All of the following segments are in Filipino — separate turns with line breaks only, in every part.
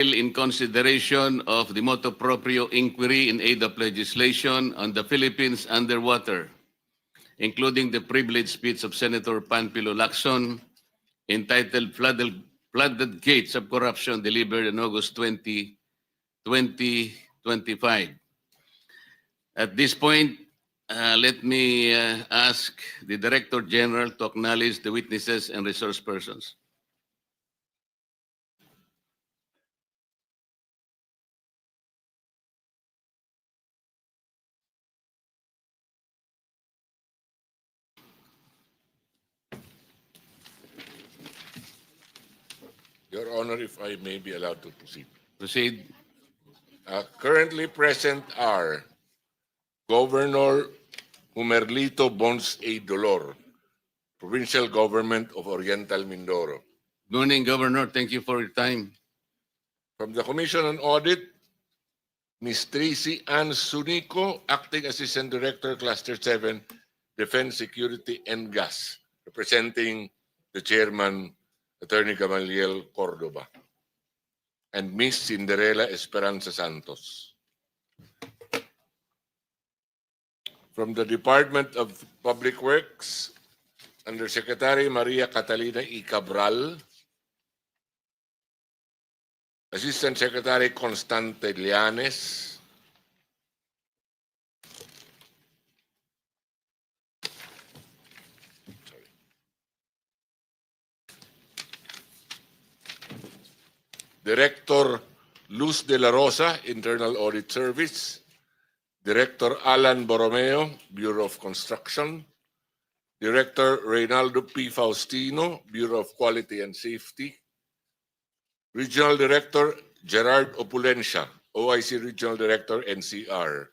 in consideration of the motu proprio inquiry in aid of legislation on the Philippines underwater, including the privileged speech of Senator Panfilo Lacson entitled Flooded Gates of Corruption, delivered on August 20, 2025. At this point, let me ask the Director General to acknowledge the witnesses and resource persons.
Your Honor, if I may be allowed to proceed.
Proceed.
Currently present are Governor Humerlito Bons A. Dolor, Provincial Government of Oriental Mindoro.
Good morning, Governor. Thank you for your time.
From the Commission on Audit, Ms. Tracy Ann Sunico, Acting Assistant Director, Cluster 7, Defense, Security, and Gas, representing the Chairman, Attorney Gamaliel Cordoba, and Ms. Cinderella Esperanza Santos. From the Department of Public Works, Undersecretary Maria Catalina E. Cabral, Assistant Secretary Constante Llanes, Director Luz de la Rosa, Internal Audit Service, Director Alan Borromeo, Bureau of Construction, Director Reynaldo P. Faustino, Bureau of Quality and Safety, Regional Director Gerard Opulencia, OIC Regional Director, NCR,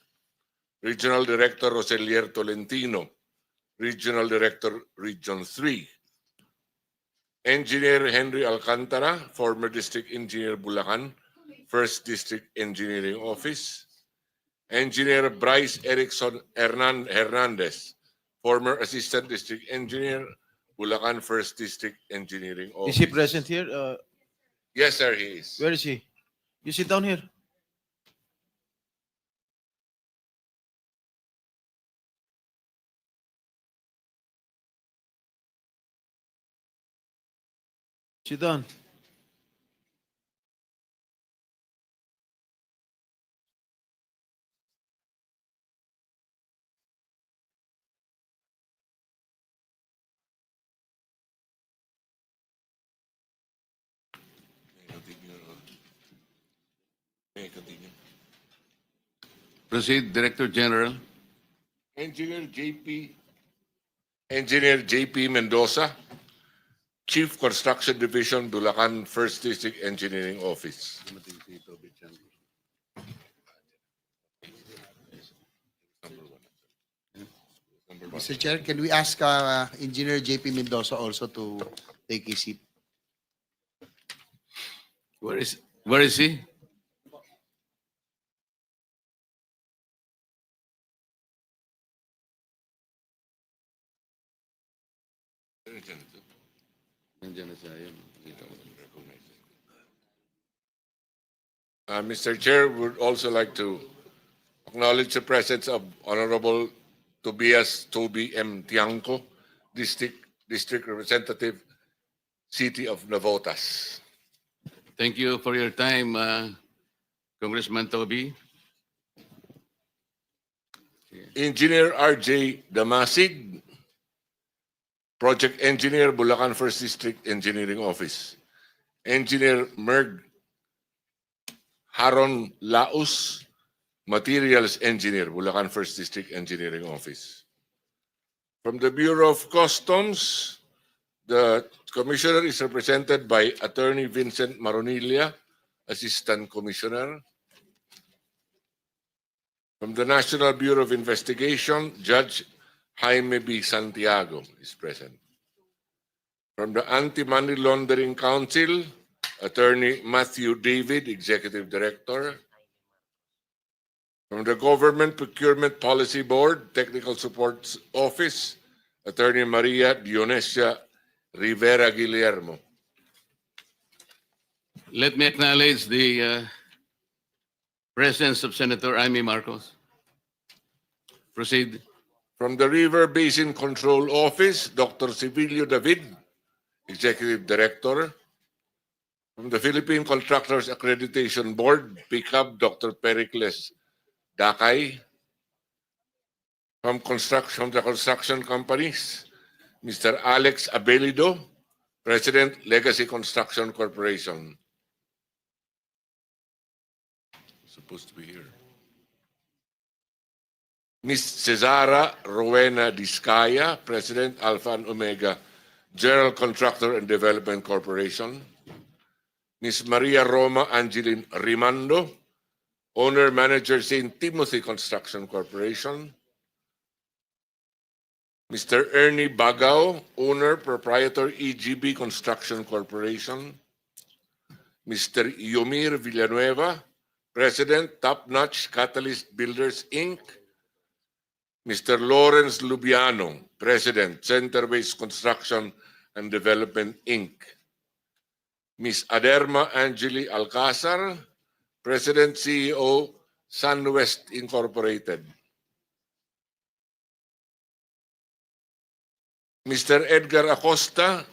Regional Director Roselier Tolentino, Regional Director, Region 3, Engineer Henry Alcantara, former District Engineer Bulacan, 1st District Engineering Office, Engineer Bryce Erickson Hernandez, former Assistant District Engineer, Bulacan 1st District Engineering Office.
Is he present here?
Yes, sir, he is.
Where is he? You sit down here. Sit down.
May I continue?
Proceed, Director General.
Engineer JP Mendoza, Chief Construction Division, Bulacan 1st District Engineering Office.
Mr. Chair, can we ask Engineer JP Mendoza also to take his seat?
Where is he? Nandiyan na siya, ayun.
Mr. Chair, would also like to acknowledge the presence of Honorable Tobias Toby M. Tiangco, District Representative, City of Navotas.
Thank you for your time, Congressman Toby.
Engineer R.J. Damasig, Project Engineer, Bulacan 1st District Engineering Office. Engineer Merg Haron Laus, Materials Engineer, Bulacan 1st District Engineering Office. From the Bureau of Customs, the Commissioner is represented by Attorney Vincent Maronilla, Assistant Commissioner. From the National Bureau of Investigation, Judge Jaime B. Santiago is present. From the Anti-Money Laundering Council, Attorney Matthew David, Executive Director. From the Government Procurement Policy Board, Technical Support Office, Attorney Maria Dionesia Rivera Guillermo.
Let me acknowledge the presence of Senator Amy Marcos. Proceed.
From the River Basin Control Office, Dr. Civilio David, Executive Director. From the Philippine Contractors Accreditation Board, PICAB, Dr. Pericles Dakay. From the construction companies, Mr. Alex Abelido, President, Legacy Construction Corporation. Supposed to be here. Ms. Cesara Rowena Discaya, President, Alpha and Omega General Contractor and Development Corporation. Ms. Maria Roma Angeline Rimando, Owner Manager St. Timothy Construction Corporation. Mr. Ernie Bagao, Owner Proprietor EGB Construction Corporation. Mr. Yomir Villanueva, President, Top Notch Catalyst Builders Inc. Mr. Lawrence Lubiano, President, Center-Based Construction and Development Inc. Ms. Aderma Angeli Alcazar, President, CEO, SunWest Incorporated. Mr. Edgar Acosta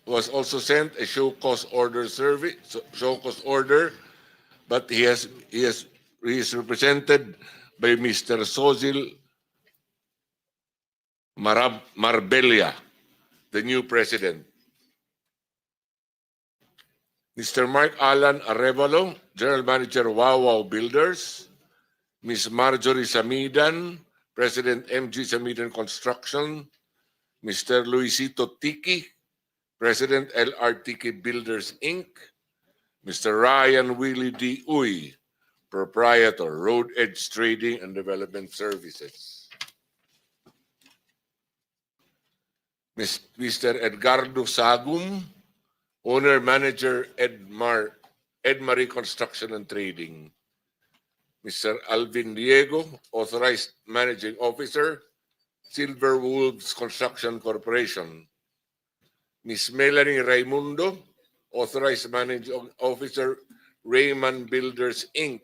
was also sent a show cause order but he is represented by Mr. Sozil Marbella, the new president. Mr. Mark Alan Arevalo, General Manager Wow Wow Builders. Ms. Marjorie Samidan, President MG Samidan Construction. Mr. Luisito Tiki, President LR Tiki Builders Inc. Mr. Ryan Willie D. Uy, Proprietor, Road Edge Trading and Development Services. Mr. Edgardo Sagum, Owner Manager Edmarie Construction and Trading. Mr. Alvin Diego, Authorized Managing Officer, Silver Wolves Construction Corporation. Ms. Melanie Raimundo, Authorized Managing Officer, Raymond Builders Inc.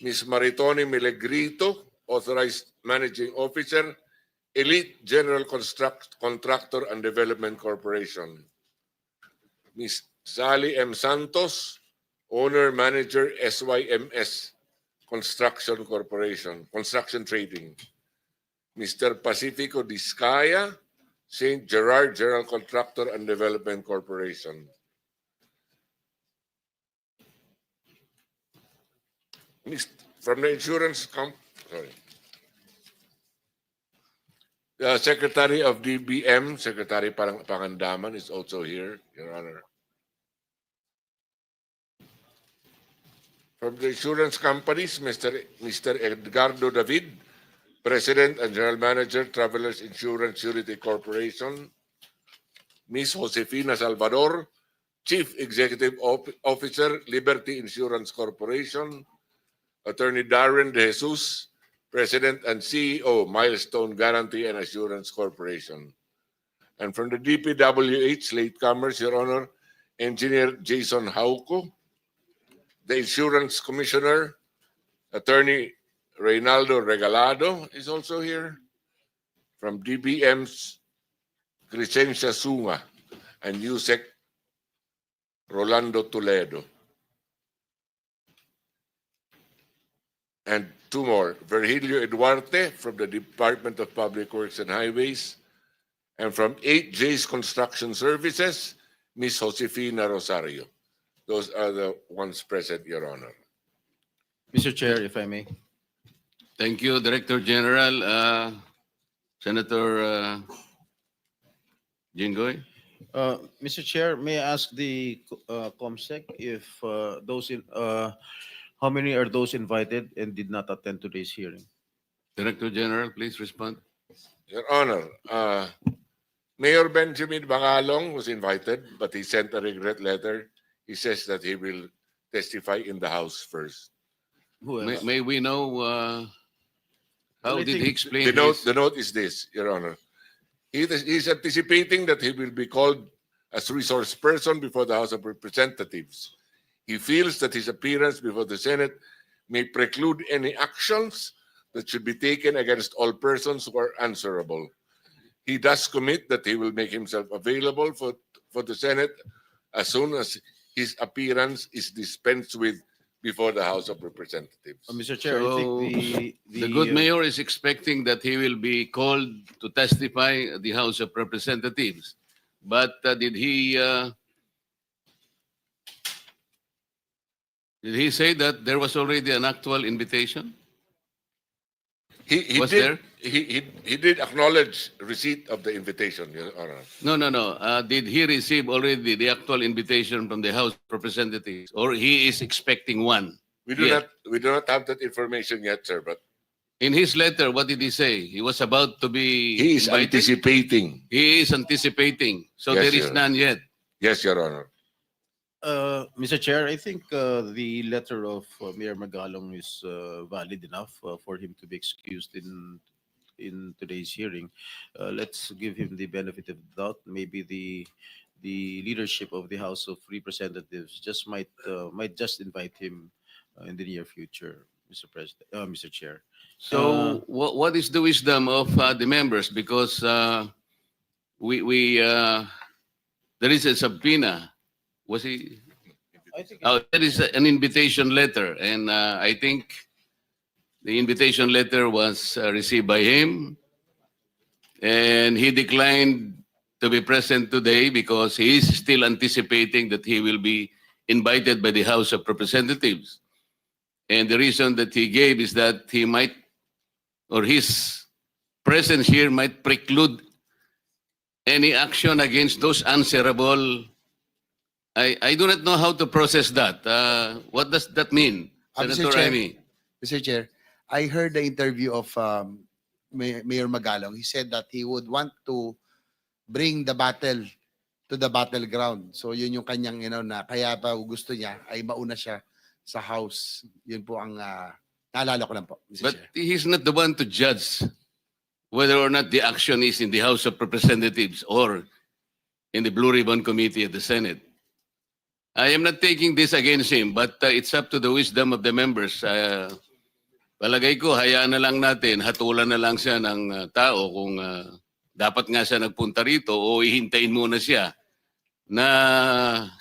Ms. Maritoni Milegrito, Authorized Managing Officer, Elite General Contractor and Development Corporation. Ms. Sally M. Santos, Owner Manager SYMS Construction Corporation, Construction Trading. Mr. Pacifico Discaya, St. Gerard General Contractor and Development Corporation. From the the Secretary of DBM, Secretary Pangandaman, is also here, Your Honor. From the insurance companies, Mr. Edgardo David, President and General Manager, Travelers Insurance Surety Corporation. Ms. Josefina Salvador, Chief Executive Officer, Liberty Insurance Corporation. Attorney Darren De Jesus, President and CEO, Milestone Guarantee and Assurance Corporation. And from the DPWH, latecomers, Your Honor, Engineer Jason Hauco, the Insurance Commissioner, Attorney Reynaldo Regalado is also here. From DBM's Crescencia Sunga and USEC Rolando Toledo. And two more, Virgilio Eduarte from the Department of Public Works and Highways. And from 8J's Construction Services, Ms. Josefina Rosario. Those are the ones present, Your Honor.
Mr. Chair, if I may.
Thank you, Director General. Senator Jinggoy.
Mr. Chair, may I ask the COMSEC if how many are those invited and did not attend today's hearing?
Director General, please respond.
Your Honor, Mayor Benjamin Bangalong was invited, but he sent a regret letter. He says that he will testify in the House first.
Who else?
May we know how
I
did he
think
explain
The
this?
note is this, Your Honor. He's anticipating that he will be called as resource person before the House of Representatives. He feels that his appearance before the Senate may preclude any actions that should be taken against all persons who are answerable. He does commit that he will make himself available for the Senate as soon as his appearance is dispensed with before the House of Representatives.
Mr. Chair, I think
The good mayor is expecting that he will be called to testify at the House of Representatives. But did he say that there was already an actual invitation?
He
Was
did,
there?
He did acknowledge receipt of the invitation, Your Honor.
No. Did he receive already the actual invitation from the House of Representatives, or he is expecting one?
We do
Yeah.
not have that information yet, sir, but
In his letter, what did he say? He was about to be
he is
invited?
anticipating.
He is anticipating. So
Yes,
there is
Your-
none yet.
Yes, Your Honor.
Mr. Chair, I think the letter of Mayor Magalong is valid enough for him to be excused in today's hearing. Let's give him the benefit of the doubt. Maybe the leadership of the House of Representatives just might just invite him in the near future, Mr. President, Mr. Chair.
So what is the wisdom of the members? Because we there is a subpoena. Was he?
I think
There is an invitation letter, and I think the invitation letter was received by him, and he declined to be present today because he is still anticipating that he will be invited by the House of Representatives. And the reason that he gave is that he might, or his presence here might preclude any action against those answerable. I do not know how to process that. What does that mean,
Mr.
Senator
Chair.
Amy?
Mr. Chair, I heard the interview of Mayor Magalong. He said that he would want to bring the battle to the battleground. So yun yung kanyang na kaya pa gusto niya ay mauna siya sa House. Yun po ang naalala ko lang po, Mr.
But
Chair.
he's not the one to judge whether or not the action is in the House of Representatives or in the Blue Ribbon Committee at the Senate. I am not taking this against him, but it's up to the wisdom of the members. Palagay ko, hayaan na lang natin, hatulan na lang siya ng tao kung dapat nga siya nagpunta rito o ihintayin muna siya na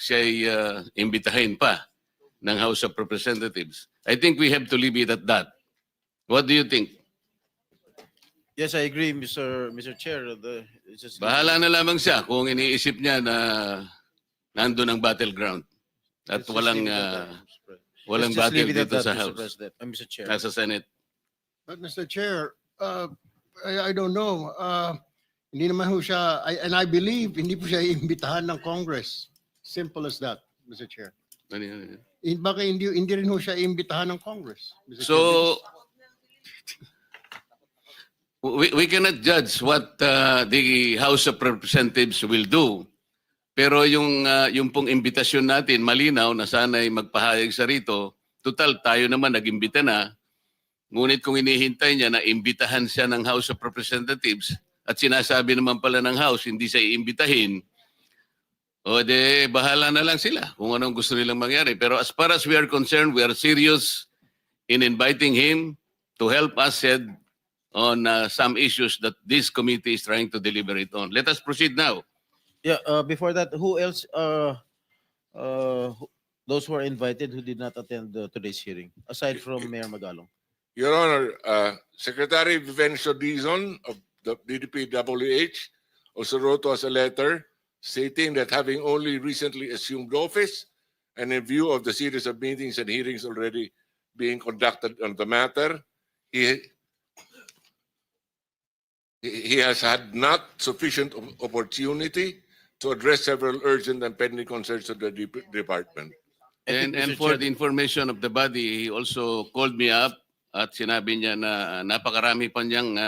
siya'y imbitahin pa ng House of Representatives. I think we have to leave it at that. What do you think?
Yes, I agree, Mr. Chair. It's just-
Bahala na lamang siya kung iniisip niya na nandun ang battleground at
let's just
walang
leave it at that, Mr. President.
walang
Let's just
battle
leave it at
dito
that,
sa
Mr.
House,
President, Mr. Chair.
nasa Senate.
But Mr. Chair, I don't know. Hindi naman ho siya, and I believe, hindi po siya iimbitahan ng Congress. Simple as that, Mr. Chair.
Ano.
Baka hindi rin ho siya iimbitahan ng Congress. Mr. Chair.
So, we cannot judge what the House of Representatives will do. Pero yung pong imbitasyon natin, malinaw na sana'y magpahayag sa rito, total tayo naman nag-imbita na, ngunit kung inihintay niya na imbitahan siya ng House of Representatives at sinasabi naman pala ng House, hindi siya iimbitahin, o de bahala na lang sila kung anong gusto nilang mangyari. Pero as far as we are concerned, we are serious in inviting him to help us said on some issues that this committee is trying to deliberate on. Let us proceed now.
Yeah, before that, who else, those who are invited who did not attend today's hearing, aside from Mayor Magalong?
Your Honor, Secretary Vivencio Dizon of the DDPWH also wrote to us a letter stating that having only recently assumed office and in view of the series of meetings and hearings already being conducted on the matter, he has had not sufficient opportunity to address several urgent and pending concerns of the department.
I think,
And
Mr.
for
Chair-
the information of the body, he also called me up at sinabi niya na napakarami pa niyang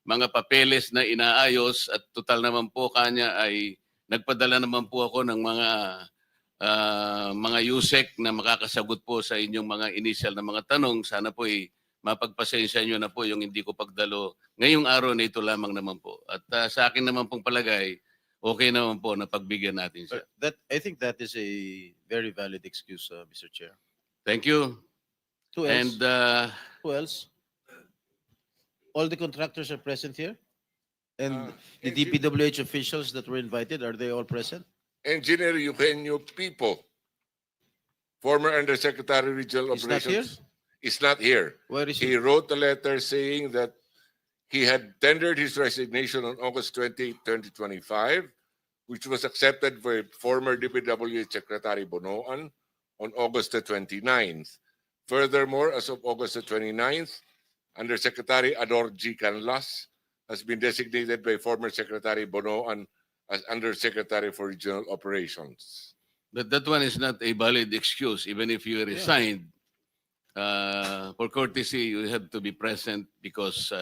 mga papeles na inaayos at total naman po kanya ay nagpadala naman po ako ng mga USEC na makakasagot po sa inyong mga initial na mga tanong. Sana po mapagpasensya nyo na po yung hindi ko pagdalo ngayong araw na ito lamang naman po. At sa akin naman pong palagay, okay naman po na pagbigyan natin siya.
I think that is a very valid excuse, Mr. Chair.
Thank you.
Who else?
And
Who else? All the contractors are present here? And the DPWH officials that were invited, are they all present?
Engineer Eugenio Pipo, former Undersecretary Regional
He's not here?
Operations, is not here.
Where is
He
he?
wrote a letter saying that he had tendered his resignation on August 20, 2025, which was accepted by former DPWH Secretary Bonoan on August the 29th. Furthermore, as of August the 29th, Undersecretary Ador G. Canlas has been designated by former Secretary Bonoan as Undersecretary for Regional Operations.
but that one is not a valid excuse. Even if you resigned, for courtesy, you have to be present because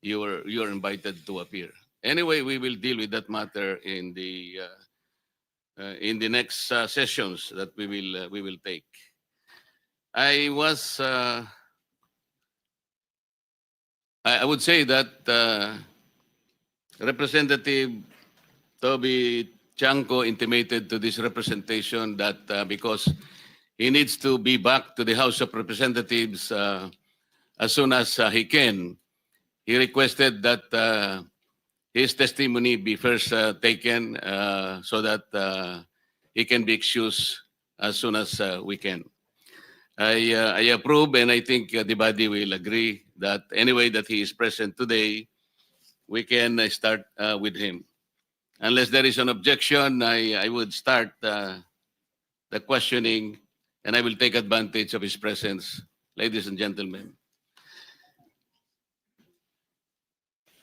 you are invited to appear. Anyway, we will deal with that matter in the next sessions that we will take. I would say that Representative Toby Chanco intimated to this representation that because he needs to be back to the House of Representatives as soon as he can, he requested that his testimony be first taken so that he can be excused as soon as we can. I approve, and I think the body will agree that anyway that he is present today, we can start with him. Unless there is an objection, I would start the questioning, and I will take advantage of his presence. Ladies and gentlemen.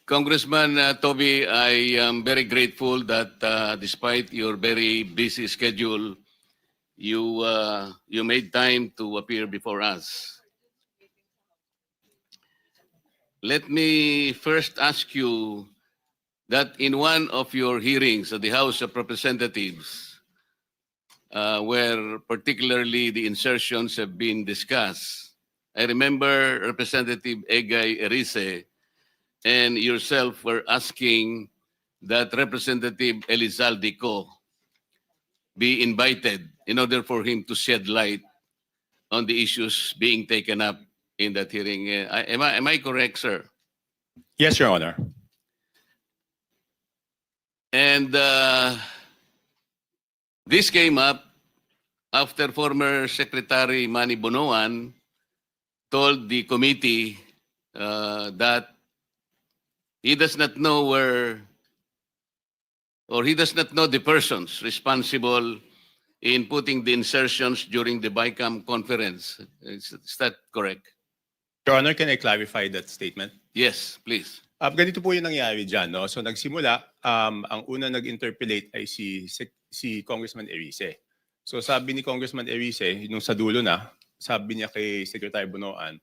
Congressman Toby, I am very grateful that despite your very busy schedule, you made time to appear before us. Let me first ask you that in one of your hearings at the House of Representatives, where particularly the insertions have been discussed, I remember Representative Egay Erice and yourself were asking that Representative Elizalde Co be invited in order for him to shed light on the issues being taken up in that hearing. Am I correct, sir?
Yes, Your Honor.
And this came up after former Secretary Manny Bonoan told the committee that he does not know where, or he does not know the persons responsible in putting the insertions during the BICAM conference. Is that correct?
Your Honor, can I clarify that statement?
Yes, please.
Ganito po yung nangyari dyan. No? So nagsimula, ang una nag-interpellate ay si Congressman Erice. So sabi ni Congressman Erice, nung sa dulo na, sabi niya kay Secretary Bonoan,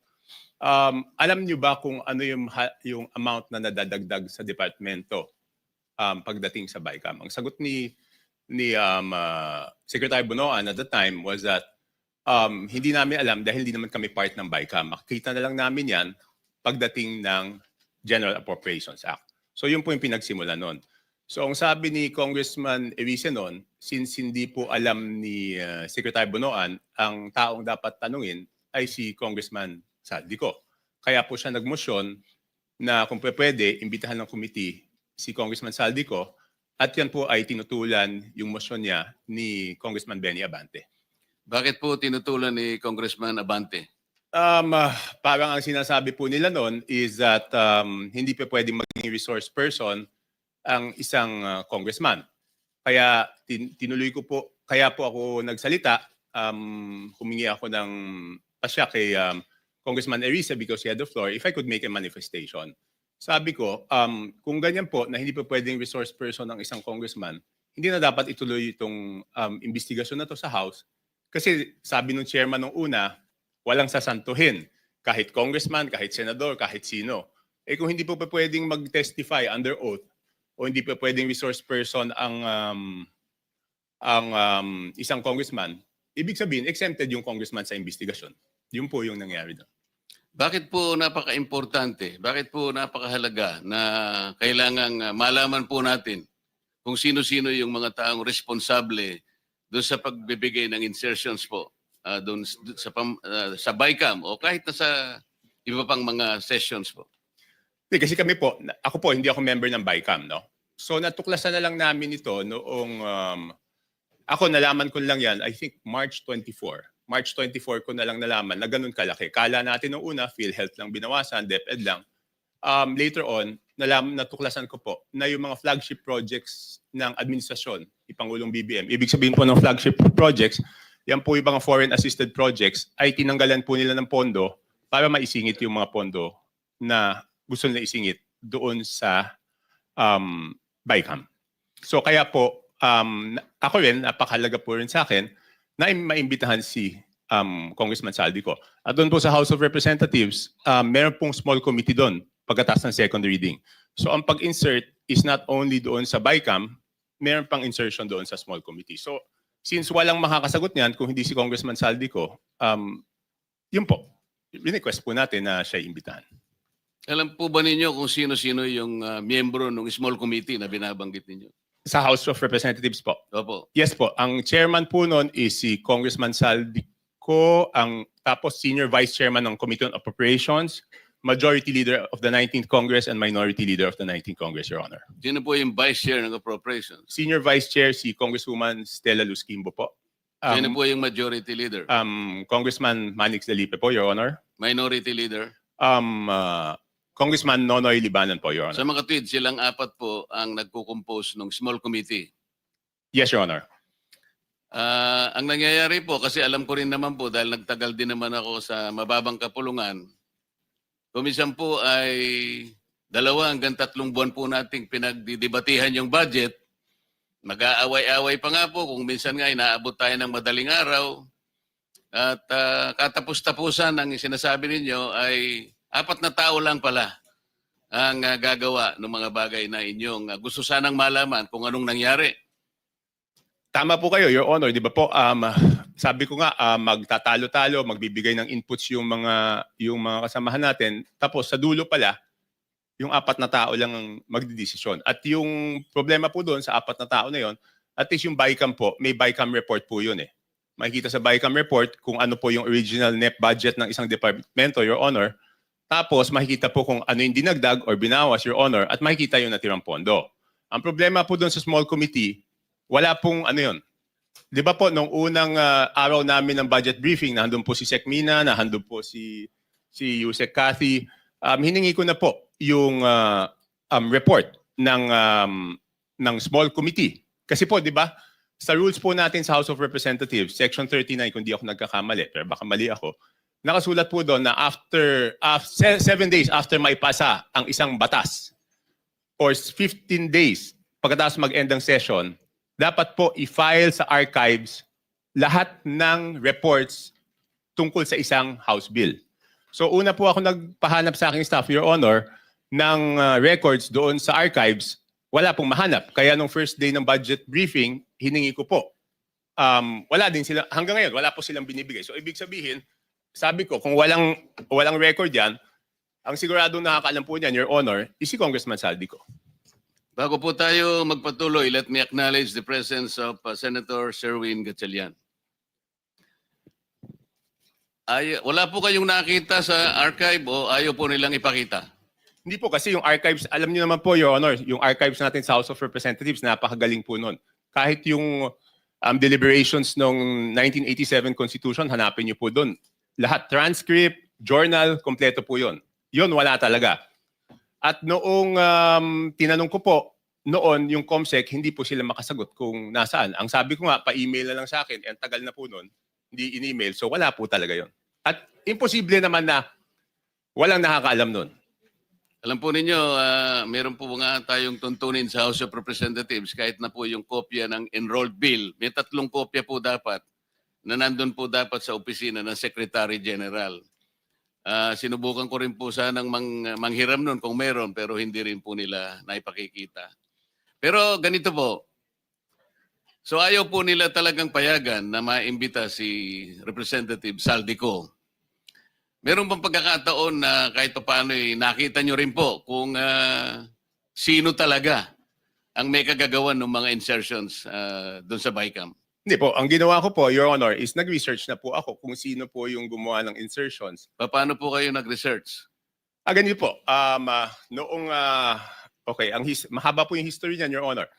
alam niyo ba kung ano yung amount na nadadagdag sa departamento pagdating sa BICAM? Ang sagot ni Secretary Bonoan at the time was that hindi namin alam dahil hindi naman kami part ng BICAM. Makikita na lang namin yan pagdating ng General Appropriations Act. So yun po yung pinagsimula nun. So ang sabi ni Congressman Erice nun, since hindi po alam ni Secretary Bonoan, ang taong dapat tanungin ay si Congressman Saldico. Kaya po siya nagmosyon na kung pwede, imbitahan ng committee si Congressman Saldico at yan po ay tinutulan yung motion niya ni Congressman Benny Abante.
Bakit po tinutulan ni Congressman Abante?
Parang ang sinasabi po nila noon is that hindi pa pwedeng maging resource person ang isang congressman. Kaya tinuloy ko po, kaya po ako nagsalita, humingi ako ng pasya kay Congressman Erice because he had the floor, if I could make a manifestation. Sabi ko, kung ganyan po na hindi pa pwedeng resource person ng isang congressman, hindi na dapat ituloy itong investigasyon na to sa House. Kasi sabi ng chairman nung una, walang sasantuhin. Kahit congressman, kahit senador, kahit sino. Eh kung hindi po pa pwedeng mag-testify under oath o hindi pa pwedeng resource person ang isang congressman, ibig sabihin, exempted yung congressman sa investigasyon. Yun po yung nangyari doon.
Bakit po napaka-importante? Bakit po napakahalaga na kailangang malaman po natin kung sino-sino yung mga taong responsable doon sa pagbibigay ng insertions po doon sa BICAM o kahit na sa iba pang mga sessions po.
Kasi kami po, ako po, hindi ako member ng BICAM, no? So natuklasan na lang namin ito noong, ako nalaman ko lang yan, I think March 24. March 24 ko na lang nalaman na ganun kalaki. Kala natin noong una, PhilHealth lang binawasan, DepEd lang. Later on, natuklasan ko po na yung mga flagship projects ng administrasyon, ipangulong BBM, ibig sabihin po ng flagship projects, yan po yung mga foreign assisted projects, ay tinanggalan po nila ng pondo para maisingit yung mga pondo na gusto nila isingit doon sa BICAM. So kaya po, ako rin, napakahalaga po rin sa akin na maimbitahan si Congressman Saldico. At doon po sa House of Representatives, meron pong small committee doon pagkatapos ng second reading. So ang pag-insert is not only doon sa BICAM, meron pang insertion doon sa small committee. So since walang makakasagot niyan kung hindi si Congressman Saldico, yun po, request po natin na siya imbitahan.
Alam po ba ninyo kung sino-sino yung miyembro ng small committee na binabanggit ninyo?
Sa House of Representatives po.
Opo.
Yes po, ang chairman po noon is si Congressman Saldico, tapos senior vice chairman ng Committee on Appropriations, majority leader of the 19th Congress and minority leader of the 19th Congress, Your Honor.
Sino po yung vice chair ng appropriations?
Senior vice chair si Congresswoman Stella Luz Quimbo po.
Sino po yung majority leader?
Congressman Manix Delipe po, Your Honor.
Minority leader?
Congressman Nonoy Libanan po, Your
Sa
Honor.
mga tweet, silang apat po ang nagko-compose ng small committee.
Yes, Your Honor.
Ang nangyayari po, kasi alam ko rin naman po dahil nagtagal din naman ako sa mababang kapulungan, kumisan po ay 2 hanggang 3 buwan po nating pinagdidebatihan yung budget. Mag-aaway-away pa nga po kung minsan nga inaabot tayo ng madaling araw. At katapos-tapusan ang sinasabi ninyo ay 4 na tao lang pala ang gagawa ng mga bagay na inyong gusto sanang malaman kung anong nangyari.
Tama po kayo, Your Honor. Di ba po, sabi ko nga, magtatalo-talo, magbibigay ng inputs yung mga kasamahan natin. Tapos sa dulo pala, yung 4 na tao lang ang magdidesisyon. At yung problema po doon sa 4 na tao na yon, at least yung BICAM po, may BICAM report po yun eh. Makikita sa BICAM report kung ano po yung original net budget ng isang departamento, Your Honor. Tapos makikita po kung ano yung dinagdag or binawas, Your Honor, at makikita yung natirang pondo. Ang problema po doon sa small committee, wala pong ano yun. Di ba po, nung unang araw namin ng budget briefing, nandun po si Sec Mina, nandun po si Yusek Cathy, hiningi ko na po yung report ng small committee. Kasi po, di ba, sa rules po natin sa House of Representatives, Section 39, kung di ako nagkakamali, pero baka mali ako, nakasulat po doon na after 7 days after maipasa ang isang batas or 15 days pagkatapos mag-end ng session, dapat po i-file sa archives lahat ng reports tungkol sa isang House bill. So una po ako nagpahanap sa aking staff, Your Honor, ng records doon sa archives, wala pong mahanap. Kaya nung first day ng budget briefing, hiningi ko po. Wala din sila, hanggang ngayon, wala po silang binibigay. So ibig sabihin, sabi ko, kung walang record yan, ang siguradong nakakaalam po niyan, Your Honor, is si Congressman Saldico.
Bago po tayo magpatuloy, let me acknowledge the presence of Senator Sherwin Gatchalian. Wala po kayong nakita sa archive o ayaw po nilang ipakita?
Hindi po kasi yung archives, alam niyo naman po, Your Honor, yung archives natin sa House of Representatives, napakagaling po nun. Kahit yung deliberations ng 1987 Constitution, hanapin niyo po doon. Lahat, transcript, journal, kompleto po yun. Yun, wala talaga. At noong tinanong ko po, noon yung COMSEC, hindi po sila makasagot kung nasaan. Ang sabi ko nga, pa-email na lang sa akin, ang tagal na po noon, hindi in-email. So wala po talaga yon. At imposible naman na walang nakakaalam noon.
Alam po ninyo, meron po nga tayong tuntunin sa House of Representatives kahit na po yung kopya ng enrolled bill. May 3 kopya po dapat na nandun po dapat sa opisina ng Secretary General. Sinubukan ko rin po sanang manghiram nun kung meron pero hindi rin po nila naipakikita. Pero ganito po. So ayaw po nila talagang payagan na maimbita si Representative Saldico. Meron bang pagkakataon na kahit paano nakita nyo rin po kung sino talaga ang may kagagawan ng mga insertions doon sa BICAM?
Hindi po, ang ginawa ko po, Your Honor, is nag-research na po ako kung sino po yung gumawa ng insertions.
Paano po kayo nag-research?
Ganito po, okay, mahaba po yung history niyan, Your Honor.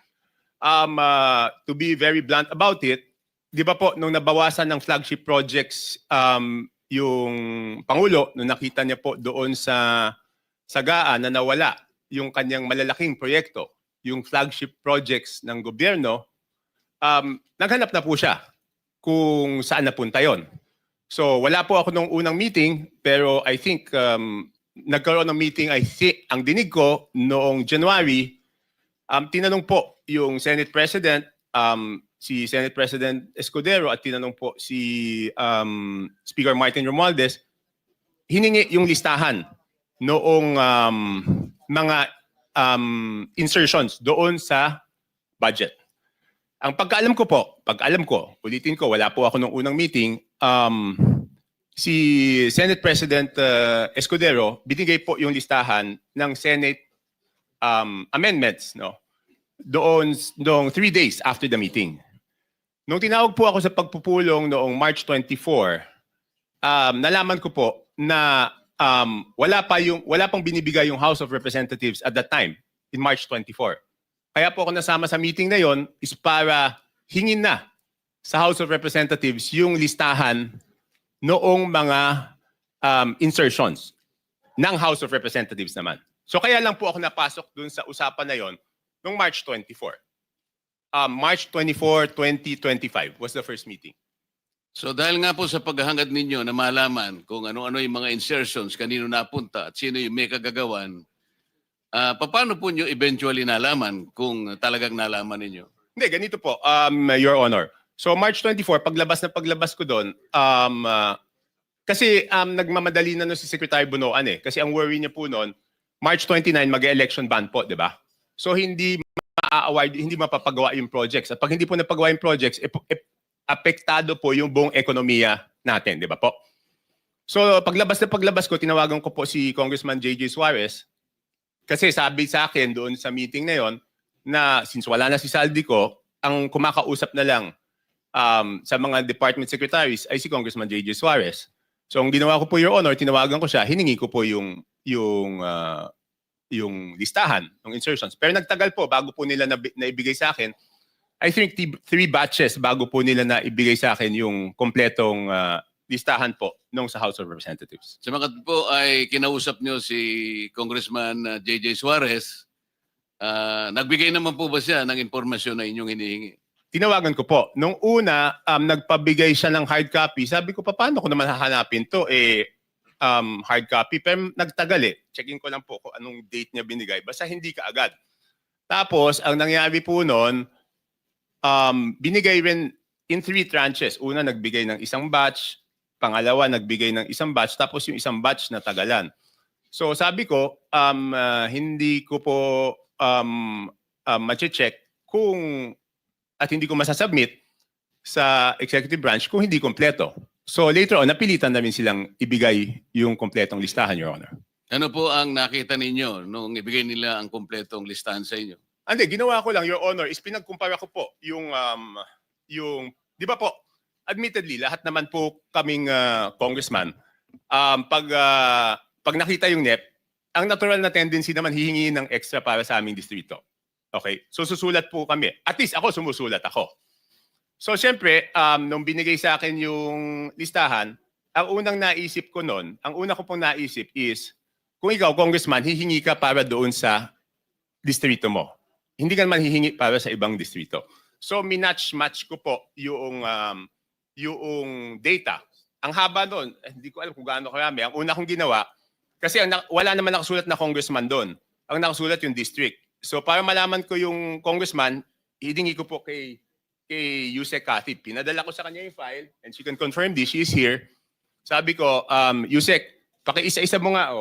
To be very blunt about it, di ba po, nung nabawasan ng flagship projects, yung Pangulo, nung nakita niya po doon sa Sagaan na nawala yung kanyang malalaking proyekto, yung flagship projects ng gobyerno, naghanap na po siya kung saan napunta yon. So wala po ako nung unang meeting, pero I think nagkaroon ng meeting, ang dinig ko noong January, tinanong po yung Senate President, si Senate President Escudero at tinanong po si Speaker Martin Romualdez, hiningi yung listahan noong mga insertions doon sa budget. Ang pagkaalam ko, ulitin ko, wala po ako nung unang meeting, si Senate President Escudero, binigay po yung listahan ng Senate amendments, no? Doon 3 days after the meeting. Nung tinawag po ako sa pagpupulong noong March 24, nalaman ko po na wala pang binibigay yung House of Representatives at that time, in March 24. Kaya po ako nasama sa meeting na yon is para hingin na sa House of Representatives yung listahan noong mga insertions ng House of Representatives naman. So kaya lang po ako napasok dun sa usapan na yon noong March 24. March 24, 2025 was the first meeting.
So dahil nga po sa paghahangad ninyo na malaman kung ano-ano yung mga insertions, kanino napunta at sino yung may kagagawan, paano po nyo eventually nalaman kung talagang nalaman ninyo?
Hindi, ganito po, Your Honor. So March 24, paglabas ko doon, kasi nagmamadali na no si Secretary Bunoan eh. Kasi ang worry niya po noon, March 29 mag-election ban po, di ba? So hindi ma-award, hindi mapapagawa yung projects. At pag hindi po napagawa yung projects, apektado po yung buong ekonomiya natin, di ba po? So paglabas ko, tinawagan ko po si Congressman J.J. Suarez kasi sabi sa akin doon sa meeting na yon na since wala na si Saldico, ang kumakausap na lang sa mga department secretaries ay si Congressman J.J. Suarez. So ang ginawa ko po, Your Honor, tinawagan ko siya, hiningi ko po yung listahan ng insertions. Pero nagtagal po bago po nila naibigay sa akin. I think 3 batches bago po nila naibigay sa akin yung kompletong listahan po nung sa House of Representatives.
Sumakat po ay kinausap nyo si Congressman J.J. Suarez. Nagbigay naman po ba siya ng impormasyon na inyong hinihingi?
Tinawagan ko po. Nung una, nagpabigay siya ng hard copy. Sabi ko, paano ko naman hahanapin to? Hard copy. Pero nagtagal eh. Checking ko lang po kung anong date niya binigay. Basta hindi kaagad. Tapos, ang nangyari po noon, binigay rin in 3 tranches. Una, nagbigay ng isang batch. Pangalawa, nagbigay ng isang batch. Tapos yung isang batch na tagalan. So sabi ko, hindi ko po ma-check kung at hindi ko masasubmit sa executive branch kung hindi kompleto. So later on, napilitan na rin silang ibigay yung kompletong listahan, Your Honor.
Ano po ang nakita ninyo nung ibigay nila ang kompletong listahan sa inyo?
Hindi, ginawa ko lang, Your Honor, is pinagkumpara ko po yung di ba po, admittedly, lahat naman po kaming congressman, pag nakita yung NEP, ang natural na tendency naman hihingi ng extra para sa aming distrito. Okay? So susulat po kami. At least ako sumusulat ako. So syempre, nung binigay sa akin yung listahan, ang unang naisip ko noon, ang una ko pong naisip is, kung ikaw, congressman, hihingi ka para doon sa distrito mo. Hindi ka naman hihingi para sa ibang distrito. So minatch-match ko po yung data. Ang haba doon, hindi ko alam kung gaano karami. Ang una kong ginawa, kasi wala naman nakasulat na congressman doon. Ang nakasulat yung district. So para malaman ko yung congressman, hiningi ko po kay Yusek Kathy. Pinadala ko sa kanya yung file and she can confirm this. She is here. Sabi ko, Yusek, pakiisa-isa mo nga.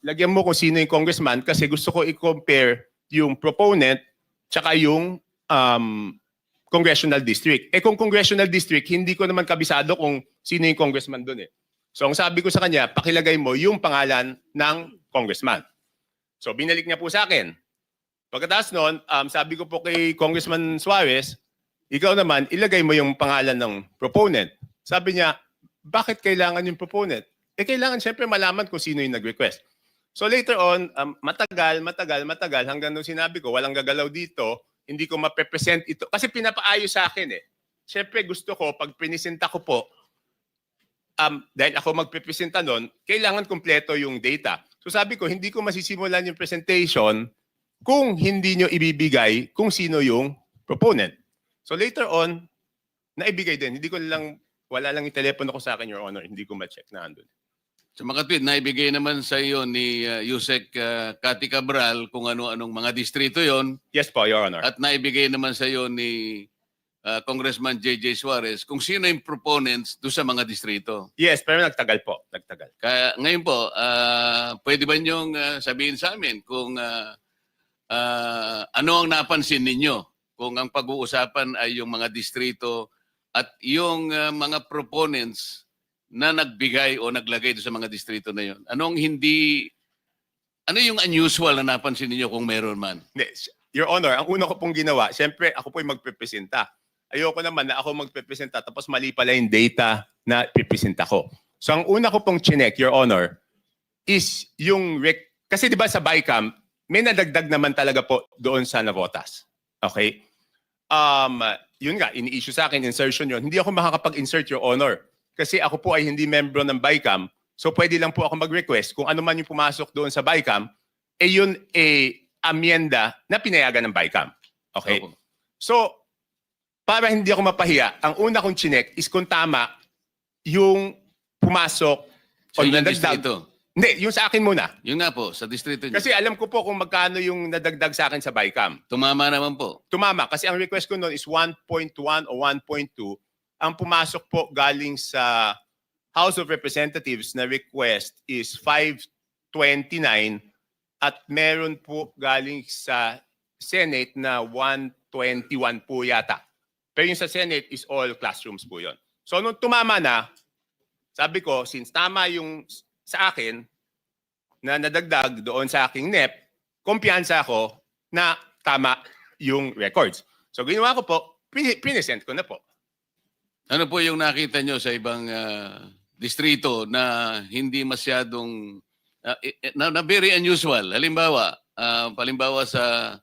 Lagyan mo kung sino yung congressman kasi gusto ko i-compare yung proponent tsaka yung congressional district. Kung congressional district, hindi ko naman kabisado kung sino yung congressman doon eh. So ang sabi ko sa kanya, pakilagay mo yung pangalan ng congressman. So binalik niya po sa akin. Pagkatapos noon, sabi ko po kay Congressman Suarez, ikaw naman, ilagay mo yung pangalan ng proponent. Sabi niya, bakit kailangan yung proponent? Kailangan siyempre malaman kung sino yung nag-request. So later on, matagal hanggang nung sinabi ko, walang gagalaw dito, hindi ko mape-present ito. Kasi pinapaayos sa akin eh. Siyempre gusto ko, pag pinisenta ko po, dahil ako magpipresenta nun, kailangan kumpleto yung data. So sabi ko, hindi ko masisimulan yung presentation kung hindi nyo ibibigay kung sino yung proponent. So later on, naibigay din. Hindi ko lang, wala lang yung telepono ko sa akin, Your Honor. Hindi ko ma-check na andun.
Sa makatwid, naibigay naman sa iyo ni Yusek Cathy Cabral kung ano-anong mga distrito yon
Yes po, Your Honor.
at naibigay naman sa iyo ni Congressman J.J. Suarez kung sino yung proponents do sa mga distrito.
Yes, pero nagtagal po. Nagtagal.
Kaya ngayon po, pwede ba niyong sabihin sa amin kung ano ang napansin ninyo kung ang pag-uusapan ay yung mga distrito at yung mga proponents na nagbigay o naglagay doon sa mga distrito na yon. Ano yung unusual na napansin ninyo kung meron man?
Hindi, Your Honor, ang una ko pong ginawa, siyempre ako po yung magpipresenta. Ayoko naman na ako magpipresenta tapos mali pala yung data na pipresenta ko. So ang una ko pong chinek, Your Honor, is yung kasi di ba sa BICAM, may nadagdag naman talaga po doon sa navotas. Okay? Yun nga, ini-issue sa akin, insertion yun. Hindi ako makakapag-insert, Your Honor. Kasi ako po ay hindi membro ng BICAM. So pwede lang po ako mag-request kung ano man yung pumasok doon sa BICAM, yun amyenda na pinayagan ng BICAM. Okay?
Opo.
So, para hindi ako mapahiya, ang una kong chinek is kung tama yung pumasok o
Sa
yung
ilang
nadagdag.
distrito?
Hindi, yung sa akin muna.
Yun nga po, sa distrito niyo.
Kasi alam ko po kung magkano yung nadagdag sa akin sa BICAM.
Tumama naman po.
Tumama kasi ang request ko noon is 1.1 o 1.2. Ang pumasok po galing sa House of Representatives na request is 529 at meron po galing sa Senate na 121 po yata. Pero yung sa Senate is all classrooms po yon. So nung tumama na, sabi ko, since tama yung sa akin na nadagdag doon sa aking NEP, kumpiyansa ako na tama yung records. So ginawa ko po, pinesent ko na po.
Ano po yung nakita nyo sa ibang distrito na hindi masyadong, na very unusual? Halimbawa, palimbawa sa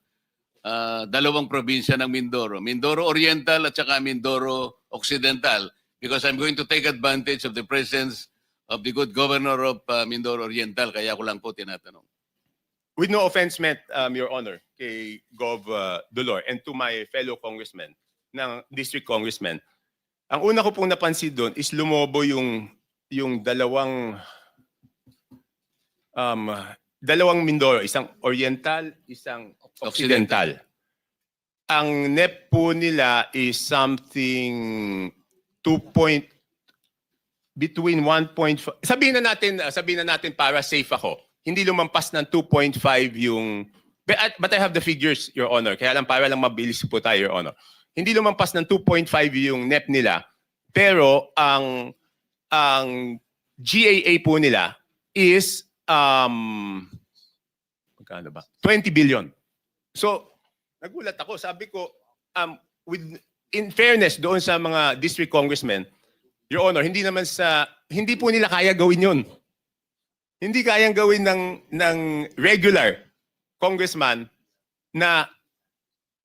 dalawang probinsya ng Mindoro. Mindoro Oriental at saka Mindoro Occidental. Because I'm going to take advantage of the presence of the good governor of Mindoro Oriental. Kaya ko lang po tinatanong.
With no offense meant, Your Honor, kay Gov. Dolor and to my fellow congressmen, ng district congressmen, ang una ko pong napansin doon is lumobo yung dalawang Mindoro, isang Oriental, isang Occidental. Ang NEP po nila is something between 1.5, sabihin na natin para safe ako. Hindi lumampas ng 2.5 yung but I have the figures, Your Honor. Kaya lang para lang mabilis po tayo, Your Honor. Hindi lumampas ng 2.5 yung NEP nila. Pero ang GAA po nila is magkano ba? 20 billion. So, nagulat ako. Sabi ko, in fairness doon sa mga district congressmen, Your Honor, hindi po nila kaya gawin yun. Hindi kayang gawin ng regular congressman na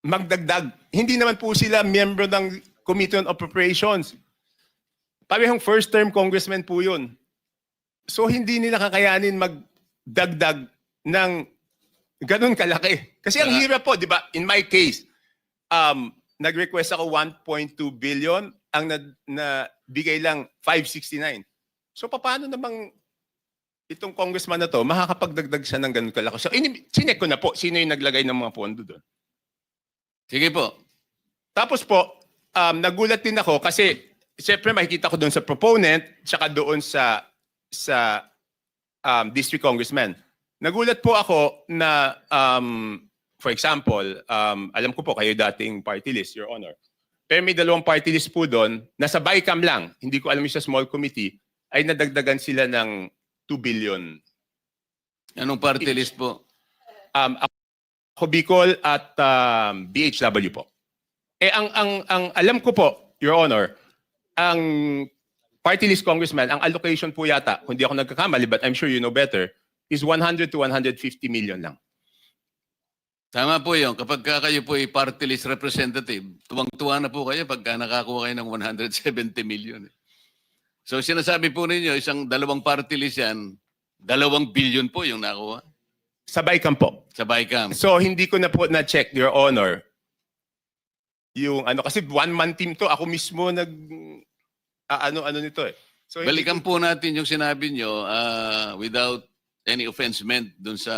magdagdag. Hindi naman po sila miyembro ng Committee on Appropriations. Parehong first-term congressman po yun. So hindi nila kakayanin magdagdag ng ganun kalaki. Kasi ang hirap po, di ba? In my case, nag-request ako 1.2 billion, ang nabigay lang 569. So paano namang itong congressman na to, makakapagdagdag siya ng ganun kalaki? So sinek ko na po, sino yung naglagay ng mga pondo doon.
Sige po.
Tapos po, nagulat din ako kasi siyempre makikita ko doon sa proponent tsaka doon sa district congressman. Nagulat po ako na, for example, alam ko po kayo dating party list, Your Honor. Pero may dalawang party list po doon, nasa BICAM lang, hindi ko alam yung sa small committee, ay nadagdagan sila ng 2 billion.
Anong party list po?
Bicol at BHW po. Ang alam ko po, Your Honor, ang party list congressman, ang allocation po yata, kung di ako nagkakamali, but I'm sure you know better, is 100 to 150 million lang.
Tama po yun. Kapag kayo po ay party list representative, tuwang-tuwa na po kayo pagka nakakuha kayo ng 170 million. So sinasabi po ninyo, isang dalawang party list yan, 2 billion po yung nakuha
Sabay kam po.
sa BICAM.
So hindi ko na po na-check, Your Honor, yung ano, kasi one-man team to, ako mismo ano nito eh. So, hindi
Balikan po natin yung sinabi nyo without any offense meant dun sa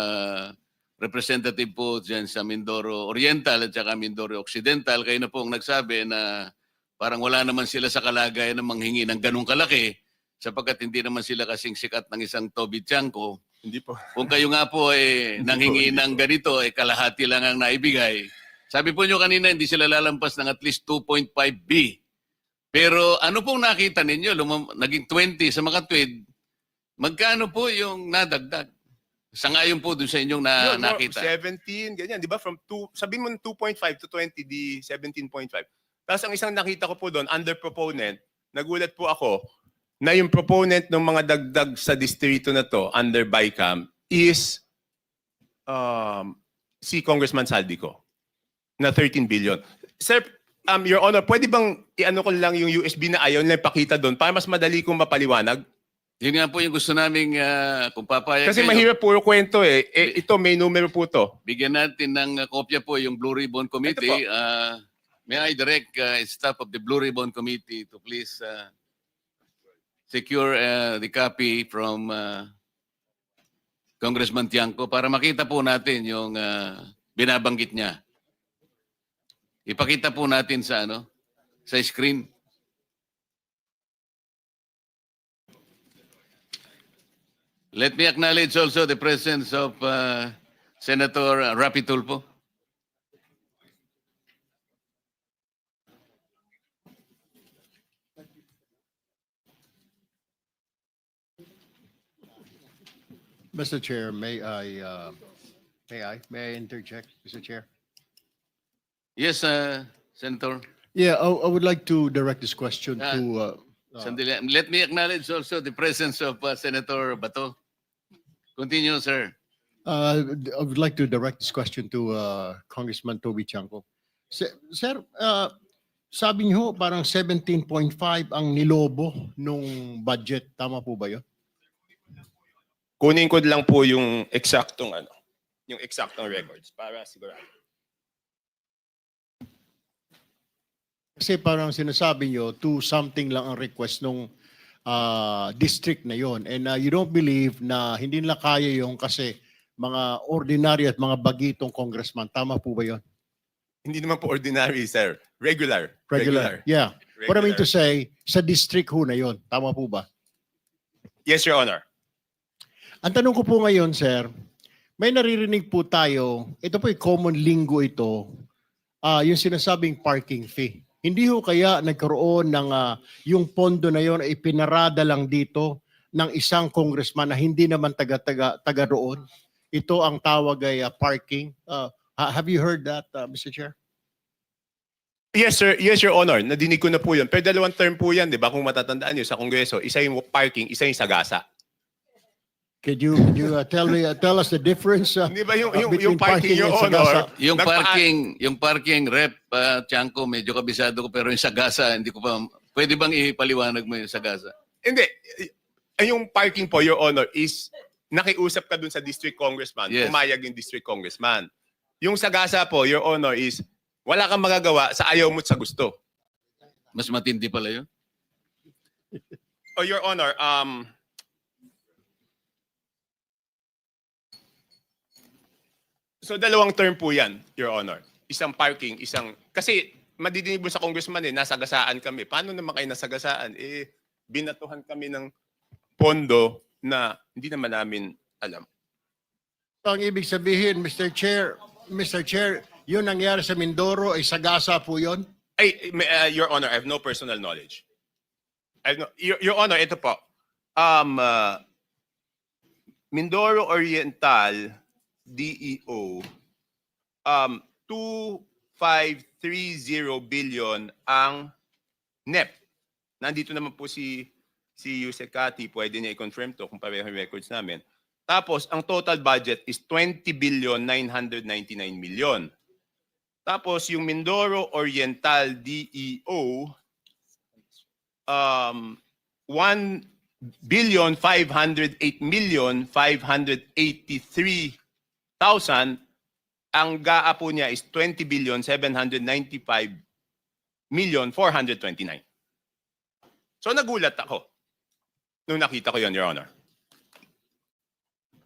representative po dyan sa Mindoro Oriental at saka Mindoro Occidental. Kayo na po ang nagsabi na parang wala naman sila sa kalagayan na manghingi ng ganung kalaki sapagkat hindi naman sila kasing sikat ng isang Toby Tiangco.
Hindi po.
Kung kayo nga po nanghingi ng ganito, kalahati lang ang naibigay. Sabi po nyo kanina, hindi sila lalampas ng at least 2.5B. Pero ano pong nakita ninyo? Naging 20 sa mga tweet. Magkano po yung nadagdag? Sangayon po dun sa inyong
Yun,
nakita.
17, ganyan, di ba? From 2, sabihin mo 2.5 to 20, di 17.5. Tapos ang isang nakita ko po doon, under proponent, nagulat po ako na yung proponent ng mga dagdag sa distrito na to, under BICAM, is si Congressman Saldico, na 13 billion. Sir, Your Honor, pwede bang i-ano ko lang yung USB na ayaw nila ipakita doon para mas madali kong mapaliwanag?
Yun nga po yung gusto naming kung papayag
Kasi
kayo,
mahirap puro kwento eh. Ito, may numero po to.
bigyan natin ng kopya po yung Blue Ribbon Committee. May I direct staff of the Blue Ribbon Committee to please secure the copy from Congressman Tiangco para makita po natin yung binabanggit niya. Ipakita po natin sa sa screen. Let me acknowledge also the presence of Senator Rapi Tulfo.
Mr. Chair, may I interject, Mr. Chair?
Yes, Senator.
Yeah, I would like to direct this question to,
Sandali. Let me acknowledge also the presence of Senator Bato. Continue, sir.
I would like to direct this question to Congressman Toby Tiangco. Sir, sabi niyo parang 17.5 ang nilobo nung budget. Tama po ba yun?
Kunin ko lang po yung eksaktong records para sigurado.
Kasi parang sinasabi nyo, 2 something lang ang request nung district na yon. And you don't believe na hindi nila kaya yung kasi mga ordinary at mga bagitong congressman. Tama po ba yon?
Hindi naman po ordinary, sir. Regular.
Yeah. What I mean to
Regular.
say, sa district ho na yon. Tama po ba?
Yes, Your Honor.
Ang tanong ko po ngayon, sir, may naririnig po tayo, ito po yung common lingo ito, yung sinasabing parking fee. Hindi ho kaya nagkaroon ng yung pondo na yon ay pinarada lang dito ng isang congressman na hindi naman taga roon. Ito ang tawag ay parking. Have you heard that, Mr. Chair?
Yes, sir. Yes, Your Honor. Nadinig ko na po yun. Pero dalawang term po yan, di ba? Kung matatandaan nyo sa Kongreso, isa yung parking, isa yung sagasa.
Could you tell us the difference
Hindi ba yung
between
parking, Your
and sagasa?
Honor?
Yung parking rep, Tiangco, medyo kabisado ko, pero yung sagasa, hindi ko pa, pwede bang ipaliwanag mo yung sagasa?
Hindi. Yung parking po, Your Honor, is nakiusap ka dun sa district congressman.
Yes.
Pumayag yung district congressman. Yung sagasa po, Your Honor, is wala kang magagawa sa ayaw mo't sa gusto.
Mas matindi pala yun.
Oh, Your Honor, so dalawang term po yan, Your Honor. Isang parking, kasi madidinig mo sa congressman nasagasaan kami. Paano naman kayo nasagasaan? Binatuhan kami ng pondo na hindi naman namin alam.
So, ang ibig sabihin, Mr. Chair, yun nangyari sa Mindoro ay sagasa po yun?
Your Honor, I have no personal knowledge. Your Honor, ito po. Mindoro Oriental, DEO, 2,530 billion ang NEP. Nandito naman po si Yusek Kati, pwede niya i-confirm to kung pareho yung records namin. Tapos, ang total budget is 20,999 million. Tapos, yung Mindoro Oriental DEO, 1,508,583,000. Ang GAA po niya is 20,795,429. So nagulat ako nung nakita ko yun, Your Honor.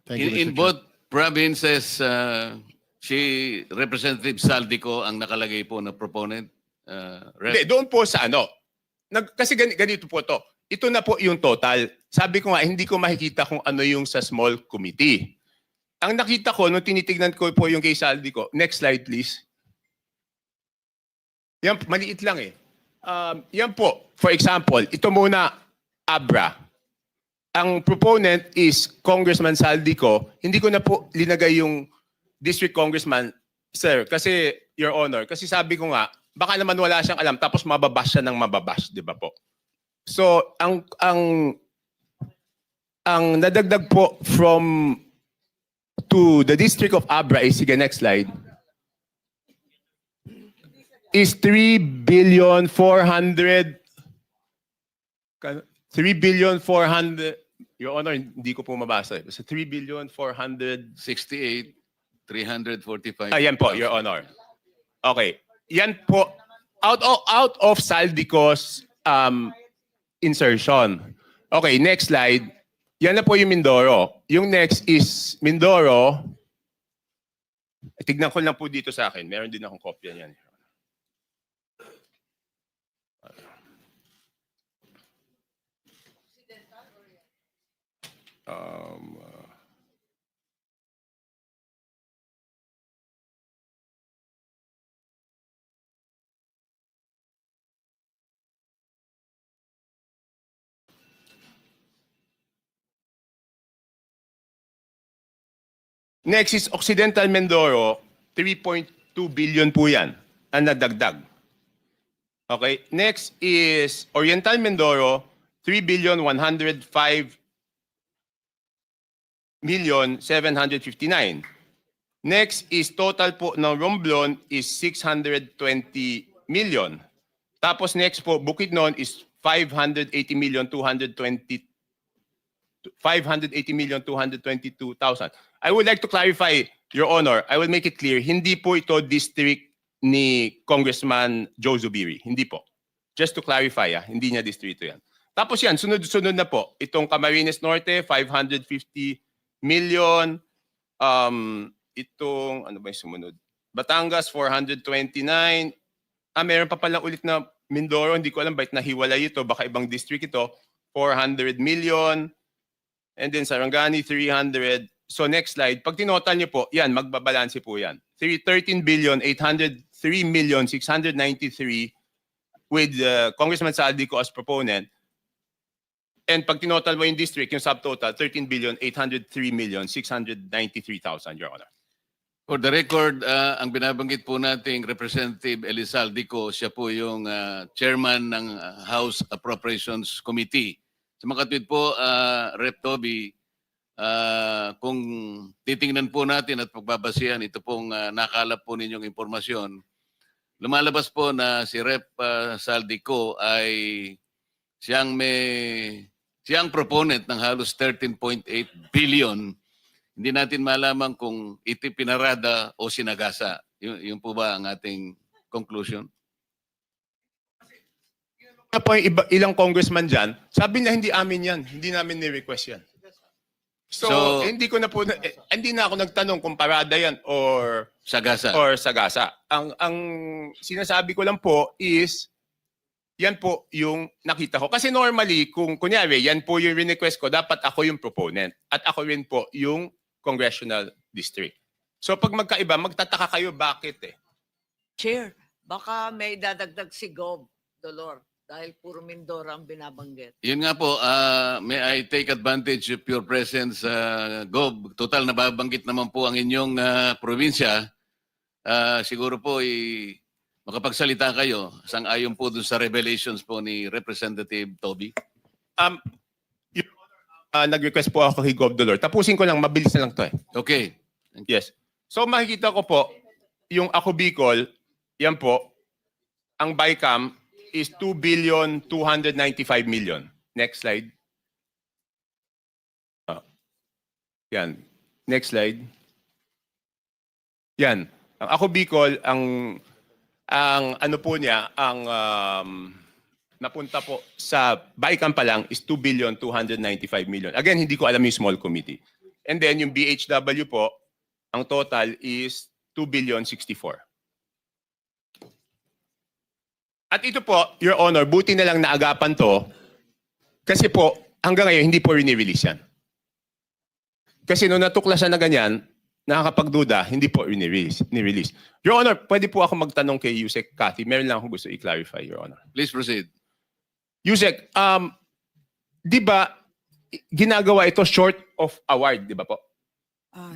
Thank you, Mr.
In
Chair.
both provinces, si Representative Saldico ang nakalagay po na proponent.
Hindi, doon po sa ano. Kasi ganito po to. Ito na po yung total. Sabi ko nga, hindi ko makikita kung ano yung sa small committee. Ang nakita ko, nung tinitignan ko po yung kay Saldico, next slide please. Yan, maliit lang eh. Yan po, for example, ito muna, ABRA. Ang proponent is Congressman Saldico. Hindi ko na po linagay yung district congressman, sir, kasi, Your Honor, kasi sabi ko nga, baka naman wala siyang alam, tapos mababash siya ng mababash, di ba po? So, ang nadagdag po from to the district of Abra is, sige, next slide, is 3,400,000,000. Your Honor, hindi ko po mabasa. So 3,400,000,000.
68,345.
Ayan po, Your Honor. Okay. Yan po, out of Saldico's insertion. Okay, next slide. Yan na po yung Mindoro. Yung next is Mindoro. Tignan ko lang po dito sa akin. Meron din akong kopya niyan. Next is Occidental Mindoro, 3.2 billion po yan ang nadagdag. Okay, next is Oriental Mindoro, 3,105,759,000. Next is total po ng Romblon is 620 million. Tapos next po, Bukidnon is 580,222,000. I would like to clarify, Your Honor, I will make it clear, hindi po ito district ni Congressman Joe Zubiri. Hindi po. Just to clarify, hindi niya distrito yan. Tapos yan, sunod-sunod na po. Itong Camarines Norte, 550 million. Itong, ano ba yung sumunod? Batangas, 429. Meron pa pala ulit na Mindoro. Hindi ko alam bakit nahiwalay ito. Baka ibang district ito. 400 million. And then Sarangani, 300. So next slide. Pag tinotal niyo po, yan, magbabalanse po yan. 13,803,693 with Congressman Saldico as proponent. And pag tinotal mo yung district, yung subtotal, 13,803,693,000, Your Honor.
For the record, ang binabanggit po nating Representative Elizaldico, siya po yung chairman ng House Appropriations Committee. Sa makatwid po, Rep. Toby, kung titingnan po natin at pagbabasihan, ito pong nakalap po ninyong impormasyon, lumalabas po na si Rep. Saldico ay siyang proponent ng halos 13.8 billion. Hindi natin malaman kung ito pinarada o sinagasa. Yun po ba ang ating conclusion?
Ano po yung ilang congressman dyan, sabi niya hindi amin yan. Hindi namin ni-request yan. So hindi ko na po, hindi na ako nagtanong kung parada yan or
Sagasa.
sagasa. Ang sinasabi ko lang po is, yan po yung nakita ko. Kasi normally, kung kunyari, yan po yung request ko, dapat ako yung proponent. At ako rin po yung congressional district. So pag magkaiba, magtataka kayo bakit eh.
Chair, baka may dadagdag si Gob, Dolor, dahil puro Mindoro ang binabanggit.
Yun nga po, may I take advantage of your presence, Gob. Total, nababanggit naman po ang inyong probinsya. siguro po makapagsalita kayo sang-ayon po dun sa revelations po ni Representative Toby.
Um, nag-request po ako kay Gov. Dolor. Tapusin ko lang, mabilis na lang to eh.
Okay.
Yes. So makikita ko po, yung Ako Bicol, yan po, ang BICAM is 2,295,000,000. Next slide. Yan. Next slide. Yan. Ang Ako Bicol, ang ano po niya, ang napunta po sa BICAM pa lang is 2,295,000,000. Again, hindi ko alam yung small committee. And then yung BHW po, ang total is 2,064,000,000. At ito po, Your Honor, buti na lang naagapan to kasi po hanggang ngayon hindi po rini-release yan. Kasi nung natuklasan na ganyan, nakakapagduda, hindi po ni-release. Your Honor, pwede po ako magtanong kay Yusek Cathy. Meron lang akong gusto i-clarify, Your Honor.
Please proceed.
Yusek, di ba ginagawa ito short of award, di ba po?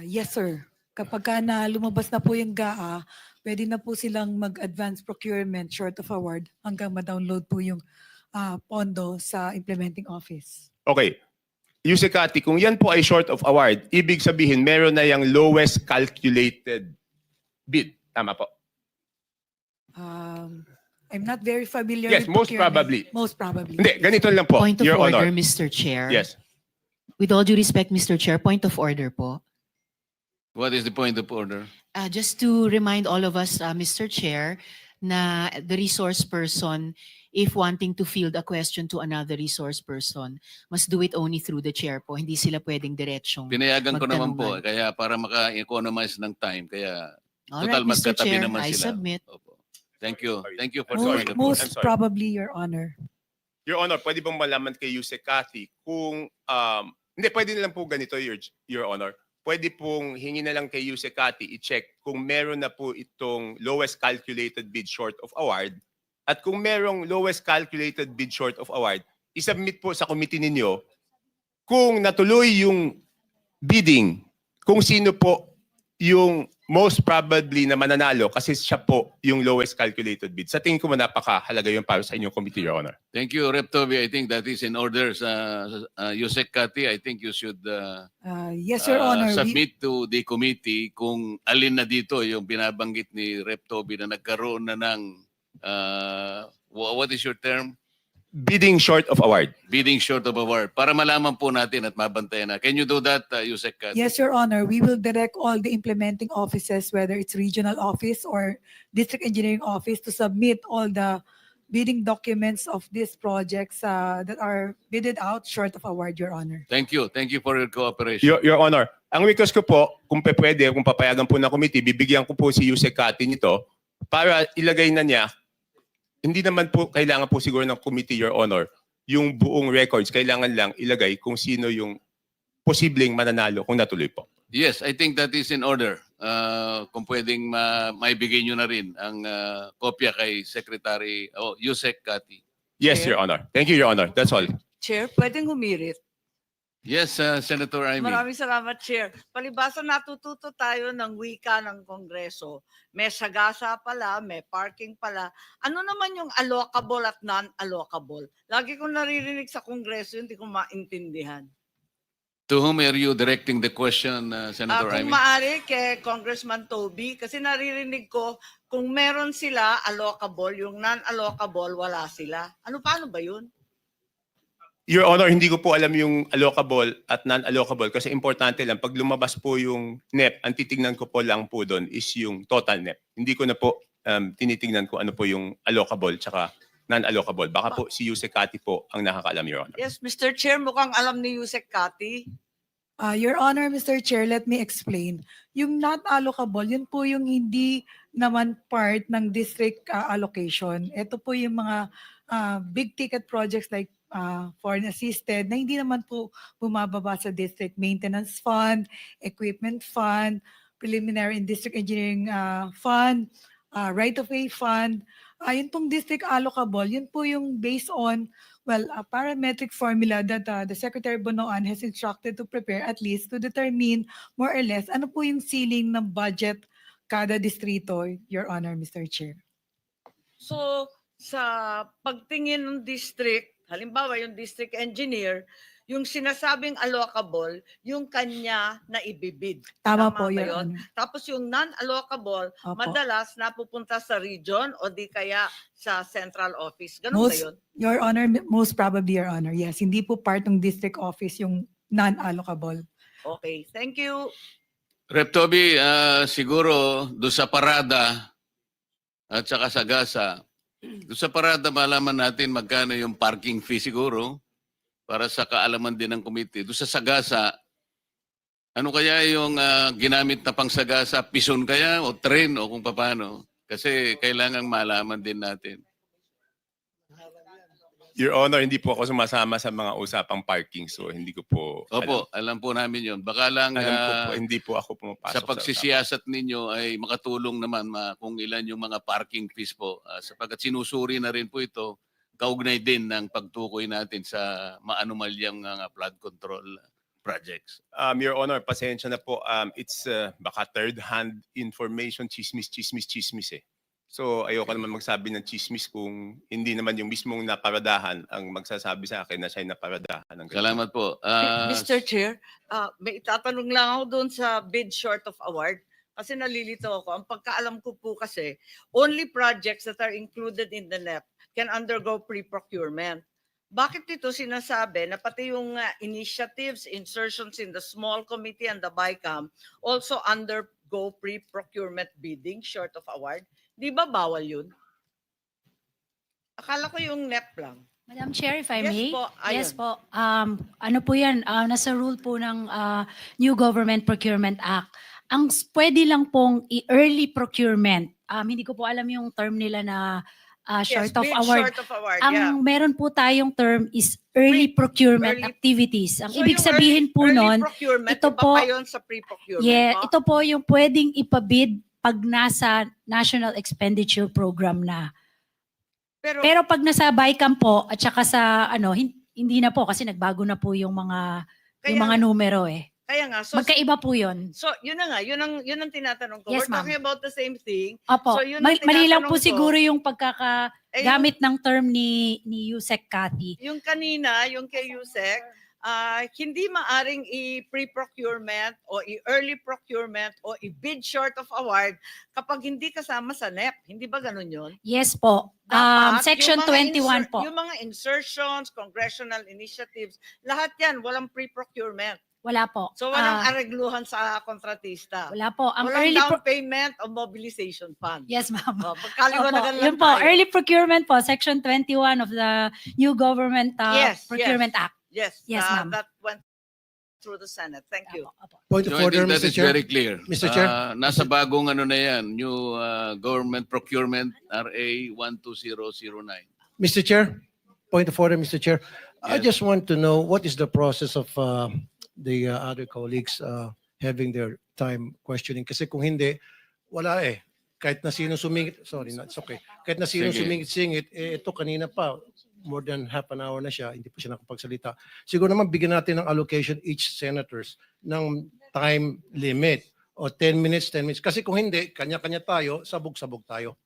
Yes, sir. Kapag na lumabas na po yung GAA, pwede na po silang mag-advance procurement short of award hanggang ma-download po yung pondo sa implementing office.
Okay. Yusek Cathy, kung yan po ay short of award, ibig sabihin meron na yung lowest calculated bid. Tama po?
I'm not very familiar
Yes,
with
most
procurement.
probably.
Most probably.
Hindi, ganito lang po,
Point of
Your
order,
Honor.
Mr. Chair.
Yes.
With all due respect, Mr. Chair, point of order po.
What is the point of order?
Just to remind all of us, Mr. Chair, na the resource person, if wanting to field a question to another resource person, must do it only through the chair po. Hindi sila pwedeng diretsong.
Pinayagan ko naman po,
Magtanungan.
kaya para maka-economize ng time, kaya
All
total
right, Mr.
magkatabi
Chair,
naman
I
sila.
submit.
Opo. Thank you. Thank you for
I'm sorry.
the point.
Most
I'm sorry.
probably, Your Honor.
Your Honor, pwede bang malaman kay Yusek Cathy kung, hindi, pwede na lang po ganito, Your Honor. Pwede pong hingi na lang kay Yusek Cathy i-check kung meron na po itong lowest calculated bid short of award. At kung merong lowest calculated bid short of award, isubmit po sa committee ninyo kung natuloy yung bidding, kung sino po yung most probably na mananalo kasi siya po yung lowest calculated bid. Sa tingin ko napakahalaga yun para sa inyong committee, Your Honor.
Thank you, Rep. Toby. I think that is in order. Yusek Cathy, I think you should
Yes, Your Honor.
submit to the committee kung alin na dito yung binabanggit ni Rep. Toby na nagkaroon na ng, what is your term?
Bidding short of award.
Bidding short of award. Para malaman po natin at mabantayan na. Can you do that, Yusek Cathy?
Yes, Your Honor. We will direct all the implementing offices, whether it's regional office or district engineering office, to submit all the bidding documents of these projects that are bidded out short of award, Your Honor.
Thank you. Thank you for your cooperation.
Your Honor, ang request ko po, kung pwede, kung papayagan po ng committee, bibigyan ko po si Yusek Cathy nito para ilagay na niya. Hindi naman po kailangan po siguro ng committee, Your Honor, yung buong records. Kailangan lang ilagay kung sino yung posibleng mananalo kung natuloy po.
Yes, I think that is in order. Kung pwedeng maibigay nyo na rin ang kopya kay Secretary Yusek Cathy.
Yes,
Chair.
Your Honor. Thank you, Your Honor. That's all.
Chair, pwedeng humirit.
Yes, Senator Amy.
Maraming salamat, Chair. Palibasa natututo tayo ng wika ng Kongreso. May sagasa pala, may parking pala. Ano naman yung allocable at non-allocable? Lagi kong naririnig sa Kongreso, hindi ko maintindihan.
To whom are you directing the question, Senator Amy?
Kung maaari kay Congressman Toby, kasi naririnig ko, kung meron sila allocable, yung non-allocable, wala sila. Paano ba yun?
Your Honor, hindi ko po alam yung allocable at non-allocable kasi importante lang, pag lumabas po yung NEP, ang titignan ko po lang po doon is yung total NEP. Hindi ko na po tinitignan ko ano po yung allocable tsaka non-allocable. Baka po si Yusek Cathy po ang nakakaalam, Your Honor.
Yes, Mr. Chair, mukhang alam ni Yusek Cathy.
Your Honor, Mr. Chair, let me explain. Yung not allocable, yun po yung hindi naman part ng district allocation. Ito po yung mga big ticket projects like foreign assisted na hindi naman po bumababa sa district maintenance fund, equipment fund, preliminary and district engineering fund, right-of-way fund. Yun pong district allocable, yun po yung based on a parametric formula that the Secretary Bonoan has instructed to prepare at least to determine more or less ano po yung ceiling ng budget kada distrito, Your Honor, Mr. Chair.
So, sa pagtingin ng district, halimbawa yung district engineer, yung sinasabing allocable, yung kanya na ibibid.
Tama
ba
po, Your
yun?
Honor.
Tapos yung non-allocable,
Opo.
madalas napupunta sa region o di kaya sa central office. Ganun ba
Most,
yun?
Your Honor, most probably, Your Honor. Yes, hindi po part ng district office yung non-allocable.
Okay, thank you.
Rep. Toby, siguro do sa parada at saka sa gasa, do sa parada malaman natin magkano yung parking fee siguro para sa kaalaman din ng committee. Do sa sagasa, ano kaya yung ginamit na pang sagasa? Pison kaya o train o kung paano? Kasi kailangan malaman din natin.
Your Honor, hindi po ako sumasama sa mga usapang parking, so hindi ko po
Opo, alam po namin yun. Baka lang
alam ko po, hindi po ako pumapasok
sa pagsisiyasat ninyo ay makatulong naman kung ilan yung mga parking fees po. Sapagkat sinusuri na rin po ito, kaugnay din ng pagtukoy natin sa maanumalyang mga flood control projects.
Your Honor, pasensya na po. It's baka third-hand information, chismis eh. So ayoko naman magsabi ng chismis kung hindi naman yung mismong naparadahan ang magsasabi sa akin na siya'y naparadahan. Ng ganun.
Salamat po.
Mr. Chair, may itatanong lang ako doon sa bid short of award. Kasi nalilito ako. Ang pagkaalam ko po kasi, only projects that are included in the NEP can undergo pre-procurement. Bakit dito sinasabi na pati yung initiatives, insertions in the small committee and the BICAM also undergo pre-procurement bidding short of award? Di ba bawal yun? Akala ko yung NEP lang.
Madam Chair, if I
Yes
may.
po,
Yes
ayun.
po. Ano po yan, nasa rule po ng New Government Procurement Act. Ang pwede lang pong early procurement. Hindi ko po alam yung term nila na short
Yes,
of
bid
award.
short of award,
Ang
yeah.
meron po tayong term is early procurement
early-
activities. Ang
So
ibig
yung
sabihin po
early
nun,
procurement,
ito
iba
po-
pa yun sa pre-procurement.
yeah,
no?
ito po yung pwedeng ipabid pag nasa National Expenditure Program na. Pero pag nasa BICAM po at saka sa hindi na po kasi nagbago na po yung mga numero eh.
Kaya nga, so,
Magkaiba po 'yon.
so yun na nga, yun ang tinatanong ko.
Yes,
We're
ma'am.
talking about the same thing.
Opo.
So, yun ang
Mali lang
tinatanong
po
ko.
siguro yung
Eh,
pagkakagamit ng term ni Yusek Cathy.
Yung kanina, yung kay Yusek, hindi maaring i-pre-procurement o i-early procurement o i-bid short of award kapag hindi kasama sa NEP. Hindi ba ganun yun?
Yes po.
Dapat,
Section
yung mga
21 po.
Yung mga insertions, congressional initiatives, lahat yan, walang pre-procurement.
Wala po.
So walang aregluhan sa kontratista.
Wala po. Ang
Walang
early
down payment o mobilization fund.
Yes, ma'am.
Magkaliwanagan
Opo,
lang
yun po,
tayo.
early procurement po, Section 21 of the New Government
Yes,
Procurement Act.
Yes,
Yes, ma'am.
that went through the Senate. Thank you.
Opo, opo.
Point
No,
of
I
order,
think that
Mr.
is
Chair.
very
clear.
Mr. Chair.
Nasa bagong na yan, new Government Procurement RA 12009.
Mr. Chair, point of order, Mr. Chair. I
Yes.
just want to know what is the process of the other colleagues having their time questioning. Kasi kung hindi, wala eh. Kahit na sino sumingit, sorry, it's okay. Kahit na sino
Sige.
sumingit-singit, ito kanina pa, more than half an hour na siya, hindi pa siya nakapagsalita. Siguro naman bigyan natin ng allocation each senators ng time limit o 10 minutes, 10 minutes. Kasi kung hindi, kanya-kanya tayo, sabog-sabog tayo.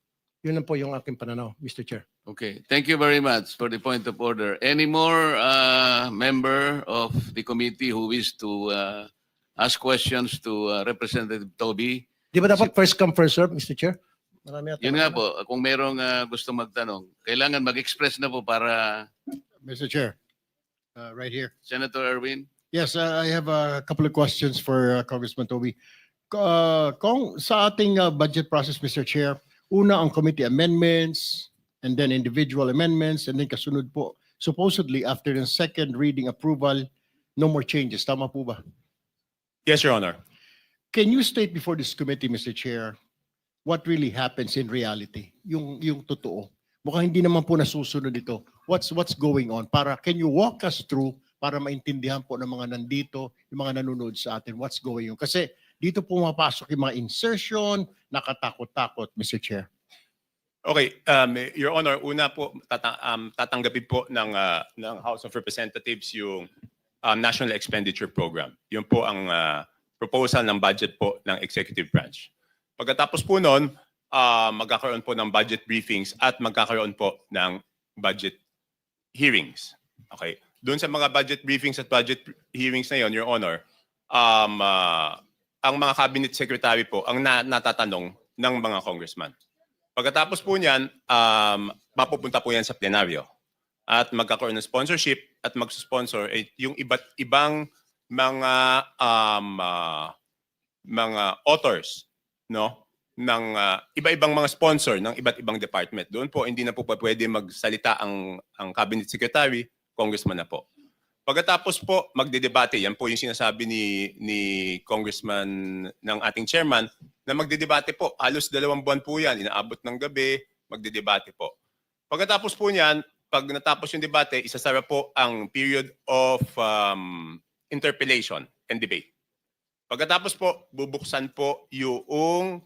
Yun na po yung aking pananaw, Mr. Chair.
Okay, thank you very much for the point of order. Any more member of the committee who wish to ask questions to Representative Toby?
Di ba dapat first come, first serve, Mr. Chair? Marami ata
Yun nga
na-
po, kung merong gusto magtanong, kailangan mag-express na po para
Mr. Chair,
right here.
Senator Erwin.
Yes, I have a couple of questions for Congressman Toby. Kung sa ating budget process, Mr. Chair, una ang committee amendments, and then individual amendments, and then kasunod po, supposedly after the second reading approval, no more changes. Tama po ba?
Yes, Your Honor.
Can you state before this committee, Mr. Chair, what really happens in reality? Yung totoo. Mukhang hindi naman po nasusunod ito. What's going on? Can you walk us through para maintindihan po ng mga nandito, yung mga nanonood sa atin, what's going on? Kasi dito po mapasok yung mga insertion, nakatakot-takot, Mr. Chair.
Okay, Your Honor, una po tatanggapin po ng House of Representatives yung National Expenditure Program. Yun po ang proposal ng budget po ng Executive Branch. Pagkatapos po nun, magkakaroon po ng budget briefings at magkakaroon po ng budget hearings. Okay. Doon sa mga budget briefings at budget hearings na yon, Your Honor, ang mga cabinet secretary po ang natatanong ng mga congressman. Pagkatapos po niyan, mapupunta po yan sa plenaryo at magkakaroon ng sponsorship at magsusponsor yung iba't ibang mga authors, no, ng iba-ibang mga sponsor ng iba't ibang department. Doon po hindi na po pwede magsalita ang cabinet secretary, congressman na po. Pagkatapos po magdedebate, yan po yung sinasabi ni congressman ng ating chairman na magdedebate po. Halos 2 buwan po yan, inaabot ng gabi, magdedebate po. Pagkatapos po niyan, pag natapos yung debate, isasara po ang period of interpellation and debate. Pagkatapos po, bubuksan po yung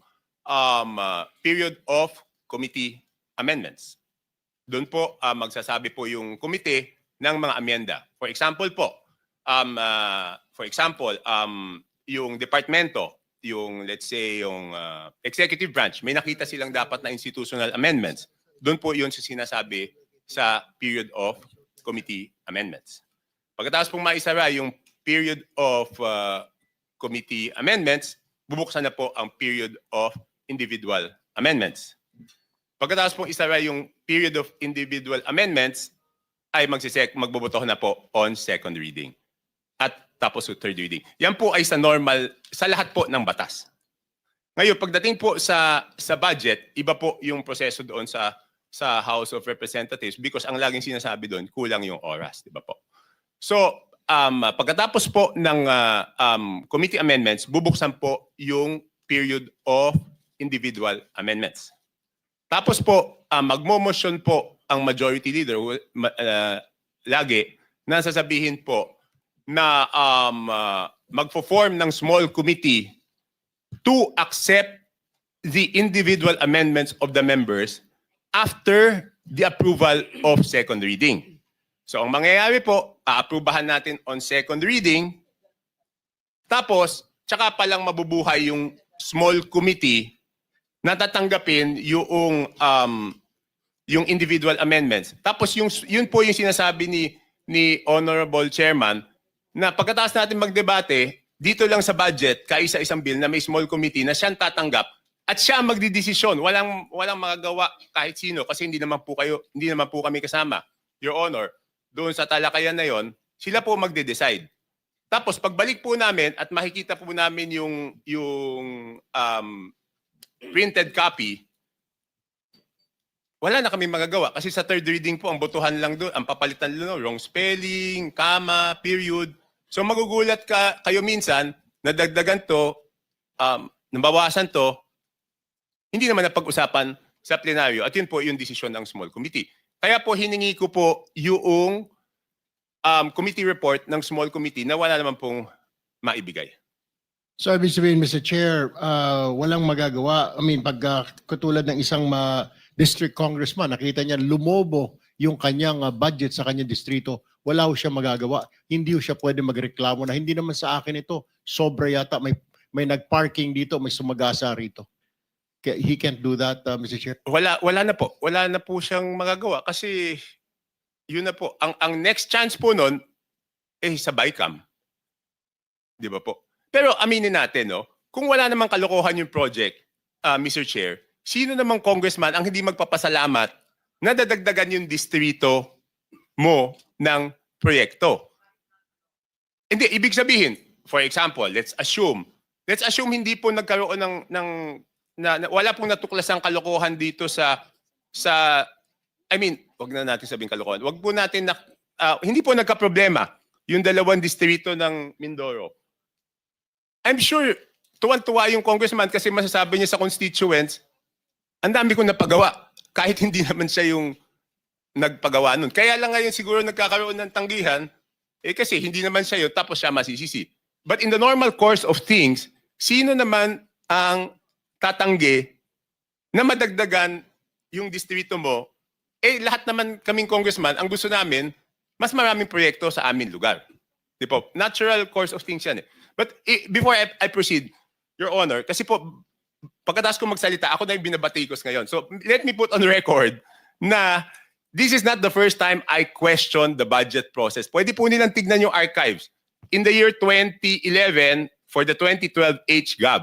period of committee amendments. Doon po magsasabi po yung committee ng mga amenda. For example po, yung departamento, yung let's say yung executive branch, may nakita silang dapat na institutional amendments. Doon po yun sinasabi sa period of committee amendments. Pagkatapos pong maisara yung period of committee amendments, bubuksan na po ang period of individual amendments. Pagkatapos pong isara yung period of individual amendments, ay magbobotohan na po on second reading. At tapos third reading. Yan po ay sa normal, sa lahat po ng batas. Ngayon, pagdating po sa budget, iba po yung proseso doon sa House of Representatives because ang laging sinasabi doon, kulang yung oras, di ba po? So, pagkatapos po ng committee amendments, bubuksan po yung period of individual amendments. Tapos po, magmo-motion po ang majority leader lagi na sasabihin po na magpo-form ng small committee to accept the individual amendments of the members after the approval of second reading. So ang mangyayari po, aaprubahan natin on second reading, tapos tsaka palang mabubuhay yung small committee na tatanggapin yung individual amendments. Tapos yun po yung sinasabi ni Honorable Chairman na pagkatapos natin magdebate, dito lang sa budget, kaisa-isang bill na may small committee na siyang tatanggap at siya ang magdidesisyon. Walang magagawa kahit sino kasi hindi naman po kami kasama. Your Honor, doon sa talakayan na yon, sila po magde-decide. Tapos pagbalik po namin at makikita po namin yung printed copy, wala na kami magagawa kasi sa third reading po ang botohan lang doon, ang papalitan lang, wrong spelling, comma, period. So magugulat kayo minsan na dagdagan to, nabawasan to, hindi naman napag-usapan sa plenaryo at yun po yung desisyon ng small committee. Kaya po hiningi ko po yung committee report ng small committee na wala naman pong maibigay.
So ibig sabihin, Mr. Chair, walang magagawa. I mean, pag katulad ng isang district congressman, nakita niya lumobo yung kanyang budget sa kanyang distrito, wala ho siya magagawa. Hindi ho siya pwede magreklamo na hindi naman sa akin ito. Sobra yata, may nag-parking dito, may sumagasa rito. He can't do that, Mr. Chair.
Wala na po. Wala na po siyang magagawa kasi yun na po. Ang next chance po nun sa BICAM. Di ba po? Pero aminin natin, no, kung wala namang kalokohan yung project, Mr. Chair, sino namang congressman ang hindi magpapasalamat na dadagdagan yung distrito mo ng proyekto? Hindi, ibig sabihin, for example, let's assume hindi po nagkaroon wala pong natuklasang kalokohan dito wag na natin sabing kalokohan. Wag po natin hindi po nagka-problema yung 2 distrito ng Mindoro. I'm sure tuwan-tuwa yung congressman kasi masasabi niya sa constituents, ang dami kong napagawa kahit hindi naman siya yung nagpagawa nun. Kaya lang ngayon siguro nagkakaroon ng tanggihan kasi hindi naman siya yun tapos siya masisisi. But in the normal course of things, sino naman ang tatanggi na madagdagan yung distrito mo? Lahat naman kaming congressman, ang gusto namin, mas maraming proyekto sa aming lugar. Di po? Natural course of things yan. But before I proceed, Your Honor, kasi po pagkatapos ko magsalita, ako na yung binabatikos ngayon. So let me put on record na this is not the first time I questioned the budget process. Pwede po nilang tignan yung archives. In the year 2011, for the 2012 HGAB,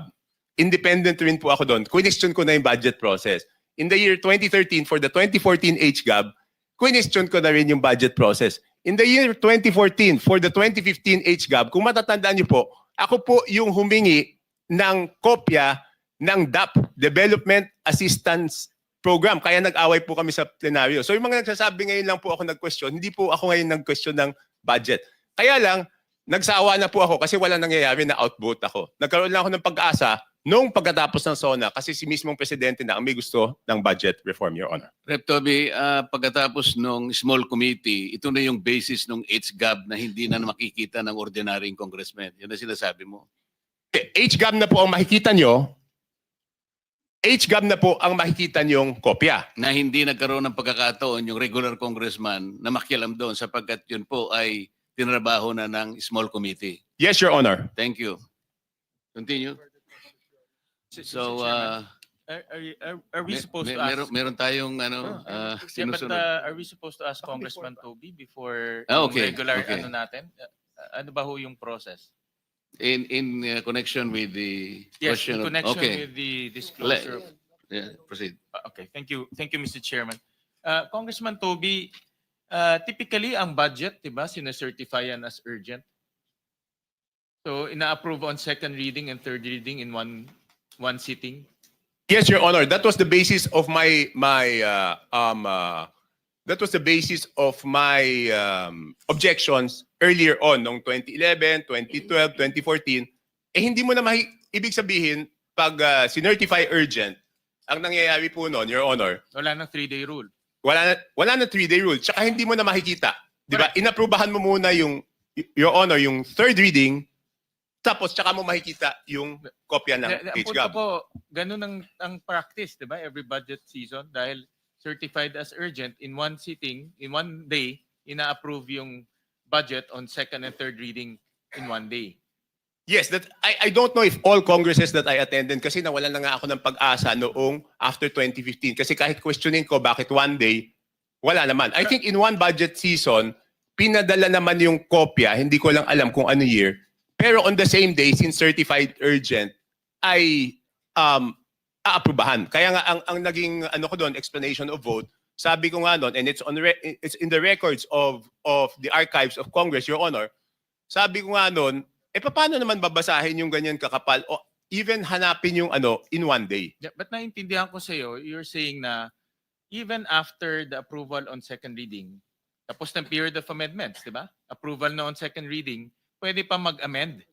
independent rin po ako doon. Question ko na yung budget process. In the year 2013, for the 2014 HGAB, question ko na rin yung budget process. In the year 2014, for the 2015 HGAB, kung matatandaan niyo po, ako po yung humingi ng kopya ng DAP, Development Assistance Program. Kaya nag-away po kami sa plenaryo. So yung mga nagsasabi ngayon lang po ako nag-question, hindi po ako ngayon nag-question ng budget. Kaya lang, nagsawa na po ako kasi wala nangyayari na outvote ako. Nagkaroon lang ako ng pag-asa noong pagkatapos ng SONA kasi si mismong presidente na ang may gusto ng budget reform, Your Honor.
Rep. Toby, pagkatapos ng small committee, ito na yung basis ng HGAB na hindi na makikita ng ordinaryong congressman. Yun ang sinasabi mo.
HGAB na po ang makikita nyo. HGAB na po ang makikita nyong kopya.
Na hindi nagkaroon ng pagkakataon yung regular congressman na makialam doon sapagkat yun po ay tinrabaho na ng small committee.
Yes, Your Honor.
Thank you. Continue. So,
Are we supposed to ask?
meron tayong
Yeah, but
sinusunod.
are we supposed to ask Congressman Toby before
Okay,
yung regular
okay.
ano natin? Ano ba ho yung process?
In connection with the
Yes,
question
in connection
okay.
with the disclosure.
Yeah, proceed.
Okay, thank you, Mr. Chairman. Congressman Toby, typically ang budget, 'di ba, sina-certify yan as urgent. So ina-approve on second reading and third reading in one sitting.
Yes, Your Honor. That was the basis of my objections earlier on noong 2011, 2012, 2014. Hindi mo na ibig sabihin pag sinertify urgent, ang nangyayari po noon, Your Honor,
Wala nang 3-day rule.
wala na 3-day rule. Tsaka hindi mo na makikita. Di ba? Inaprubahan mo muna Your Honor, yung third reading, tapos tsaka mo makikita yung kopya ng
Ang punto
HGAB.
ko, ganun ang practice, 'di ba? Every budget season dahil certified as urgent in one sitting, in one day, ina-approve yung budget on second and third reading in one day.
Yes, that I don't know if all congresses that I attended kasi nawalan na nga ako ng pag-asa noong after 2015 kasi kahit questioning ko bakit one day, wala naman. I think in one budget season, pinadala naman yung kopya, hindi ko lang alam kung ano year, pero on the same day, since certified urgent, ay aaprubahan. Kaya nga ang naging ko doon, explanation of vote, sabi ko nga doon, and it's it's in the records of the archives of Congress, Your Honor, sabi ko nga doon, paano naman babasahin yung ganyan kakapal o even hanapin yung in one day?
Yeah, but naintindihan ko sa iyo, you're saying na even after the approval on second reading, tapos ng period of amendments, di ba? Approval na on second reading, pwede pa mag-amend.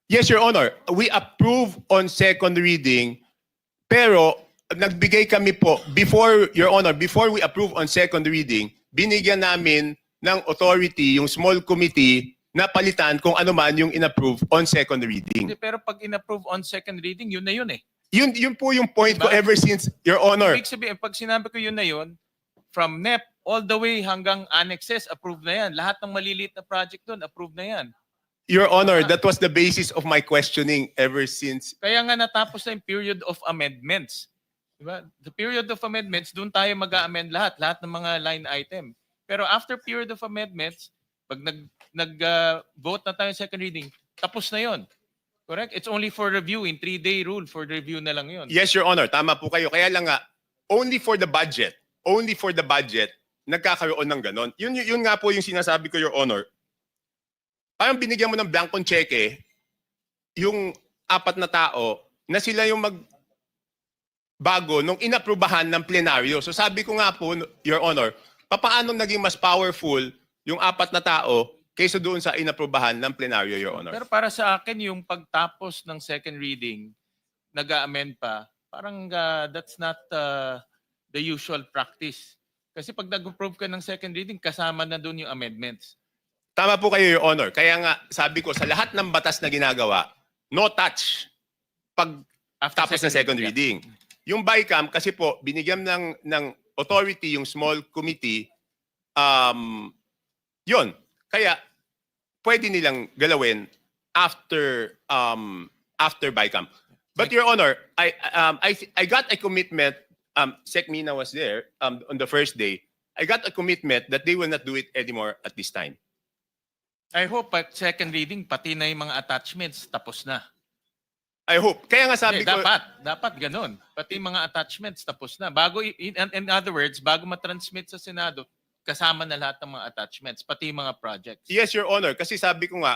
Yes, Your Honor. We approve on second reading, pero nagbigay kami po, before we approve on second reading, binigyan namin ng authority yung small committee na palitan kung ano man yung inapprove on second reading.
Hindi, pero pag in-approve on second reading, yun na yun eh.
Yun po yung point ko
Diba?
ever since, Your Honor.
Ibig sabihin, pag sinabi ko yun na yun, from NEP all the way hanggang annexes, approved na yan. Lahat ng maliliit na project doon, approved na yan.
Your Honor, that was the basis of my questioning ever since.
Kaya nga natapos na yung period of amendments. Diba? The period of amendments, doon tayo mag-amend lahat ng mga line item. Pero after period of amendments, pag nag-vote na tayo second reading, tapos na yon. Correct? It's only for review, in 3-day rule, for review na lang yon.
Yes, Your Honor, tama po kayo. Kaya lang nga, only for the budget, nagkakaroon ng ganon. Yun nga po yung sinasabi ko, Your Honor. Parang binigyan mo ng blankong cheque, yung 4 na tao, na sila yung magbago nung inaprubahan ng plenaryo. So sabi ko nga po, Your Honor, paano naging mas powerful yung 4 na tao kaysa doon sa inaprubahan ng plenaryo, Your Honor?
Pero para sa akin, yung pagtapos ng second reading, nag-amend pa, parang that's not the usual practice. Kasi pag nag-approve ka ng second reading, kasama na doon yung amendments.
Tama po kayo, Your Honor. Kaya nga, sabi ko, sa lahat ng batas na ginagawa, no touch pag
After
tapos ng second reading. Yung BICAM, kasi po, binigyan ng authority yung small committee, yun. Kaya, pwede nilang galawin after BICAM. But Your Honor, I got a commitment. Sec Mina was there on the first day. I got a commitment that they will not do it anymore at this time.
I hope at second reading, pati na yung mga attachments, tapos na.
I hope. Kaya nga sabi ko,
Dapat ganun. Pati mga attachments, tapos na. Bago, in other words, bago matransmit sa Senado, kasama na lahat ng mga attachments, pati mga projects.
yes, Your Honor, kasi sabi ko nga,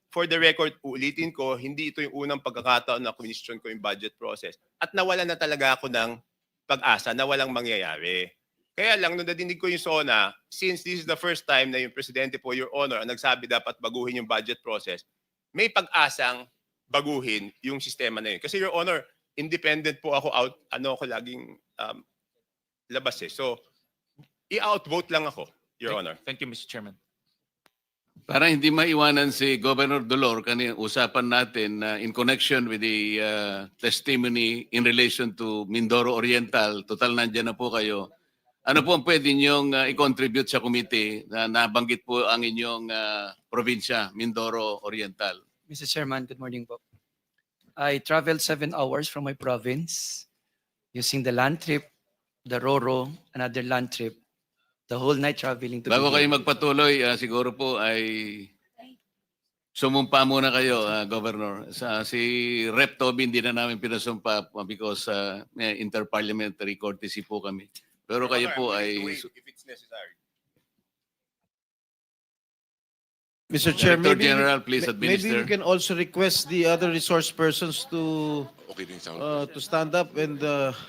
for the record, ulitin ko, hindi ito yung unang pagkakataon na question ko yung budget process. At nawala na talaga ako ng pag-asa na walang mangyayari. Kaya lang, nung nadinig ko yung SONA, since this is the first time na yung Presidente po, Your Honor, ang nagsabi dapat baguhin yung budget process, may pag-asang baguhin yung sistema na yun. Kasi Your Honor, independent po ako ako laging labas eh. So, i-outvote lang ako, Your Honor.
Thank you, Mr. Chairman.
Para hindi maiwanan si Governor Dolor, kanina usapan natin in connection with the testimony in relation to Mindoro Oriental, total nandiyan na po kayo. Ano po ang pwede niyong i-contribute sa committee na nabanggit po ang inyong probinsya, Mindoro Oriental?
Mr. Chairman, good morning po. I traveled 7 hours from my province using the land trip, the Roro, another land trip, the whole night traveling to
Bago
be
kayo
here.
magpatuloy, siguro po ay sumumpa muna kayo, Governor. Si Rep. Toby hindi na namin pinasumpa because may interparliamentary courtesy po kami. Pero kayo po ay...
If it's necessary.
Mr. Chair,
Director General, please administer.
maybe we can also request the other resource persons to
Okay din sound.
to stand up and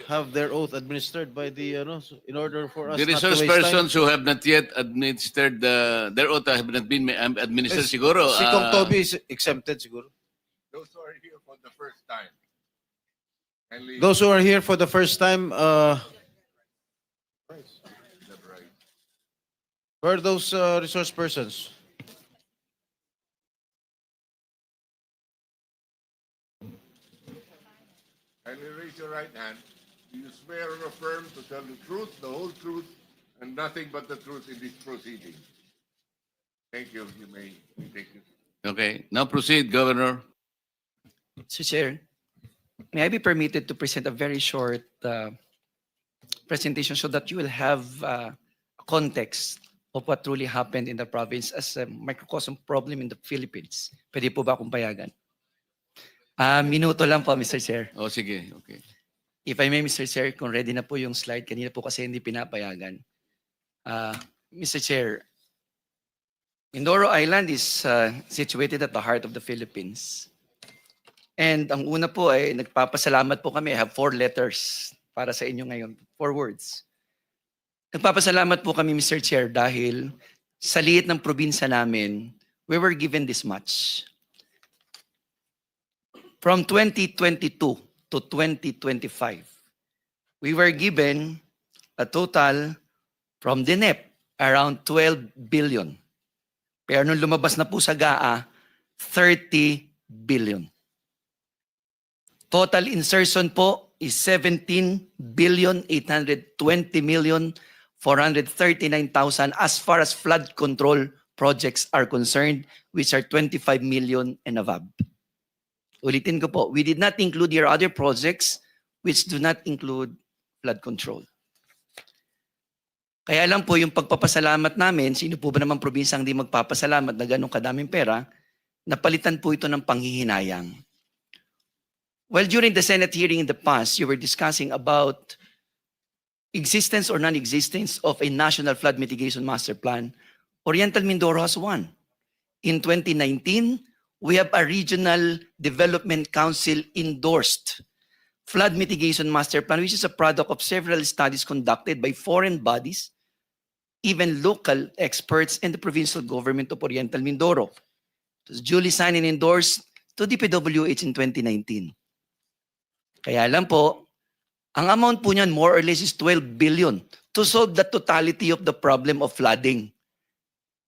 have their oath administered by the in order for us
The
not to
resource
waste time.
persons who have not yet administered their oath have not been administered siguro.
Si Kong Toby is exempted siguro.
Those who are here for the first time. Kindly
Those who are here for the first time, where are those resource persons?
kindly raise your right hand. Do you swear or affirm to tell the truth, the whole truth, and nothing but the truth in this proceeding? Thank you. You may take it.
Okay, now proceed, Governor.
Mr. Chair, may I be permitted to present a very short presentation so that you will have a context of what truly happened in the province as a microcosm problem in the Philippines. Pwede po ba akong payagan? Minuto lang po, Mr. Chair.
Oh, sige, okay.
If I may, Mr. Chair, kung ready na po yung slide, kanina po kasi hindi pinapayagan. Mr. Chair, Mindoro Island is situated at the heart of the Philippines. And ang una po ay nagpapasalamat po kami. I have 4 letters para sa inyo ngayon. 4 words. Nagpapasalamat po kami, Mr. Chair, dahil sa liit ng probinsya namin, we were given this much. From 2022 to 2025, we were given a total from DNEP around 12 billion. Pero nung lumabas na po sa GAA, 30 billion. Total insertion po is 17 billion 820 million 439,000 as far as flood control projects are concerned, which are 25 million and above. Ulitin ko po, we did not include your other projects which do not include flood control. Kaya lang po yung pagpapasalamat namin, sino po ba naman probinsyang hindi magpapasalamat na ganong kadaming pera, napalitan po ito ng panghihinayang. Well, during the Senate hearing in the past, you were discussing about existence or non-existence of a National Flood Mitigation Master Plan. Oriental Mindoro has one. In 2019, we have a Regional Development Council endorsed Flood Mitigation Master Plan, which is a product of several studies conducted by foreign bodies, even local experts, and the provincial government of Oriental Mindoro. It was duly signed and endorsed to DPWH in 2019. Kaya lang po, ang amount po niyan more or less is 12 billion to solve the totality of the problem of flooding.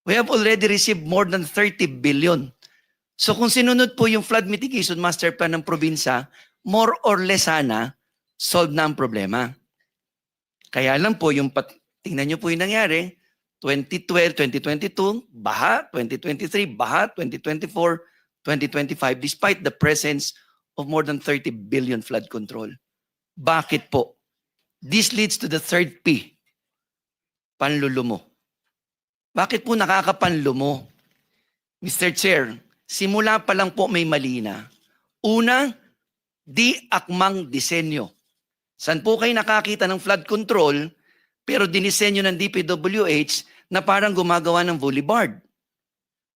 We have already received more than 30 billion. So kung sinunod po yung Flood Mitigation Master Plan ng probinsya, more or less sana, solve na ang problema. Kaya lang po, tingnan nyo po yung nangyari, 2012, 2022, baha, 2023, baha, 2024, 2025, despite the presence of more than 30 billion flood control. Bakit po? This leads to the third P, panlulumo. Bakit po nakakapanlumo? Mr. Chair, simula pa lang po may mali na. Una, di akmang disenyo. Saan po kayo nakakita ng flood control pero dinisenyo ng DPWH na parang gumagawa ng boulevard?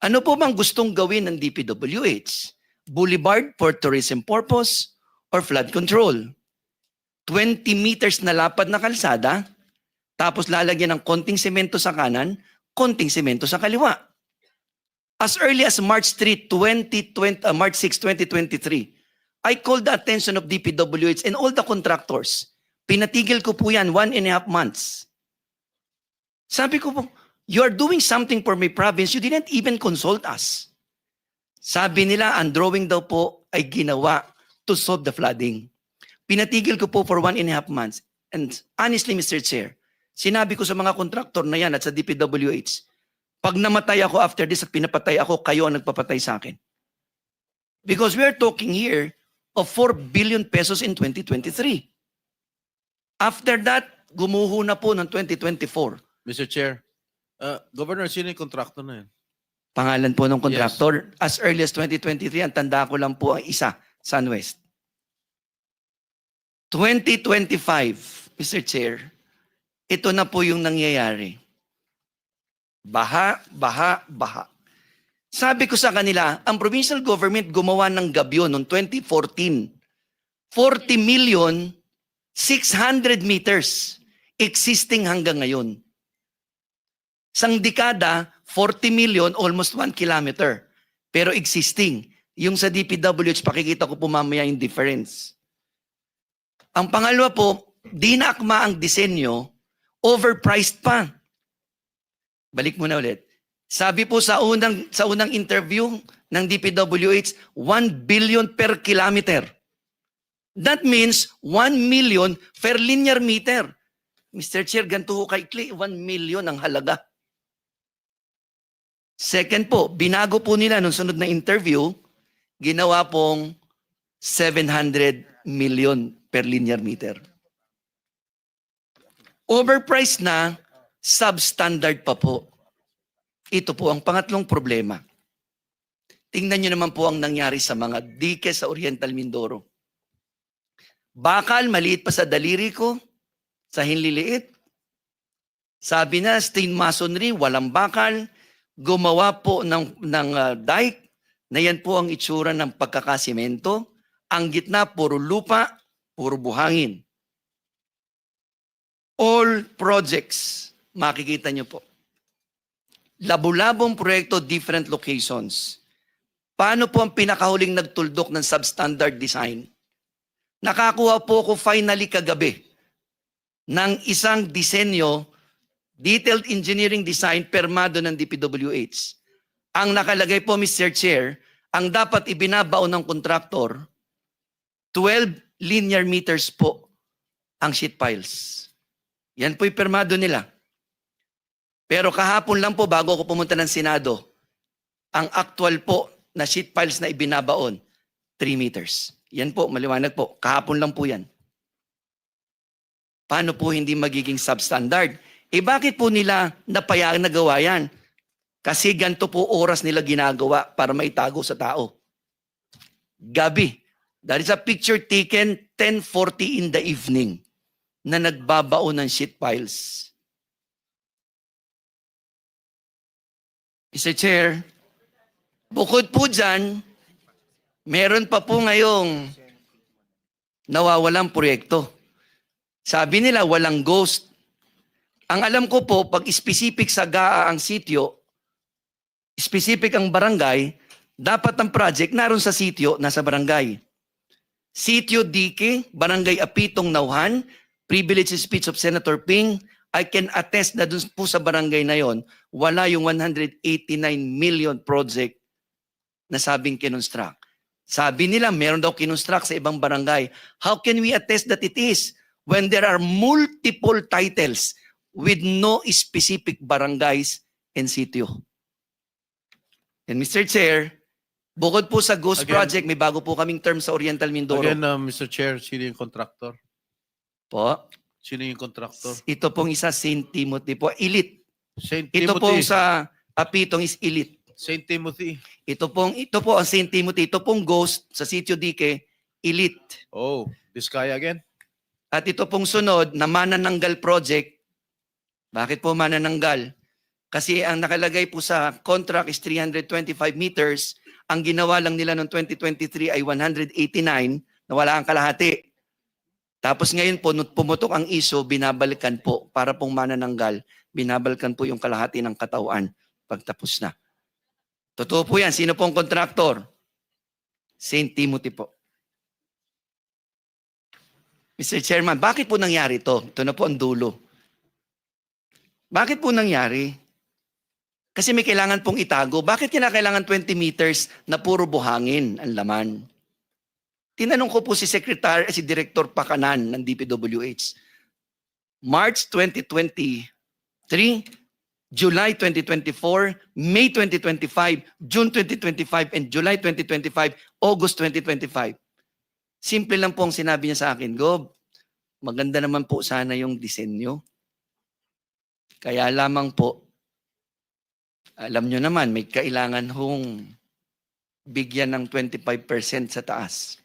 Ano po bang gustong gawin ng DPWH? Boulevard for tourism purpose or flood control? 20 meters na lapad na kalsada, tapos lalagyan ng konting semento sa kanan, konting semento sa kaliwa. As early as March 6, 2023, I called the attention of DPWH and all the contractors. Pinatigil ko po yan 1.5 months. Sabi ko po, you are doing something for my province, you didn't even consult us. Sabi nila, ang drawing daw po ay ginawa to solve the flooding. Pinatigil ko po for 1.5 months. And honestly, Mr. Chair, sinabi ko sa mga kontraktor na yan at sa DPWH, pag namatay ako after this at pinapatay ako, kayo ang nagpapatay sa akin. Because we are talking here of 4 billion pesos in 2023. After that, gumuho na po ng 2024.
Mr. Chair, Governor, sino yung contractor na yan?
Pangalan po ng kontraktor. As early as 2023, ang tanda ko lang po ang isa, SunWest. 2025, Mr. Chair, ito na po yung nangyayari. Baha, baha, baha. Sabi ko sa kanila, ang provincial government gumawa ng gabyo noong 2014. 40 million, 600 meters existing hanggang ngayon. Sang dekada, 40 million, almost 1 kilometer. Pero existing. Yung sa DPWH, pakikita ko po mamaya yung difference. Ang pangalawa po, di na akma ang disenyo, overpriced pa. Balik muna ulit. Sabi po sa unang interview ng DPWH, 1 billion per kilometer. That means 1 million per linear meter. Mr. Chair, ganito ho kaikli, 1 million ang halaga. Second po, binago po nila nung sunod na interview, ginawa pong 700 million per linear meter. Overpriced na, substandard pa po. Ito po ang pangatlong problema. Tingnan nyo naman po ang nangyari sa mga dike sa Oriental Mindoro. Bakal, maliit pa sa daliri ko, sa hinliliit. Sabi na, stain masonry, walang bakal. Gumawa po ng dike, na yan po ang itsura ng pagkakasimento. Ang gitna, puro lupa, puro buhangin. All projects, makikita nyo po. Labu-labong proyekto, different locations. Paano po ang pinakahuling nagtuldok ng substandard design? Nakakuha po ako finally kagabi ng isang disenyo, detailed engineering design, permado ng DPWH. Ang nakalagay po, Mr. Chair, ang dapat ibinabaon ng kontraktor, 12 linear meters po ang sheet piles. Yan po'y permado nila. Pero kahapon lang po, bago ako pumunta ng Senado, ang actual po na sheet piles na ibinabaon, 3 meters. Yan po, maliwanag po. Kahapon lang po yan. Paano po hindi magiging substandard? Bakit po nila napayagan na gawa yan? Kasi ganito po oras nila ginagawa para maitago sa tao. Gabi. That is a picture taken 10:40 in the evening na nagbabaon ng sheet piles. Mr. Chair, bukod po dyan, meron pa po ngayong nawawalang proyekto. Sabi nila walang ghost. Ang alam ko po, pag specific sa GAA ang sitio, specific ang barangay, dapat ang project naroon sa sitio, nasa barangay. Sitio Dike, Barangay Apitong Nauhan, privilege speech of Senator Ping, I can attest na dun po sa barangay na yon, wala yung 189 million project na sabing kinonstruct. Sabi nila, meron daw kinonstruct sa ibang barangay. How can we attest that it is when there are multiple titles with no specific barangays and sitio? And Mr. Chair, Bukod po sa Ghost
Again-
Project, may bago po kaming term sa Oriental Mindoro.
Again, Mr. Chair, sino yung contractor?
Po.
Sino yung contractor?
Ito pong isa, St. Timothy po. Elite.
St.
Ito pong
Timothy.
sa Apitong is Elite.
St. Timothy.
Ito po ang St. Timothy. Ito pong Ghost sa Sitio Dique, Elite.
Oh, this guy again?
At ito pong sunod na Manananggal Project. Bakit po Manananggal? Kasi ang nakalagay po sa contract is 325 meters. Ang ginawa lang nila noong 2023 ay 189 na wala ang kalahati. Tapos ngayon po, pumutok ang ISO, binabalikan po para pong Manananggal. Binabalikan po yung kalahati ng katawan pagtapos na. Totoo po yan. Sino pong kontraktor? St. Timothy po. Mr. Chairman, bakit po nangyari ito? Ito na po ang dulo. Bakit po nangyari? Kasi may kailangan pong itago. Bakit kailangan 20 meters na puro buhangin ang laman? Tinanong ko po si Director Pakanan ng DPWH. March 2023, July 2024, May 2025, June 2025, and July 2025, August 2025. Simple lang po ang sinabi niya sa akin, Gob, maganda naman po sana yung disenyo. Kaya lamang po, alam nyo naman, may kailangan hong bigyan ng 25% sa taas.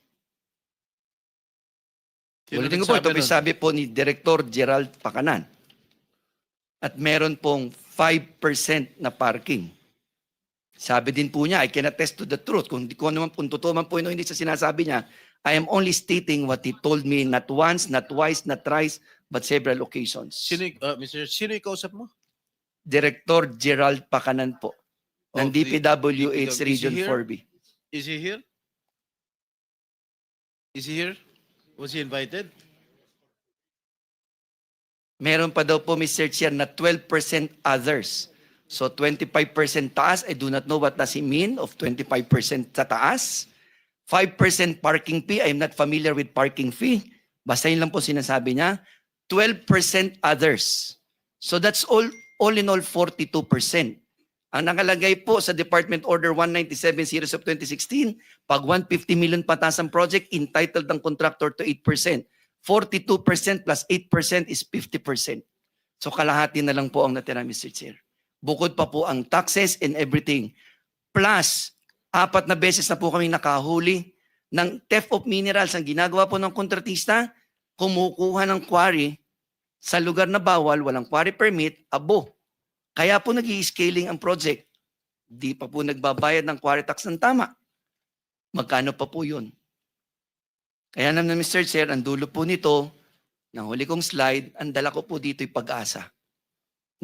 Ulitin ko po, ito sabi po ni Director Gerald Pakanan. At meron pong 5% na parking. Sabi din po niya, I can attest to the truth. Kung naman po, totoo man po hindi sa sinasabi niya, I am only stating what he told me not once, not twice, not thrice, but several occasions.
Sino yung kausap mo?
Director Gerald Pakanan po ng
Of the
DPWH
DPW.
Region
Is he here?
4B.
Is he here? Is he here? Was he invited?
Meron pa daw po, Mr. Chair, na 12% others. So 25% taas, I do not know what does he mean of 25% sa taas. 5% parking fee, I'm not familiar with parking fee. Basta yun lang po sinasabi niya. 12% others. So that's all in all 42%. Ang nakalagay po sa Department Order 197 series of 2016, pag 150 million patas ang project, entitled ang contractor to 8%. 42% plus 8% is 50%. So kalahati na lang po ang natira, Mr. Chair. Bukod pa po ang taxes and everything. Plus, 4 na beses na po kami nakahuli ng theft of minerals. Ang ginagawa po ng kontratista, kumukuha ng quarry sa lugar na bawal, walang quarry permit, abo. Kaya po nag-i-scaling ang project. Di pa po nagbabayad ng quarry tax ng tama. Magkano pa po yun? Kaya naman, Mr. Chair, ang dulo po nito, ng huli kong slide, ang dala ko po dito'y pag-asa.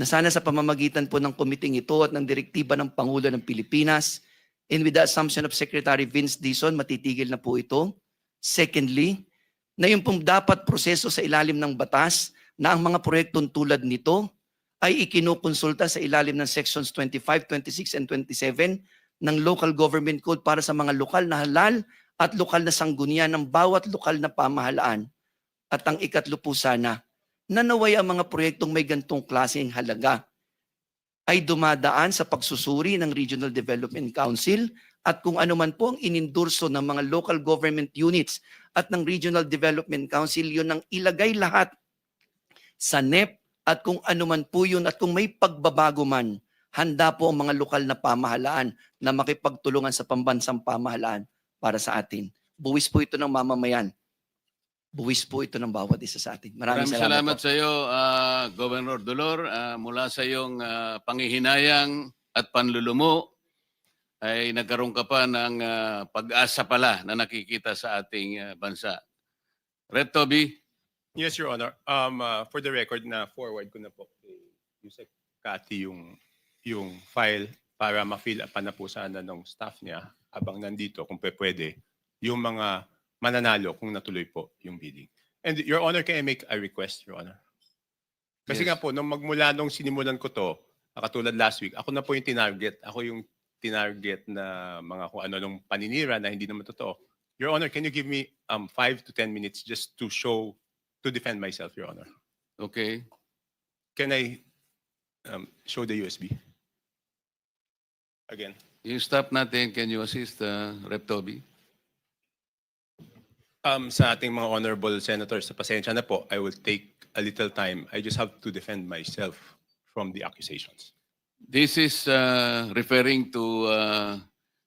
Na sana sa pamamagitan po ng komiting ito at ng direktiba ng Pangulo ng Pilipinas, and with the assumption of Secretary Vince Dizon, matitigil na po ito. Secondly, na yung pong dapat proseso sa ilalim ng batas na ang mga proyektong tulad nito ay ikinukonsulta sa ilalim ng Sections 25, 26, and 27 ng Local Government Code para sa mga lokal na halal at lokal na sanggunian ng bawat lokal na pamahalaan. At ang ikatlo po sana, na naway ang mga proyektong may gantong klaseng halaga ay dumadaan sa pagsusuri ng Regional Development Council at kung ano man po ang inindurso ng mga local government units at ng Regional Development Council, yun ang ilagay lahat sa NEP at kung ano man po yun at kung may pagbabago man, handa po ang mga lokal na pamahalaan na makipagtulungan sa pambansang pamahalaan para sa atin. Buwis po ito ng mamamayan. Buwis po ito ng bawat isa sa atin. Maraming salamat po.
sa iyo, Governor Dolor. Mula sa iyong panghihinayang at panlulumo, ay nagkaroon ka pa ng pag-asa pala na nakikita sa ating bansa. Red Toby.
Yes, Your Honor. For the record, na forward ko na po kay Yusek Cathy yung file para ma-fill up na po sana ng staff niya habang nandito kung pwede yung mga mananalo kung natuloy po yung bidding. And Your Honor, can I make a request, Your Honor? Kasi
Yes.
nga po, magmula nung sinimulan ko to, katulad last week, ako na po yung tinarget. Ako yung tinarget na mga kung ano nung paninira na hindi naman totoo. Your Honor, can you give me 5 to 10 minutes just to defend myself, Your Honor?
Okay.
Can I show the USB? Again.
Yung staff natin, can you assist, Rep. Toby?
Sa ating mga honorable senators, sa pasensya na po, I will take a little time. I just have to defend myself from the accusations.
This is referring to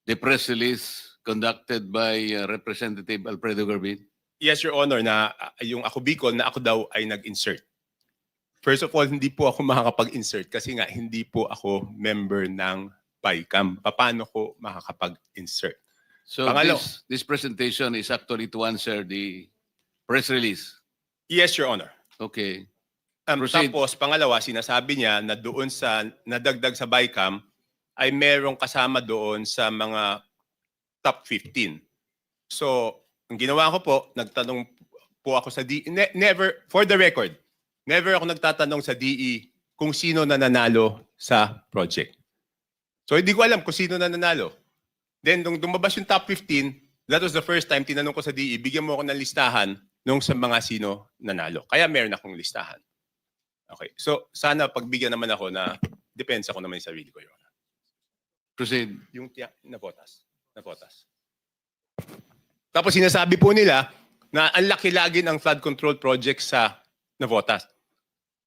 the press release conducted by Representative Alfredo Garbin.
Yes, Your Honor, na yung ako Bicol na ako daw ay nag-insert. First of all, hindi po ako makakapag-insert kasi nga hindi po ako member ng BICAM. Paano ko makakapag-insert?
So
Pangalawa.
this presentation is actually to answer the press release.
Yes, Your Honor.
Okay. Proceed.
Tapos, pangalawa, sinasabi niya na doon sa nadagdag sa BICAM ay merong kasama doon sa mga top 15. So, ang ginawa ko po, nagtanong po ako sa DE. Never, for the record, never ako nagtatanong sa DE kung sino na nanalo sa project. So, hindi ko alam kung sino na nanalo. Then, nung dumabas yung top 15, that was the first time tinanong ko sa DE, bigyan mo ako ng listahan nung sa mga sino nanalo. Kaya meron akong listahan. Okay. So, sana pagbigyan naman ako na depensa ko naman yung sarili ko, Your Honor.
Proceed.
Yung nabotas. Tapos sinasabi po nila na ang laki lagi ng flood control project sa Navotas.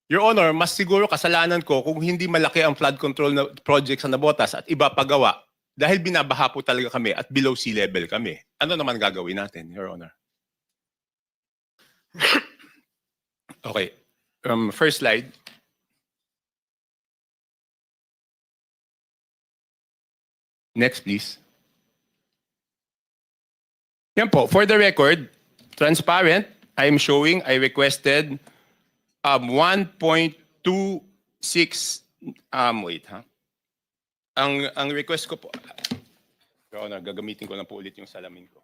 Your Honor, mas siguro kasalanan ko kung hindi malaki ang flood control na project sa Navotas at iba pagawa dahil binabaha po talaga kami at below sea level kami. Ano naman gagawin natin, Your Honor? Okay. First slide. Next, please. Yan po, for the record, transparent, I am showing, I requested 1.26, wait ha. Ang request ko po, Your Honor, gagamitin ko lang po ulit yung salamin ko.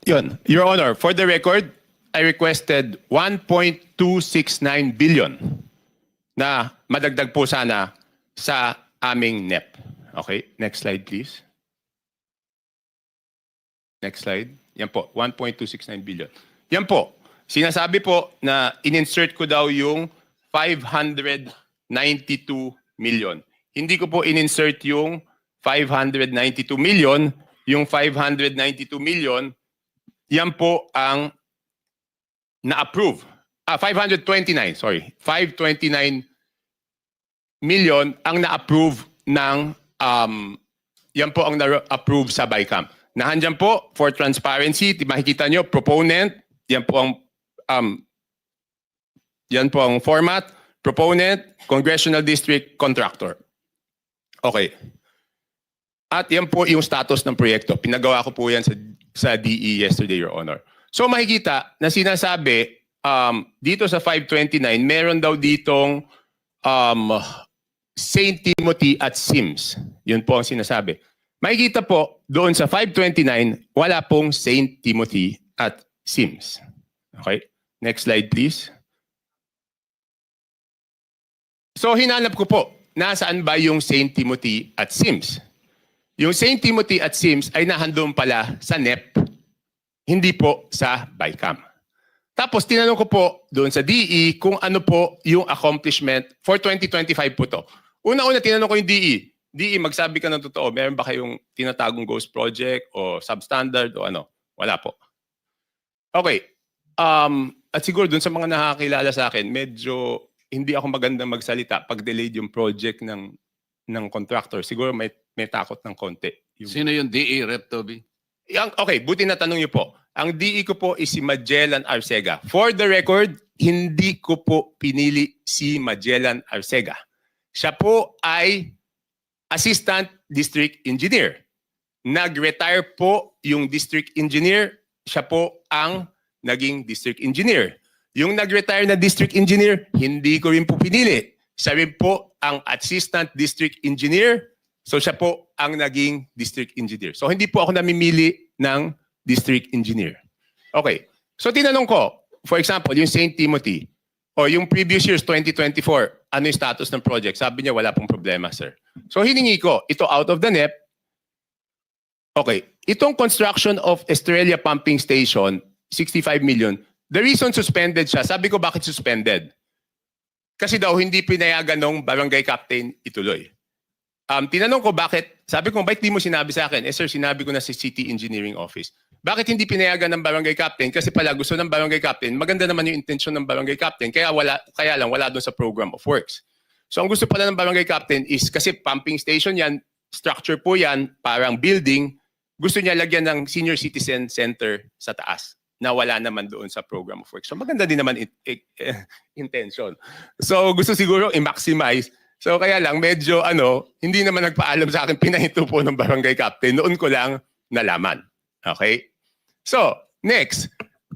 Yun. Your Honor, for the record, I requested 1.269 billion na madagdag po sana sa aming NEP. Okay, next slide please. Next slide. Yan po, 1.269 billion. Yan po, sinasabi po na in-insert ko daw yung 592 million. Hindi ko po in-insert yung 592 million. Yung 592 million, yan po ang na-approve. 529, sorry. 529 million ang na-approve ng, yan po ang na-approve sa BICAM. Nahandyan po, for transparency, makikita nyo, proponent, yan po ang format, proponent, congressional district, contractor. Okay. At yan po yung status ng proyekto. Pinagawa ko po yan sa DE yesterday, Your Honor. So makikita na sinasabi, dito sa 529, meron daw ditong St. Timothy at Sims. Yun po ang sinasabi. Makikita po, doon sa 529, wala pong St. Timothy at Sims. Okay? Next slide, please. So hinanap ko po, nasaan ba yung St. Timothy at Sims? Yung St. Timothy at Sims ay nahandun pala sa NEP, hindi po sa BICAM. Tapos tinanong ko po doon sa DE kung ano po yung accomplishment for 2025 po to. Una-una tinanong ko yung DE. DE, magsabi ka ng totoo, meron ba kayong tinatagong ghost project o substandard o ano? Wala po. Okay. At siguro doon sa mga nakakilala sa akin, medyo hindi ako magandang magsalita pag delayed yung project ng contractor. Siguro may takot ng konti.
Sino yung DE, Rep. Toby?
Okay, buti na tanong niyo po. Ang DE ko po is si Magellan Arcega. For the record, hindi ko po pinili si Magellan Arcega. Siya po ay Assistant District Engineer. Nag-retire po yung District Engineer. Siya po ang naging District Engineer. Yung nag-retire na District Engineer, hindi ko rin po pinili. Siya rin po ang Assistant District Engineer. So siya po ang naging District Engineer. So hindi po ako namimili ng District Engineer. Okay. So tinanong ko, for example, yung St. Timothy o yung previous years 2024, ano yung status ng project? Sabi niya wala pong problema, sir. So hiningi ko, ito out of the NEP. Okay. Itong construction of Estrella Pumping Station, 65 million. The reason suspended siya, sabi ko bakit suspended? Kasi daw hindi pinayagan ng barangay captain ituloy. Tinanong ko bakit, sabi ko, bakit di mo sinabi sa akin? Eh sir, sinabi ko na sa City Engineering Office. Bakit hindi pinayagan ng barangay captain? Kasi pala gusto ng barangay captain, maganda naman yung intensyon ng barangay captain, kaya lang wala doon sa program of works. So ang gusto pala ng barangay captain is, kasi pumping station yan, structure po yan, parang building, gusto niya lagyan ng senior citizen center sa taas na wala naman doon sa program of work. So maganda din naman intention. So gusto siguro i-maximize. So kaya lang medyo hindi naman nagpaalam sa akin, pinahinto po ng barangay captain. Noon ko lang nalaman. Okay? So, next,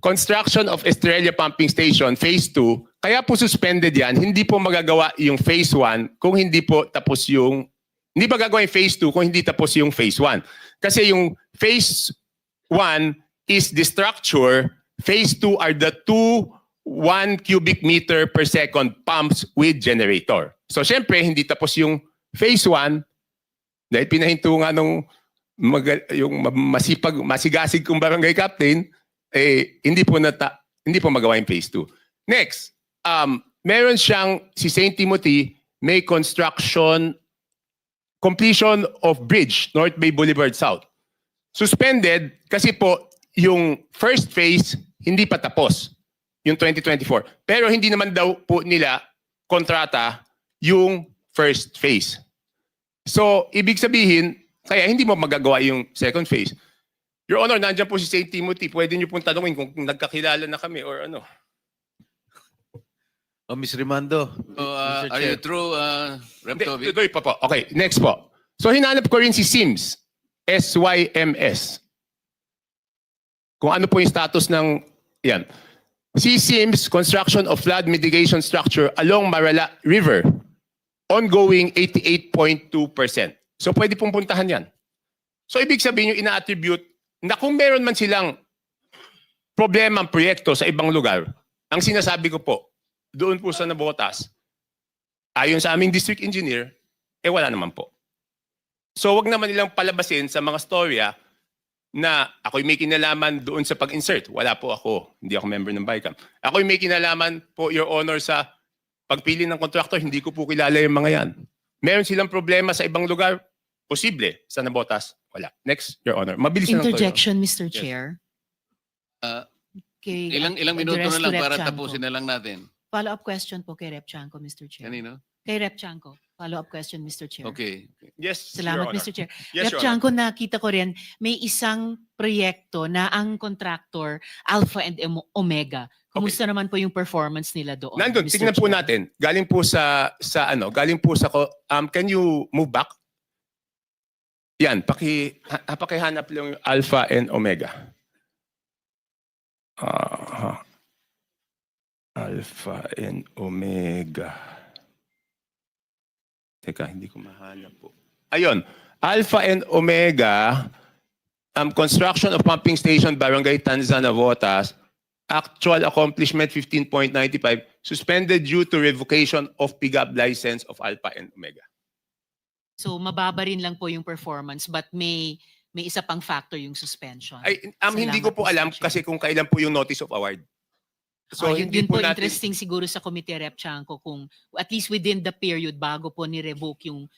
construction of Estrella Pumping Station, Phase 2. Kaya po suspended yan, hindi po magagawa yung Phase 1 kung hindi po tapos yung, hindi magagawa yung Phase 2 kung hindi tapos yung Phase 1. Kasi yung Phase 1 is the structure, Phase 2 are the 1 cubic meter per second pumps with generator. So, syempre, hindi tapos yung Phase 1 dahil pinahinto nga nung yung masigasig kong barangay captain, hindi po magawa yung Phase 2. Next, meron siyang, si St. Timothy, may completion of bridge, North Bay Boulevard South. Suspended kasi po yung first phase hindi pa tapos, yung 2024. Pero hindi naman daw po nila kontrata yung first phase. So, ibig sabihin, kaya hindi mo magagawa yung second phase. Your Honor, nandiyan po si St. Timothy. Pwede niyo pong tanungin kung nagkakilala na kami or ano.
Ms. Rimando. Mr.
Are
Chair.
you through, Rep. Toby?
Tuloy pa po. Okay, next po. So, hinanap ko rin si Sims. SYMS. Kung ano po yung status ng, yan. Si Sims, construction of flood mitigation structure along Marala River. Ongoing 88.2%. So pwede pong puntahan yan. So ibig sabihin yung ina-attribute na kung meron man silang problema ang proyekto sa ibang lugar, ang sinasabi ko po, doon po sa Navotas, ayon sa aming district engineer, wala naman po. So wag naman nilang palabasin sa mga storya na ako'y may kinalaman doon sa pag-insert. Wala po ako. Hindi ako member ng BICAM. Ako'y may kinalaman po, Your Honor, sa pagpili ng contractor. Hindi ko po kilala yung mga yan. Meron silang problema sa ibang lugar? Posible. Sa Navotas? Wala. Next, Your Honor. Mabilis na lang to, Your
Interjection, Mr.
Yes.
Chair. Okay,
Ilang minuto na lang para tapusin na lang natin.
Follow-up question po kay Rep. Chanco, Mr. Chair.
Kanino?
Kay Rep. Chanco. Follow-up question, Mr. Chair.
Okay.
Yes,
Salamat,
Your Honor.
Mr. Chair.
Yes,
Rep.
Your Honor.
Chanco, nakita ko rin, may isang proyekto na ang contractor, Alpha and Omega. Kumusta naman po yung performance nila doon?
Nandun,
Mr.
tingnan po
Chair?
natin. Galing po galing po sa, can you move back? Yan, pakihanap lang yung Alpha and Omega. Alpha and Omega. Teka, hindi ko mahanap po. Ayun, Alpha and Omega, construction of pumping station, Barangay Tanza, Navotas, actual accomplishment 15.95, suspended due to revocation of PIGAP license of Alpha and Omega.
So mababa rin lang po yung performance but may isa pang factor yung suspension.
Ay, hindi ko po
Salamat, Mr.
alam
Chair.
kasi kung kailan po yung notice of award. So
yun
hindi
po
natin-
interesting siguro sa Committee Rep. Chanco kung at least within the period bago po ni-revoke yung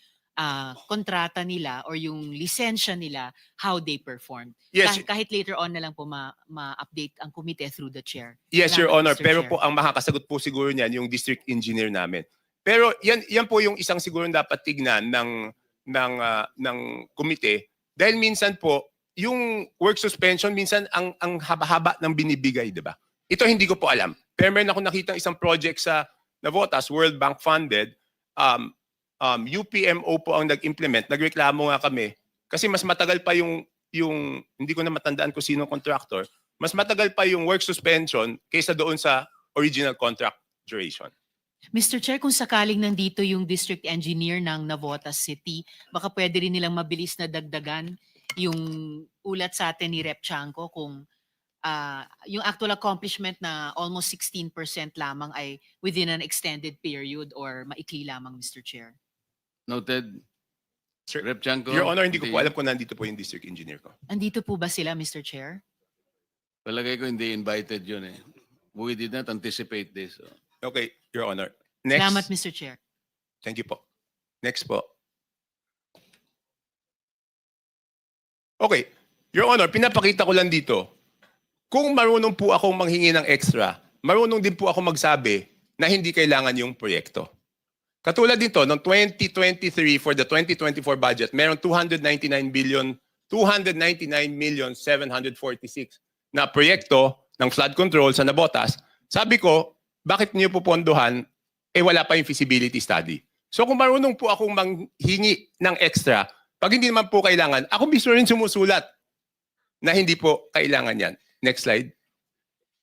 kontrata nila or yung lisensya nila, how they performed.
Yes,
Kahit later on na lang po ma-update ang committee through the chair.
yes, Your
Salamat,
Honor.
Mr.
Pero
Chair.
po ang makakasagot po siguro niyan yung district engineer namin. Pero yan po yung isang siguro dapat tignan ng komite dahil minsan po yung work suspension minsan ang haba-haba ng binibigay, 'di ba? Ito hindi ko po alam. Pero meron ako nakitang isang project sa Navotas, World Bank funded. UPMO po ang nag-implement. Nagreklamo nga kami kasi mas matagal pa yung hindi ko na matandaan kung sino contractor. Mas matagal pa yung work suspension kaysa doon sa original contract duration.
Mr. Chair, kung sakaling nandito yung district engineer ng Navotas City, baka pwede rin nilang mabilis na dagdagan yung ulat sa atin ni Rep. Chanco kung yung actual accomplishment na almost 16% lamang ay within an extended period or maikli lamang, Mr. Chair.
Noted.
Sir,
Rep. Chanco.
Your Honor, hindi ko po
continue.
alam kung nandito po yung district engineer ko.
Andito po ba sila, Mr. Chair?
Palagay ko hindi invited yun eh. We did not anticipate this.
Okay, Your Honor. Next.
Salamat, Mr. Chair.
Thank you po. Next po. Okay, Your Honor, pinapakita ko lang dito, kung marunong po akong manghingi ng extra, marunong din po ako magsabi na hindi kailangan yung proyekto. Katulad dito, noong 2023 for the 2024 budget, meron 299,746 na proyekto ng flood control sa Nabotas. Sabi ko, bakit niyo pupondohan? Wala pa yung feasibility study. So kung marunong po akong manghingi ng extra, pag hindi naman po kailangan, ako mismo rin sumusulat na hindi po kailangan yan. Next slide.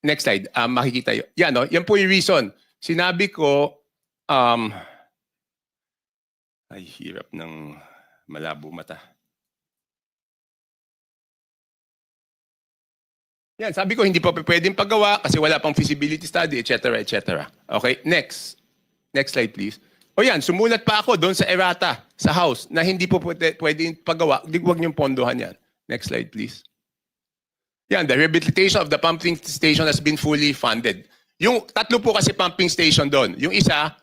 Next slide. Makikita yun. Yan, no? Yan po yung reason. Sinabi ko, ay, hirap ng malabo mata. Yan, sabi ko, hindi pa pwedeng paggawa kasi wala pang feasibility study, etc., etc. Okay, next. Next slide, please. O yan, sumulat pa ako doon sa errata, sa house, na hindi po pwedeng paggawa. Huwag niyong pondohan yan. Next slide, please. Yan, the rehabilitation of the pumping station has been fully funded. Yung tatlo po kasi pumping station doon. Yung isa,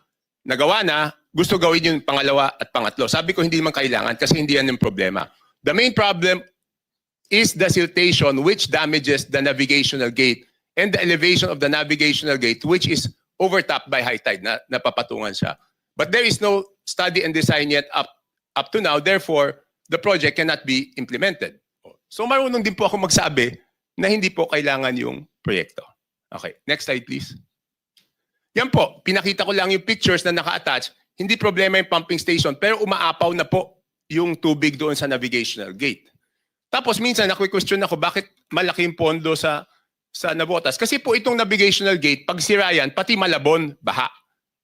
nagawa na, gusto gawin yung pangalawa at pangatlo. Sabi ko, hindi man kailangan kasi hindi yan yung problema. The main problem is the siltation which damages the navigational gate and the elevation of the navigational gate which is overtopped by high tide na napapatungan siya. But there is no study and design yet up to now. Therefore, the project cannot be implemented. So marunong din po ako magsabi na hindi po kailangan yung proyekto. Okay, next slide please. Yan po, pinakita ko lang yung pictures na naka-attach. Hindi problema yung pumping station pero umaapaw na po yung tubig doon sa navigational gate. Tapos minsan nakwi-question ako bakit malaki yung pondo sa Nabotas. Kasi po itong navigational gate, pag sira yan, pati Malabon, baha.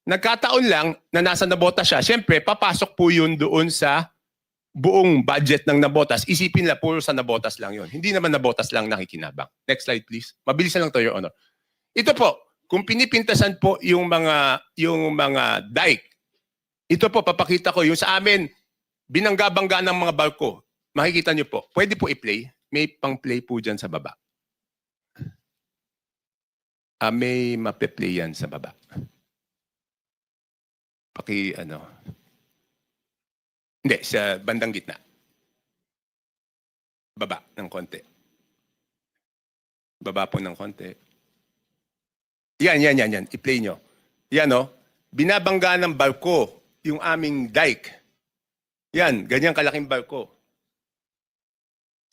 Nagkataon lang na nasa Nabotas siya. Siyempre, papasok po yun doon sa buong budget ng Nabotas. Isipin nila puro sa Nabotas lang yun. Hindi naman Nabotas lang nakikinabang. Next slide please. Mabilisan lang to, Your Honor. Ito po, kung pinipintasan po yung mga dike, ito po, papakita ko, yung sa amin, binangga-bangga ng mga barko. Makikita nyo po. Pwede po i-play. May pang-play po dyan sa baba. May mape-play yan sa baba. Hindi, sa bandang gitna. Baba ng konti. Baba po ng konti. Yan. I-play nyo. Yan, no? Binabangga ng barko yung aming dike. Yan, ganyan kalaking barko.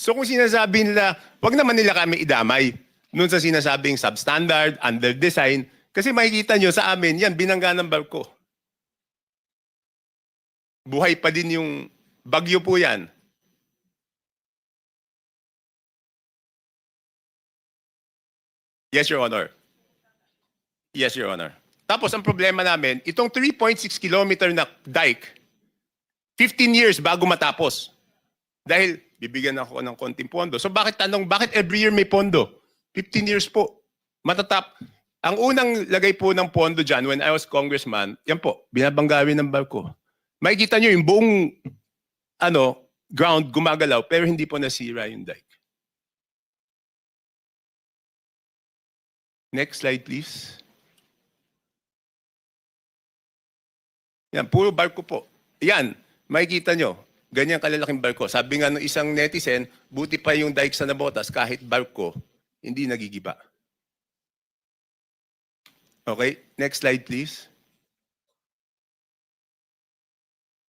So kung sinasabi nila, wag naman nila kami idamay nun sa sinasabing substandard, under-design, kasi makikita nyo sa amin, yan, binangga ng barko. Buhay pa din yung bagyo po yan. Yes, Your Honor. Yes, Your Honor. Tapos ang problema namin, itong 3.6 kilometer na dike, 15 years bago matapos. Dahil bibigyan ako ng konting pondo. So bakit every year may pondo? 15 years po. Matatap. Ang unang lagay po ng pondo dyan when I was congressman, yan po, binabangga rin ng barko. Makikita nyo yung buong ground gumagalaw pero hindi po nasira yung dike. Next slide please. Yan, puro barko po. Yan, makikita nyo, ganyan kalalaking barko. Sabi nga ng isang netizen, buti pa yung dike sa Nabotas kahit barko, hindi nagigiba. Okay, next slide please.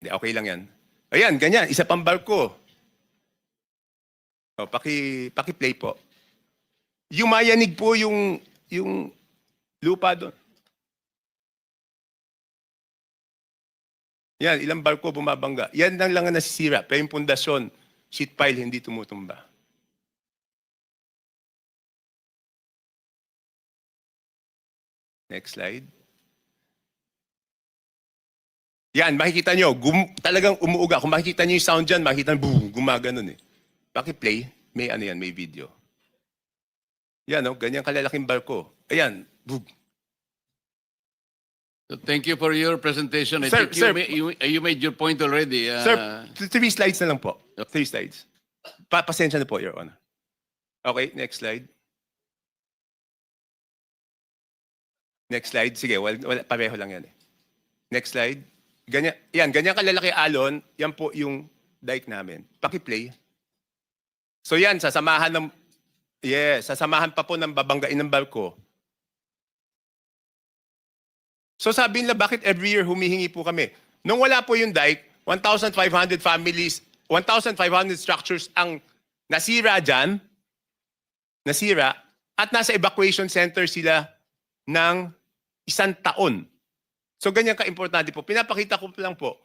Okay lang yan. Ayan, ganyan, isa pang barko. O, paki-play po. Yumayanig po yung lupa doon. Yan, ilang barko bumabangga. Yan lang ang nasisira. Pero yung pundasyon, sheet pile, hindi tumutumba. Next slide. Yan, makikita nyo, talagang umuuga. Kung makikita nyo yung sound dyan, makikita nyo, boom, gumaganon eh. Paki-play, may video. Yan, no? Ganyan kalalaking barko. Ayan. Bug.
So thank you for your presentation. I
Sir,
think
sir.
you made your point already.
Sir, 3 slides na lang po. 3 slides. Pasensya na po, Your Honor. Okay, next slide. Next slide. Sige, pareho lang yan eh. Next slide. Ganyan kalalaki alon, yan po yung dike namin. Paki-play. So yan, sasamahan pa po ng babanggain ng barko. So sabi nila, bakit every year humihingi po kami? Nung wala po yung dike, 1,500 families, 1,500 structures ang nasira dyan, at nasa evacuation center sila ng 1 taon. So ganyan ka-importante po. Pinapakita ko lang po.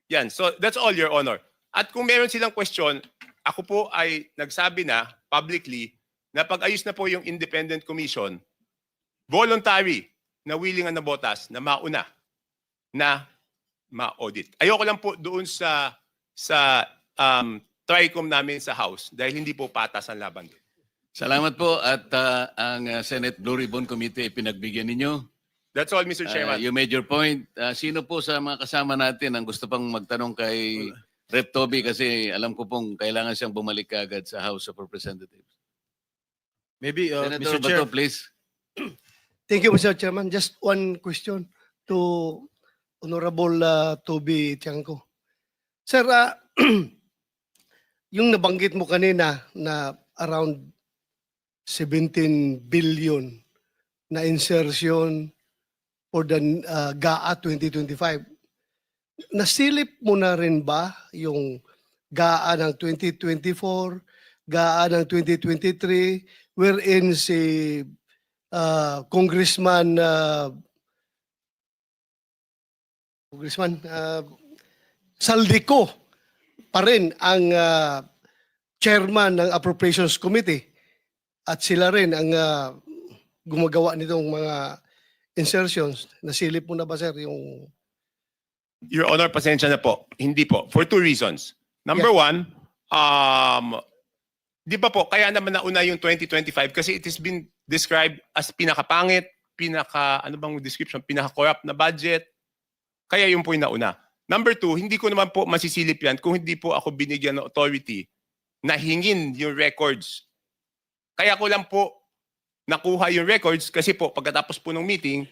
Yan. So that's all, Your Honor. At kung meron silang question, ako po ay nagsabi na publicly na pag-ayos na po yung independent commission, voluntary na willing na botas na mauna na ma-audit. Ayoko lang po doon sa TRICOM namin sa House dahil hindi po patas ang laban doon.
Salamat po at ang Senate Blue Ribbon Committee ay pinagbigyan ninyo.
That's all, Mr. Chairman.
You made your point. Sino po sa mga kasama natin ang gusto pang magtanong kay Rep. Toby kasi alam ko pong kailangan siyang bumalik agad sa House of Representatives.
Maybe,
Senator
Mr. Chair.
Bato, please.
Thank you, Mr. Chairman. Just one question to Honorable Toby Tiangco. Sir, yung nabanggit mo kanina na around 17 billion na insertion for the GAA 2025. Nasilip mo na rin ba yung GAA ng 2024, GAA ng 2023, wherein si Congressman Saldico pa rin ang chairman ng Appropriations Committee at sila rin ang gumagawa nitong mga insertions. Nasilip mo na ba, sir, yung...
Your Honor, pasensya na po. Hindi po. For 2 reasons. Number one, di ba po, kaya naman nauna yung 2025 kasi it has been described as pinakapangit, ano bang description, pinaka-corrupt na budget. Kaya yun po yung nauna. Number 2, hindi ko naman po masisilip yan kung hindi po ako binigyan ng authority na hingin yung records. Kaya ko lang po nakuha yung records kasi po pagkatapos po ng meeting,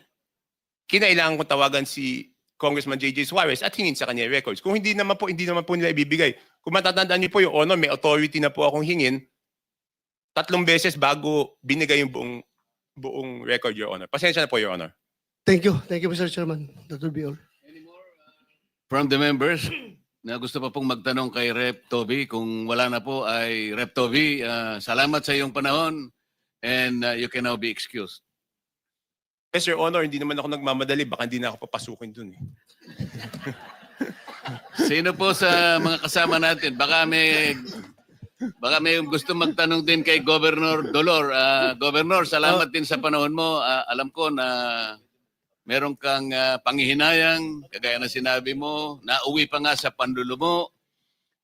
kinailangan kong tawagan si Congressman J.J. Suarez at hingin sa kanya yung records. Kung hindi naman po nila ibibigay. Kung matatandaan niyo po yung honor, may authority na po akong hingin 3 beses bago binigay yung buong record, Your Honor. Pasensya na po, Your Honor.
Thank you. Thank you, Mr. Chairman. That will be all.
From the members na gusto pa pong magtanong kay Rep. Toby, kung wala na po ay Rep. Toby, salamat sa iyong panahon and you can now be excused.
Yes, Your Honor, hindi naman ako nagmamadali. Baka hindi na ako papasukin dun eh.
Sino po sa mga kasama natin? Baka may gusto magtanong din kay Governor Dolor. Governor, salamat din sa panahon mo. Alam ko na meron kang panghihinayang, kagaya na sinabi mo, nauwi pa nga sa panlulo mo.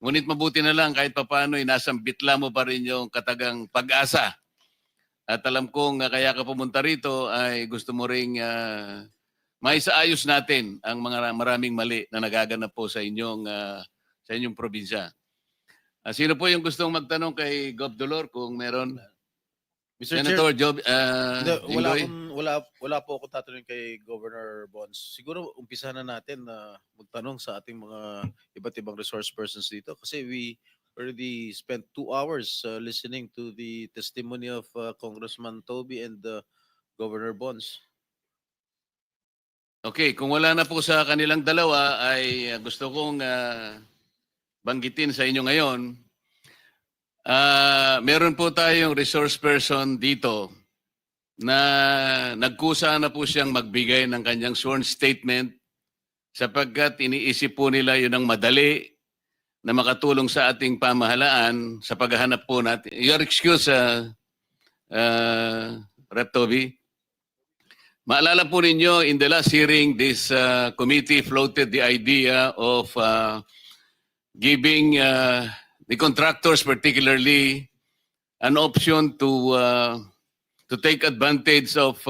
Ngunit mabuti na lang kahit papaano, inasambitla mo pa rin yung katagang pag-asa. At alam kong kaya ka pumunta rito ay gusto mo ring maisaayos natin ang mga maraming mali na nagaganap po sa inyong probinsya. Sino po yung gustong magtanong kay Gov. Dolor kung meron?
Mr.
Senator
Chair,
Job, Jinggoy?
wala po ako tatanungin kay Governor Bonds. Siguro umpisa na natin na magtanong sa ating mga iba't ibang resource persons dito kasi we already spent 2 hours listening to the testimony of Congressman Toby and Governor Bonds.
Okay, kung wala na po sa kanilang dalawa ay gusto kong banggitin sa inyo ngayon. Meron po tayong resource person dito na nagkusa na po siyang magbigay ng kanyang sworn statement sapagkat iniisip po nila yun ang madali na makatulong sa ating pamahalaan sa paghahanap po natin. Your excuse, Rep. Toby. Maalala po ninyo, in the last hearing, this committee floated the idea of giving the contractors particularly an option to to take advantage of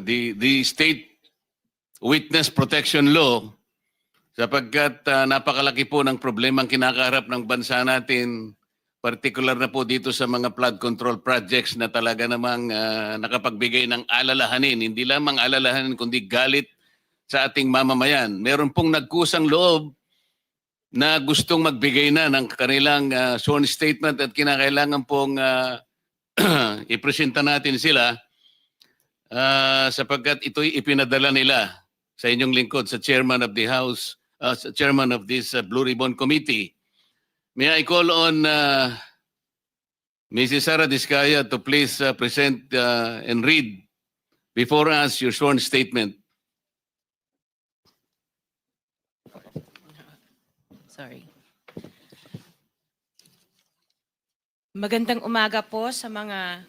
the state witness protection law sapagkat napakalaki po ng problemang kinakaharap ng bansa natin, particular na po dito sa mga flood control projects na talaga namang nakapagbigay ng alalahanin, hindi lamang alalahanin kundi galit sa ating mamamayan. Meron pong nagkusang loob na gustong magbigay na ng kanilang sworn statement at kinakailangan pong ipresenta natin sila sapagkat ito'y ipinadala nila sa inyong lingkod sa chairman of the House, sa chairman of this Blue Ribbon Committee. May I call on Mrs. Sara Diskaya to please present and read before us your sworn statement.
Sorry. Magandang umaga po sa mga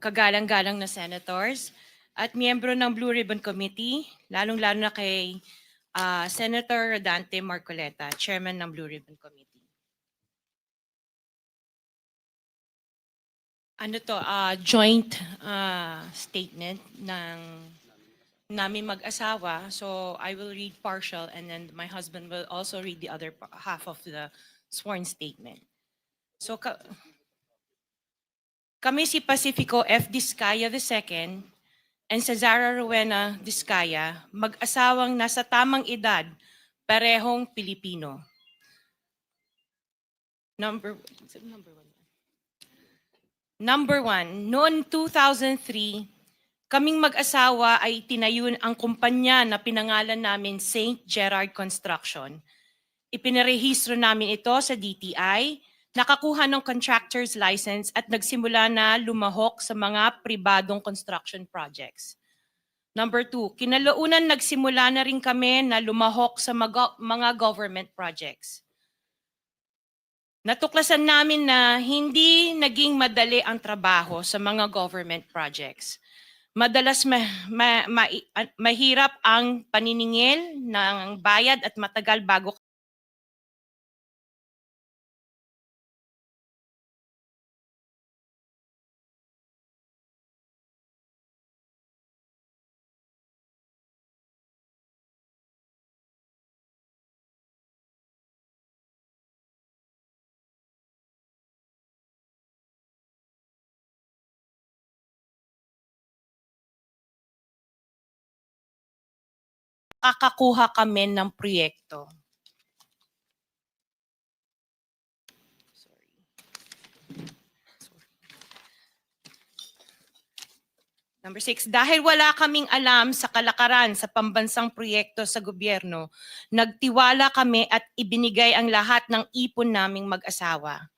kagalang-galang na senators at miyembro ng Blue Ribbon Committee, lalong-lalo na kay Senator Rodante Marcoleta, Chairman ng Blue Ribbon Committee. Ano to, joint statement ng namin mag-asawa. So I will read partial and then my husband will also read the other half of the sworn statement. So kami si Pacifico F. Diskaya II and Cesara Rowena Diskaya, mag-asawang nasa tamang edad, parehong Pilipino. Number one, noong 2003, kaming mag-asawa ay tinayo ang kumpanya na pinangalan namin St. Gerard Construction. Ipinarehistro namin ito sa DTI, nakakuha ng contractor's license at nagsimula na lumahok sa mga pribadong construction projects. Number two, kinalaunan nagsimula na rin kami na lumahok sa mga government projects. Natuklasan namin na hindi naging madali ang trabaho sa mga government projects. Madalas mahirap ang paniningil ng bayad at matagal bago kakakuha kami ng proyekto. Number 6, dahil wala kaming alam sa kalakaran sa pambansang proyekto sa gobyerno, nagtiwala kami at ibinigay ang lahat ng ipon naming mag-asawa.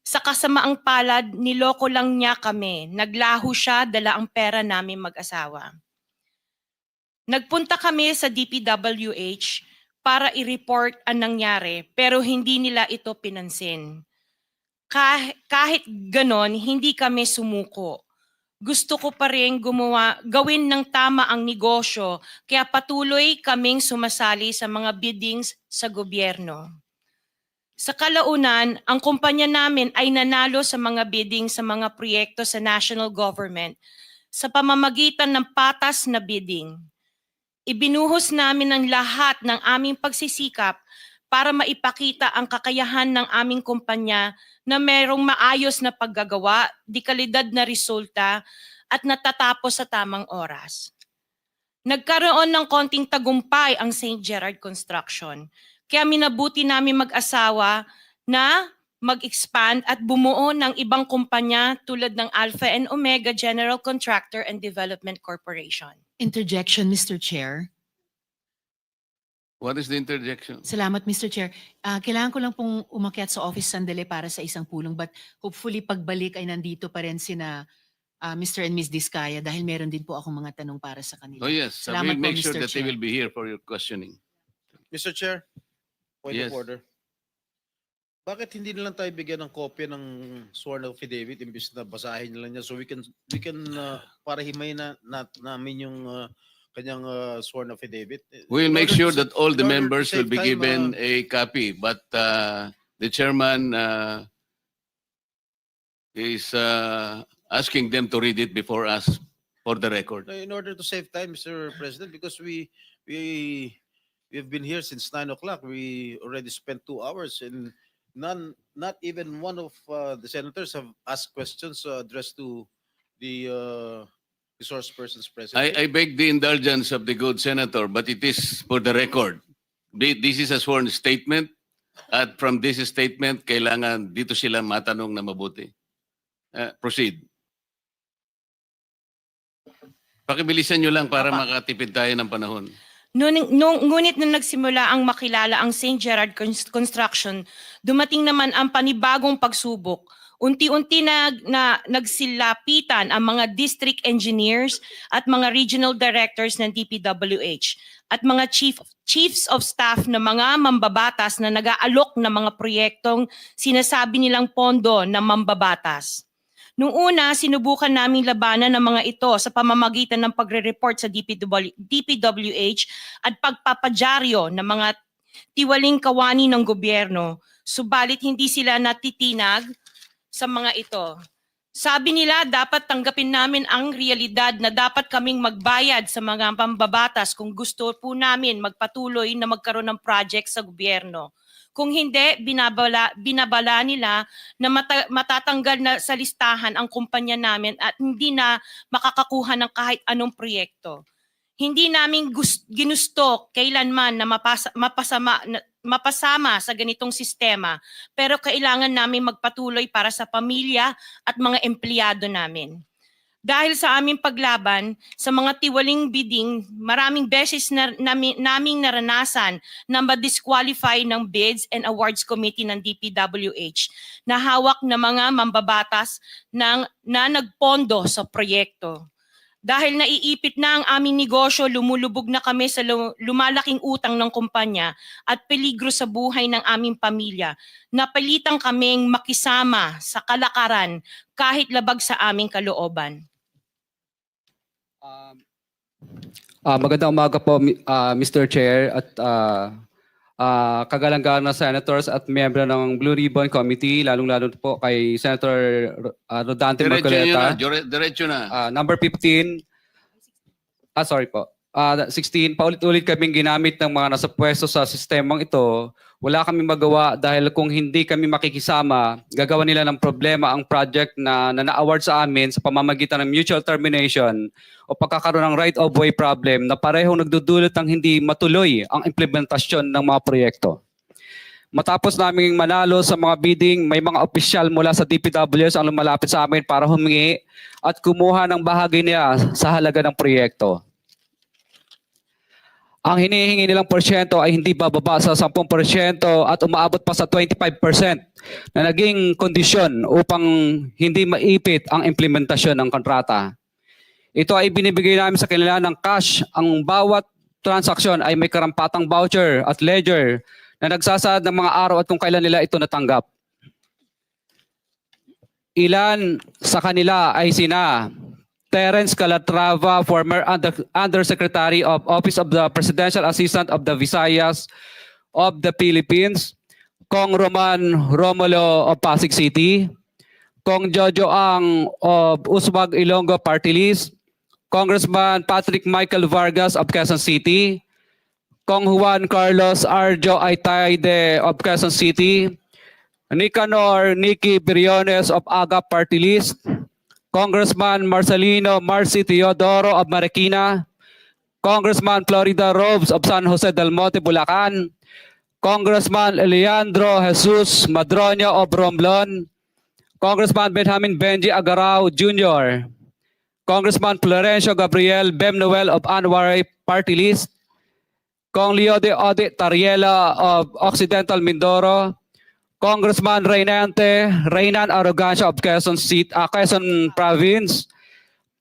Sa kasamaang palad, niloko lang niya kami. Naglaho siya, dala ang pera namin mag-asawa. Nagpunta kami sa DPWH para i-report ang nangyari pero hindi nila ito pinansin. Kahit ganon, hindi kami sumuko. Gusto ko pa rin gawin ng tama ang negosyo kaya patuloy kaming sumasali sa mga biddings sa gobyerno. Sa kalaunan, ang kumpanya namin ay nanalo sa mga bidding sa mga proyekto sa national government sa pamamagitan ng patas na bidding. Ibinuhos namin ang lahat ng aming pagsisikap para maipakita ang kakayahan ng aming kumpanya na mayroong maayos na paggagawa, dekalidad na resulta at natatapos sa tamang oras. Nagkaroon ng konting tagumpay ang St. Gerard Construction, kaya minabuti namin mag-asawa na mag-expand at bumuo ng ibang kumpanya tulad ng Alpha and Omega General Contractor and Development Corporation.
Interjection, Mr. Chair.
What is the interjection?
Salamat, Mr. Chair. Kailangan ko lang pong umakyat sa office sandali para sa isang pulong but hopefully pagbalik ay nandito pa rin sina Mr. and Ms. Diskaya dahil meron din po akong mga tanong para sa kanila.
Oh yes,
Salamat
we'll make
po,
sure
Mr.
that they
Chair.
will be here for your questioning.
Mr. Chair, point
Yes.
of order. Bakit hindi na lang tayo bigyan ng kopya ng sworn affidavit imbis na basahin na lang niya so we can para himay namin yung kanyang sworn affidavit.
We will make sure that all the
in order to
members will
save
be
time,
given a copy, but the chairman is asking them to read it before us for the record.
In order to save time, Mr. President, because we have been here since 9 o'clock. We already spent 2 hours, and not even one of the senators have asked questions addressed to the resource persons present.
I beg the indulgence of the good senator, but it is for the record. This is a sworn statement, at from this statement, kailangan dito sila matanong na mabuti. Proceed. Pakibilisan nyo lang para makatipid tayo ng panahon.
Ngunit nung nagsimula ang makilala ang St. Gerard Construction, dumating naman ang panibagong pagsubok. Unti-unti nagsilapitan ang mga district engineers at mga regional directors ng DPWH at mga chiefs of staff na mga mambabatas na nag-aalok ng mga proyektong sinasabi nilang pondo ng mambabatas. Noong una, sinubukan naming labanan ng mga ito sa pamamagitan ng pagre-report sa DPWH at pagpapadyaryo ng mga tiwaling kawani ng gobyerno. Subalit hindi sila natitinag sa mga ito. Sabi nila dapat tanggapin namin ang realidad na dapat kaming magbayad sa mga pambabatas kung gusto po namin magpatuloy na magkaroon ng project sa gobyerno. Kung hindi, binabala nila na matatanggal na sa listahan ang kumpanya namin at hindi na makakakuha ng kahit anong proyekto. Hindi namin ginusto kailanman na mapasama sa ganitong sistema, pero kailangan namin magpatuloy para sa pamilya at mga empleyado namin. Dahil sa aming paglaban sa mga tiwaling bidding, maraming beses naming naranasan na ma-disqualify ng Bids and Awards Committee ng DPWH na hawak ng mga mambabatas na nagpondo sa proyekto. Dahil naiipit na ang aming negosyo, lumulubog na kami sa lumalaking utang ng kumpanya at peligro sa buhay ng aming pamilya. Napilitan kaming makisama sa kalakaran kahit labag sa aming kalooban.
Magandang umaga po, Mr. Chair at kagalang-galang na senators at miyembro ng Blue Ribbon Committee, lalong-lalo po kay Senator Rodante Marcoleta.
Diretso na.
Number 15, sorry po. 16, paulit-ulit kaming ginamit ng mga nasa pwesto sa sistemang ito. Wala kaming magawa dahil kung hindi kami makikisama, gagawa nila ng problema ang project na na-award sa amin sa pamamagitan ng mutual termination o pagkakaroon ng right-of-way problem na parehong nagdudulot ng hindi matuloy ang implementasyon ng mga proyekto. Matapos naming manalo sa mga bidding, may mga opisyal mula sa DPWS ang lumalapit sa amin para humingi at kumuha ng bahagi niya sa halaga ng proyekto. Ang hinihingi nilang porsyento ay hindi bababa sa 10% at umaabot pa sa 25% na naging kondisyon upang hindi maipit ang implementasyon ng kontrata. Ito ay binibigay namin sa kanila ng cash. Ang bawat transaksyon ay may karampatang voucher at ledger na nagsasaad ng mga araw at kung kailan nila ito natanggap. Ilan sa kanila ay sina Terence Calatrava, former Undersecretary of Office of the Presidential Assistant of the Visayas of the Philippines, Kong Roman Romulo of Pasig City, Kong Jojo Ang of Uswag Ilonggo Party List, Congressman Patrick Michael Vargas of Quezon City, Kong Juan Carlos Arjo Aitayde of Quezon City, Nicanor Nicky Briones of Aga Party List, Congressman Marcelino Marcy Teodoro of Marikina, Congressman Florida Robes of San Jose del Monte, Bulacan, Congressman Leandro Jesus Madroño of Romblon, Congressman Benjamin Benji Agarao Jr., Congressman Florencio Gabriel Bemnoel of Anwaray Party List, Kong Leo de Ode Tariela of Occidental Mindoro, Congressman Reynan Arrogancia of Quezon Province,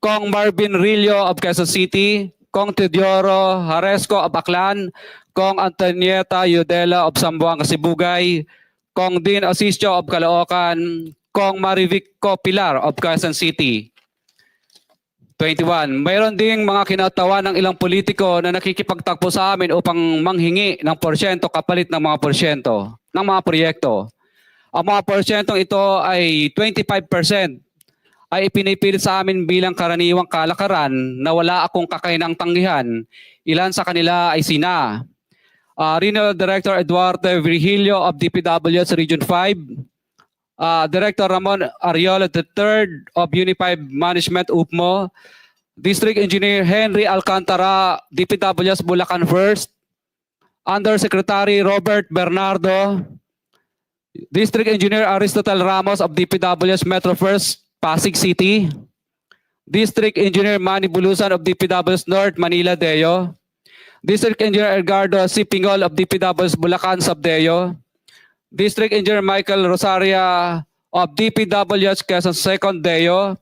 Kong Marvin Rillo of Quezon City, Kong Teodoro Haresco of Aklan, Kong Antonieta Yudela of Zamboanga, Sibugay, Kong Dean Asisio of Caloocan, Kong Marivico Pilar of Quezon City. 21. Mayroon ding mga kinatawa ng ilang politiko na nakikipagtakbo sa amin upang manghingi ng porsyento kapalit ng mga porsyento ng mga proyekto. Ang mga porsyentong ito ay 25% ay ipinipilit sa amin bilang karaniwang kalakaran na wala akong kakainang tanggihan. Ilan sa kanila ay sina Regional Director Eduardo Virgilio of DPWH Region 5, Director Ramon Ariola III of Unified Management UPMO, District Engineer Henry Alcantara, DPWH Bulacan First, Undersecretary Robert Bernardo, District Engineer Aristotle Ramos of DPWH Metro First, Pasig City, District Engineer Manny Bulusan of DPWH North, Manila Deo, District Engineer Edgardo C. Pingol of DPWH Bulacan Subdeo, District Engineer Michael Rosaria of DPWH Quezon Second Deo.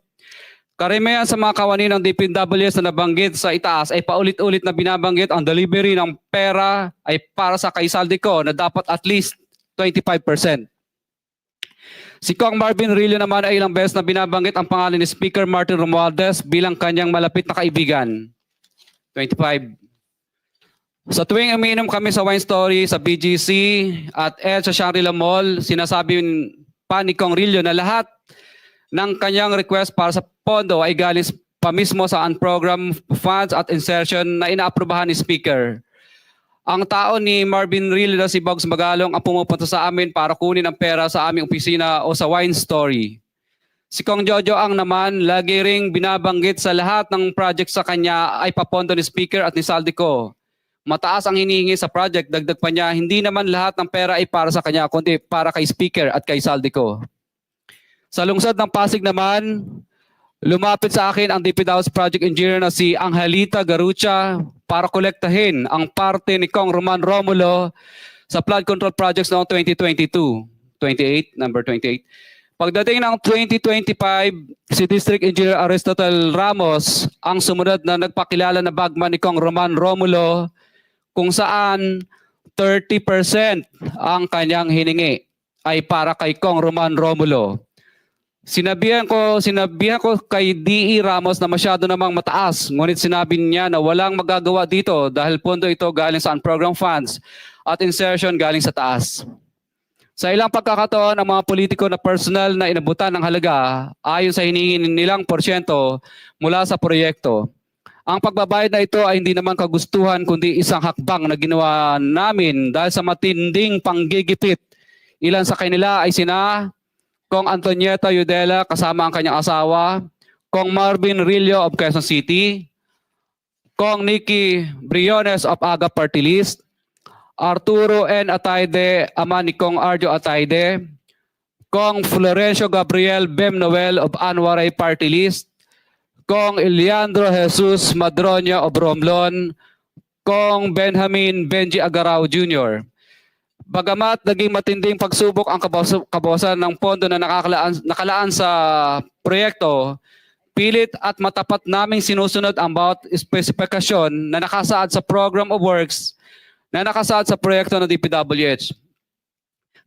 Karamihan sa mga kawani ng DPWH na nabanggit sa itaas ay paulit-ulit na binabanggit ang delivery ng pera ay para sa kay Saldico na dapat at least 25%. Si Kong Marvin Rillo naman ay ilang beses na binabanggit ang pangalan ni Speaker Martin Romualdez bilang kanyang malapit na kaibigan. 25. Sa tuwing umiinom kami sa Wine Story, sa BGC at sa Shangri-La Mall, sinasabi pa ni Kong Rillo na lahat ng kanyang request para sa pondo ay galing pa mismo sa unprogrammed funds at insertion na inaaprubahan ni Speaker. Ang tao ni Marvin Rillo na si Bogs Magalong ang pumupunta sa amin para kunin ang pera sa aming opisina o sa Wine Story. Si Kong Jojo ang naman lagi ring binabanggit sa lahat ng project sa kanya ay papondo ni Speaker at ni Saldico. Mataas ang hinihingi sa project, dagdag pa niya, hindi naman lahat ng pera ay para sa kanya, kundi para kay Speaker at kay Saldico. Sa lungsod ng Pasig naman, lumapit sa akin ang DPWH Project Engineer na si Angelita Garucha para kolektahin ang parte ni Kong Roman Romulo sa flood control projects noong 2022. 28. Pagdating ng 2025, si District Engineer Aristotle Ramos ang sumunod na nagpakilala na bagman ni Kong Roman Romulo kung saan 30% ang kanyang hiningi ay para kay Kong Roman Romulo. Sinabihan ko kay D.E. Ramos na masyado namang mataas, ngunit sinabi niya na walang magagawa dito dahil pondo ito galing sa unprogrammed funds at insertion galing sa taas. Sa ilang pagkakataon, ang mga politiko na personal na inabutan ng halaga ayon sa hiningi nilang porsyento mula sa proyekto. Ang pagbabayad na ito ay hindi naman kagustuhan kundi isang hakbang na ginawa namin dahil sa matinding panggigipit. Ilan sa kanila ay sina Kong Antonieta Yudela kasama ang kanyang asawa, Kong Marvin Rillo of Quezon City, Kong Nikki Briones of Aga Party List, Arturo N. Ataide, ama ni Kong Arjo Ataide, Kong Florencio Gabriel Bem Noel of Anwaray Party List, Kong Eliandro Jesus Madroña of Romblon, Kong Benjamin Benji Agarao Jr. Bagamat naging matinding pagsubok ang kabawasan ng pondo na nakalaan sa proyekto, pilit at matapat naming sinusunod ang bawat espesipikasyon na nakasaad sa Program of Works na nakasaad sa proyekto ng DPWH.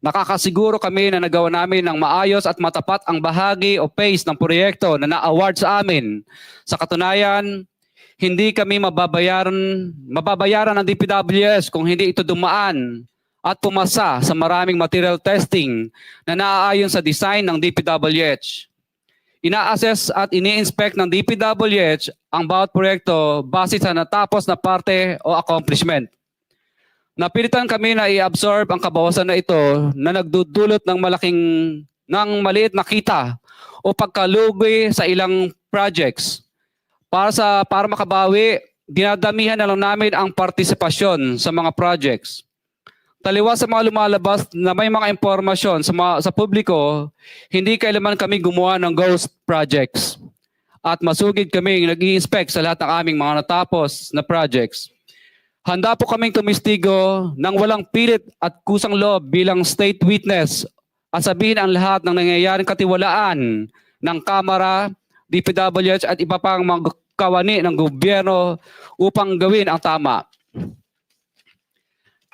Nakakasiguro kami na nagawa namin ng maayos at matapat ang bahagi o phase ng proyekto na na-award sa amin. Sa katunayan, hindi kami mababayaran ng DPWH kung hindi ito dumaan at pumasa sa maraming material testing na naaayon sa design ng DPWH. Ina-assess at ini-inspect ng DPWH ang bawat proyekto base sa natapos na parte o accomplishment. Napilitan kami na i-absorb ang kabawasan na ito na nagdudulot ng maliit na kita o pagkalugi sa ilang projects. Para makabawi, dinadamihan na lang namin ang partisipasyon sa mga projects. Taliwas sa mga lumalabas na may mga impormasyon sa publiko, hindi kailanman kami gumawa ng ghost projects. At masugid kami nag-i-inspect sa lahat ng aming mga natapos na projects. Handa po kaming tumistigo ng walang pilit at kusang loob bilang state witness at sabihin ang lahat ng nangyayaring katiwalaan ng Kamara, DPWH at iba pang mga kawani ng gobyerno upang gawin ang tama.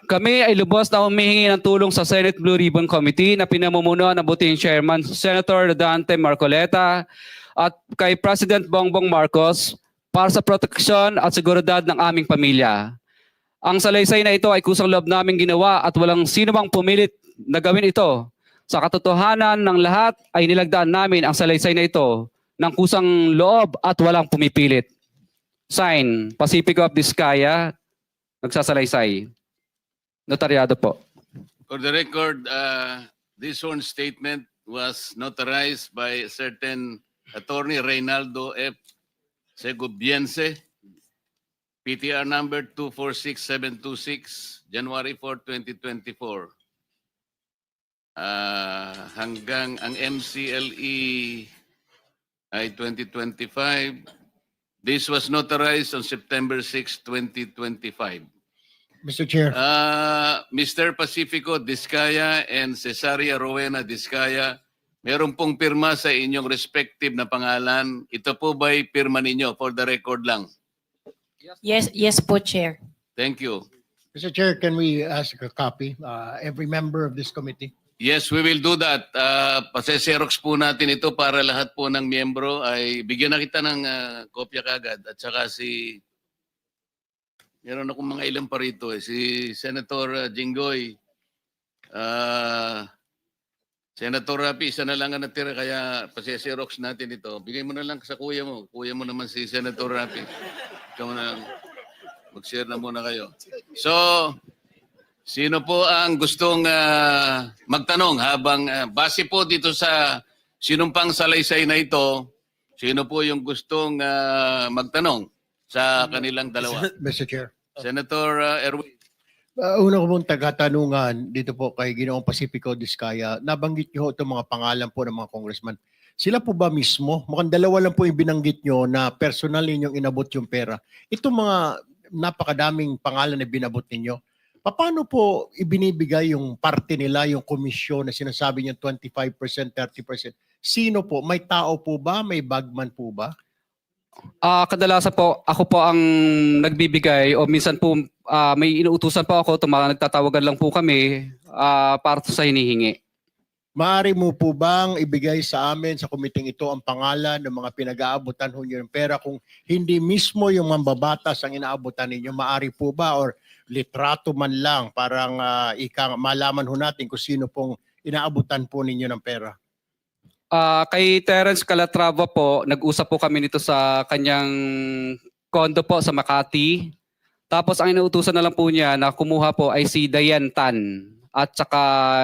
Kami ay lubos na humihingi ng tulong sa Senate Blue Ribbon Committee na pinamumunuan ng buting Chairman Senator Dante Marcoleta at kay President Bongbong Marcos para sa proteksyon at seguridad ng aming pamilya. Ang salaysay na ito ay kusang loob naming ginawa at walang sino mang pumilit na gawin ito. Sa katotohanan ng lahat ay nilagdaan namin ang salaysay na ito ng kusang loob at walang pumipilit. Sign, Pacifico of Vizcaya, nagsasalaysay. Notaryado po.
For the record, this sworn statement was notarized by a certain attorney Reynaldo F. Segubiense, PTR number 246726, January 4, 2024. Hanggang ang MCLE ay 2025. This was notarized on September 6, 2025.
Mr. Chair.
Mr. Pacifico Discaya and Cesaria Rowena Discaya, meron pong pirma sa inyong respective na pangalan. Ito po ba'y pirma ninyo? For the record lang.
Yes po, Chair.
Thank you.
Mr. Chair, can we ask a copy? Every member of this committee.
Yes, we will do that. Pase-xerox po natin ito para lahat po ng miyembro ay bigyan na kita ng kopya kagad. At saka meron akong mga ilang pa rito si Senator Jinggoy. Senator Rapi, isa na lang ang natira kaya pase-xerox natin ito. Bigay mo na lang sa kuya mo. Kuya mo naman si Senator Rapi. Ikaw na lang. Mag-share na muna kayo. So, sino po ang gustong magtanong habang base po dito sa sinumpang salaysay na ito, sino po yung gustong magtanong sa kanilang dalawa?
Mr. Chair.
Senator Erwin.
Una ko pong tagatanungan dito po kay Ginoong Pacifico Discaya. Nabanggit niyo itong mga pangalan po ng mga congressman. Sila po ba mismo? Mukhang dalawa lang po yung binanggit niyo na personal ninyong inabot yung pera. Itong mga napakadaming pangalan na binabot ninyo, paano po ibinibigay yung parte nila, yung komisyon na sinasabi niyo 25%, 30%? Sino po? May tao po ba? May bagman po ba?
Kadalasan po, ako po ang nagbibigay o minsan po may inuutusan po ako, nagtatawagan lang po kami para sa hinihingi.
Maaari mo po bang ibigay sa amin sa komiting ito ang pangalan ng mga pinag-aabutan ho niyo ng pera kung hindi mismo yung mambabatas ang inaabutan ninyo? Maaari po ba or litrato man lang parang malaman ho natin kung sino pong inaabutan po ninyo ng pera?
Kay Terence Calatrava po, nag-usap po kami nito sa kanyang condo po sa Makati. Tapos ang inuutusan na lang po niya na kumuha po ay si Diane Tan. At saka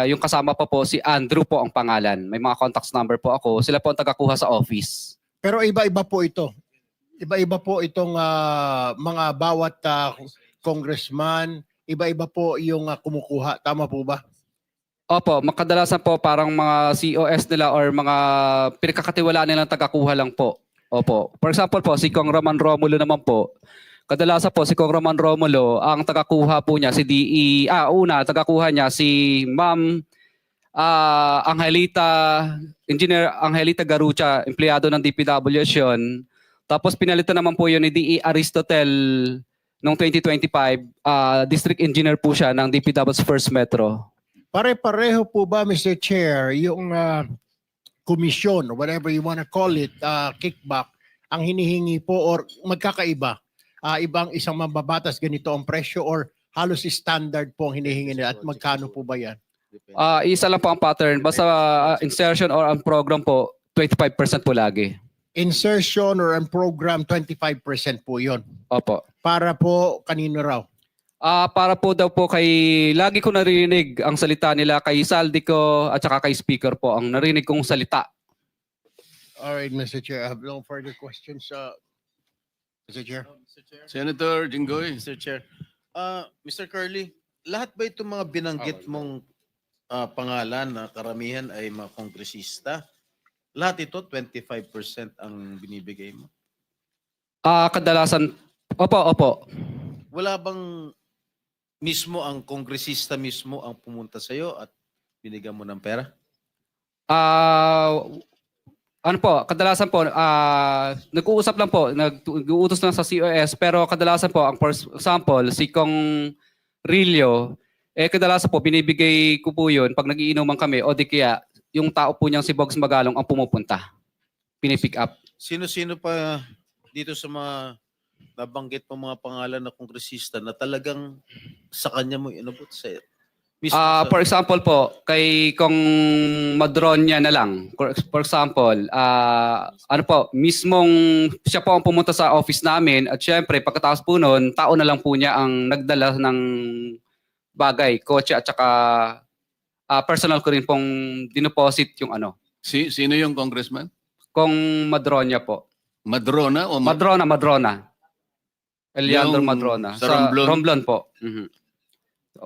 yung kasama pa po si Andrew po ang pangalan. May mga contacts number po ako. Sila po ang tagakuha sa office.
Pero iba-iba po ito. Iba-iba po itong mga bawat congressman. Iba-iba po yung kumukuha. Tama po ba?
Opo, makadalasan po parang mga COS nila or mga pinagkakatiwalaan nilang tagakuha lang po. Opo. For example po, si Kong Roman Romulo naman po. Kadalasan po si Kong Roman Romulo, ang tagakuha po niya si tagakuha niya si Ma'am Engineer Angelita Garucha, empleyado ng DPWH yun. Tapos pinalitan naman po yun ni DE Aristotel noong 2025, District Engineer po siya ng DPWH First Metro.
Pare-pareho po ba, Mr. Chair, yung komisyon, or whatever you want to call it, kickback, ang hinihingi po or magkakaiba? Ibang isang mambabatas ganito ang presyo or halos standard po ang hinihingi nila at magkano po ba yan?
Isa lang po ang pattern. Basta insertion or ang program po, 25% po lagi.
Insertion or ang program, 25% po yon.
Opo.
Para po kanino raw?
Para po daw po kay, lagi ko narinig ang salita nila kay Saldico at saka kay Speaker po, ang narinig kong salita.
All right, Mr. Chair. I have no further questions. Mr. Chair.
Senator Jinggoy.
Mr. Chair. Mr. Curly, lahat ba itong mga binanggit mong pangalan na karamihan ay mga kongresista? Lahat ito, 25% ang binibigay mo?
Kadalasan, opo.
Wala bang mismo ang kongresista mismo ang pumunta sa iyo at binigyan mo ng pera?
Ano po, kadalasan po, nag-uusap lang po, nag-uutos lang sa COS, pero kadalasan po, ang for example, si Kong Rillo, kadalasan po, binibigay ko po yun pag nagiinuman kami, o di kaya, yung tao po niyang si Bogs Magalong ang pumupunta. Pinipick up.
Sino-sino pa dito sa mga nabanggit mo mga pangalan na kongresista na talagang sa kanya mo inabot sa
For example po, kay Kong Madronya na lang. For example, ano po, mismong siya po ang pumunta sa office namin at syempre pagkatapos po noon, tao na lang po niya ang nagdala ng bagay, kotse at saka personal ko rin pong dinoposit yung ano,
Sino yung congressman?
Kong Madronya po.
Madrona o
Madrona. Eliandro
Yung
Madrona.
sa Romblon?
Romblon po.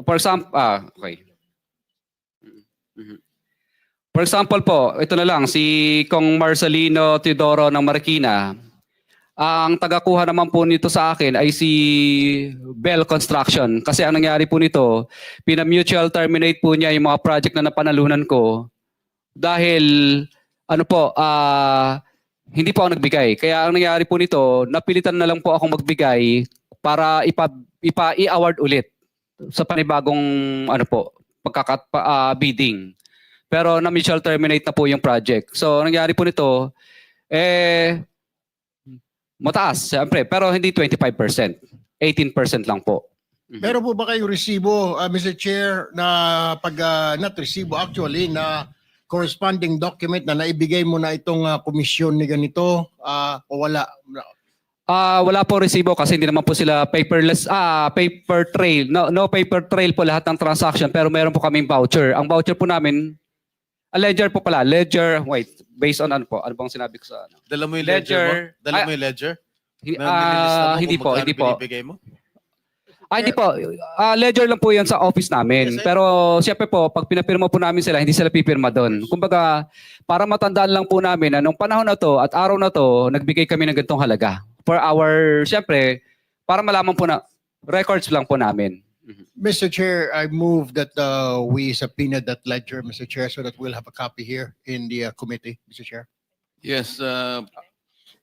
For example, okay. For example po, ito na lang, si Kong Marcelino Teodoro ng Marikina. Ang tagakuha naman po nito sa akin ay si Bell Construction. Kasi ang nangyari po nito, pina-mutual terminate po niya yung mga project na napanalunan ko. Dahil, ano po, hindi po ako nagbigay. Kaya ang nangyari po nito, napilitan na lang po akong magbigay para i-award ulit sa panibagong ano po, bidding. Pero na-mutual terminate na po yung project. So, ang nangyari po nito, mataas, siyempre, pero hindi 25%. 18% lang po.
Meron po ba kayong resibo, Mr. Chair, na not resibo actually, na corresponding document na naibigay mo na itong komisyon ni ganito o wala?
Wala po resibo kasi hindi naman po sila paperless, paper trail. No paper trail po lahat ng transaction pero meron po kaming voucher. Ang voucher po namin, ledger po pala. Ledger, wait, based on ano po? Ano bang sinabi ko sa ano?
Dala mo yung ledger mo? Dala mo yung ledger?
Hindi po, hindi po.
Binibigay mo?
Hindi po. Ledger lang po yan sa office namin. Pero siyempre po, pag pinapirma po namin sila, hindi sila pipirma doon. Kumbaga, para matandaan lang po namin na nung panahon na to at araw na to, nagbigay kami ng ganitong halaga. For our, siyempre, para malaman po na, records lang po namin.
Mr. Chair, I move that we subpoena that ledger, Mr. Chair, so that we'll have a copy here in the committee, Mr. Chair.
Yes.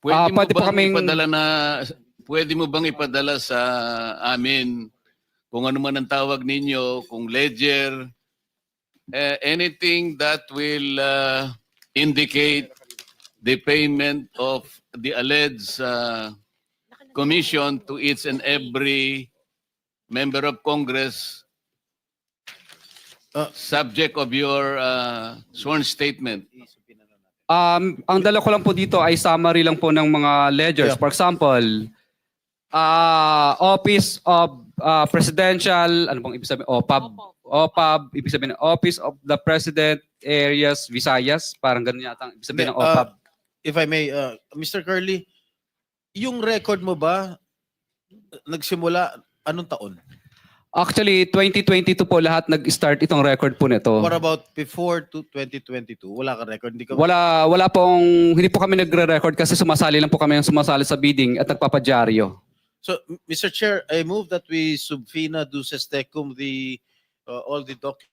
Pwede po kaming-
Pwede mo bang ipadala sa amin kung ano man ang tawag ninyo, kung ledger, anything that will indicate the payment of the alleged commission to each and every member of Congress subject of your sworn statement.
Ang dala ko lang po dito ay summary lang po ng mga ledgers. For example, Office of Presidential, ano bang ibig sabihin? OPAB, ibig sabihin Office of the President Areas Visayas, parang ganun yata ang ibig sabihin ng OPAB.
If I may, Mr. Curly, yung record mo ba nagsimula anong taon?
Actually, 2022 po lahat nag-start itong record po nito.
What about before to 2022? Wala ka record? Hindi ka
Hindi po kami nagre-record kasi sumasali lang po kami ng sumasali sa bidding at nagpapadyaryo.
So, Mr. Chair, I move that we subpoena duces tecum all the documents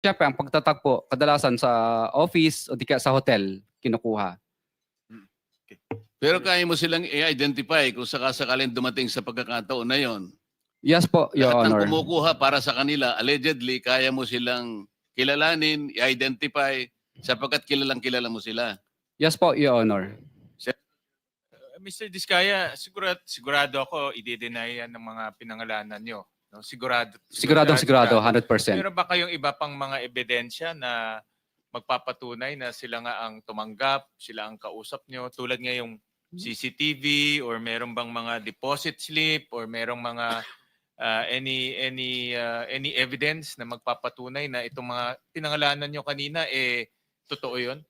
Siyempre, ang pagtatag po, kadalasan sa office o di kaya sa hotel, kinukuha.
Pero kaya mo silang i-identify kung sakaling dumating sa pagkakataon na yon.
Yes po, Your
Lahat ng
Honor.
kumukuha para sa kanila, allegedly, kaya mo silang kilalanin, i-identify, sapagkat kilalang kilala mo sila.
Yes po, Your Honor.
Mr. Diskaya, sigurado ako i-deny yan ng mga pinangalanan nyo. No? Sigurado.
100%.
Pero ba kayong iba pang mga ebidensya na magpapatunay na sila nga ang tumanggap, sila ang kausap nyo, tulad nga yung CCTV or meron bang mga deposit slip or merong mga any evidence na magpapatunay na itong mga pinangalanan nyo kanina totoo 'yon?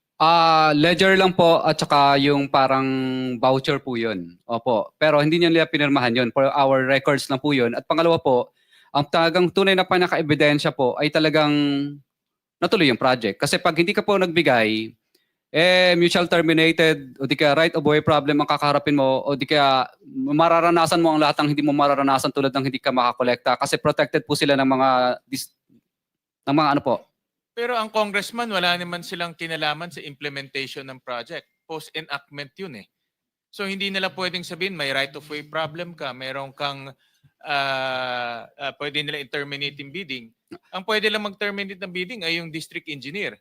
Ledger lang po at saka yung parang voucher po yun. Opo. Pero hindi nyo nila pinirmahan yun. For our records lang po yun. At pangalawa po, ang talagang tunay na panaka-ebidensya po ay talagang natuloy yung project. Kasi pag hindi ka po nagbigay, mutual terminated o di kaya right of way problem ang kakaharapin mo o di kaya mararanasan mo ang lahat ng hindi mo mararanasan tulad ng hindi ka makakolekta kasi protected po sila ng mga ano po.
Pero ang congressman, wala naman silang kinalaman sa implementation ng project. Post-enactment yun eh. So hindi nila pwedeng sabihin may right of way problem ka, meron kang pwede nila i-terminate yung bidding. Ang pwede lang mag-terminate ng bidding ay yung district engineer.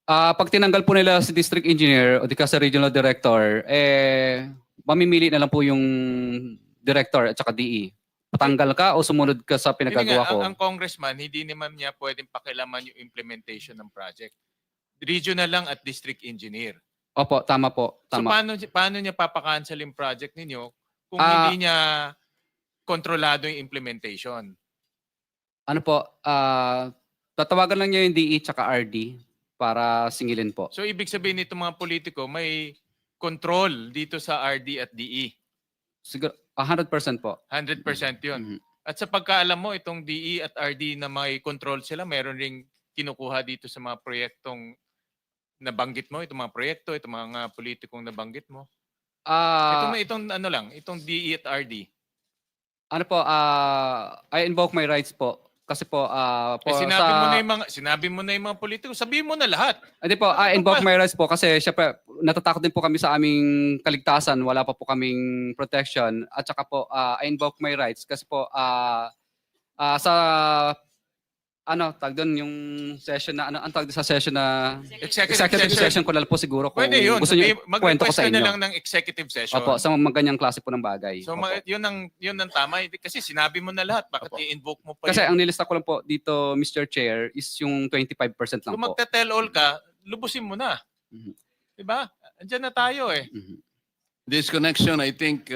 Pag tinanggal po nila si district engineer o di kaya sa regional director, mamimili na lang po yung director at saka DE. Patanggal ka o sumunod ka sa pinagagawa ko?
Ang congressman, hindi naman niya pwedeng pakialaman yung implementation ng project. Regional lang at district engineer.
Opo, tama po.
So
Tama.
paano niya papakancel yung project ninyo kung hindi niya kontrolado yung implementation?
Ano po, tatawagan lang niya yung DE tsaka RD para singilin po.
So ibig sabihin nitong mga politiko may control dito sa RD at DE.
Siguro, 100% po.
100% yun.
Mhm.
At sa pagkaalam mo, itong DE at RD na may control sila, meron ring kinukuha dito sa mga proyektong nabanggit mo, itong mga proyekto, itong mga politikong nabanggit mo. Itong DE at RD.
Ano po, I invoke my rights po. Kasi po,
Sinabi mo na yung mga politiko, sabihin mo na lahat.
Hindi po, I invoke my rights po kasi syempre natatakot din po kami sa aming kaligtasan. Wala pa po kaming protection. At saka po, I invoke my rights kasi po sa tag doon yung session na ang tag sa session na executive session ko lang po siguro kung
Pwede yun.
gusto niyo kwento ko
Mag-request
sa
ka na
inyo.
lang ng executive session.
Opo, sa mga ganyang klase po ng bagay.
So
Opo.
yun ang tama. Kasi sinabi mo na lahat. Bakit
Opo.
i-invoke mo pa
Kasi
yun?
ang nilista ko lang po dito, Mr. Chair, is yung 25% lang
Kung
po.
magte-tell all ka, lubusin mo na.
Mhm.
Diba? Andiyan na tayo eh.
Mhm.
This connection, I think,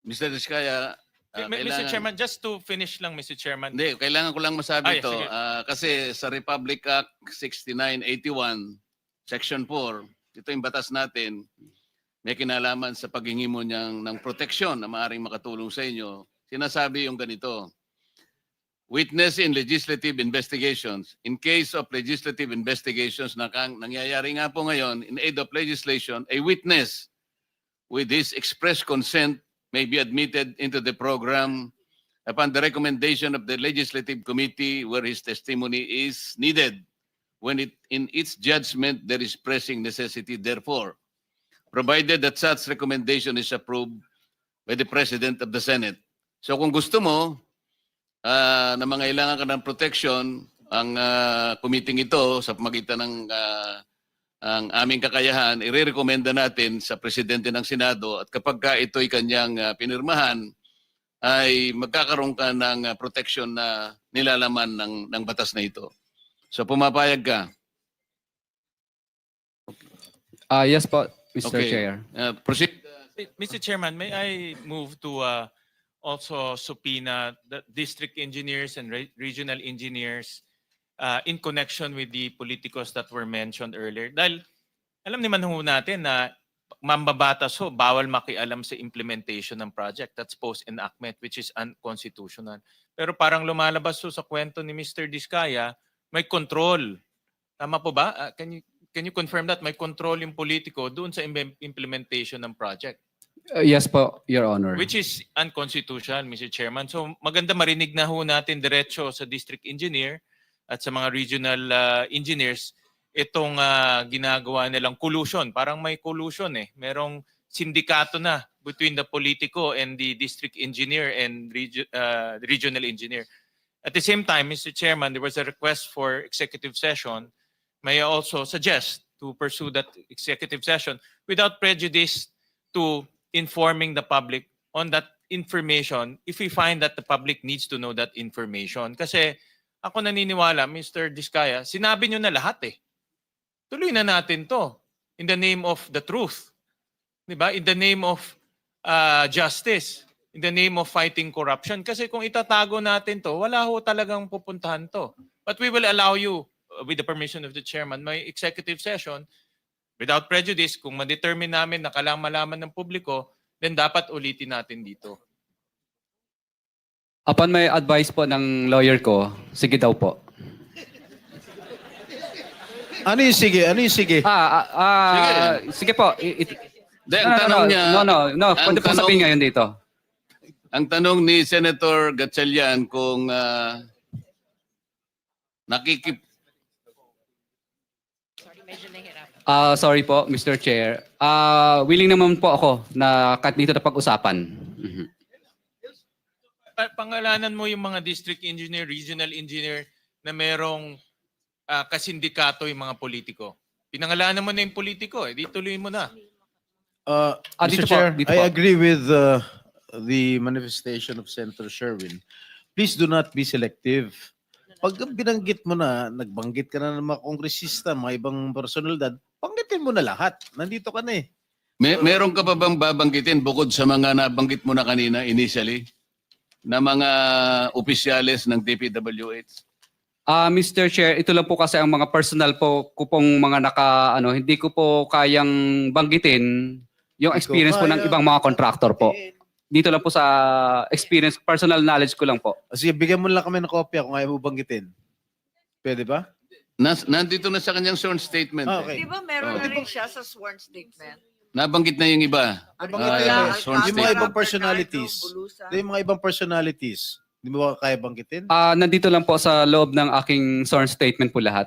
Mr. Diskaya,
Mr. Chairman, just to finish lang, Mr. Chairman.
Hindi, kailangan ko lang masabi
Ay,
ito.
sige.
Kasi sa Republic Act 6981, Section 4, ito yung batas natin, may kinalaman sa paghingi mo ng proteksyon na maaaring makatulong sa inyo. Sinasabi yung ganito, witness in legislative investigations. In case of legislative investigations na nangyayari nga po ngayon, in aid of legislation, a witness with his express consent may be admitted into the program upon the recommendation of the legislative committee where his testimony is needed when in its judgment there is pressing necessity therefore, provided that such recommendation is approved by the President of the Senate. So kung gusto mo na mangailangan ka ng protection, ang committee ito sa pamagitan ng ang aming kakayahan, irerekomenda natin sa Presidente ng Senado at kapag ka ito'y kanyang pinirmahan, ay magkakaroon ka ng protection na nilalaman ng batas na ito. So pumapayag ka.
Yes po, Mr.
Okay.
Chair.
Proceed.
Mr. Chairman, may I move to also subpoena the district engineers and regional engineers in connection with the politicos that were mentioned earlier? Dahil alam naman ho natin na mambabatas ho, bawal makialam sa implementation ng project. That's post-enactment, which is unconstitutional. Pero parang lumalabas ho sa kwento ni Mr. Diskaya, may control. Tama po ba? Can you confirm that? May control yung politiko doon sa implementation ng project.
Yes po, Your Honor.
Which is unconstitutional, Mr. Chairman. So maganda marinig na ho natin diretso sa district engineer at sa mga regional engineers itong ginagawa nilang collusion. Parang may collusion eh. Merong sindikato na between the politico and the district engineer and regional engineer. At the same time, Mr. Chairman, there was a request for executive session. May I also suggest to pursue that executive session without prejudice to informing the public on that information if we find that the public needs to know that information. Kasi ako naniniwala, Mr. Diskaya, sinabi nyo na lahat eh. Tuloy na natin to in the name of the truth. Diba? In the name of justice. In the name of fighting corruption. Kasi kung itatago natin to, wala ho talagang pupuntahan to. But we will allow you, with the permission of the chairman, may executive session without prejudice. Kung ma-determine namin na kailangan malaman ng publiko, then dapat ulitin natin dito.
Upon may advice po ng lawyer ko, sige daw po.
Ano yung sige? Ano yung sige?
Sige po.
Ang tanong niya,
No. Pwede po sabihin ngayon dito.
ang tanong ni Senator Gatchalian kung
Sorry po, Mr. Chair. Willing naman po ako na kahit dito na pag-usapan. Mhm.
Pangalanan mo yung mga district engineer, regional engineer na merong kasindikato yung mga politiko. Pinangalanan mo na yung politiko, di tuloy mo na.
Mr.
dito po,
Chair,
dito
I
po.
agree with the manifestation of Senator Sherwin. Please do not be selective. Pag binanggit mo na, nagbanggit ka na ng mga kongresista, mga ibang personalidad, banggitin mo na lahat. Nandito ka na eh.
meron ka pa bang babanggitin bukod sa mga nabanggit mo na kanina initially na mga opisyales ng DPWH?
Mr. Chair, ito lang po kasi ang mga personal po ko pong mga hindi ko po kayang banggitin yung experience po ng ibang mga contractor po. Dito lang po sa experience, personal knowledge ko lang po.
Sige, bigyan mo lang kami ng kopya kung ayaw mo banggitin. Pwede ba?
Nandito na sa kanyang sworn statement.
Okay.
Di ba meron na rin siya sa sworn statement?
Nabanggit na yung iba.
Nabanggit na
Ah,
yung
sworn
yung mga
statement.
ibang personalities. Yung mga ibang personalities. Hindi mo ba kaya banggitin?
Nandito lang po sa loob ng aking sworn statement po lahat.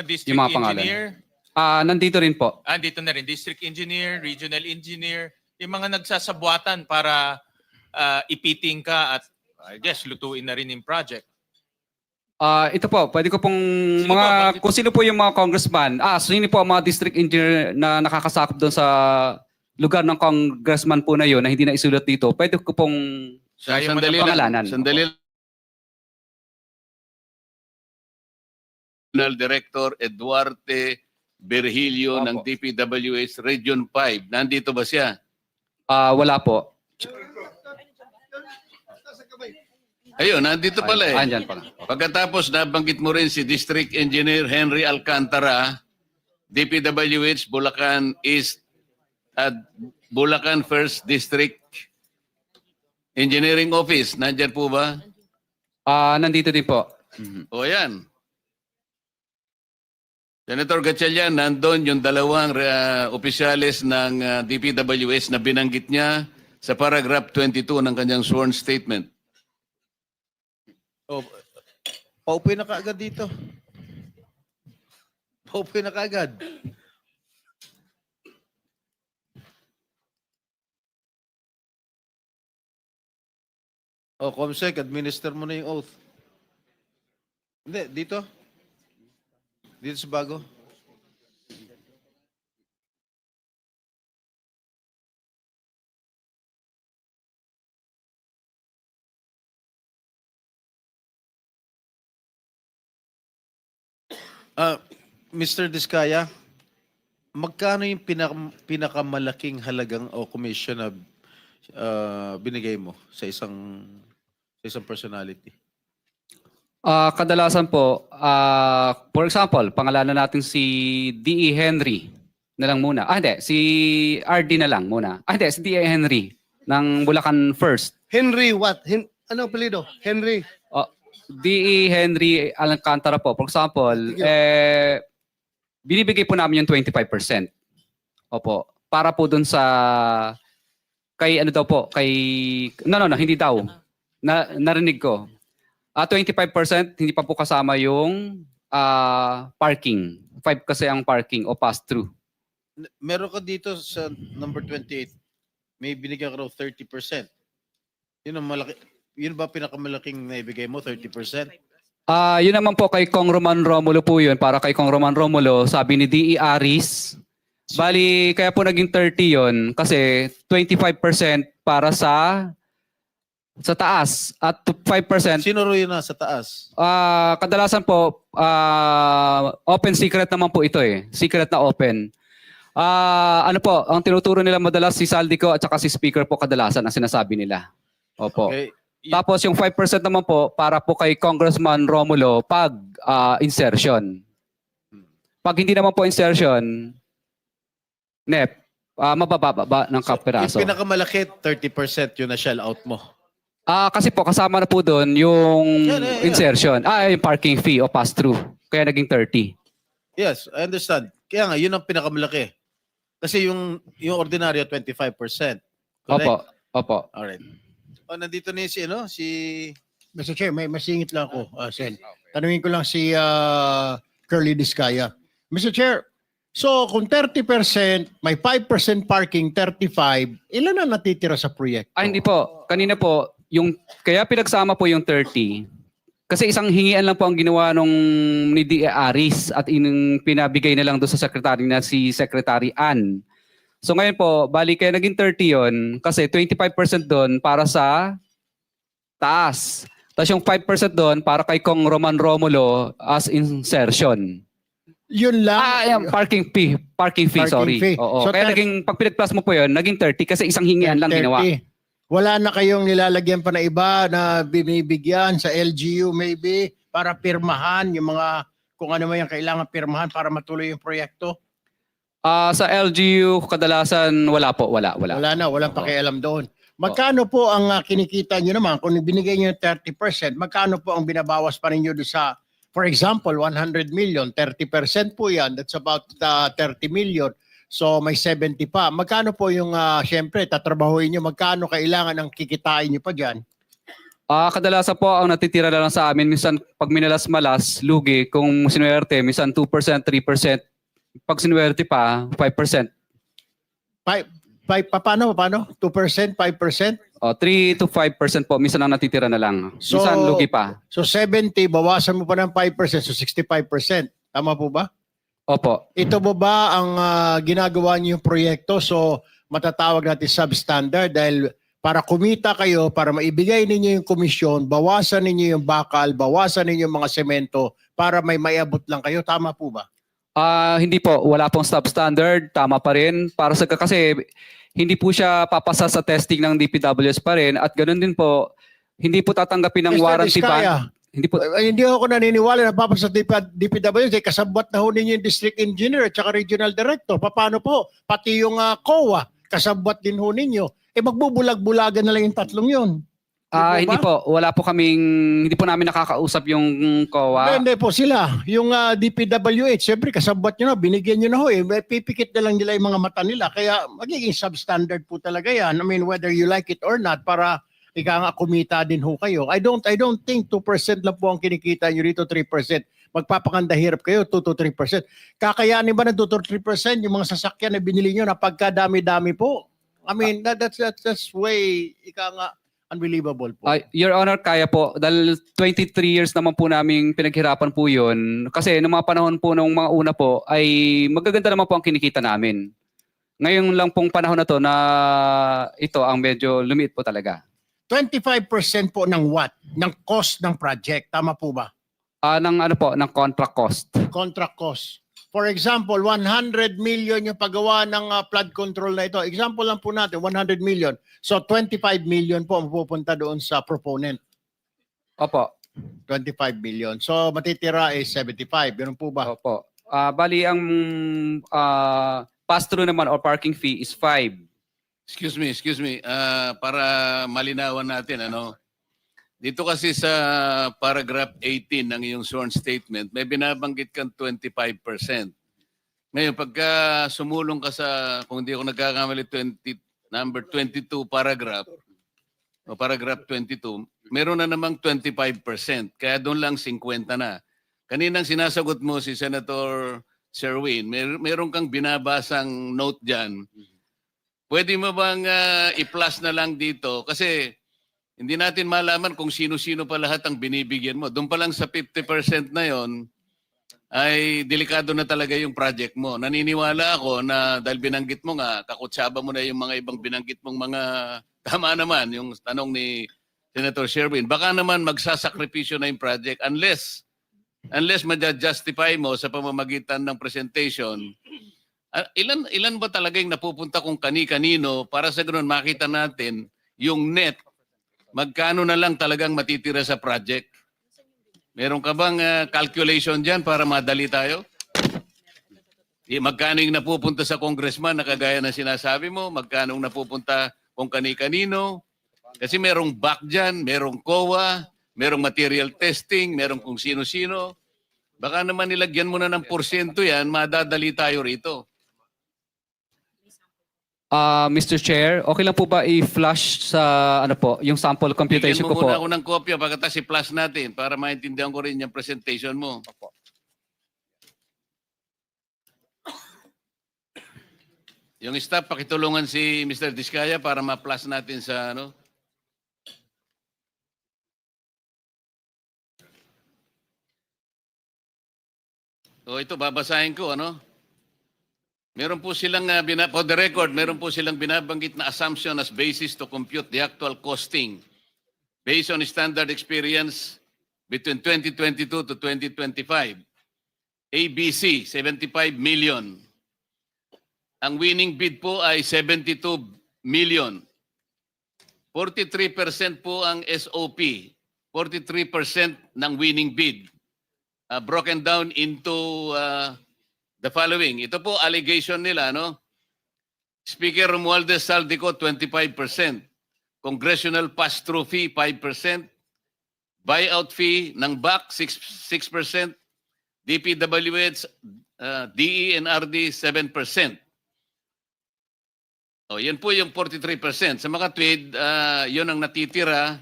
District
Yung mga pangalan.
engineer,
Nandito rin po.
dito na rin, district engineer, regional engineer, yung mga nagsasabuatan para ipiting ka at I guess lutuin na rin yung project.
Ito po, pwede ko pong
Sige po, bakit-
kung sino po yung mga congressman, sino po ang mga district engineer na nakakasakop doon sa lugar ng congressman po na yun na hindi na isulat dito, pwede ko pong
Sandali
pangalanan.
lang. Sandali lang. Regional Director Eduarte Virgilio ng
Opo.
DPWH Region 5. Nandito ba siya?
Wala po.
Ayun, nandito pala eh.
Andyan pala.
Pagkatapos nabanggit mo rin si District Engineer Henry Alcantara, DPWH Bulacan East at Bulacan First District Engineering Office. Nandyan po ba?
Nandito din po.
O yan. Senator Gatchalian, nandun yung dalawang opisyalis ng DPWH na binanggit niya sa paragraph 22 ng kanyang sworn statement.
Oh, paupoy na kaagad dito. Paupoy na kaagad. Comsec, administer mo na yung oath. Hindi, dito. Dito sa bago. Mr. Diskaya, magkano yung pinakamalaking halagang o commission na binigay mo sa isang personality?
Kadalasan po, for example, pangalanan natin si D.E. Henry na lang muna. Hindi, si R.D. na lang muna. Hindi, si D.E. Henry ng Bulacan First.
Henry what? Ano apelido? Henry.
D.E. Henry Alcantara po, for example, binibigay po namin yung 25%. Opo. Para po dun sa kay ano daw po, kay hindi daw. Narinig ko. 25%, hindi pa po kasama yung parking. 5 kasi ang parking o pass-through.
Meron ka dito sa number 28. May binigyan ka raw 30%. Yun ang malaki. Yun ba pinakamalaking naibigay mo, 30%?
Yun naman po kay Kong Roman Romulo po yun. Para kay Kong Roman Romulo, sabi ni D.E. Aris, bali, kaya po naging 30 yun kasi 25% para sa taas at 5%.
Sino raw yun na sa taas?
Kadalasan po, open secret naman po ito eh. Secret na open. Ano po, ang tinuturo nila madalas si Saldico at saka si Speaker po kadalasan ang sinasabi nila. Opo.
Okay.
Tapos yung 5% naman po para po kay Congressman Romulo pag insertion. Pag hindi naman po insertion, NEP, mabababa ng kapiraso.
Yung pinakamalaki, 30% yun na shell out mo.
Kasi po kasama na po doon yung
Yeah.
insertion. Yung parking fee o pass-through. Kaya naging 30.
Yes, I understand. Kaya nga, yun ang pinakamalaki. Kasi yung ordinaryo, 25%. Correct?
Opo.
Alright. Nandito na yung si
Mr. Chair, may masingit lang ako, Sen. Tanungin ko lang si Curly Discaya. Mr. Chair, so kung 30%, may 5% parking, 35%, ilan na natitira sa proyekto?
Hindi po. Kanina po, kaya pinagsama po yung 30. Kasi isang hingian lang po ang ginawa nung ni D.E. Aris at pinabigay na lang doon sa secretary na si Secretary Ann. So ngayon po, bali kaya naging 30 yun kasi 25% doon para sa taas. Tapos yung 5% doon para kay Kong Roman Romulo as insertion.
Yun lang.
Parking fee,
Parking
sorry.
fee.
Oo.
So,
Kaya naging, pag pinag-plus mo po yun, naging 30 kasi isang hingian lang
30.
ginawa.
Wala na kayong nilalagyan pa na iba na binibigyan sa LGU maybe para pirmahan yung mga kung ano man yung kailangan pirmahan para matuloy yung proyekto?
Sa LGU, kadalasan wala po. Wala.
Wala na, walang pakialam doon. Magkano po ang kinikita nyo naman? Kung binigay nyo yung 30%, magkano po ang binabawas pa ninyo doon sa, for example, 100 million, 30% po yan, that's about 30 million. So may 70 pa. Magkano po yung, syempre, tatrabahuin nyo, magkano kailangan ang kikitain nyo pa dyan?
Kadalasan po ang natitira na lang sa amin, minsan pag minalas-malas, lugi, kung sinuwerte, minsan 2%, 3%. Pag sinuwerte pa, 5%.
Paano? 2%, 5%?
3 to 5% po, minsan ang natitira na lang.
So,
Minsan lugi pa.
So 70, bawasan mo pa ng 5%, so 65%. Tama po ba?
Opo.
Ito mo ba ang ginagawa niyo yung proyekto? So matatawag natin substandard dahil para kumita kayo, para maibigay ninyo yung komisyon, bawasan ninyo yung bakal, bawasan ninyo yung mga semento para may maiabot lang kayo. Tama po ba?
Hindi po, wala pong substandard, tama pa rin. Para sa kasi hindi po siya papasa sa testing ng DPWS pa rin at ganoon din po, hindi po tatanggapin ng
Mr.
warranty
Vizcaya,
ban. Hindi po.
Hindi ako naniniwala na papasa sa DPWS eh, kasabwat na ho ninyo yung district engineer at saka regional director. Paano po? Pati yung COA, kasabwat din ho ninyo. Magbubulag-bulagan na lang yung tatlong yun.
Hindi po, wala po kaming, hindi po namin nakakausap yung COA.
Hindi po sila. Yung DPWH, siyempre kasabwat nyo na, binigyan nyo na ho eh. May pipikit na lang nila yung mga mata nila. Kaya magiging substandard po talaga yan. I mean, whether you like it or not, para ika nga kumita din ho kayo. I don't think 2% lang po ang kinikita nyo dito, 3%. Magpapakanda hirap kayo, 2 to 3%. Kakayanin ba ng 2 to 3% yung mga sasakyan na binili nyo na pagkadami-dami po? I mean, that's way, ika nga, unbelievable po.
Your Honor, kaya po. Dahil 23 years naman po namin pinaghirapan po yun. Kasi noong mga panahon po nung mga una po, ay magaganda naman po ang kinikita namin. Ngayon lang pong panahon na to na ito ang medyo lumiit po talaga.
25% po ng what? Ng cost ng project. Tama po ba?
Ng contract cost.
Contract cost. For example, 100 million yung paggawa ng flood control na ito. Example lang po natin, 100 million. So 25 million po ang pupunta doon sa proponent.
Opo.
25 million. So matitira is 75. Ganun po ba?
Opo. Bali ang pass-through naman or parking fee is 5.
Excuse me. Para malinawan natin, dito kasi sa paragraph 18 ng iyong sworn statement, may binabanggit kang 25%. Ngayon, pagka sumulong ka sa, kung hindi ako nagkakamali, number 22 paragraph, o paragraph 22, meron na namang 25%. Kaya doon lang 50 na. Kaninang sinasagot mo si Senator Sherwin, meron kang binabasang note dyan. Pwede mo bang i-plus na lang dito? Kasi hindi natin malaman kung sino-sino pa lahat ang binibigyan mo. Doon pa lang sa 50% na yon ay delikado na talaga yung project mo. Naniniwala ako na dahil binanggit mo nga, kakutsaba mo na yung mga ibang binanggit mong mga tama naman, yung tanong ni Senator Sherwin. Baka naman magsasakripisyo na yung project unless ma-justify mo sa pamamagitan ng presentation. Ilan ba talaga yung napupunta kung kani-kanino para sa ganoon makita natin yung net, magkano na lang talagang matitira sa project? Meron ka bang calculation dyan para madali tayo? Magkano yung napupunta sa congressman na kagaya ng sinasabi mo? Magkano yung napupunta kung kani-kanino? Kasi merong back dyan, merong COA, merong material testing, merong kung sino-sino. Baka naman nilagyan mo na ng porsyento yan, madadali tayo rito.
Mr. Chair, okay lang po ba i-flash sa yung sample computation
Bigyan
ko
mo
po?
muna ako ng kopya pagkatapos i-plus natin para maintindihan ko rin yung presentation mo. Yung staff, pakitulungan si Mr. Diskaya para ma-plus natin sa ano. O ito, babasahin ko, ano? Meron po silang, for the record, meron po silang binabanggit na assumption as basis to compute the actual costing based on standard experience between 2022 to 2025. ABC, 75 million. Ang winning bid po ay 72 million. 43% po ang SOP. 43% ng winning bid. Broken down into the following. Ito po allegation nila, no? Speaker Romualdez Saldico, 25%. Congressional pass-through fee, 5%. Buyout fee ng BAC, 6%. DPWH, DE&RD, 7%. O, yan po yung 43%. Sa mga tweed, yun ang natitira.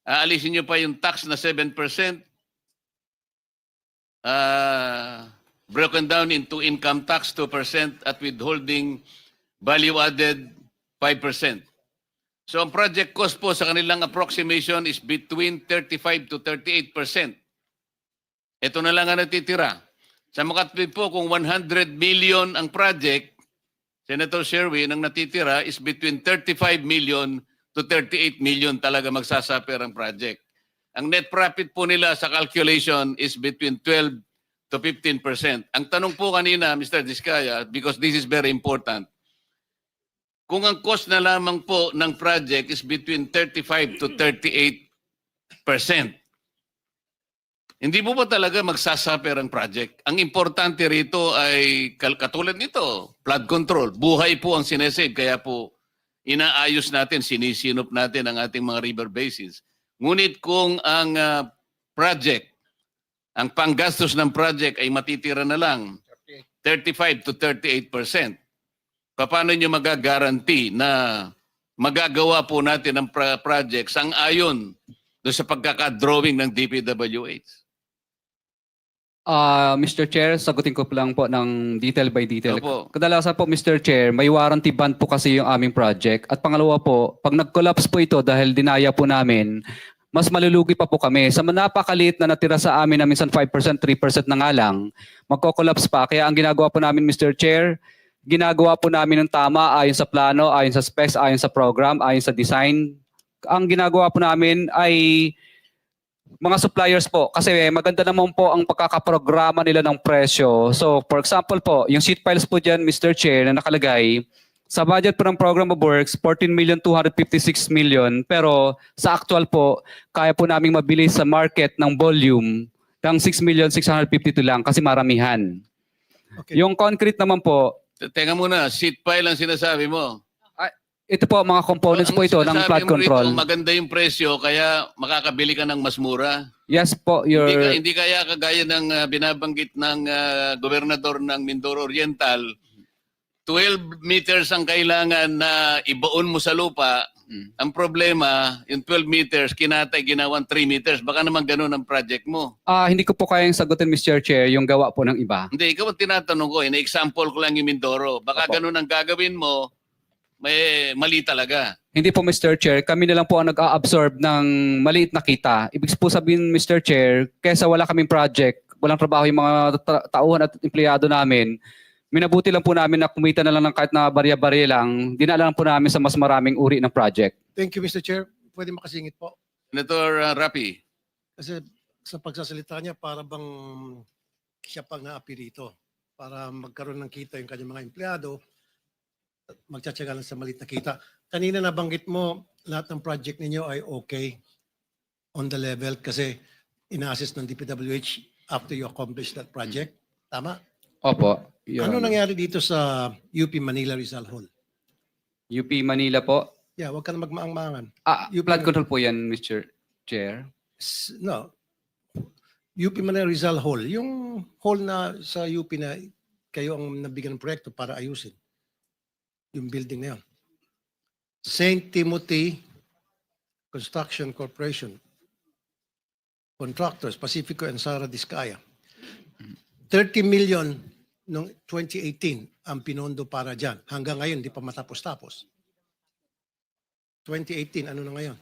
Aalisin nyo pa yung tax na 7%. Broken down into income tax 2% at withholding value added 5%. So ang project cost po sa kanilang approximation is between 35 to 38%. Ito na lang ang natitira. Sa makatwid po kung 100 million ang project, Senator Sherwin, ang natitira is between 35 million to 38 million talaga magsasuffer ang project. Ang net profit po nila sa calculation is between 12 to 15%. Ang tanong po kanina, Mr. Diskaya, because this is very important, kung ang cost na lamang po ng project is between 35 to 38%, hindi mo ba talaga magsasuffer ang project? Ang importante rito ay katulad nito, flood control. Buhay po ang sinesave, kaya po inaayos natin, sinisinop natin ang ating mga river basins. Ngunit kung ang project, ang panggastos ng project ay matitira na lang 35 to 38%, paano nyo magagaranti na magagawa po natin ang project sang-ayon doon sa pagkakadrawing ng DPWH?
Mr. Chair, sagutin ko lang po ng detail by detail.
Opo.
Kadalasan po, Mr. Chair, may warranty bond po kasi yung aming project. At pangalawa po, pag nag-collapse po ito dahil dinaya po namin, mas malulugi pa po kami. Sa napakaliit na natira sa amin na minsan 5%, 3% na nga lang, magko-collapse pa. Kaya ang ginagawa po namin, Mr. Chair, ginagawa po namin ng tama ayon sa plano, ayon sa specs, ayon sa program, ayon sa design. Ang ginagawa po namin ay mga suppliers po, kasi maganda naman po ang pagkakaprograma nila ng presyo. So, for example po, yung sheet piles po dyan, Mr. Chair, na nakalagay, sa budget po ng program of works, 14,256,000,000. Pero sa actual po, kaya po namin mabili sa market ng volume ng 6,652,000 lang kasi maramihan.
Okay.
Yung concrete naman po,
Teka muna, sheet pile ang sinasabi mo.
ito po mga components po ito ng flood control.
Maganda yung presyo, kaya makakabili ka ng mas mura.
Yes po,
Hindi kaya kagaya ng binabanggit ng gobernador ng Mindoro Oriental, 12 meters ang kailangan na ibaon mo sa lupa Ang problema, yung 12 meters, kinatay, ginawan 3 meters. Baka naman ganun ang project mo.
Hindi ko po kayang sagutin, Mr. Chair, yung gawa po ng iba.
Hindi, ikaw ang tinatanong ko. Ina-example ko lang yung Mindoro. Baka
Opo.
ganun ang gagawin mo, may mali talaga.
Hindi po, Mr. Chair. Kami na lang po ang nag-a-absorb ng maliit na kita. Ibig po sabihin, Mr. Chair, kesa wala kaming project, walang trabaho yung mga tauhan at empleyado namin, minabuti lang po namin na kumita na lang ng kahit na barya-barya lang, dinala lang po namin sa mas maraming uri ng project.
Thank you, Mr. Chair. Pwede makasingit po.
Senator Rapi.
Kasi sa pagsasalita niya, para bang siya pang naapi rito. Para magkaroon ng kita yung kanyang mga empleyado, magtsatsaga lang sa maliit na kita. Kanina nabanggit mo, lahat ng project ninyo ay okay on the level kasi ina-assess ng DPWH after you accomplish that project. Tama?
Opo. Your
Ano
Honor.
nangyari dito sa UP Manila Rizal Hall?
UP Manila po.
Yeah, wag ka na magmaang-maangan.
Flood control po yan, Mr. Chair.
No. UP Manila Rizal Hall. Yung hall na sa UP na kayo ang nabigyan ng proyekto para ayusin. Yung building na yun. St. Timothy Construction Corporation. Contractors, Pacifico and Sara Discaya. 30 million noong 2018 ang pinondo para dyan. Hanggang ngayon, di pa matapos-tapos. 2018, ano na ngayon?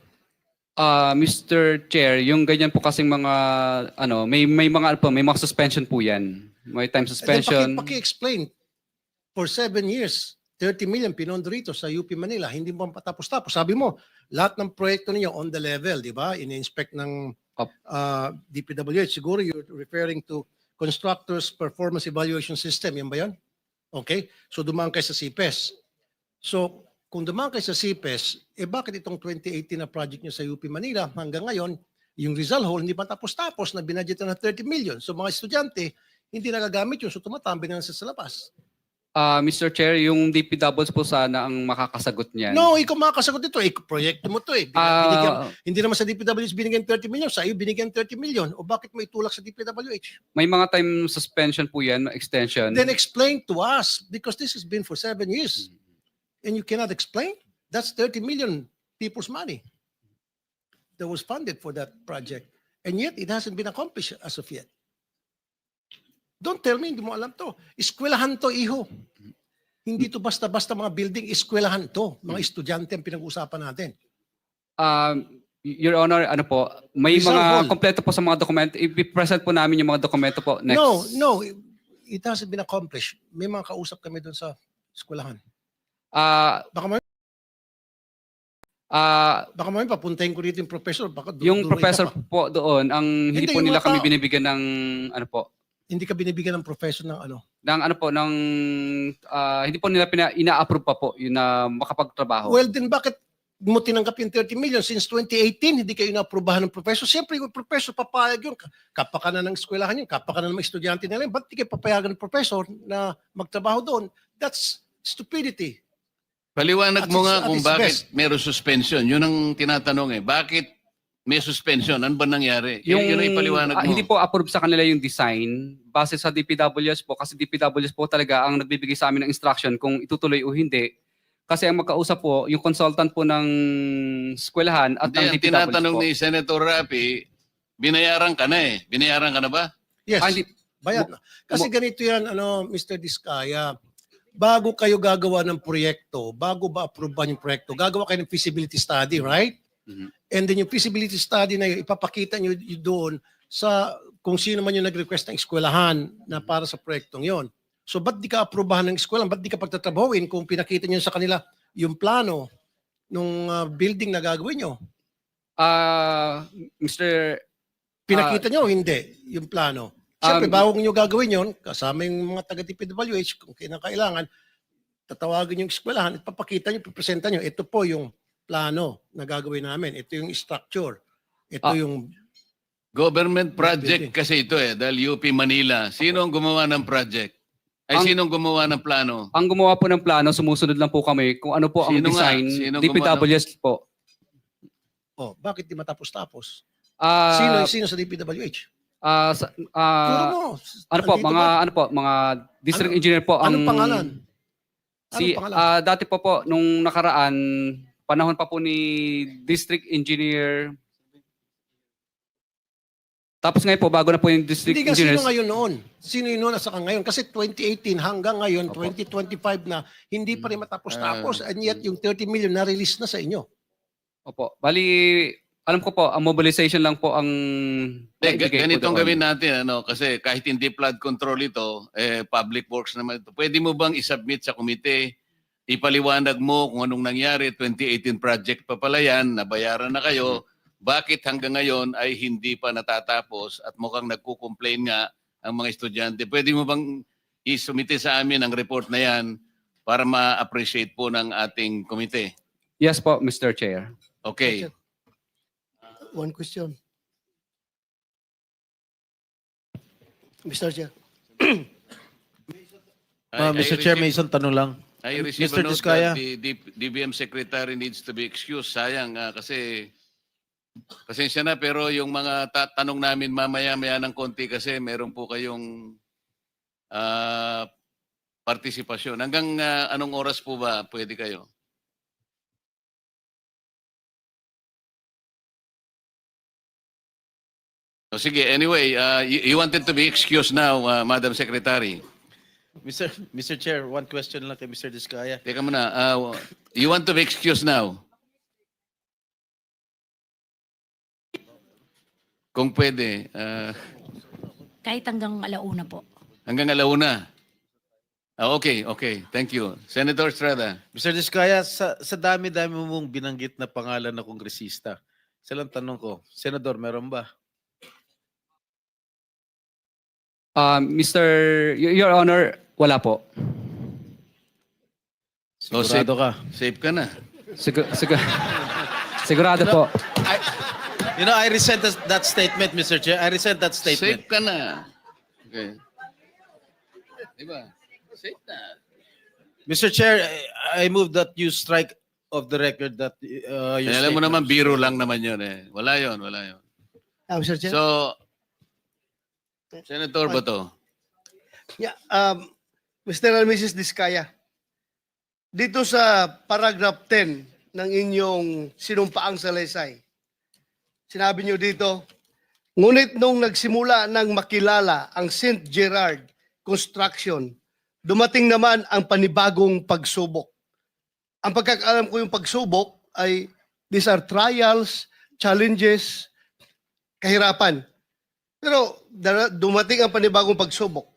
Mr. Chair, yung ganyan po kasing mga may mga suspension po yan. May time suspension.
Paki-explain. For 7 years, 30 million pinondo rito sa UP Manila, hindi mo patapos-tapos. Sabi mo, lahat ng proyekto ninyo on the level, di ba? In-inspect ng DPWH. Siguro you're referring to Constructors Performance Evaluation System. Yan ba yan? Okay. So dumaan kayo sa CPES. So kung dumaan kayo sa CPES, bakit itong 2018 na project nyo sa UP Manila hanggang ngayon, yung Rizal Hall hindi pa tapos-tapos na binadgetan na 30 million. So mga estudyante, hindi nagagamit yun. So tumatambi na sa labas.
Mr. Chair, yung DPWs po sana ang makakasagot niyan.
No, ikaw makakasagot ito. Proyekto mo to eh. Hindi naman sa DPWH binigyan 30 million. Sa iyo binigyan 30 million. O bakit mo itulak sa DPWH?
May mga time suspension po yan, extension.
Then explain to us because this has been for 7 years. And you cannot explain? That's 30 million people's money that was funded for that project. And yet, it hasn't been accomplished as of yet. Don't tell me, hindi mo alam to. Eskwelahan to, iho. Hindi to basta-basta mga building, eskwelahan to. Mga estudyante ang pinag-uusapan natin.
Your Honor, may
Rizal
mga
Hall.
kompleto po sa mga dokumento. I-present po namin yung mga dokumento po next.
No, it hasn't been accomplished. May mga kausap kami doon sa eskwelahan. Baka mamaya papuntahin ko dito yung professor. Baka
Yung
duruin ka
professor
pa.
po doon, hindi
Hindi,
po
yung
nila
mga
kami
tao.
binibigyan ng
Hindi ka binibigyan ng professor ng ano.
hindi po nila ina-approve pa po yun na makapagtrabaho.
Well, then bakit mo tinanggap yung 30 million since 2018, hindi kayo na-aprobahan ng professor? Siyempre, yung professor papayag yun. Kapakanan ng eskwelahan yun, kapakanan ng mga estudyante nila yun. Ba't di kayo papayagan ng professor na magtrabaho doon? That's stupidity.
Paliwanag mo nga
At
kung
its
bakit
best.
meron suspension. Yun ang tinatanong eh. Bakit may suspension? Ano ba nangyari? Yun ang ipaliwanag mo.
Hindi po approve sa kanila yung design base sa DPWS po kasi DPWS po talaga ang nagbibigay sa amin ng instruction kung itutuloy o hindi. Kasi ang magkausap po, yung consultant po ng eskwelahan at
Hindi,
ng
ang
DPWS
tinatanong
po.
ni Senator Rapi, binayaran ka na eh. Binayaran ka na ba?
Yes,
hindi-
bayad na. Kasi ganito yan, Mr. Diskaya, bago kayo gagawa ng proyekto, bago ba aproban yung proyekto, gagawa kayo ng feasibility study, right?
Mhm.
And then yung feasibility study na yun, ipapakita nyo doon sa kung sino man yung nag-request ng eskwelahan na para sa proyektong yon. So ba't di ka aprobahan ng eskwelahan? Ba't di ka pagtatrabahuin kung pinakita nyo sa kanila yung plano nung building na gagawin nyo?
Mr.
Pinakita nyo o hindi yung plano? Siyempre, bago nyo gagawin yon, kasama yung mga taga-DPWH, kung kinakailangan, tatawagin yung eskwelahan, ipapakita nyo, ipipresenta nyo, ito po yung plano na gagawin namin. Ito yung structure. Ito yung...
Government project
Building.
kasi ito eh, dahil UP Manila. Sino ang gumawa ng project? Sino ang gumawa ng plano?
Ang gumawa po ng plano, sumusunod lang po kami kung ano po ang
Sino nga?
design.
Sino
DPWS po.
Oh, bakit di matapos-tapos?
Ah,
Sino sa DPWH?
ah,
Turo mo.
ano po,
Andito ba?
mga district engineer po ang
Anong pangalan?
Si
Anong pangalan?
dati po nung nakaraan panahon pa po ni District Engineer. Tapos ngayon po, bago na po yung District
Hindi ka
Engineer.
sino ngayon noon? Sino yun noon at saka ngayon? Kasi 2018 hanggang ngayon, 2025 na, hindi pa rin matapos-tapos. And yet, yung 30 million na-release na sa inyo.
Opo. Bali, alam ko po, ang mobilization lang po ang... naibigay po
Ganitong
doon.
gawin natin, kasi kahit hindi flood control ito, public works naman ito. Pwede mo bang isubmit sa komite, ipaliwanag mo kung anong nangyari, 2018 project pa pala yan, nabayaran na kayo, bakit hanggang ngayon ay hindi pa natatapos at mukhang nagko-complain nga ang mga estudyante. Pwede mo bang isumite sa amin ang report na yan para ma-appreciate po ng ating komite?
Yes po, Mr. Chair.
Okay.
One question. Mr. Chair.
Mr. Chair, may isang tanong lang.
I received
Mr.
a note
Diskaya.
that the DBM secretary needs to be excused. Sayang kasi pasensya na pero yung mga tanong namin mamaya-maya ng konti kasi meron po kayong partisipasyon. Hanggang anong oras po ba pwede kayo? So, sige, anyway, you wanted to be excused now, Madam Secretary.
Mr. Chair, one question lang kay Mr. Diskaya.
Teka muna, you want to be excused now? Kung pwede,
Kahit hanggang alauna po.
hanggang alauna. Okay. Thank you. Senator Estrada.
Mr. Diskaya, sa dami-dami mong binanggit na pangalan na kongresista, isa lang tanong ko, Senador, meron ba?
Your Honor, wala po.
Sigurado ka?
Safe ka na.
Sigurado po.
I resent that statement, Mr. Chair. I resent that
Safe
statement.
ka na. Okay. Diba? Safe na.
Mr. Chair, I move that you strike of the record that your
Alam mo
statement.
naman, biro lang naman yun eh. Wala yun.
Mr. Chair.
So, Senator Bato.
Yeah, Mr. and Mrs. Diskaya, dito sa paragraph 10 ng inyong sinumpaang salaysay, sinabi niyo dito, ngunit nung nagsimula ng makilala ang St. Gerard Construction, dumating naman ang panibagong pagsubok. Ang pagkakaalam ko yung pagsubok ay these are trials, challenges, kahirapan. Pero dumating ang panibagong pagsubok.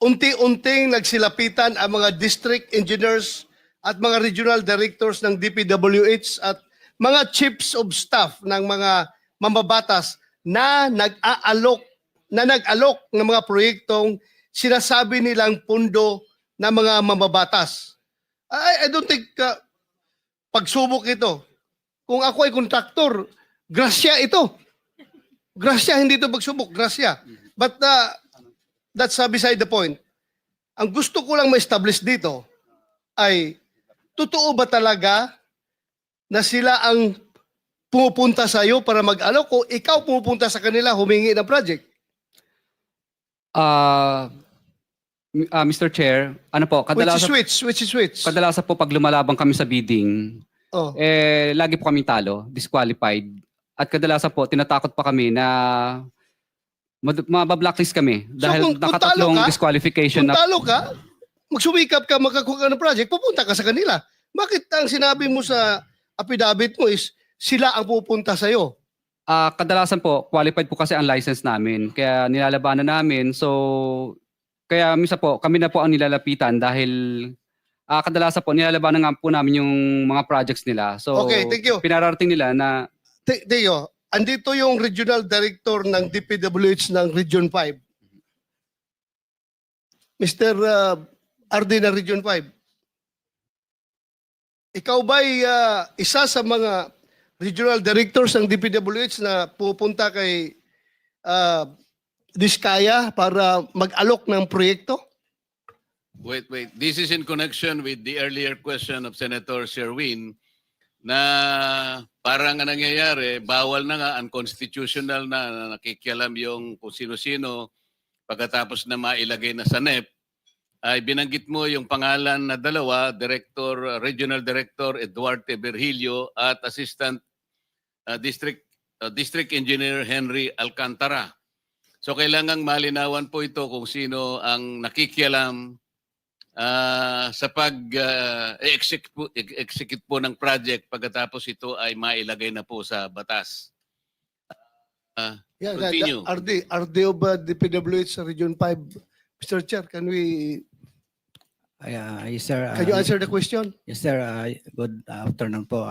Unti-unting nagsilapitan ang mga district engineers at mga regional directors ng DPWH at mga chiefs of staff ng mga mambabatas na nag-alok ng mga proyektong sinasabi nilang pundo ng mga mambabatas. I don't think pagsubok ito. Kung ako ay kontraktor, grasya ito. Grasya, hindi ito pagsubok, grasya. But that's beside the point. Ang gusto ko lang ma-establish dito ay, totoo ba talaga na sila ang pumupunta sa iyo para mag-alok o ikaw pumupunta sa kanila humingi ng project?
Mr. Chair, ano po,
Which is which?
kadalasan po pag lumalabang kami sa bidding,
Oh.
lagi po kami talo, disqualified. At kadalasan po, tinatakot pa kami na mabablacklist kami dahil
kung
nakatatlong
talo ka,
disqualification
Kung
na
talo ka, magsumikap ka, makakuha ka ng project, pupunta ka sa kanila. Bakit ang sinabi mo sa affidavit mo is sila ang pupunta sa iyo?
kadalasan po, qualified po kasi ang license namin. Kaya nilalabanan namin. So, kaya misa po, kami na po ang nilalapitan dahil kadalasan po, nilalabanan nga po namin yung mga projects nila. So,
Okay, thank you.
pinararating nila na
Teo, andito yung regional director ng DPWH ng Region 5. Mr. RD ng Region 5. Ikaw ba'y isa sa mga regional directors ng DPWH na pupunta kay Diskaya para mag-alok ng proyekto?
Wait. This is in connection with the earlier question of Senator Sherwin na parang ang nangyayari, bawal na nga, unconstitutional na nakikialam yung kung sino-sino pagkatapos na mailagay na sa NEP, ay binanggit mo yung pangalan na dalawa, Regional Director Eduarte Virgilio at Assistant District Engineer Henry Alcantara. So kailangang malinawan po ito kung sino ang nakikialam sa pag-execute po ng project pagkatapos ito ay mailagay na po sa batas. Continue.
RD of DPWH Region 5. Mr. Chair, can
Yes, sir.
you answer the question?
Yes, sir. Good afternoon po,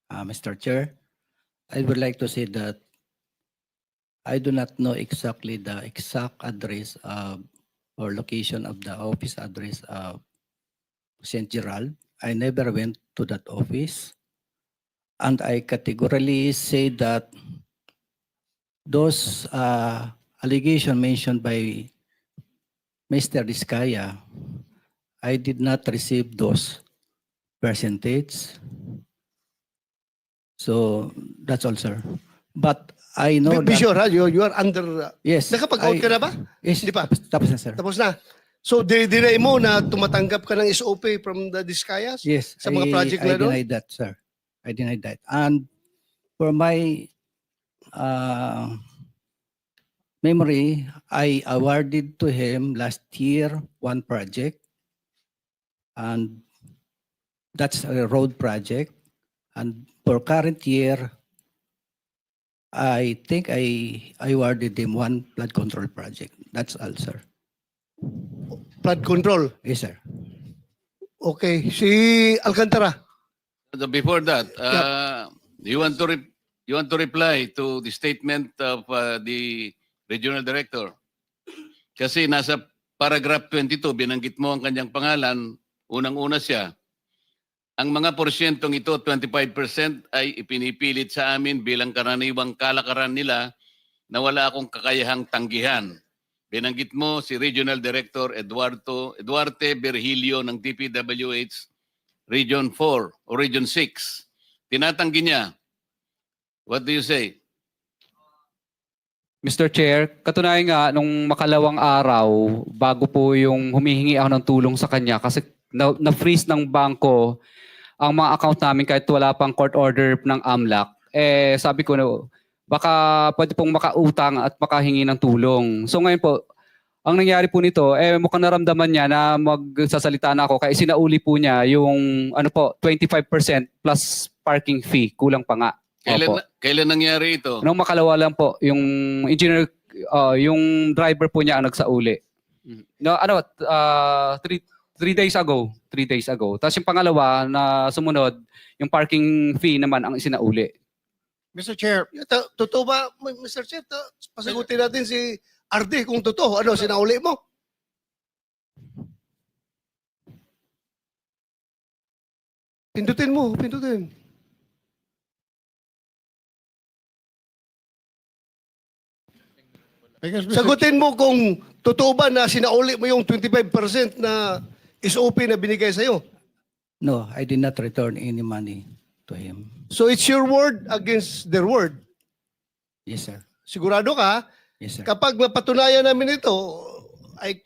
Mr. Chair. I would like to say that I do not know exactly the exact address or location of the office address of St. Gerald. I never went to that office. And I categorically say that those allegations mentioned by Mr. Diskaya, I did not receive those percentage. So that's all, sir. But I know
Be
that,
sure, ha? You are under...
yes.
Nakapag-out ka na ba?
Yes,
Hindi pa?
tapos na, sir.
Tapos na. So, dinay mo na tumatanggap ka ng SOP from the Discayas?
Yes,
Sa mga project na
I
doon?
denied that, sir. I denied that. And for my memory, I awarded to him last year one project, and that's a road project. And for current year, I think I awarded him one flood control project. That's all, sir.
Flood control.
Yes, sir.
Okay. Si Alcantara.
Before that, you want to reply to the statement of the Regional Director? Kasi nasa paragraph 22, binanggit mo ang kanyang pangalan, unang-una siya. Ang mga porsyentong ito, 25% ay ipinipilit sa amin bilang karaniwang kalakaran nila na wala akong kakayahang tanggihan. Binanggit mo si Regional Director Eduarte Virgilio ng DPWH Region 4 o Region 6. Tinatanggi niya. What do you say?
Mr. Chair, katunayan nga, nung makalawang araw, bago po yung humihingi ako ng tulong sa kanya kasi na-freeze ng bangko ang mga account namin kahit wala pang court order ng AMLAC, sabi ko na baka pwede pong makautang at makahingi ng tulong. So ngayon po, ang nangyari po nito, mukhang naramdaman niya na magsasalita na ako kaya sinauli po niya yung 25% plus parking fee, kulang pa nga.
Kailan nangyari ito?
Nung makalawa lang po, yung engineer, yung driver po niya ang nagsauli. No, 3 days ago. 3 days ago. Tapos yung pangalawa na sumunod, yung parking fee naman ang isinauli.
Mr. Chair,
Totoo ba, Mr. Chair? Pasagutin natin si RD kung totoo. Ano, sinauli mo? Pindutin mo, pindutin.
because Mr.
Sagutin mo kung totoo ba na sinauli mo yung 25% na SOP na binigay sa'yo.
No, I did not return any money to him.
So it's your word against their word.
Yes, sir.
Sigurado ka?
Yes, sir.
Kapag mapatunayan namin ito, we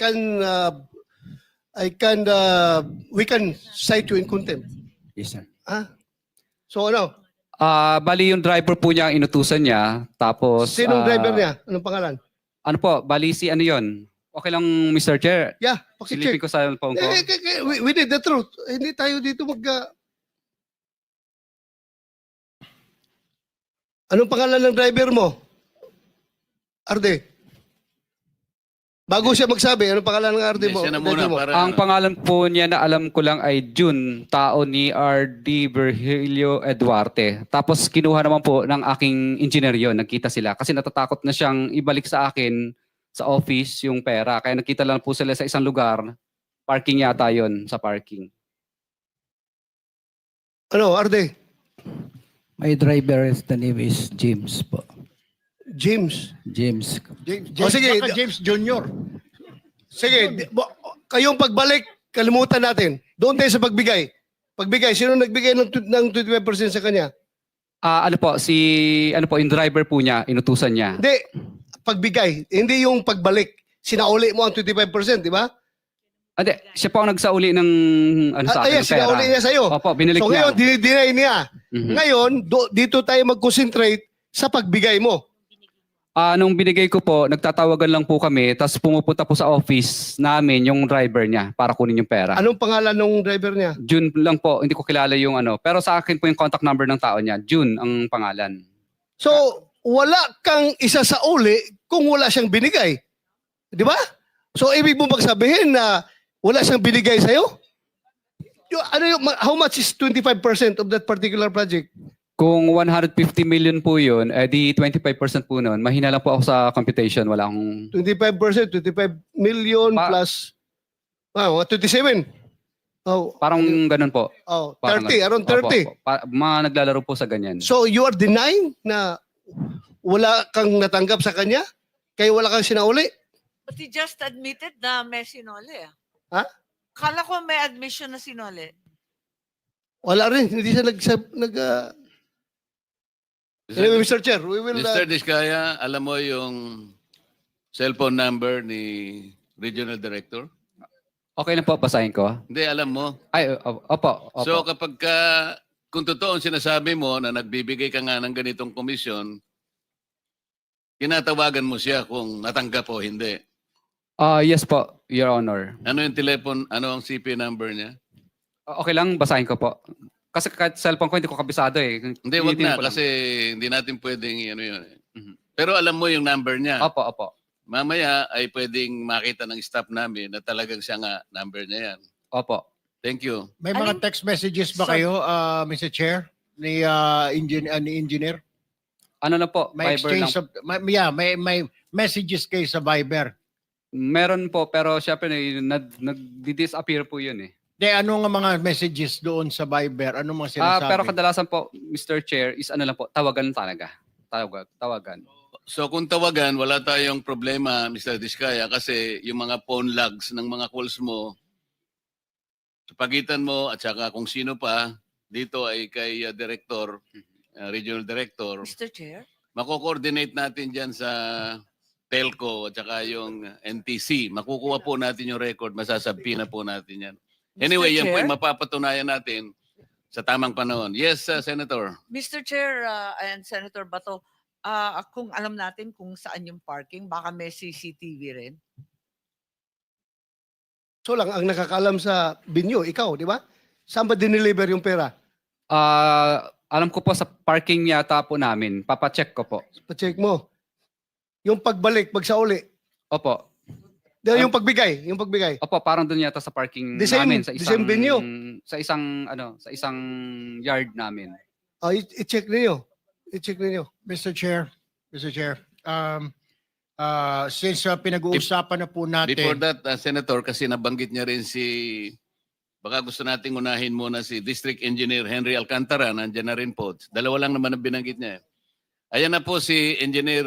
can cite you in contempt.
Yes, sir.
So ano?
Bali yung driver po niya ang inutusan niya. Tapos,
Sinong driver niya? Anong pangalan?
ano po, bali si ano yun? Okay lang, Mr. Chair.
Yeah,
Silipin
pakicheck.
ko sa phone ko.
We need the truth. Hindi tayo dito Anong pangalan ng driver mo? Arde. Bago siya magsabi, anong pangalan ng Arde mo?
Siya na muna
driver mo?
para
Ang pangalan po niya na alam ko lang ay June, tao ni R.D. Virgilio Eduarte. Tapos kinuha naman po ng aking engineer yon, nagkita sila. Kasi natatakot na siyang ibalik sa akin sa office yung pera. Kaya nakita lang po sila sa isang lugar. Parking yata yon sa parking.
Ano, Arde?
My driver, the name is James po.
James.
James.
O, sige.
Baka James Jr.
Sige, kayong pagbalik, kalimutan natin. Doon tayo sa pagbigay. Pagbigay, sino nagbigay ng 25% sa kanya?
Yung driver po niya, inutusan niya.
Hindi, pagbigay. Hindi yung pagbalik. Sinauli mo ang 25%, di ba?
Hindi, siya po ang nagsauli ng ano sa akin,
Ayan,
ng pera.
sinauli niya sa'yo.
Opo, binalik
So
niya.
ngayon, dinay niya.
Mhm.
Ngayon, dito tayo mag-concentrate sa pagbigay mo.
Nung binigay ko po, nagtatawagan lang po kami, tapos pumupunta po sa office namin yung driver niya para kunin yung pera.
Anong pangalan ng driver niya?
June lang po, hindi ko kilala yung ano. Pero sa akin po yung contact number ng tao niya. June ang pangalan.
So, wala kang isa sa uli kung wala siyang binigay. Di ba? So, ibig mo magsabihin na wala siyang binigay sa'yo? How much is 25% of that particular project?
Kung 150 million po yun, di 25% po nun. Mahina lang po ako sa computation. Wala akong...
25%, 25 million plus 27. Oh,
Parang ganun po.
oh,
Parang
30, around 30.
Opo, opo. Mga naglalaro po sa ganyan.
So, you are denying na wala kang natanggap sa kanya? Kaya wala kang sinauli?
But he just admitted na may sinole.
Ha?
Kala ko may admission na sinole.
Wala rin. Hindi siya Anyway, Mr. Chair, we will...
Mr. Diskaya, alam mo yung cellphone number ni Regional Director?
Okay na po, basahin ko.
Hindi, alam mo.
Ay, opo.
So kapag kung totoo ang sinasabi mo na nagbibigay ka nga ng ganitong komisyon, tinatawagan mo siya kung natanggap o hindi.
Yes po, Your Honor.
Ano yung telephone, ano ang CP number niya?
Okay lang, basahin ko po. Kasi kahit cellphone ko, hindi ko kabisado eh.
Hindi, wag
Tinitingnan
na
ko lang.
kasi hindi natin pwedeng ano yun.
Mhm.
Pero alam mo yung number niya.
Opo.
Mamaya ay pwedeng makita ng staff namin na talagang siya nga number niya yan.
Opo.
Thank you.
May mga text messages ba kayo, Mr. Chair, ni engineer?
Ano na po,
May
Viber lang.
exchange of, may messages kayo sa Viber.
Meron po, pero syempre nag-disappear po yun eh.
De, ano nga mga messages doon sa Viber? Ano mga sinasabi?
Pero kadalasan po, Mr. Chair, is ano lang po, tawagan talaga. Tawagan.
So kung tawagan, wala tayong problema, Mr. Diskaya, kasi yung mga phone logs ng mga calls mo, sa pagitan mo at saka kung sino pa, dito ay kay Director, Regional Director,
Mr. Chair?
mako-coordinate natin dyan sa telco at saka yung NTC. Makukuha po natin yung record, masasabi na po natin yan. Anyway, yan po
Chair?
yung mapapatunayan natin sa tamang panahon. Yes, Senator.
Mr. Chair and Senator Bato, kung alam natin kung saan yung parking, baka may CCTV rin.
So lang, ang nakakaalam sa binyo, ikaw, di ba? Saan ba dineliver yung pera?
Alam ko po sa parking yata po namin. Papacheck ko po.
Pa-check mo. Yung pagbalik, pagsauli.
Opo.
Yung pagbigay.
Opo, parang doon yata sa parking
The same-
namin sa
the
isang
same venue?
sa isang yard namin.
I-check ninyo. I-check ninyo.
Mr. Chair, since pinag-uusapan na po natin.
Before that, Senator, kasi nabanggit niya rin baka gusto nating unahin muna si District Engineer Henry Alcantara, nandiyan na rin po. Dalawa lang naman ang binanggit niya. Ayan na po si Engineer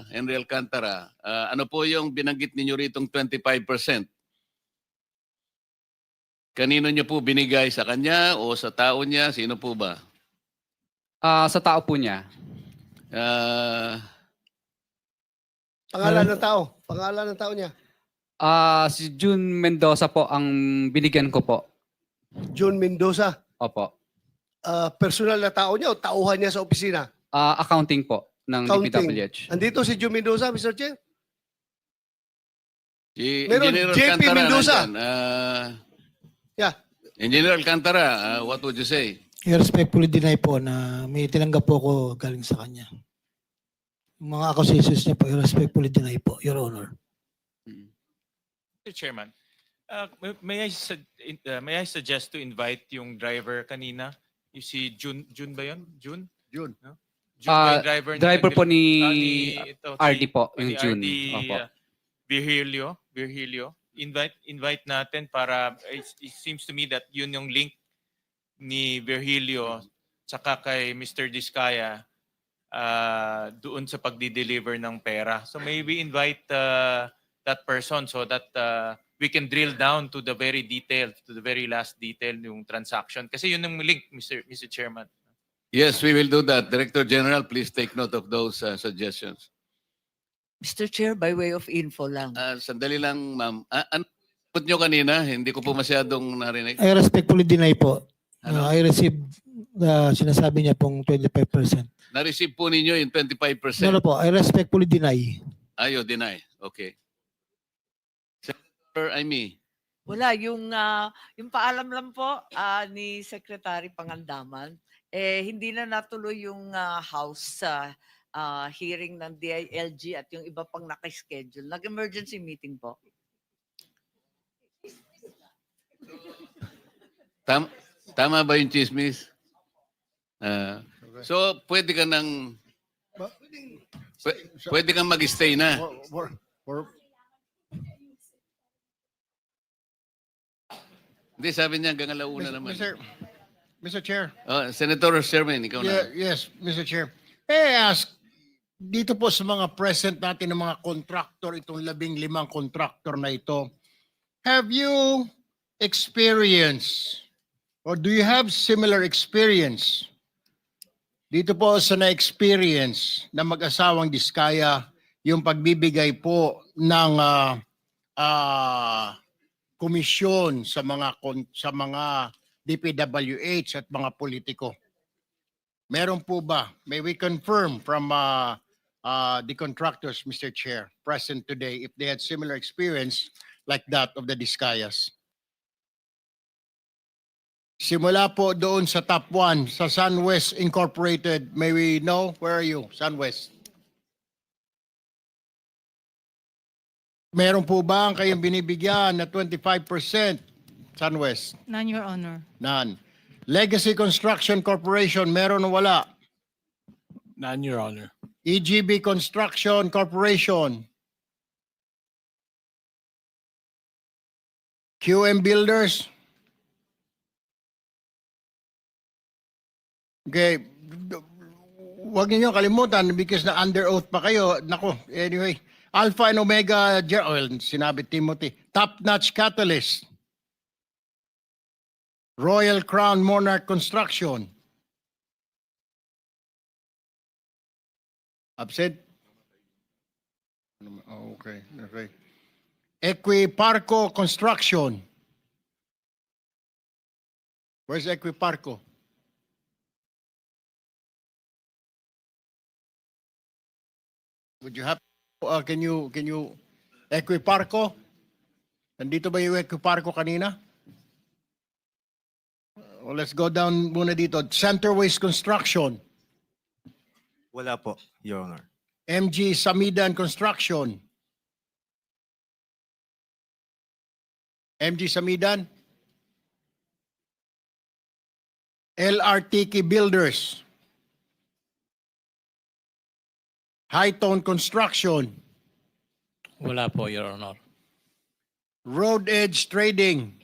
Henry Alcantara. Ano po yung binanggit ninyo ritong 25%? Kanino niyo po binigay? Sa kanya o sa tao niya? Sino po ba?
Sa tao po niya.
Pangalan ng tao. Pangalan ng tao niya.
Si June Mendoza po ang binigyan ko po.
John Mendoza.
Opo.
Personal na tao niya o tauhan niya sa opisina?
Accounting po ng
Accounting.
DPWH.
Andito si John Mendoza, Mr. Chair.
Si
Meron,
Engineer
JP
Alcantara
Mendoza.
nandyan.
Yeah.
Engineer Alcantara, what would you say?
I respectfully deny po na may tinanggap po ako galing sa kanya. Yung mga accusations niya po, I respectfully deny po, Your Honor.
Mr. Chairman, may I suggest to invite yung driver kanina? You see June ba yun? June?
June.
No? June ba yung driver?
Driver po ni
ito,
RD po,
ni
yung June.
RD
Opo.
Virgilio. Invite natin para it seems to me that yun yung link ni Virgilio tsaka kay Mr. Diskaya doon sa pagdi-deliver ng pera. So maybe invite that person so that we can drill down to the very detail, to the very last detail yung transaction. Kasi yun yung link, Mr. Chairman.
Yes, we will do that. Director General, please take note of those suggestions.
Mr. Chair, by way of info lang.
Sandali lang, ma'am. Put nyo kanina, hindi ko po masyadong narinig.
I respectfully deny po.
Ano?
I received sinasabi niya pong 25%.
Na-receive po ninyo yung 25%.
No, no po, I respectfully deny.
Ayo, deny. Okay. Senator Amy.
Wala, yung paalam lang po ni Secretary Pangandaman, hindi na natuloy yung House hearing ng DILG at yung iba pang nakaschedule. Nag-emergency meeting po.
Tama ba yung chismis? So, pwede ka nang pwede kang mag-stay na. Hindi, sabi niya hanggang alauna naman.
Mr. Chair.
Senator Sherman, ikaw na.
Yes, Mr. Chair. May I ask, dito po sa mga present natin ng mga contractor, itong 15 contractor na ito, have you experienced or do you have similar experience dito po sa na-experience na mag-asawang Diskaya yung pagbibigay po ng komisyon sa mga DPWH at mga politiko? Meron po ba? May we confirm from the contractors, Mr. Chair, present today, if they had similar experience like that of the Diskayas? Simula po doon sa top 1, sa SunWest Incorporated, may we know? Where are you, SunWest? Meron po ba ang kayong binibigyan na 25%, SunWest?
None, Your Honor.
None. Legacy Construction Corporation, meron o wala?
None, Your Honor.
EGB Construction Corporation. QM Builders. Okay. Huwag niyo kalimutan because na under oath pa kayo. Nako, anyway. Alpha and Omega, sinabi Timothy. Top Notch Catalyst. Royal Crown Monarch Construction. Absent? Okay. Equiparco Construction. Where's Equiparco? Would you have can you Equiparco? Nandito ba yung Equiparco kanina? Well, let's go down muna dito. Center Waste Construction.
Wala po, Your Honor.
MG Samidan Construction. MG Samidan. LRTK Builders. Hightone Construction.
Wala po, Your Honor.
Road Edge Trading.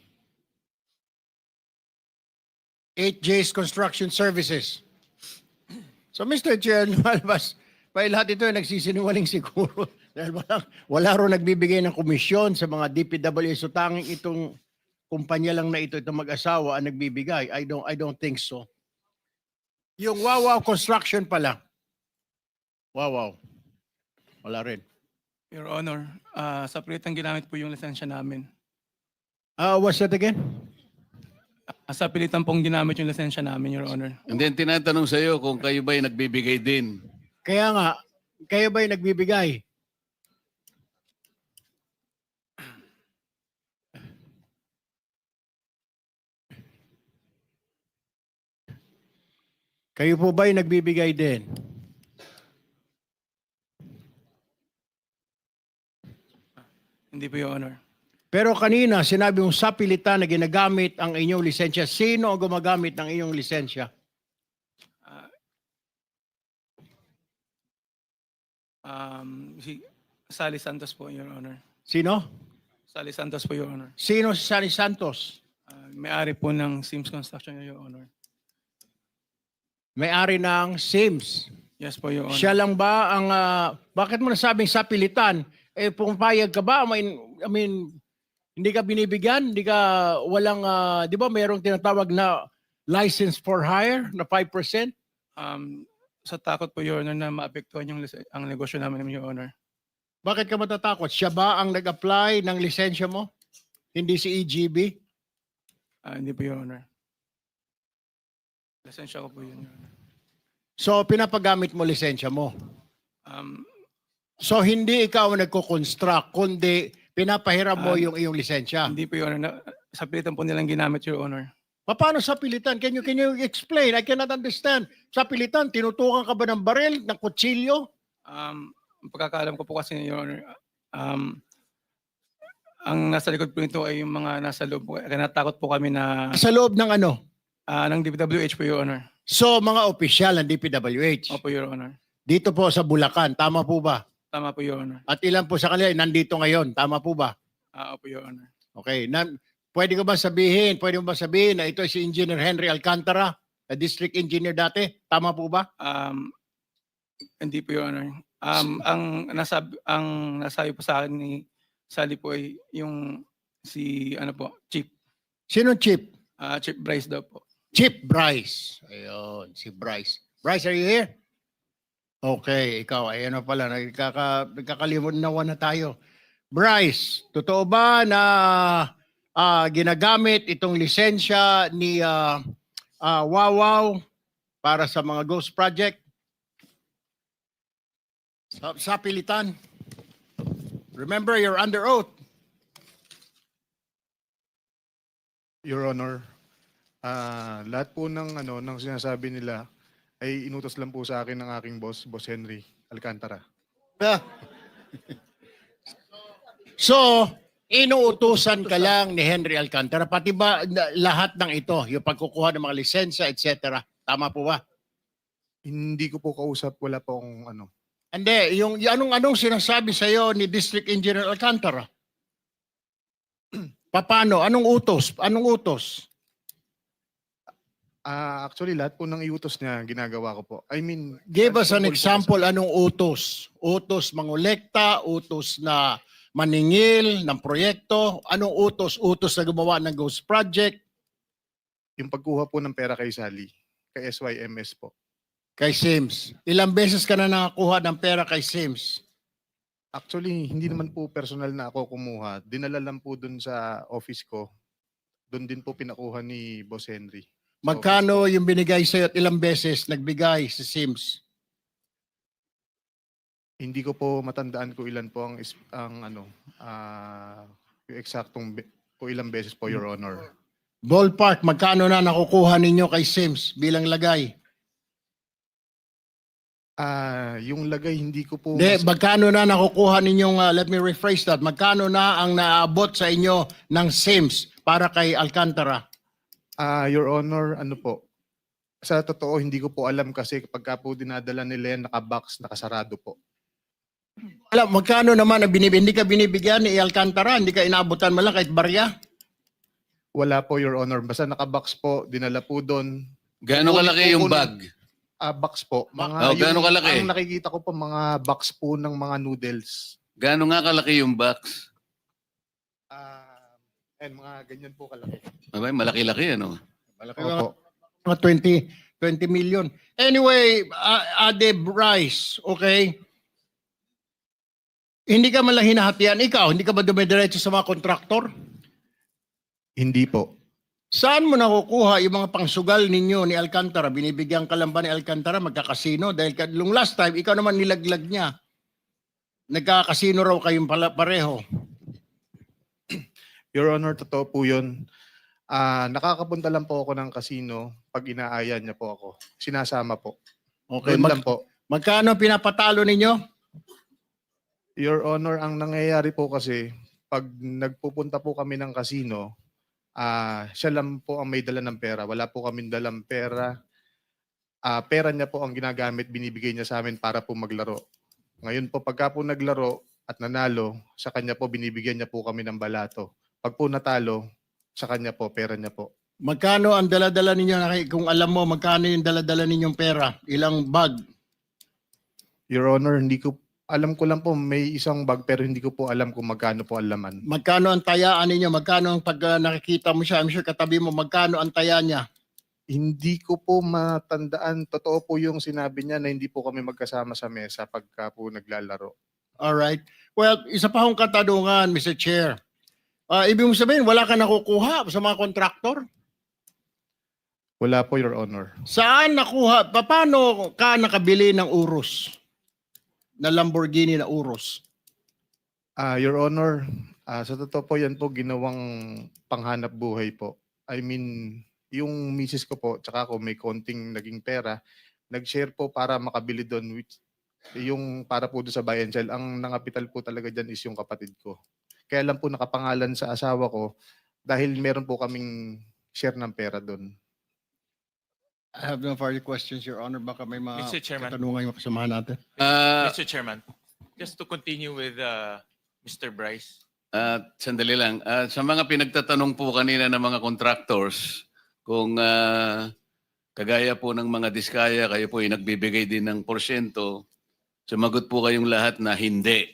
8J's Construction Services. So Mr. Chair, lumalabas, may lahat ito ay nagsisinungaling siguro. Dahil wala ro nagbibigay ng komisyon sa mga DPWH. So tanging itong kumpanya lang na ito, itong mag-asawa ang nagbibigay. I don't think so. Yung Wawaw Construction pala. Wow. Wala rin.
Your Honor, sa pilitang ginamit po yung lisensya namin.
What's that again?
Sa pilitan pong ginamit yung lisensya namin, Your Honor.
And then tinatanong sa iyo kung kayo ba'y nagbibigay din.
Kaya nga, kayo ba'y nagbibigay? Kayo po ba'y nagbibigay din?
Hindi po, Your Honor.
Pero kanina, sinabi mong sa pilitan na ginagamit ang inyong lisensya. Sino ang gumagamit ng inyong lisensya?
Si Sally Santos po, Your Honor.
Sino?
Sally Santos po, Your Honor.
Sino si Sally Santos?
May-ari po ng Sims Construction, Your Honor.
May-ari ng Sims.
Yes po, Your Honor.
Siya lang ba ang... bakit mo nasabing sa pilitan? Pumayag ka ba? I mean, hindi ka binibigyan? Hindi ka walang... di ba mayroong tinatawag na license for hire na 5%?
Sa takot po, Your Honor, na maapektuhan ang negosyo namin, Your Honor.
Bakit ka matatakot? Siya ba ang nag-apply ng lisensya mo?
Hindi si EGB?
Hindi po, Your Honor. Lisensya ko po yun, Your Honor.
So, pinapagamit mo lisensya mo.
Um,
So, hindi ikaw ang nagko-construct, kundi pinapahiram mo
Ah,
yung iyong lisensya.
Hindi po, Your Honor. Sa pilitan po nilang ginamit, Your Honor.
Paano sa pilitan? Can you explain? I cannot understand. Sa pilitan, tinutukan ka ba ng baril, ng kutsilyo?
Ang pagkakaalam ko po kasi, Your Honor, ang nasa likod po nito ay yung mga nasa loob po. Kaya natakot po kami na
Sa loob ng ano?
ng DPWH po, Your Honor.
So, mga opisyal ng DPWH.
Opo, Your Honor.
Dito po sa Bulacan, tama po ba?
Tama po, Your Honor.
At ilan po sa kanila ay nandito ngayon, tama po ba?
Opo, Your Honor.
Okay. Pwede mo ba sabihin na ito si Engineer Henry Alcantara, na district engineer dati? Tama po ba?
Hindi po, Your Honor. Ang nasabi po sa akin ni Sally po ay yung si Chief.
Sino Chief?
Chief Bryce daw po.
Chief Bryce. Ayun, si Bryce. Bryce, are you here? Okay, ikaw, ay ano pala, nagkakalimunawan na tayo. Bryce, totoo ba na ginagamit itong lisensya ni Wawaw para sa mga ghost project? Sa pilitan. Remember, you're under oath.
Your Honor, lahat po ng sinasabi nila ay inutos lang po sa akin ng aking boss, Boss Henry Alcantara.
So, inuutusan ka lang ni Henry Alcantara, pati ba lahat ng ito, yung pagkukuha ng mga lisensya, etc. Tama po ba?
Hindi ko po kausap, wala po akong ano.
Hindi, yung anong sinasabi sa iyo ni District Engineer Alcantara? Paano? Anong utos? Anong utos?
Actually, lahat po ng iutos niya, ginagawa ko po. I mean,
Give us an
tungkol po
example, anong utos? Utos mangolekta, utos na maningil ng proyekto, anong utos? Utos na gumawa ng ghost project?
yung pagkuha po ng pera kay Sally, kay SYMS po.
Kay Sims. Ilang beses ka na nakakuha ng pera kay Sims?
Actually, hindi naman po personal na ako kumuha. Dinala lang po dun sa office ko. Doon din po pinakuha ni Boss Henry.
Magkano yung binigay sa'yo at ilang beses nagbigay si Sims?
Hindi ko po matandaan ko ilan po yung eksaktong po ilang beses po, Your Honor.
Ballpark, magkano na nakukuha ninyo kay Sims bilang lagay?
Yung lagay hindi ko po
Magkano na nakukuha ninyong, let me rephrase that, magkano na ang naabot sa inyo ng Sims para kay Alcantara?
Your Honor, ano po? Sa totoo, hindi ko po alam kasi kapag po dinadala nila yan, nakabox, nakasarado po.
Alam, magkano naman ang hindi ka binibigyan ni Alcantara? Hindi ka inabutan mo lang kahit barya?
Wala po, Your Honor. Basta nakabox po, dinala po doon.
Gaano kalaki yung bag?
Box po.
gaano kalaki?
Ang nakikita ko po, mga box po ng mga noodles.
Gaano nga kalaki yung box?
Mga ganyan po kalaki.
Abay, malaki-laki ano?
Malaki
Opo.
mga 20 million. Anyway, Ade Bryce, okay? Hindi ka man lang hinahatian. Ikaw, hindi ka ba dumidiretso sa mga kontraktor?
Hindi po.
Saan mo nakukuha yung mga pangsugal ninyo ni Alcantara? Binibigyan ka lang ba ni Alcantara magkakasino? Dahil nung last time, ikaw naman nilaglag niya. Nagkakasino raw kayong pareho.
Your Honor, totoo po yun. Nakakapunta lang po ako ng casino pag inaaya niya po ako. Sinasama po.
Okay,
Doon lang po.
Magkano pinapatalo ninyo?
Your Honor, ang nangyayari po kasi, pag nagpupunta po kami ng casino, siya lang po ang may dala ng pera. Wala po kaming dalang pera. Pera niya po ang ginagamit, binibigay niya sa amin para po maglaro. Ngayon po, pagka po naglaro at nanalo, sa kanya po binibigyan niya po kami ng balato. Pag po natalo, sa kanya po, pera niya po.
Magkano ang dala-dala ninyo? Kung alam mo, magkano yung dala-dala ninyong pera? Ilang bag?
Your Honor, alam ko lang po may isang bag pero hindi ko po alam kung magkano po ang laman.
Magkano ang tayaan ninyo? Magkano ang pag nakikita mo siya? I'm sure katabi mo, magkano ang taya niya?
Hindi ko po matandaan. Totoo po yung sinabi niya na hindi po kami magkasama sa mesa pagka po naglalaro.
Alright. Well, isa pa akong katanungan, Mr. Chair. Ibig mo sabihin, wala ka nakukuha sa mga kontraktor?
Wala po, Your Honor.
Saan nakuha? Paano ka nakabili ng Urus? Na Lamborghini na Urus?
Your Honor, sa totoo po yan po ginawang panghanap buhay po. I mean, yung misis ko po, tsaka ako may konting naging pera, nag-share po para makabili doon, which yung para po doon sa buy and sell. Ang nangapital po talaga dyan is yung kapatid ko. Kaya lang po nakapangalan sa asawa ko dahil meron po kaming share ng pera doon.
I have no further questions, Your Honor. Baka may mga
Mr. Chairman.
katanungan yung kasamahan natin.
Mr. Chairman, just to continue with Mr. Bryce.
Sandali lang. Sa mga pinagtatanong po kanina ng mga contractors, kung kagaya po ng mga diskaya, kayo po ay nagbibigay din ng porsyento, sumagot po kayong lahat na hindi.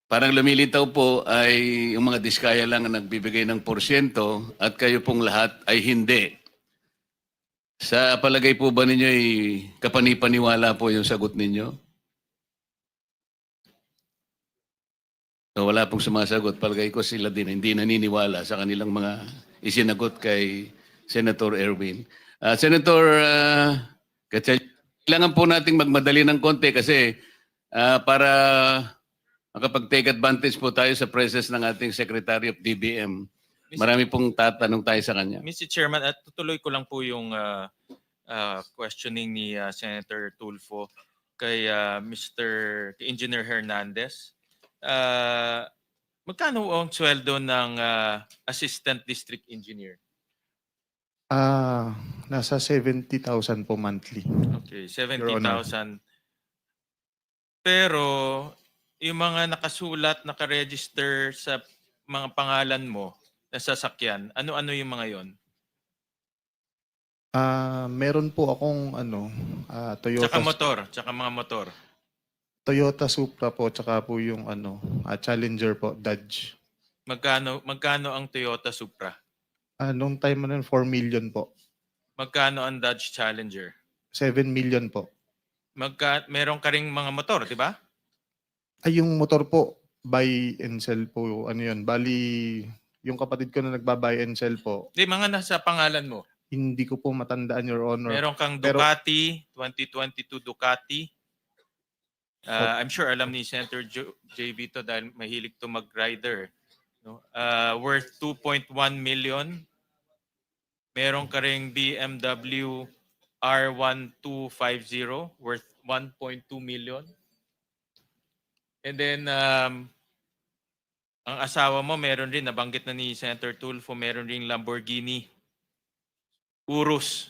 Parang lumilitaw po ay yung mga diskaya lang ang nagbibigay ng porsyento at kayo pong lahat ay hindi. Sa palagay po ba ninyo ay kapanipaniwala po yung sagot ninyo? So, wala pong sumasagot. Palagay ko sila din hindi naniniwala sa kanilang mga isinagot kay Senator Erwin. Senator kailangan po nating magmadali ng konti kasi para makapag-take advantage po tayo sa presence ng ating Secretary of DBM. Marami pong tatanong tayo sa kanya.
Mr. Chairman, at tutuloy ko lang po yung questioning ni Senator Tulfo kay Mr. Engineer Hernandez. Magkano ang sweldo ng Assistant District Engineer?
Nasa 70,000 po monthly.
Okay,
Your Honor.
70,000. Pero yung mga nakasulat, nakaregister sa mga pangalan mo na sasakyan, ano-ano yung mga yon?
Meron po akong Toyota,
Tsaka mga motor.
Toyota Supra po, tsaka po yung Challenger po, Dodge.
Magkano ang Toyota Supra?
Nung time na 4 million po.
Magkano ang Dodge Challenger?
7 million po.
Meron ka ring mga motor, di ba?
Ay, yung motor po, buy and sell po, Bali, yung kapatid ko na nagba-buy and sell po,
Di, mga nasa pangalan mo.
hindi ko po matandaan, Your Honor.
Meron kang
Pero-
Ducati, 2022 Ducati. I'm sure alam ni Senator JV to dahil mahilig to mag-rider. No? Worth 2.1 million. Meron ka ring BMW R1250 worth 1.2 million. And then, ang asawa mo meron rin, nabanggit na ni Senator Tulfo, meron ring Lamborghini Urus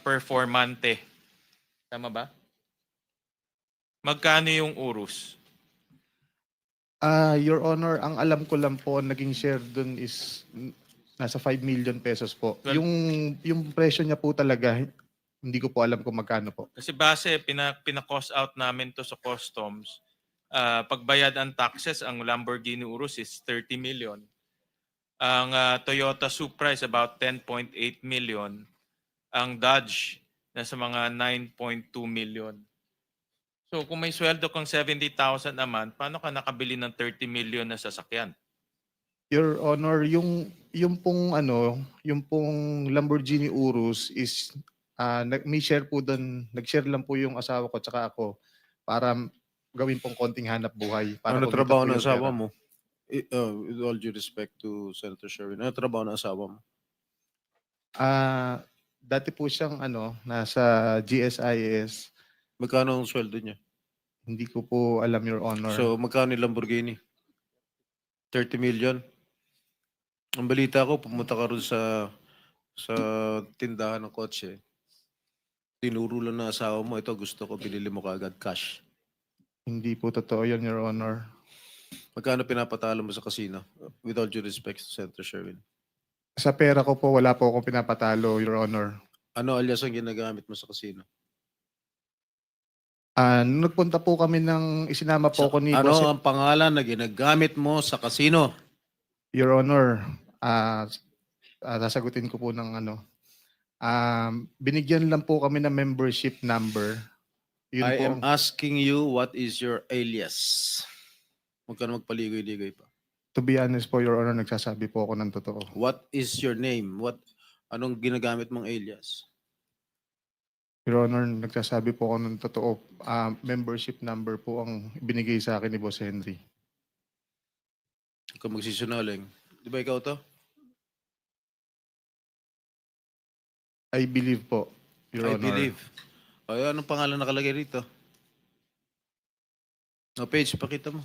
Performante. Tama ba? Magkano yung Urus?
Your Honor, ang alam ko lang po, naging share dun is nasa 5 million pesos po.
Well-
Yung presyo niya po talaga, hindi ko po alam kung magkano po.
Kasi base, pina-cost out namin to sa customs. Pagbayad ang taxes, ang Lamborghini Urus is 30 million. Ang Toyota Supra is about 10.8 million. Ang Dodge, nasa mga 9.2 million. So kung may sweldo kang 70,000 a month, paano ka nakabili ng 30 million na sasakyan?
Your Honor, yung pong Lamborghini Urus is may share po doon, nag-share lang po yung asawa ko tsaka ako para gawin pong konting hanap buhay. Para
Ano
kumita
trabaho
po
ng
yung
asawa
pera.
mo? With all due respect to Senator Sherwin, ano trabaho ng asawa mo?
Dati po siyang nasa GSIS.
Magkano ang sweldo niya?
Hindi ko po alam, Your Honor.
So, magkano yung Lamborghini? 30 million? Ang balita ko, pumunta ka rin sa tindahan ng kotse. Tinuro lang ng asawa mo, ito gusto ko, binili mo kaagad cash.
Hindi po totoo yun, Your Honor.
Magkano pinapatalo mo sa casino? With all due respect to Senator Sherwin.
Sa pera ko po, wala po akong pinapatalo, Your Honor.
Ano alias ang ginagamit mo sa casino?
Nung nagpunta po kami isinama po ako ni
Ano
Boss-
ang pangalan na ginagamit mo sa casino?
Your Honor, sasagutin ko po ng binigyan lang po kami ng membership number. Yun
I
po
am asking you what is your alias? Huwag ka na magpaligoy-ligoy pa.
To be honest po, Your Honor, nagsasabi po ako ng totoo.
What is your name? Anong ginagamit mong alias?
Your Honor, nagsasabi po ako ng totoo. Membership number po ang binigay sa akin ni Boss Henry.
Huwag ka magsisinungaling. Di ba ikaw to?
I believe po, Your
I
Honor.
believe. Ay, anong pangalan nakalagay rito? No, page, pakita mo.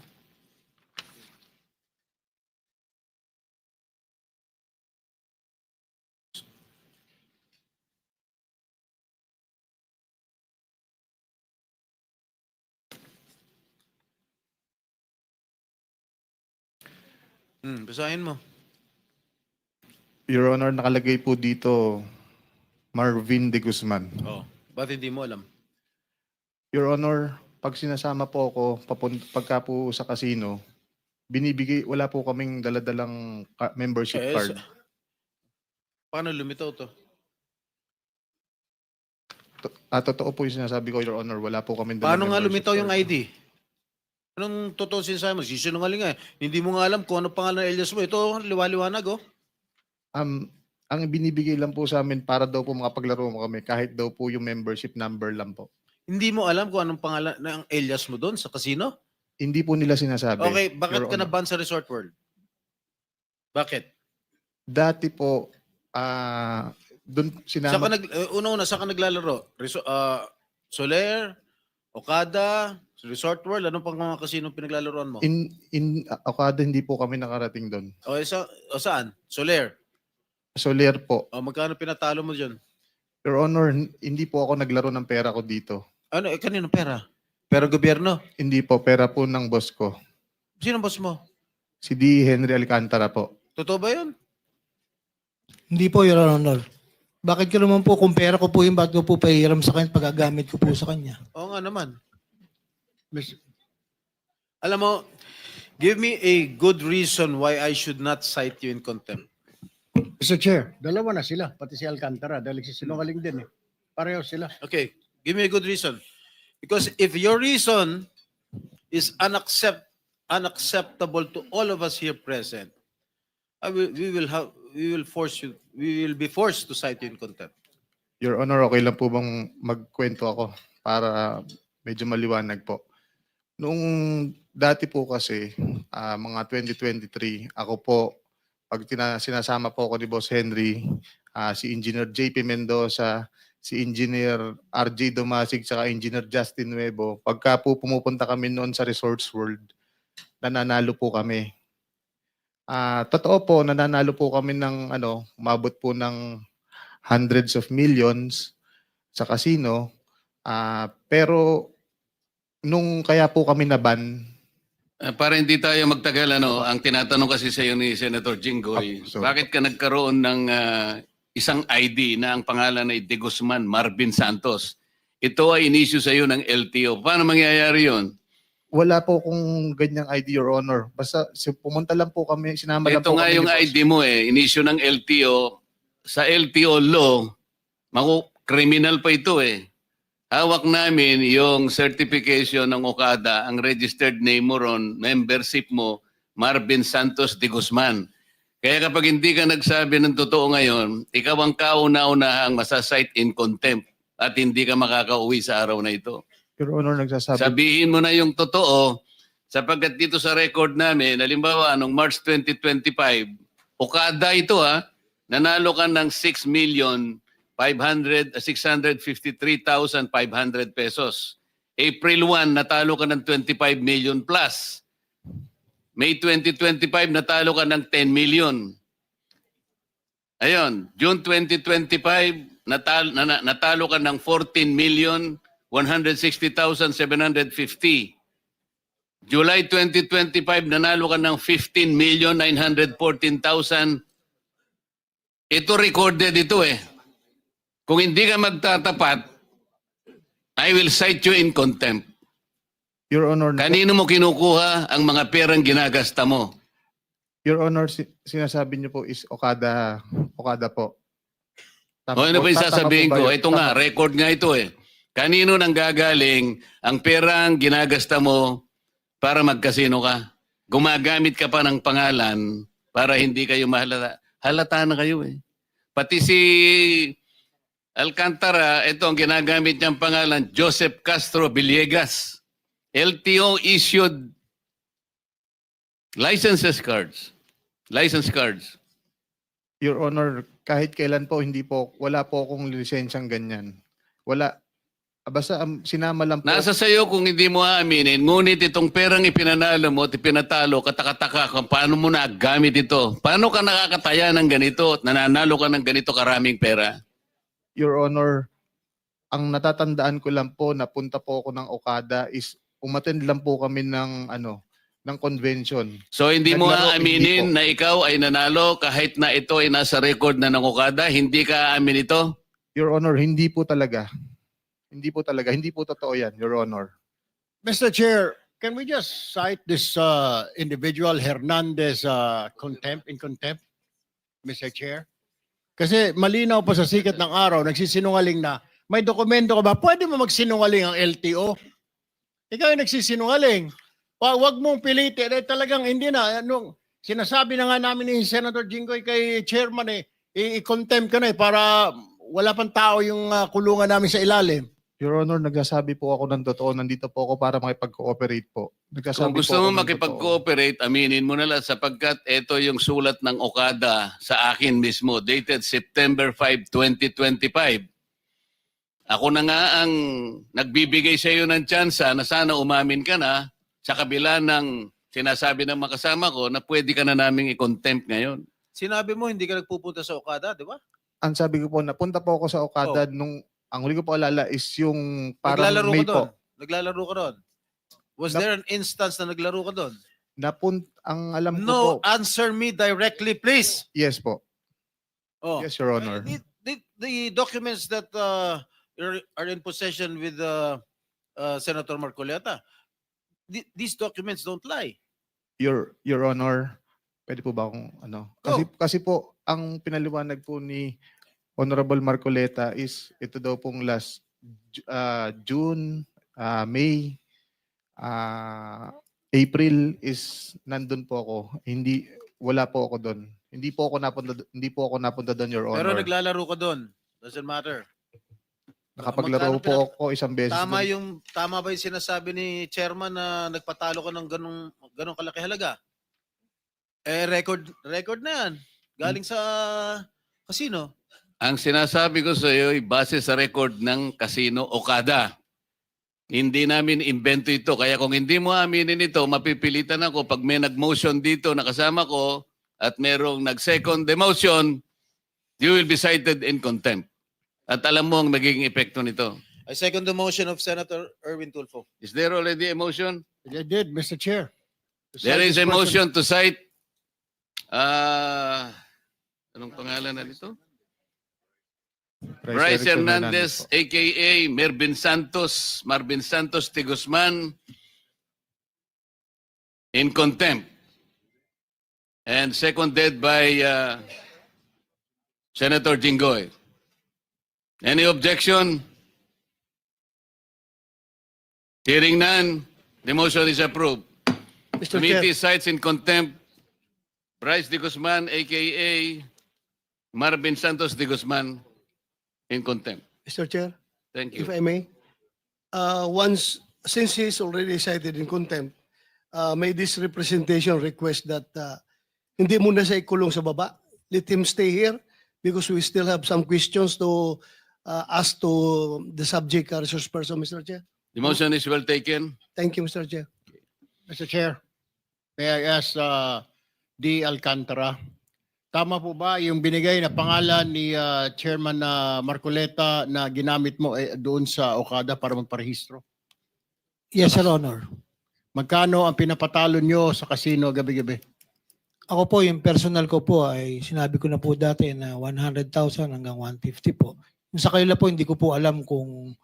Basahin mo.
Your Honor, nakalagay po dito Marvin de Guzman.
Oh, ba't hindi mo alam?
Your Honor, pag sinasama po ako pagka po sa casino, wala po kaming daladalang membership
Eh,
card.
Paano lumitaw to?
Totoo po yung sinasabi ko, Your Honor, wala po kaming
Paano nga
membership
lumitaw yung
card.
ID? Anong totoo sinasabi mo? Sisinungaling nga eh. Hindi mo nga alam kung ano pangalan ng alias mo. Ito, liwaliwanag oh.
Ang binibigay lang po sa amin para daw po makapaglaro mo kami kahit daw po yung membership number lang po.
Hindi mo alam kung anong pangalan ng alias mo doon sa casino?
Hindi po nila sinasabi.
Okay, bakit
Your
ka
Honor.
na-ban sa Resort World? Bakit?
Dati po, doon
Saan ka
sinama...
una-una, saan ka naglalaro? Soler, Okada, Resort World, anong pang mga casino pinaglalaroan mo?
In Okada, hindi po kami nakarating doon.
Okay, saan? Soler.
Soler po.
O, magkano pinatalo mo dyan?
Your Honor, hindi po ako naglaro ng pera ko dito.
Ano, kanino pera? Pera gobyerno?
Hindi po, pera po ng boss ko.
Sino boss mo?
Si D. Henry Alcantara po.
Totoo ba yun?
Hindi po, Your Honor. Bakit ka naman po, kung pera ko po yung ba't ko po pahiram sa kanya, pagagamit ko po sa kanya?
Oo nga naman. Alam mo, give me a good reason why I should not cite you in contempt.
Mr. Chair, dalawa na sila, pati si Alcantara, dahil sinungaling din eh. Pareho sila.
Okay, give me a good reason. Because if your reason is unacceptable to all of us here present, we will be forced to cite you in contempt.
Your Honor, okay lang po bang magkwento ako para medyo maliwanag po? Noong dati po kasi, mga 2023, ako po, pag sinasama po ako ni Boss Henry, si Engineer JP Mendoza, si Engineer RJ Domasig, saka Engineer Justin Nuevo, pagka po pumupunta kami noon sa Resorts World, nananalo po kami. Totoo po, nananalo po kami ng umabot po ng hundreds of millions sa casino. Pero nung kaya po kami naban,
Para hindi tayo magtagal, ang tinatanong kasi sa iyo ni Senator Jinggoy, bakit ka nagkaroon ng isang ID na ang pangalan ay De Guzman Marvin Santos? Ito ay in-issue sa iyo ng LTO. Paano mangyayari yon?
wala po kung ganyang ID, Your Honor. Basta pumunta lang po kami, sinama lang
Ito
po
nga
kami
yung
ni Boss.
ID mo in-issue ng LTO. Sa LTO law, criminal pa ito eh. Hawak namin yung certification ng Okada, ang registered name mo ron, membership mo, Marvin Santos de Guzman. Kaya kapag hindi ka nagsabi ng totoo ngayon, ikaw ang kauna-unahang masasite in contempt at hindi ka makakauwi sa araw na ito.
Your Honor, nagsasabi.
Sabihin mo na yung totoo sapagkat dito sa record namin, halimbawa, noong March 2025, Okada ito nanalo ka ng 6,653,500 pesos. April 1, natalo ka ng 25 million plus. May 2025, natalo ka ng 10 million. Ayun, June 2025, natalo ka ng 14,160,750. July 2025, nanalo ka ng 15,914,000. Ito recorded ito eh. Kung hindi ka magtatapat, I will cite you in contempt.
Your Honor,
Kanino mo kinukuha ang mga perang ginagasta mo?
Your Honor, sinasabi niyo po is Okada po.
O ano ba yung sasabihin ko? Ito nga, record nga ito eh. Kanino nang gagaling ang perang ginagasta mo para magkasino ka? gumagamit ka pa ng pangalan para hindi kayo mahalata. Halata na kayo eh. Pati si Alcantara, ito ang ginagamit niyang pangalan, Joseph Castro Villegas. LTO issued license cards.
Your Honor, kahit kailan po, wala po akong lisensyang ganyan. Wala. Basta sinama lang po.
Nasa sayo kung hindi mo aaminin, ngunit itong perang ipinanalo mo at ipinatalo, katakataka kung paano mo nagamit ito. Paano ka nakakataya ng ganito at nananalo ka ng ganito karaming pera?
Your Honor, ang natatandaan ko lang po, napunta po ako ng Okada is umattend lang po kami ng ng convention.
So hindi mo
Naglaro,
aaminin
hindi po.
na ikaw ay nanalo kahit na ito ay nasa record na ng Okada? Hindi ka aamin ito?
Your Honor, hindi po talaga. Hindi po talaga. Hindi po totoo yan, Your Honor.
Mr. Chair, can we just cite this individual Hernandez in contempt, Mr. Chair? Kasi malinaw pa sa sikat ng araw, nagsisinungaling na, may dokumento ka ba? Pwede mo magsinungaling ang LTO? Ikaw yung nagsisinungaling. Wag mong pilitin. Talagang hindi na. Sinasabi na nga namin ni Senator Jinggoy kay Chairman i-contempt ka na para wala pang tao yung kulungan namin sa ilalim.
Your Honor, nagsasabi po ako ng totoo. Nandito po ako para makipag-cooperate po.
Kung gusto mo makipag-cooperate, aminin mo na lang sapagkat ito yung sulat ng Okada sa akin mismo, dated September 5, 2025. Ako na nga ang nagbibigay sa iyo ng tsansa na sana umamin ka na sa kabila ng sinasabi ng makasama ko na pwede ka na naming i-contempt ngayon.
Sinabi mo hindi ka nagpupunta sa Okada, di ba?
Ang sabi ko po, napunta po ako sa Okada nung, ang huli ko po alala is yung parang
Naglalaro
May
ka doon.
po.
Naglalaro ka doon. Was there an instance na naglaro ka doon?
Ang alam ko po,
No, answer me directly, please.
yes po.
Oh.
Yes, Your Honor.
The documents that are in possession with Senator Marcoleta, these documents don't lie.
Your Honor, pwede po ba akong Kasi po, ang pinaliwanag po ni Honorable Marcoleta is ito daw pong last June, May, April is nandun po ako. Wala po ako doon. Hindi po ako napunta doon, Your
Pero
Honor.
naglalaro ka doon. Doesn't matter.
Nakapaglaro po ako isang beses. doon.
Tama ba yung sinasabi ni Chairman na nagpatalo ka ng ganong kalaki halaga? Record na yan. Galing sa casino.
Ang sinasabi ko sa iyo ay base sa record ng Casino Okada. Hindi namin invento ito. Kaya kung hindi mo aminin ito, mapipilitan ako pag may nag-motion dito na kasama ko at merong nag-second demotion, you will be cited in contempt. At alam mo ang magiging epekto nito.
I second the motion of Senator Erwin Tulfo.
Is there already a motion?
I did, Mr. Chair.
There is a motion to cite anong pangalan na nito? Bryce Hernandez, aka Marvin Santos de Guzman, in contempt. And seconded by Senator Jinggoy. Any objection? Hearing none, the motion is approved.
Mr.
Committee
Chair,
cites in contempt Bryce de Guzman, aka Marvin Santos de Guzman, in contempt.
Mr. Chair,
Thank you.
if I may, since he is already cited in contempt, may this representation request that hindi muna siya ikulong sa baba. Let him stay here because we still have some questions to ask to the subject resource person, Mr. Chair.
The motion is well taken.
Thank you, Mr. Chair.
Mr. Chair, may I ask D. Alcantara, tama po ba yung binigay na pangalan ni Chairman Marcoleta na ginamit mo doon sa Okada para magparehistro?
Yes, Your Honor.
Magkano ang pinapatalo nyo sa casino gabi-gabi?
Ako po, yung personal ko po ay sinabi ko na po dati na 100,000 hanggang 150 po. Yung sa kanila po, hindi ko po alam kung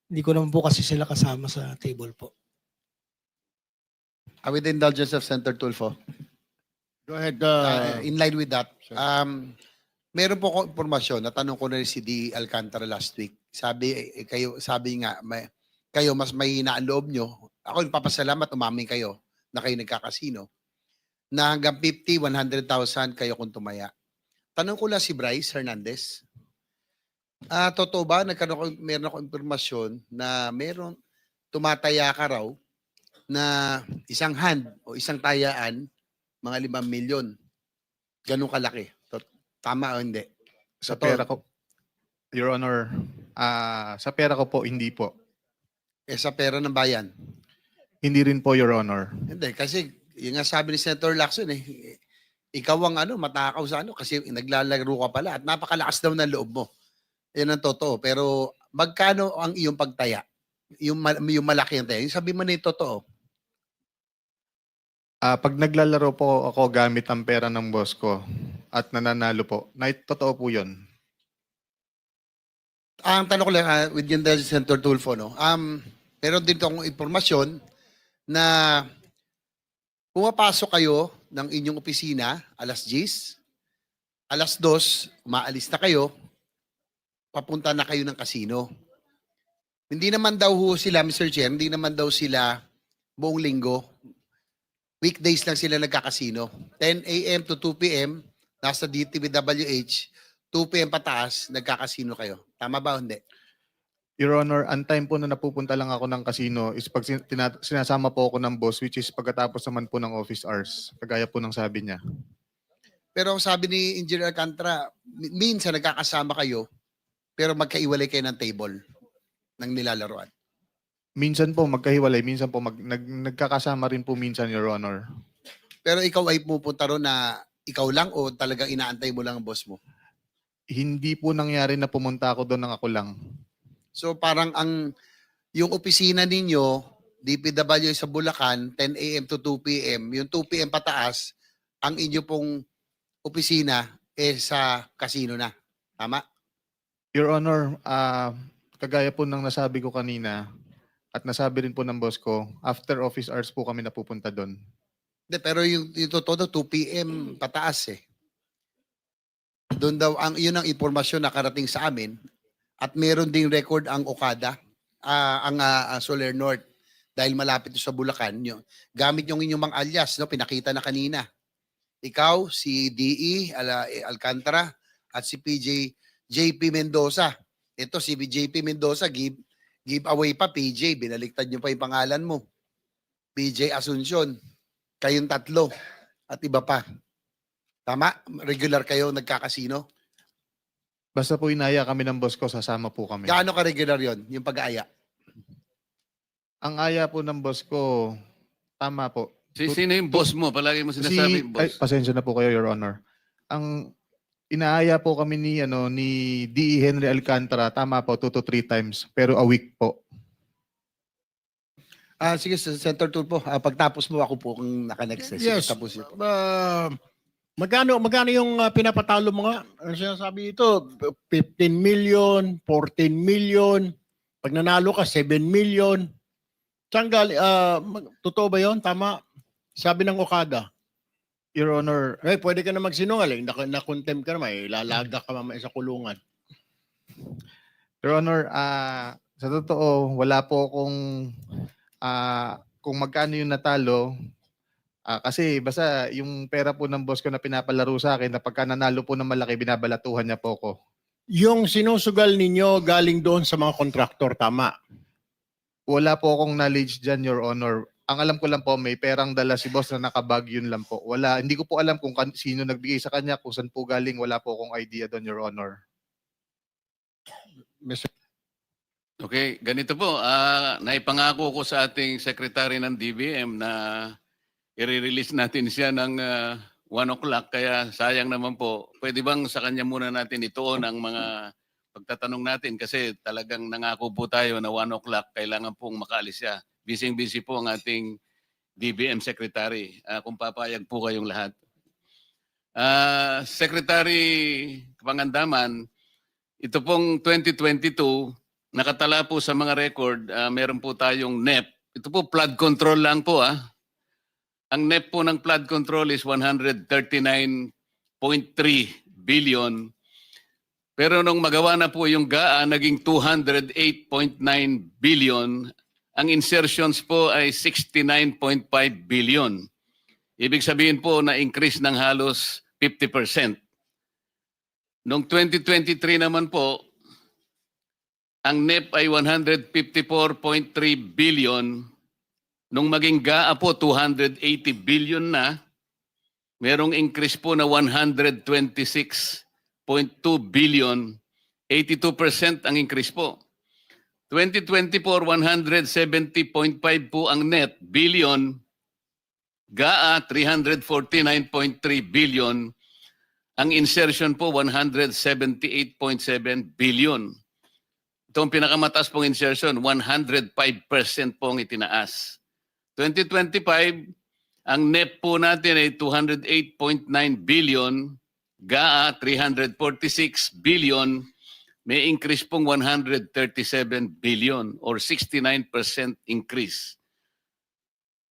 hindi ko naman po kasi sila kasama sa table po.
With the indulgence of Senator Tulfo,
Go ahead.
in line with that, meron po akong impormasyon, natanong ko na rin si D. Alcantara last week. Sabi nga, kayo mas mahina ang loob nyo. Ako nagpapasalamat, umamin kayo na kayo nagkakasino. na hanggang 50, 100,000 kayo kung tumaya. Tanong ko lang si Bryce Hernandez. Totoo ba, meron ako impormasyon na meron tumataya ka raw na isang hand o isang tayaan, mga 5 milyon. Ganun kalaki. Tama o hindi?
Sa
Totoo.
pera ko, Your Honor, sa pera ko po, hindi po.
Sa pera ng bayan.
Hindi rin po, Your Honor.
Hindi, kasi yung nga sabi ni Senator Lacson ikaw ang matakaw sa kasi naglalaro ka pala at napakalakas daw ng loob mo. Yan ang totoo. Pero magkano ang iyong pagtaya? Yung malaki ang taya. Yung sabi mo na yung totoo.
Pag naglalaro po ako gamit ang pera ng boss ko at nananalo po, totoo po yun.
Ang tanong ko lang, with yung Senator Tulfo, meron din akong impormasyon na pumapasok kayo ng inyong opisina alas 10, alas 2, umaalis na kayo, papunta na kayo ng kasino. Hindi naman daw sila, Mr. Chair, hindi naman daw sila buong linggo. Weekdays lang sila nagkakasino. 10 a.m. to 2 p.m., nasa DTWH, 2 p.m. pataas, nagkakasino kayo. Tama ba o hindi?
Your Honor, ang time po na napupunta lang ako ng casino is pag sinasama po ako ng boss, which is pagkatapos naman po ng office hours. Kagaya po ng sabi niya.
Pero ang sabi ni Engineer Alcantara, minsan nagkakasama kayo, pero magkaiwalay kayo ng table ng nilalaroan.
Minsan po magkahiwalay, minsan po nagkakasama rin po minsan, Your Honor.
Pero ikaw ay pupunta ron na ikaw lang o talagang inaantay mo lang ang boss mo?
Hindi po nangyari na pumunta ako doon ng ako lang.
So parang yung opisina ninyo, DPW sa Bulacan, 10 a.m. to 2 p.m., yung 2 p.m. pataas, ang inyo pong opisina sa casino na. Tama?
Your Honor, kagaya po ng nasabi ko kanina at nasabi rin po ng boss ko, after office hours po kami napupunta doon.
Pero yung totoo 2 p.m. pataas Doon daw, yun ang impormasyon na karating sa amin. At meron ding record ang Okada, ang Soler North, dahil malapit sa Bulacan. Gamit yung inyong mga alias, pinakita na kanina. Ikaw, si DE Alcantara, at si JP Mendoza. Ito, si JP Mendoza, give away pa, PJ. Binaliktad nyo pa yung pangalan mo. PJ Asuncion. Kayong tatlo. At iba pa. Tama? Regular kayo nagkakasino?
Basta po inaya kami ng boss ko, sasama po kami.
Gaano ka-regular yon yung pag-aaya?
Ang aya po ng boss ko, tama po.
Sino yung boss mo? Palagi mo sinasabi, boss.
Pasensya na po kayo, Your Honor. Ang inaaya po kami ni D.E. Henry Alcantara, tama po, 2 to 3 times, pero a week po.
Sige, Senator Tulfo, pagtapos mo ako po kung naka-next.
Yes.
Tapos ito.
Magkano yung pinapatalo mo nga? Ano sinasabi ito? 15 million, 14 million. Pag nanalo ka, 7 million. Saan galing? Totoo ba yun? Tama? Sabi ng Okada.
Your Honor,
Pwede ka na magsinungaling. Na-contempt ka naman. Lalaga ka mamaya sa kulungan.
Your Honor, sa totoo, wala po akong kung magkano yung natalo. Kasi basta yung pera po ng boss ko na pinapalaro sa akin, na pagka nanalo po ng malaki, binabalatuhan niya po ko.
Yung sinusugal ninyo galing doon sa mga kontraktor, tama?
Wala po akong knowledge dyan, Your Honor. Ang alam ko lang po, may perang dala si boss na nakabag, yun lang po. Hindi ko po alam kung sino nagbigay sa kanya, kung saan po galing, wala po akong idea doon, Your Honor.
Okay, ganito po. Naipangako ko sa ating secretary ng DBM na i-release natin siya ng 1 o'clock. Kaya sayang naman po. Pwede bang sa kanya muna natin ituon ang mga pagtatanong natin? Kasi talagang nangako po tayo na 1 o'clock. Kailangan pong makaalis siya. Busy po ang ating DBM secretary. Kung papayag po kayong lahat. Secretary Pangandaman, ito pong 2022, nakatala po sa mga record, meron po tayong NEP. Ito po flood control lang po. Ang NEP po ng flood control is 139.3 billion. Pero nung magawa na po yung GAA, naging 208.9 billion. Ang insertions po ay 69.5 billion. Ibig sabihin po na increase ng halos 50%. Noong 2023 naman po, ang NEP ay 154.3 billion. Nung maging GAA po, 280 billion na. Merong increase po na 126.2 billion. 82% ang increase po. 2024, 170.5 po ang net billion. GAA, 349.3 billion. Ang insertion po, 178.7 billion. Ito ang pinakamataas pong insertion, 105% po ang itinaas. 2025, ang NEP po natin ay 208.9 billion, GAA 346 billion, may increase pong 137 billion or 69% increase.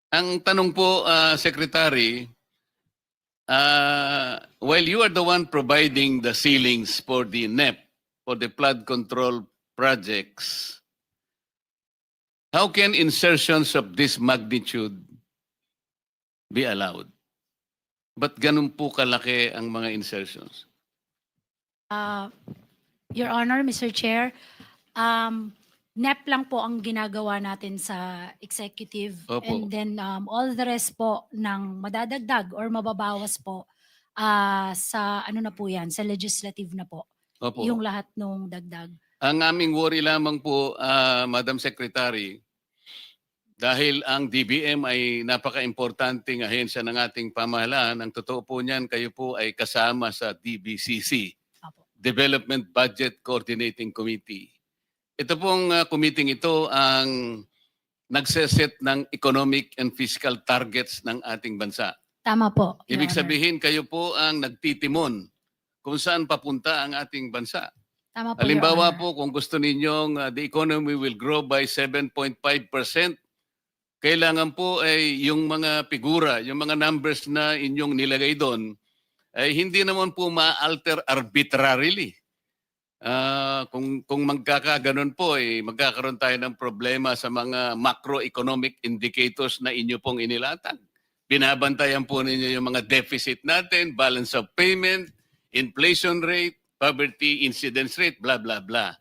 Ang tanong po, Secretary, while you are the one providing the ceilings for the NEP, for the flood control projects, how can insertions of this magnitude be allowed? Ba't ganun po kalaki ang mga insertions?
Your Honor, Mr. Chair, NEP lang po ang ginagawa natin sa executive.
Opo.
And then all the rest po ng madadagdag or mababawas po sa ano na po yan, sa legislative na po.
Opo.
Yung lahat nung dagdag.
Ang aming worry lamang po, Madam Secretary, dahil ang DBM ay napaka-importanting ahensya ng ating pamahalaan, ang totoo po niyan, kayo po ay kasama sa DBCC, Development Budget Coordinating Committee. Ito pong committee ito ang nagseset ng economic and fiscal targets ng ating bansa.
Tama po, Your
Ibig
Honor.
sabihin, kayo po ang nagtitimon kung saan papunta ang ating bansa.
Tama po, Your
Halimbawa
Honor.
po, kung gusto ninyong the economy will grow by 7.5%, kailangan po ay yung mga figura, yung mga numbers na inyong nilagay doon, ay hindi naman po ma-alter arbitrarily. Kung magkakaganon po, magkakaroon tayo ng problema sa mga macroeconomic indicators na inyo pong inilatag. Binabantayan po ninyo yung mga deficit natin, balance of payment, inflation rate, poverty incidence rate, blah, blah, blah.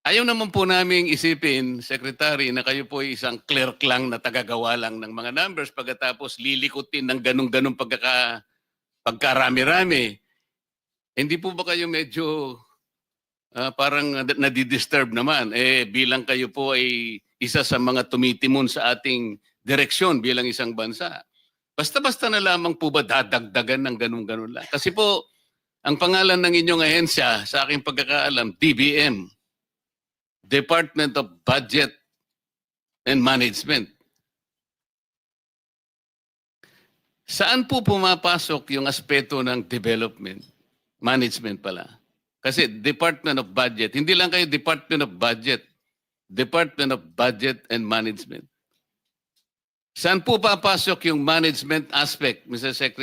Ayaw naman po naming isipin, Secretary, na kayo po ay isang clerk lang na tagagawa lang ng mga numbers pagkatapos lilikutin ng ganong-ganong pagkarami-rami. Hindi po ba kayo medyo parang nadidisturb naman? Bilang kayo po ay isa sa mga tumitimon sa ating direksyon bilang isang bansa. Basta-basta na lamang po ba dadagdagan ng ganong-ganon lang? Kasi po, ang pangalan ng inyong ahensya, sa aking pagkakaalam, DBM, Department of Budget and Management. Saan po pumapasok yung aspeto ng development? Management pala. Kasi Department of Budget, hindi lang kayo Department of Budget, Department of Budget and Management. Saan po papasok yung management aspect,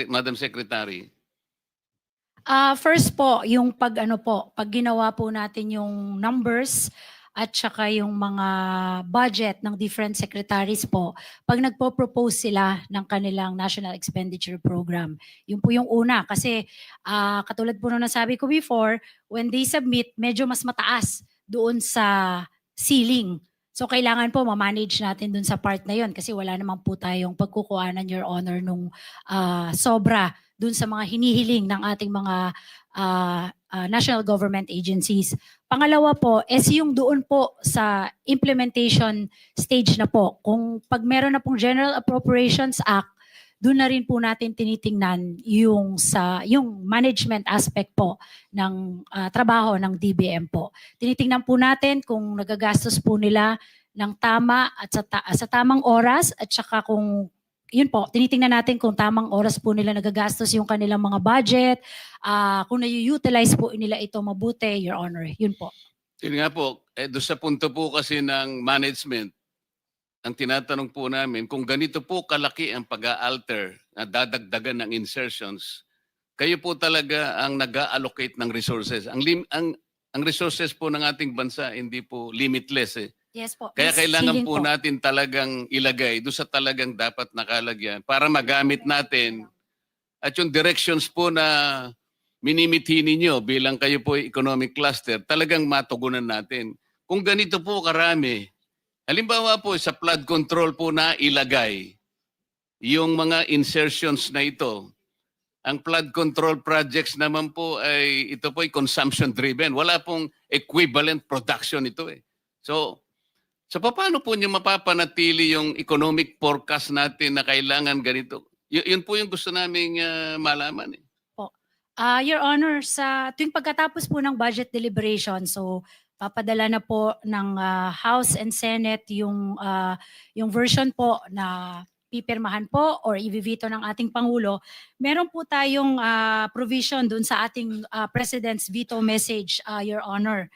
Madam Secretary?
First po, yung pag ginawa po natin yung numbers at saka yung mga budget ng different secretaries po, pag nagpo-propose sila ng kanilang National Expenditure Program. Yun po yung una. Kasi katulad po nung nasabi ko before, when they submit, medyo mas mataas doon sa ceiling. So kailangan po ma-manage natin doon sa part na yun kasi wala naman po tayong pagkukuhanan, Your Honor, nung sobra doon sa mga hinihiling ng ating mga national government agencies. Pangalawa po, yung doon po sa implementation stage na po. Kung pag meron na pong General Appropriations Act, doon na rin po natin tinitingnan yung management aspect po ng trabaho ng DBM po. Tinitingnan po natin kung nagagastos po nila ng tama at sa tamang oras at saka kung yun po, tinitingnan natin kung tamang oras po nila nagagastos yung kanilang mga budget, kung na-utilize po nila ito mabuti, Your Honor. Yun po.
Yun nga po, doon sa punto po kasi ng management, ang tinatanong po namin, kung ganito po kalaki ang pag-a-alter na dadagdagan ng insertions, kayo po talaga ang nag-allocate ng resources. Ang resources po ng ating bansa hindi po limitless.
Yes po.
Kaya
Miss
kailangan
Chilin
po natin talagang ilagay doon sa talagang dapat nakalagyan para magamit natin at yung directions po na minimithi ninyo bilang kayo po economic cluster, talagang matugunan natin. Kung ganito po karami, halimbawa po sa flood control po na ilagay yung mga insertions na ito. Ang flood control projects naman po ay ito po ay consumption driven. Wala pong equivalent production ito eh. So paano po niyo mapapanatili yung economic forecast natin na kailangan ganito? Yun po yung gusto naming malaman eh.
Your Honor, sa tuwing pagkatapos po ng budget deliberation, so papadala na po ng House and Senate yung version po na pipirmahan po or i-veto ng ating Pangulo. Meron po tayong provision dun sa ating President's veto message, Your Honor.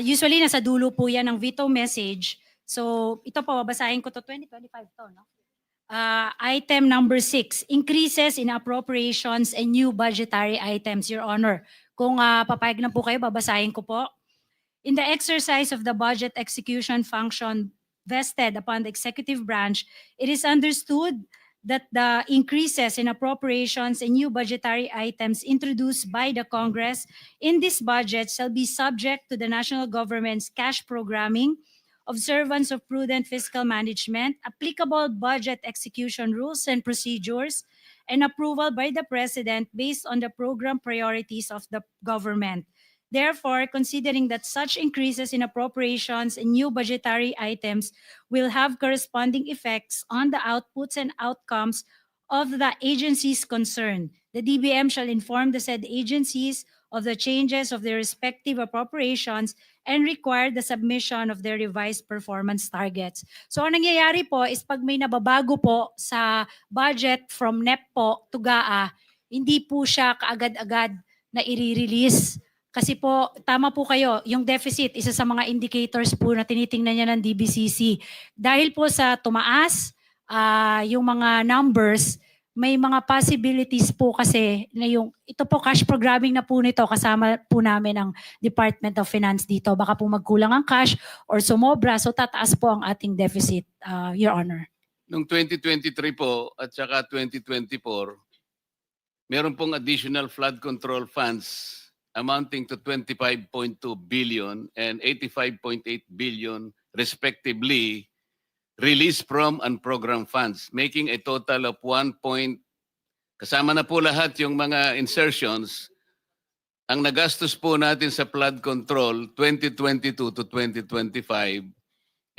Usually nasa dulo po yan ng veto message. So ito po, babasahin ko to, 2025 to, no? Item number 6, increases in appropriations and new budgetary items, Your Honor. Kung papayag na po kayo, babasahin ko po. In the exercise of the budget execution function vested upon the executive branch, it is understood that the increases in appropriations and new budgetary items introduced by the Congress in this budget shall be subject to the national government's cash programming, observance of prudent fiscal management, applicable budget execution rules and procedures, and approval by the President based on the program priorities of the government. Therefore, considering that such increases in appropriations and new budgetary items will have corresponding effects on the outputs and outcomes of the agencies concerned, the DBM shall inform the said agencies of the changes of their respective appropriations and require the submission of their revised performance targets. So ang nangyayari po is pag may nababago po sa budget from NEP po to GAA, hindi po siya kaagad-agad na i-release. Kasi po, tama po kayo, yung deficit, isa sa mga indicators po na tinitingnan niya ng DBCC. Dahil po sa tumaas, yung mga numbers, may mga possibilities po kasi na ito po cash programming na po nito, kasama po namin ang Department of Finance dito. Baka po magkulang ang cash or sumobra, so tataas po ang ating deficit, Your Honor.
Noong 2023 po at saka 2024, meron pong additional flood control funds amounting to 25.2 billion and 85.8 billion respectively released from unprogrammed funds, making a total of kasama na po lahat yung mga insertions, ang nagastos po natin sa flood control 2022 to 2025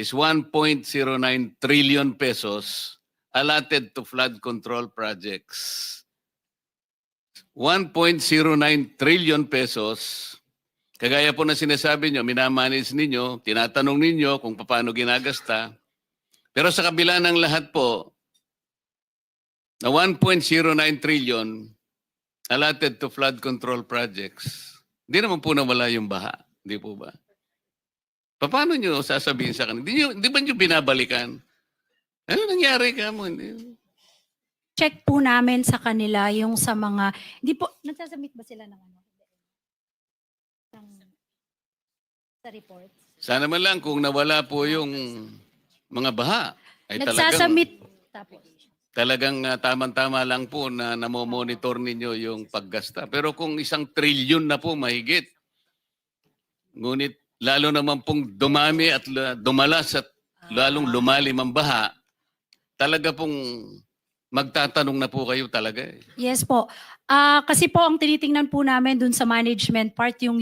is 1.09 trillion pesos allotted to flood control projects. 1.09 trillion pesos, kagaya po na sinasabi nyo, minamanage ninyo, tinatanong ninyo kung paano ginagasta. Pero sa kabila ng lahat po, na 1.09 trillion allotted to flood control projects, hindi naman po nawala yung baha. Hindi po ba? Paano nyo sasabihin sa kanila? Hindi ba nyo binabalikan? Ano nangyari ka mo?
Check po namin sa kanila yung sa mga, hindi po, nagsasubmit ba sila ng ano? Sa report?
Sana man lang kung nawala po yung mga baha, ay
Nagsasubmit. Tapos.
talagang tamang-tama lang po na namomonitor ninyo yung paggasta. Pero kung 1 trilyon na po mahigit, ngunit lalo naman pong dumami at dumalas at lalong lumalim ang baha, talaga pong magtatanong na po kayo talaga eh.
Yes po. Kasi po ang tinitingnan po namin dun sa management part, yung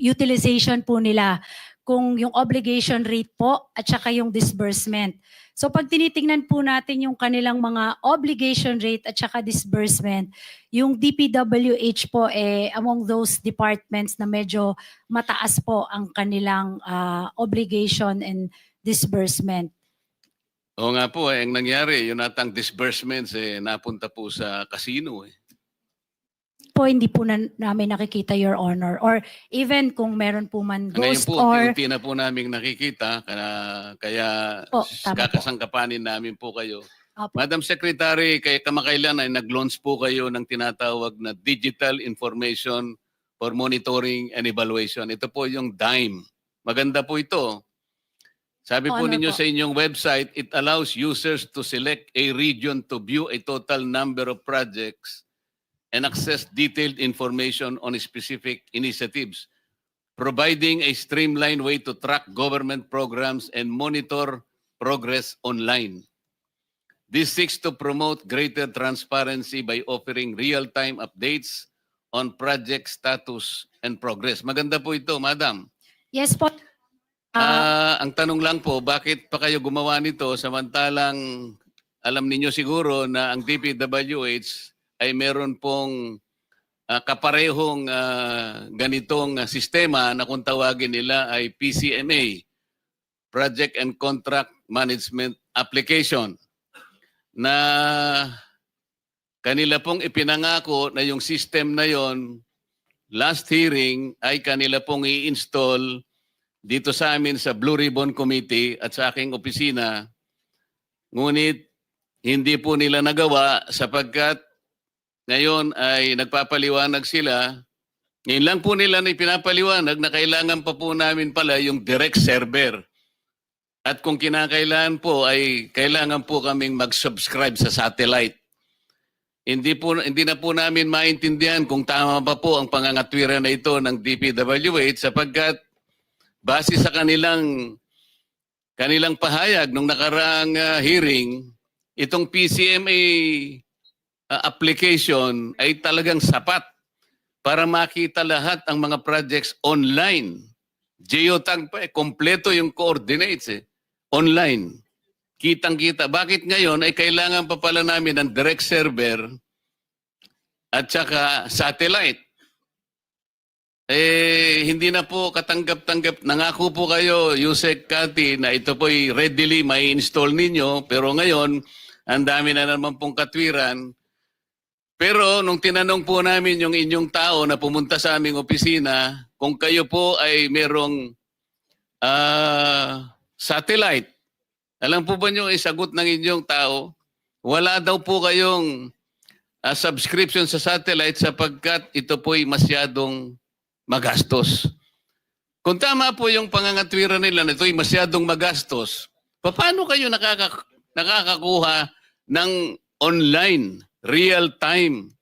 utilization po nila, kung yung obligation rate po at saka yung disbursement. So pag tinitingnan po natin yung kanilang mga obligation rate at saka disbursement, yung DPWH po among those departments na medyo mataas po ang kanilang obligation and disbursement.
Oo nga po, ang nangyari, yung natang disbursements napunta po sa casino eh.
Po hindi po namin nakikita, Your Honor, or even kung meron po man
Ngayon
ghost
po,
or
unti na po namin nakikita, kaya
Po, tama po.
kakasangkapanin namin po kayo.
Opo.
Madam Secretary, kaya kamakailan ay nag-launch po kayo ng tinatawag na Digital Information for Monitoring and Evaluation. Ito po yung DIME. Maganda po ito. Sabi po
Honor
ninyo
po.
sa inyong website, it allows users to select a region to view a total number of projects and access detailed information on specific initiatives, providing a streamlined way to track government programs and monitor progress online. This seeks to promote greater transparency by offering real-time updates on project status and progress. Maganda po ito, Madam.
Yes po.
Ang tanong lang po, bakit pa kayo gumawa nito samantalang alam ninyo siguro na ang DPWH ay meron pong kaparehong ganitong sistema na kung tawagin nila ay PCMA, Project and Contract Management Application, na kanila pong ipinangako na yung system na yon last hearing ay kanila pong i-install dito sa amin sa Blue Ribbon Committee at sa aking opisina. Ngunit hindi po nila nagawa sapagkat ngayon ay nagpapaliwanag sila. Ngayon lang po nila na ipinapaliwanag na kailangan pa po namin pala yung direct server. At kung kinakailangan po ay kailangan po kaming mag-subscribe sa satellite. Hindi na po namin maintindihan kung tama pa po ang pangangatwiran na ito ng DPWH sapagkat base sa kanilang pahayag nung nakaraang hearing, itong PCMA application ay talagang sapat para makita lahat ang mga projects online. Geotag pa kompleto yung coordinates online. Kitang-kita. Bakit ngayon ay kailangan pa pala namin ng direct server at saka satellite? Hindi na po katanggap-tanggap. Nangako po kayo, Yusek Cathy, na ito po'y readily may install ninyo. Pero ngayon, ang dami na naman pong katwiran. Pero nung tinanong po namin yung inyong tao na pumunta sa aming opisina, kung kayo po ay merong satellite, alam po ba nyo, isagot ng inyong tao, wala daw po kayong subscription sa satellite sapagkat ito po'y masyadong magastos. Kung tama po yung pangangatwiran nila na ito'y masyadong magastos, paano kayo nakakakuha ng online, real-time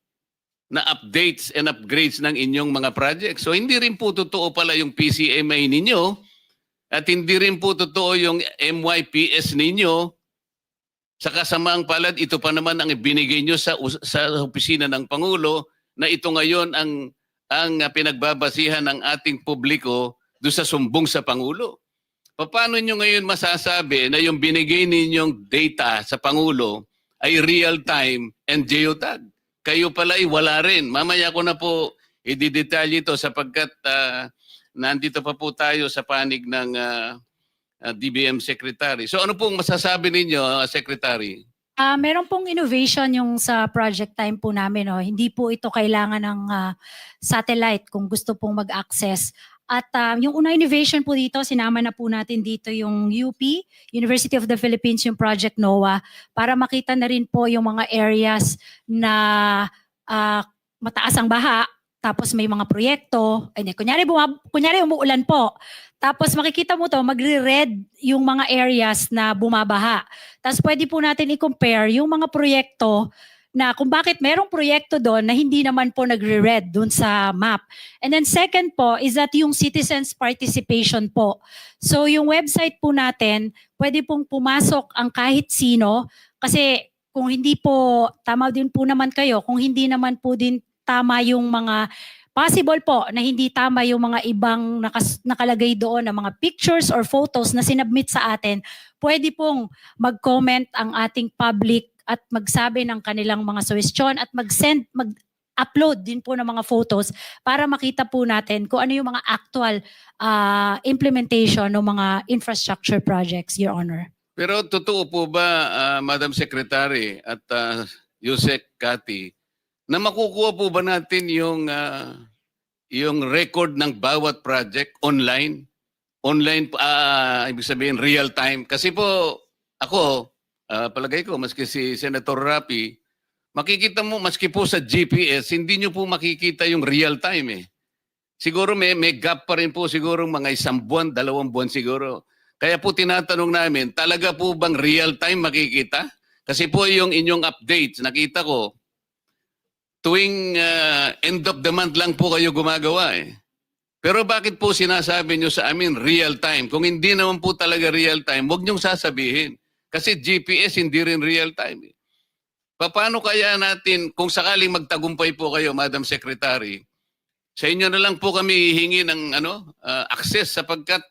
na updates and upgrades ng inyong mga projects? So hindi rin po totoo pala yung PCMA ninyo at hindi rin po totoo yung MYPS ninyo. Sa kasamaang palad, ito pa naman ang ibinigay nyo sa opisina ng Pangulo na ito ngayon ang pinagbabasihan ng ating publiko doon sa sumbong sa Pangulo. Paano nyo ngayon masasabi na yung binigay ninyong data sa Pangulo ay real-time and geotag? Kayo pala ay wala rin. Mamaya ko na po i-detalye ito sapagkat nandito pa po tayo sa panig ng DBM Secretary. So ano pong masasabi ninyo, Secretary?
Meron pong innovation yung sa project time po namin. No? Hindi po ito kailangan ng satellite kung gusto pong mag-access. At yung unang innovation po dito, sinama na po natin dito yung UP, University of the Philippines, yung Project NOAA, para makita na rin po yung mga areas na mataas ang baha, tapos may mga proyekto. Ay, kunyari umuulan po. Tapos makikita mo to, magre-red yung mga areas na bumabaha. Tapos pwede po natin i-compare yung mga proyekto na kung bakit merong proyekto doon na hindi naman po nagre-red doon sa map. And then second po is that yung citizens participation po. So yung website po natin, pwede pong pumasok ang kahit sino kasi kung hindi po, tama din po naman kayo, kung hindi naman po din tama yung mga possible po na hindi tama yung mga ibang nakalagay doon na mga pictures or photos na sinubmit sa atin, pwede pong mag-comment ang ating public at magsabi ng kanilang mga suggestion at mag-upload din po ng mga photos para makita po natin kung ano yung mga actual implementation ng mga infrastructure projects, Your Honor.
Pero totoo po ba, Madam Secretary at Yusek Cathy, na makukuha po ba natin yung record ng bawat project online? Online, ibig sabihin real time. Kasi po ako, palagay ko, maski si Senator Rapi, makikita mo, maski po sa GPS, hindi nyo po makikita yung real time eh. Siguro may gap pa rin po siguro mga 1 buwan, 2 buwan siguro. Kaya po tinatanong namin, talaga po bang real time makikita? Kasi po yung inyong updates, nakita ko, tuwing end of the month lang po kayo gumagawa eh. Pero bakit po sinasabi nyo sa amin real time? Kung hindi naman po talaga real time, huwag nyong sasabihin. Kasi GPS hindi rin real time. Paano kaya natin, kung sakaling magtagumpay po kayo, Madam Secretary, sa inyo na lang po kami hihingi ng access sapagkat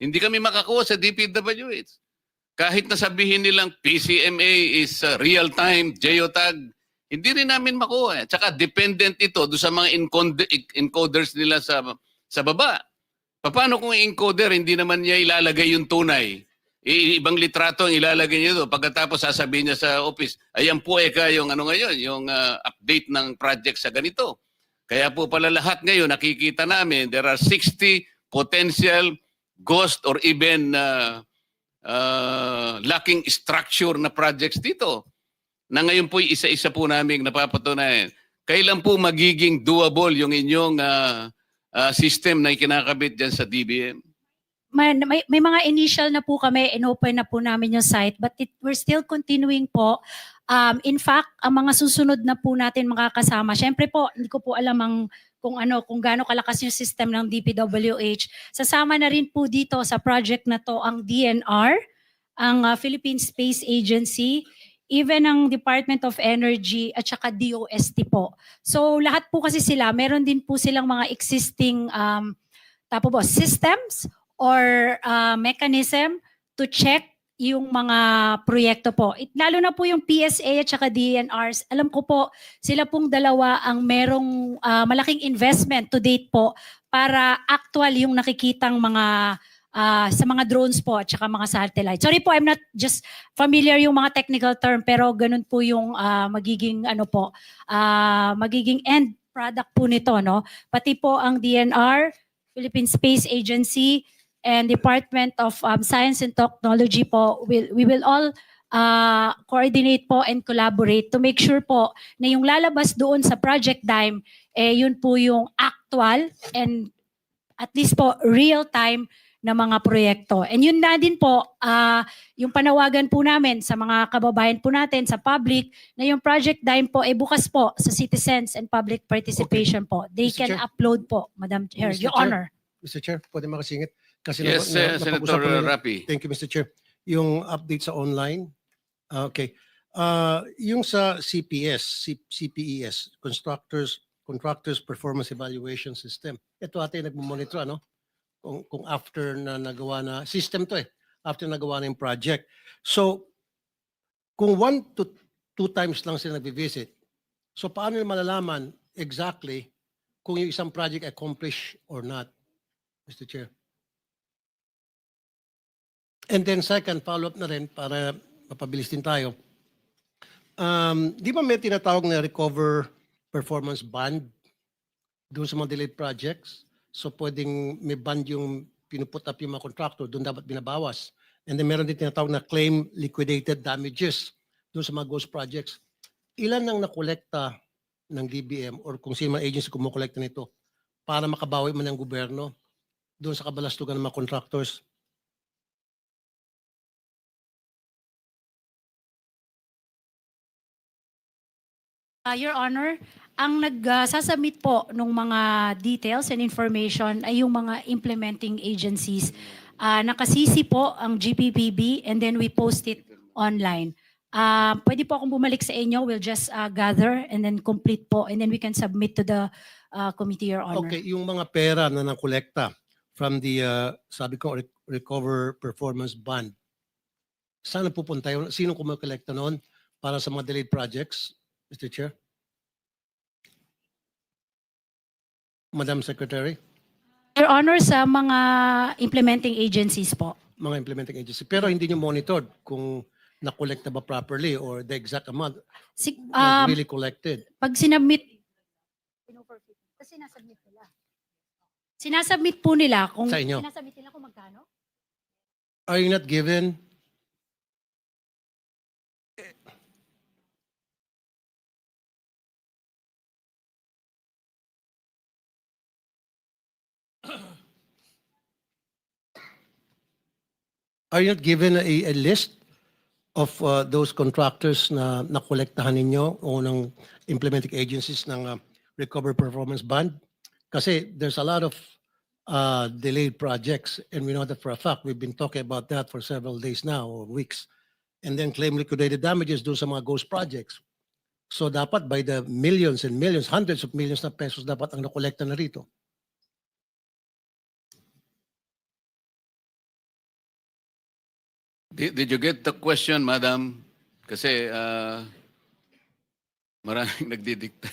hindi kami makakuha sa DPWH. Kahit na sabihin nilang PCMA is real time, geotag, hindi rin namin makuha. Tsaka dependent ito do sa mga encoders nila sa baba. Paano kung encoder, hindi naman niya ilalagay yung tunay? Ibang litrato ang ilalagay niya doon. Pagkatapos sasabihin niya sa office, ayan po yung ngayon, yung update ng project sa ganito. Kaya po pala lahat ngayon, nakikita namin, there are 60 potential ghost or even lacking structure na projects dito. Na ngayon po isa-isa po namin napapatunayan. Kailan po magiging doable yung inyong system na ikinakabit dyan sa DBM?
May mga initial na po kami, inopen na po namin yung site, but we're still continuing po. In fact, ang mga susunod na po natin makakasama, syempre po, hindi ko po alam kung gaano kalakas yung system ng DPWH. Sasama na rin po dito sa project na to ang DNR, ang Philippine Space Agency, even ang Department of Energy at saka DOST po. So lahat po kasi sila, meron din po silang mga existing systems or mechanism to check yung mga proyekto po. Lalo na po yung PSA at saka DNRs. Alam ko po, sila pong dalawa ang merong malaking investment to date po para actual yung nakikitang mga sa mga drones po at saka mga satellites. Sorry po, I'm not just familiar yung mga technical term, pero ganun po yung magiging magiging end product po nito, no? Pati po ang DNR, Philippine Space Agency, and Department of Science and Technology po, we will all coordinate po and collaborate to make sure po na yung lalabas doon sa Project Dime, yun po yung actual and at least po real time na mga proyekto. And yun na din po, yung panawagan po namin sa mga kababayan po natin, sa public, na yung Project Dime po ay bukas po sa citizens and public participation po. They
Mr.
can
Chair.
upload po, Madam Chair.
Mr.
Your
Chair.
Honor.
Mr. Chair, pwede makasingit? Kasi
Yes, Senator
napag-usapan na-
Rapi.
Thank you, Mr. Chair. Yung update sa online, okay. Yung sa CPES, Contractors Performance Evaluation System. Ito ate nagmo-monitor, ano? Kung after na nagawa na, system to after nagawa na yung project. So, kung 1 to 2 times lang sila nag-visit, so paano nila malalaman exactly kung yung isang project accomplished or not, Mr. Chair? And then second, follow-up na rin para mapabilis din tayo. Di ba may tinatawag na recover performance band doon sa mga delayed projects? So pwedeng may band yung pinuput up yung mga contractor, doon dapat binabawas. And then meron din tinatawag na claim liquidated damages doon sa mga ghost projects. Ilan ang nakolekta ng DBM or kung sino man agency kumukolekta nito para makabawi man ng gobyerno doon sa kabalastugan ng mga contractors?
Your Honor, ang nagsasubmit po ng mga details and information ay yung mga implementing agencies. Nakasisi po ang GPPB and then we post it online. Pwede po akong bumalik sa inyo. We'll just gather and then complete po and then we can submit to the committee, Your Honor.
Okay, yung mga pera na nakolekta from the, sabi ko, Recover Performance Band, saan pupunta yun? Sino kumakolekta noon para sa mga delayed projects, Mr. Chair? Madam Secretary?
Your Honor, sa mga implementing agencies po.
Mga implementing agency. Pero hindi nyo monitored kung nakolekta ba properly or the exact amount was really collected.
Pag sinubmit, sinasubmit po nila kung
Sa inyo?
sinasubmit nila kung magkano?
Are you not given
Are you not given a list of those contractors na nakolektahan ninyo o ng implementing agencies ng Recover Performance Bond? Kasi there's a lot of delayed projects and we know that for a fact. We've been talking about that for several days now or weeks. And then claim liquidated damages doon sa mga ghost projects. So dapat by the millions and millions, hundreds of millions na pesos dapat ang nakolekta na rito.
Did you get the question, madam? Kasi maraming nagdidikta.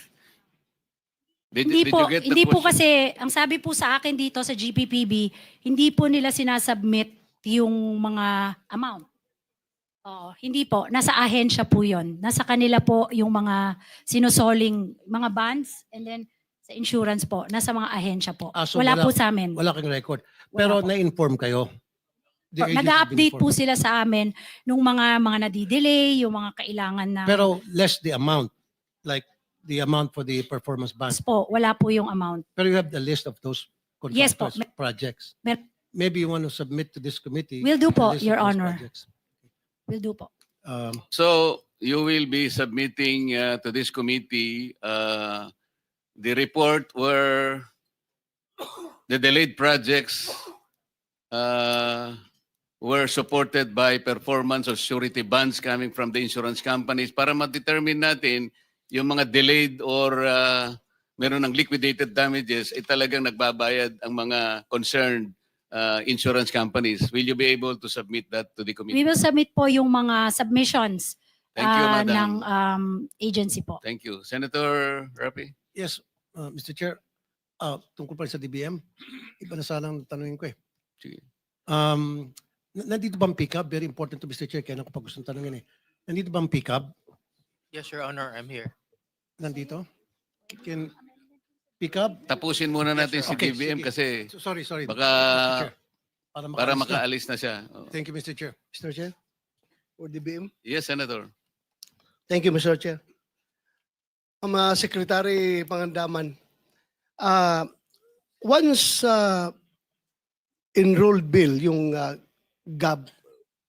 Hindi
did
po,
you get the
hindi po
question?
kasi, ang sabi po sa akin dito sa GPPB, hindi po nila sinasubmit yung mga amount. Oo, hindi po. Nasa ahensya po yon. Nasa kanila po yung mga sinusoling mga bonds and then sa insurance po. Nasa mga ahensya po.
So
wala po sa amin.
Wala kang record. Pero
Wala po.
na-inform kayo? The agency has been
Nag-update po
informed.
sila sa amin nung mga nadidelay, yung mga kailangan na
Pero less the amount, like the amount for the performance bond.
po, wala po yung amount.
Pero you have the list of those
Yes po.
contractors, projects.
Mer-
Maybe you want to submit to this committee.
Will do
the
po,
list of
Your
those
Honor.
projects.
Will do po.
So you will be submitting to this committee the report where the delayed projects were supported by performance or surety bonds coming from the insurance companies para ma-determine natin yung mga delayed or meron ng liquidated damages, talagang nagbabayad ang mga concerned insurance companies. Will you be able to submit that to the
We
committee?
will submit po yung mga submissions
Thank you, madam.
ng agency po.
Thank you. Senator Rapi?
Yes, Mr. Chair. Tungkol pa rin sa DBM, iba na sanang tanungin ko eh.
Sige.
Nandito ba ang pick-up? Very important to Mr. Chair, kaya ako pa gustong tanungin eh. Nandito ba ang pick-up?
Yes, Your Honor, I'm here.
Nandito? Can pick up?
Tapusin muna natin si
Okay,
DBM
sige.
kasi
Sorry.
baka
Mr. Chair.
para
makaalis na.
makaalis na siya. Oh.
Thank you, Mr. Chair.
Mr. Chair, or DBM.
Yes, Senator.
Thank you, Mr. Chair. Secretary Pangandaman, once enrolled bill, yung GAB,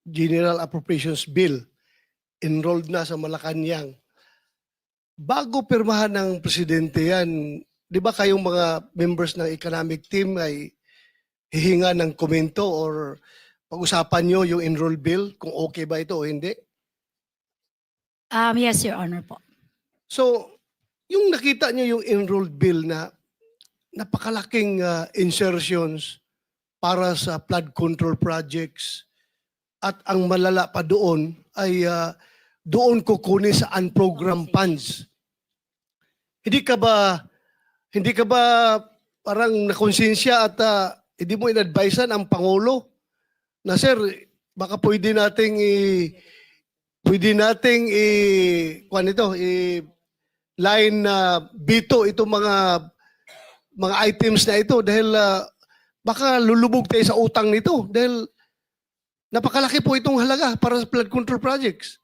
General Appropriations Bill, enrolled na sa Malacanang, bago pirmahan ng presidente yan, di ba kayong mga members ng economic team ay hihinga ng komento or pag-usapan nyo yung enrolled bill, kung okay ba ito o hindi?
Yes, Your Honor po.
So, yung nakita nyo yung enrolled bill na napakalaking insertions para sa flood control projects at ang malala pa doon ay doon kukunin sa unprogrammed funds. Hindi ka ba parang nakonsensya at hindi mo inadvisean ang Pangulo na sir, baka pwede nating line bito itong mga items na ito dahil baka lulubog tayo sa utang nito dahil napakalaki po itong halaga para sa flood control projects.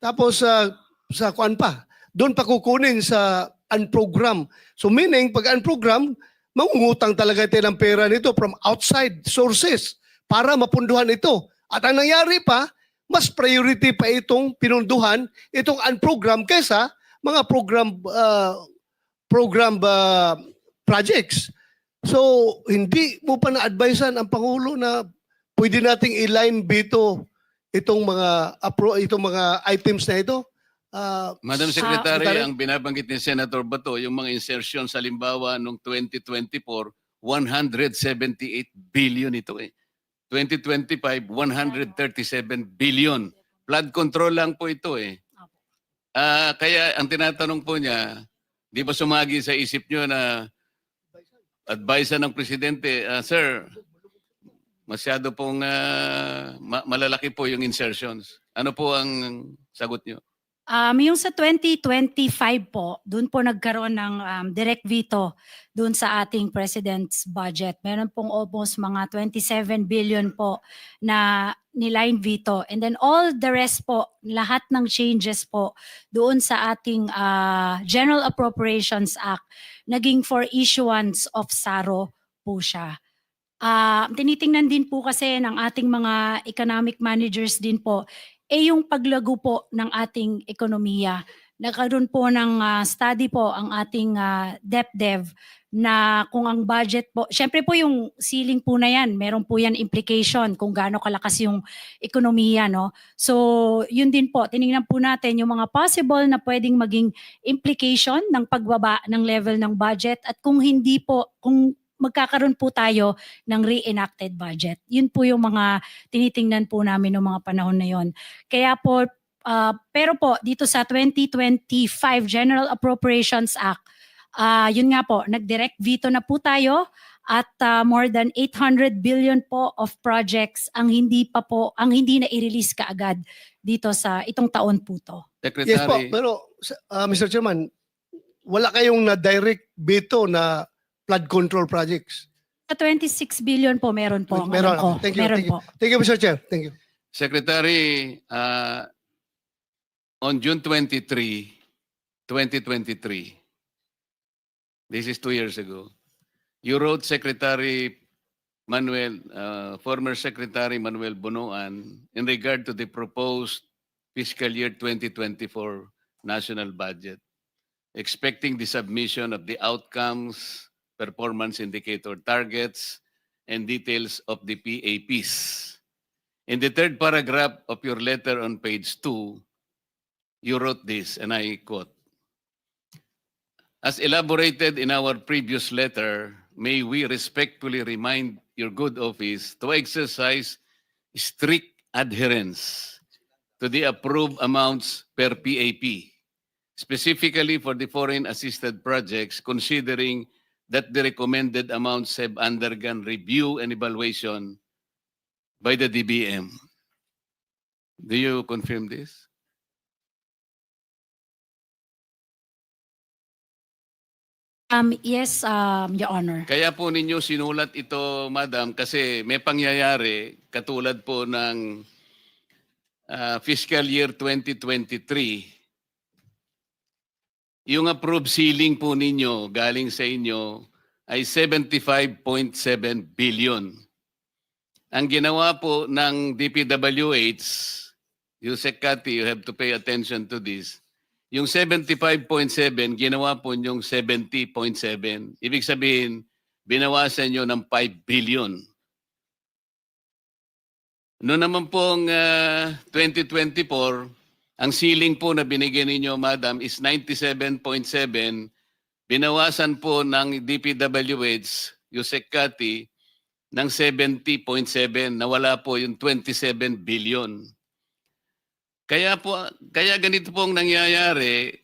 Tapos sa kuan pa, doon pa kukunin sa unprogram. So meaning pag unprogram, mangungutang talaga tayo ng pera nito from outside sources para mapunduhan ito. At ang nangyari pa, mas priority pa itong pinunduhan, itong unprogram kaysa mga program projects. So, hindi mo pa na-advisean ang Pangulo na pwede nating i-line bito itong mga items na ito?
Madam Secretary,
Secretary?
ang binabanggit ni Senator Bato, yung mga insertion sa limbawa noong 2024, 178 billion ito eh. 2025, 137 billion. Flood control lang po ito eh. Kaya ang tinatanong po niya, di ba sumagi sa isip niyo na advice ng Presidente, Sir, masyado pong malalaki po yung insertions. Ano po ang sagot niyo?
Yung sa 2025 po, doon po nagkaroon ng direct veto doon sa ating President's budget. Meron pong almost mga 27 billion po na niline veto. And then all the rest po, lahat ng changes po doon sa ating General Appropriations Act, naging for issuance of SARO po siya. tinitingnan din po kasi ng ating mga economic managers din po, yung paglago po ng ating ekonomiya. Nagkaroon po ng study po ang ating DepDev na kung ang budget po, syempre po yung ceiling po na yan, meron po yan implication kung gaano kalakas yung ekonomiya, no? So, yun din po, tinignan po natin yung mga possible na pwedeng maging implication ng pagbaba ng level ng budget at kung hindi po, kung magkakaroon po tayo ng reenacted budget. Yun po yung mga tinitingnan po namin ng mga panahon na yon. Kaya po, pero po dito sa 2025 General Appropriations Act, yun nga po, nag-direct veto na po tayo at more than 800 billion po of projects ang hindi na i-release kaagad dito sa itong taon po to.
Secretary,
Yes po, pero Mr. Chairman, wala kayong na-direct veto na flood control projects?
Sa 26 billion po meron po. ang
Meron.
alam ko.
Thank you.
Meron
Thank you.
po.
Thank you, Mr. Chair. Thank you.
Secretary, on June 23, 2023, this is 2 years ago, you wrote former Secretary Manuel Bonoan in regard to the proposed fiscal year 2024 national budget, expecting the submission of the outcomes, performance indicator targets, and details of the PAPs. In the third paragraph of your letter on page 2, you wrote this, and I quote, "As elaborated in our previous letter, may we respectfully remind your good office to exercise strict adherence to the approved amounts per PAP, specifically for the foreign assisted projects, considering that the recommended amounts have undergone review and evaluation by the DBM." Do you confirm this?
Yes, Your Honor.
Kaya po ninyo sinulat ito, Madam, kasi may pangyayari katulad po ng fiscal year 2023. Yung approved ceiling po ninyo galing sa inyo ay 75.7 billion. Ang ginawa po ng DPWH, Yusek Kati, you have to pay attention to this. Yung 75.7, ginawa po yung 70.7. Ibig sabihin, binawasan nyo ng 5 billion. Noon naman pong 2024, ang ceiling po na binigyan ninyo, Madam, is 97.7. Binawasan po ng DPWH, Yusek Kati, ng 70.7. Nawala po yung 27 billion. Kaya ganito pong nangyayari,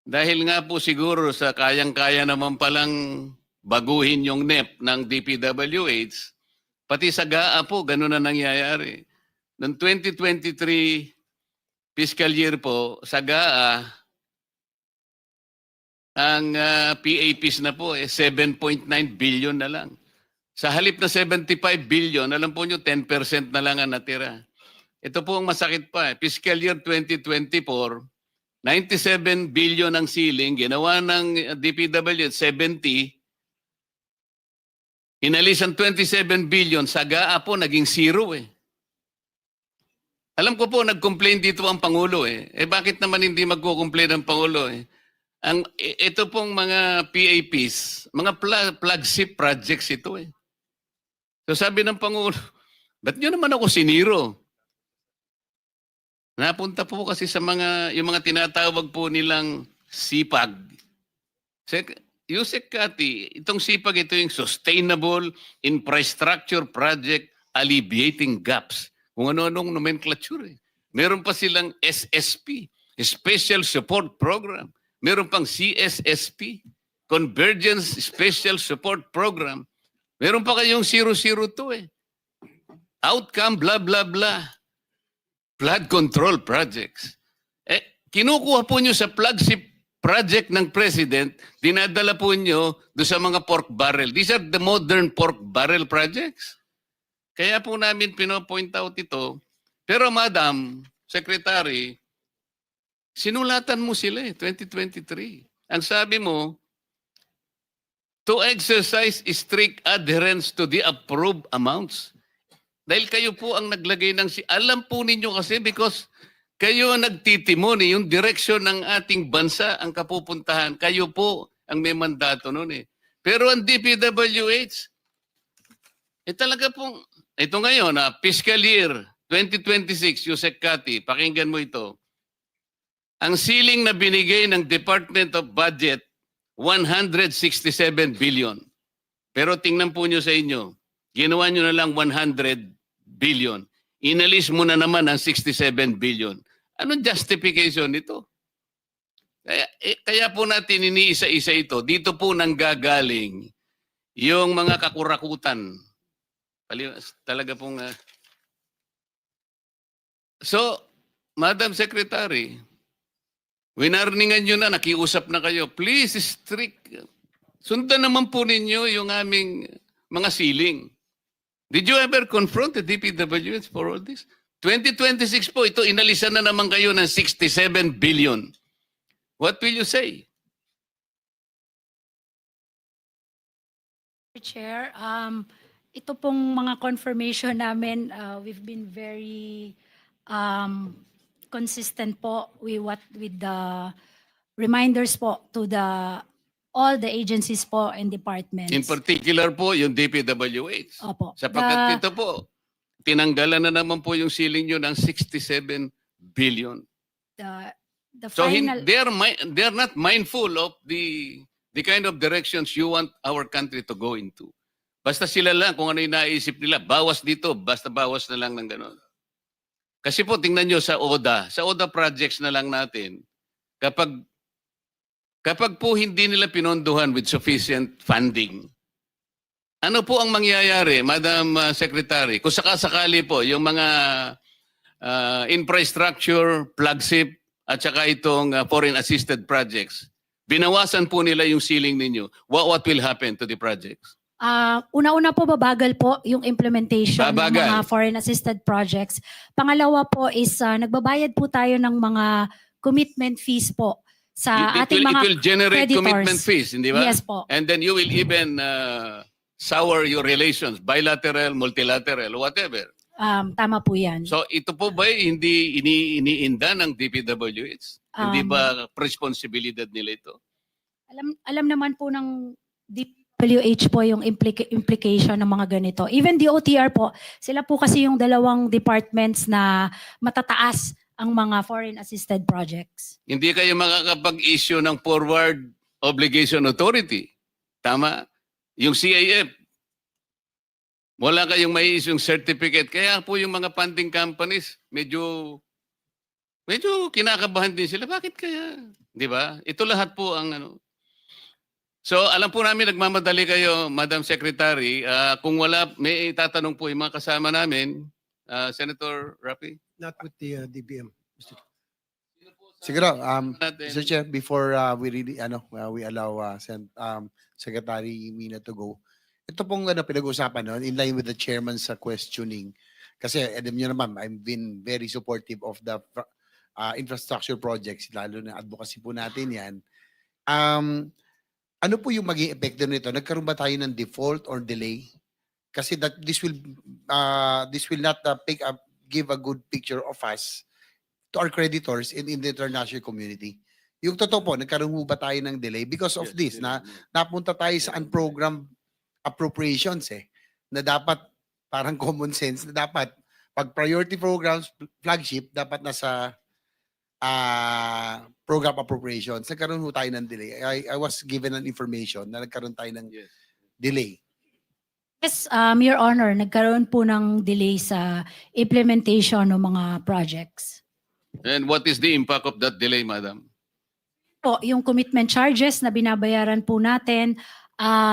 dahil nga po siguro sa kayang-kaya naman palang baguhin yung NEP ng DPWH, pati sa GAA po, ganun na nangyayari. Noong 2023 fiscal year po, sa GAA, ang PAPs na po, 7.9 billion na lang. Sa halip na 75 billion, alam po nyo, 10% na lang ang natira. Ito po ang masakit pa. Fiscal year 2024, 97 billion ang ceiling, ginawa ng DPWH 70, inalis ang 27 billion, sa GAA po naging zero eh. Alam ko po, nag-complain dito ang Pangulo eh. Bakit naman hindi magko-complain ang Pangulo eh? Ito pong mga PAPs, mga flagship projects ito eh. So sabi ng Pangulo, ba't nyo naman ako siniro? Napunta po kasi sa yung mga tinatawag po nilang SIPAG. Yusek Kati, itong SIPAG, ito yung Sustainable Infrastructure Project Alleviating Gaps. Kung ano-anong nomenclature eh. Meron pa silang SSP, Special Support Program. Meron pang CSSP, Convergence Special Support Program. Meron pa kayong 002 eh. Outcome, blah, blah, blah. Flood control projects. Kinukuha po nyo sa flagship project ng President, dinadala po nyo doon sa mga pork barrel. These are the modern pork barrel projects. Kaya po namin pinopoint out ito. Pero Madam Secretary, sinulatan mo sila 2023. Ang sabi mo, to exercise strict adherence to the approved amounts. Dahil kayo po ang naglagay ng alam po ninyo kasi because kayo ang nagtitimoni, yung direksyon ng ating bansa ang kapupuntahan. Kayo po ang may mandato noon eh. Pero ang DPWH, talaga pong, ito ngayon, fiscal year 2026, Yusek Kati, pakinggan mo ito. Ang ceiling na binigay ng Department of Budget, 167 billion. Pero tingnan po nyo sa inyo, ginawa nyo na lang 100 billion. Inalis mo na naman ang 67 billion. Anong justification nito? Kaya po natin iniisa-isa ito. Dito po nanggagaling yung mga kakurakutan. Talaga pong... So, Madam Secretary, winarningan nyo na, nakiusap na kayo. Please, strict. Sundan naman po ninyo yung aming mga ceiling. Did you ever confront the DPWH for all this? 2026 po, ito inalisan na naman kayo ng 67 billion. What will you say?
Chair, ito pong mga confirmation namin, we've been very consistent po with the reminders po to all the agencies po and departments.
In particular po, yung DPWH.
Opo.
Sapagkat ito po, tinanggalan na naman po yung ceiling nyo ng 67 billion.
The
So
final,
they're not mindful of the kind of directions you want our country to go into. Basta sila lang kung ano yung naisip nila, bawas dito, basta bawas na lang ng gano'n. Kasi po tingnan nyo sa ODA projects na lang natin, kapag po hindi nila pinondohan with sufficient funding, ano po ang mangyayari, Madam Secretary? Kung sakasakali po, yung mga infrastructure, flagship, at saka itong foreign assisted projects, binawasan po nila yung ceiling ninyo. What will happen to the projects?
una-una po babagal po yung implementation ng
Babagal.
mga foreign assisted projects. Pangalawa po is nagbabayad po tayo ng mga commitment fees po sa ating
It
mga
will generate
creditors.
commitment fees, hindi ba?
Yes po.
And then you will even sour your relations, bilateral, multilateral, whatever.
Tama po yan.
So ito po ba hindi iniinda ng DPWH? Hindi ba responsibilidad nila ito?
Alam naman po ng DPWH po yung implication ng mga ganito. Even DOTR po, sila po kasi yung dalawang departments na matataas ang mga foreign assisted projects.
Hindi kayo makakapag-issue ng forward obligation authority. Tama? Yung CIF, wala kayong may issue certificate. Kaya po yung mga funding companies, medyo kinakabahan din sila. Bakit kaya? Di ba? Ito lahat po ang ano. So alam po namin nagmamadali kayo, Madam Secretary. Kung wala, may itatanong po yung mga kasama namin. Senator Rapi?
Not with the DBM.
Siguro,
Natin.
Mr. Chair, before we really, we allow Secretary Mina to go, ito pong pinag-usapan, no, in line with the chairman's questioning, kasi alam niyo naman, I've been very supportive of the infrastructure projects, lalo na advocacy po natin yan. Ano po yung maging epekto nito? Nagkaroon ba tayo ng default or delay? Kasi that this will not give a good picture of us to our creditors in the international community. Yung totoo po, nagkaroon ba tayo ng delay because of this, na napunta tayo sa unprogrammed appropriations na dapat parang common sense, na dapat pag priority programs, flagship, dapat nasa program appropriations. Nagkaroon ho tayo ng delay. I was given an information na nagkaroon tayo ng delay.
Yes, Your Honor, nagkaroon po ng delay sa implementation ng mga projects.
And what is the impact of that delay, Madam?
Po, yung commitment charges na binabayaran po natin.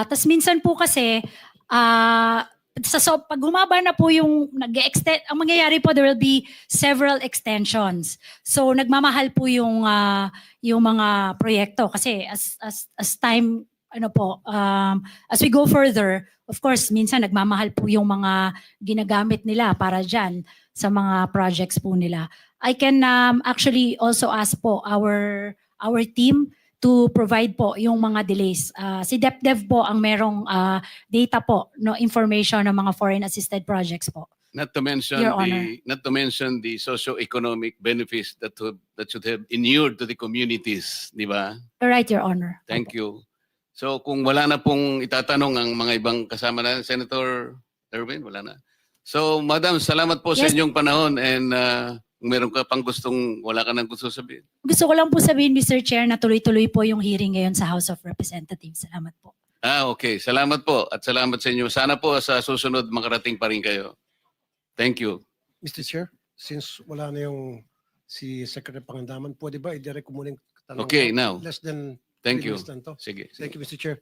Tas minsan po kasi, pag humaba na po yung nag-extend, ang mangyayari po, there will be several extensions. So nagmamahal po yung mga proyekto kasi as time, as we go further, of course, minsan nagmamahal po yung mga ginagamit nila para dyan sa mga projects po nila. I can actually also ask po our team to provide po yung mga delays. Si DepDev po ang merong data po, no, information ng mga foreign assisted projects po.
Not to mention
Your Honor.
the socio-economic benefits that should have inured to the communities, di ba?
Right, Your Honor.
Thank you. So kung wala na pong itatanong ang mga ibang kasama na, Senator Erwin, wala na. So Madam, salamat po sa
Yes.
inyong panahon and kung meron ka pang wala ka nang gusto sabihin.
Gusto ko lang po sabihin, Mr. Chair, na tuloy-tuloy po yung hearing ngayon sa House of Representatives. Salamat po.
Okay. Salamat po at salamat sa inyo. Sana po sa susunod makarating pa rin kayo. Thank you.
Mr. Chair, since wala na yung si Secretary Pangandaman, pwede ba i-direct ko muna yung tanong
Okay,
ko?
now.
Less than
Thank
3
you.
minutes lang to.
Sige.
Thank you, Mr. Chair.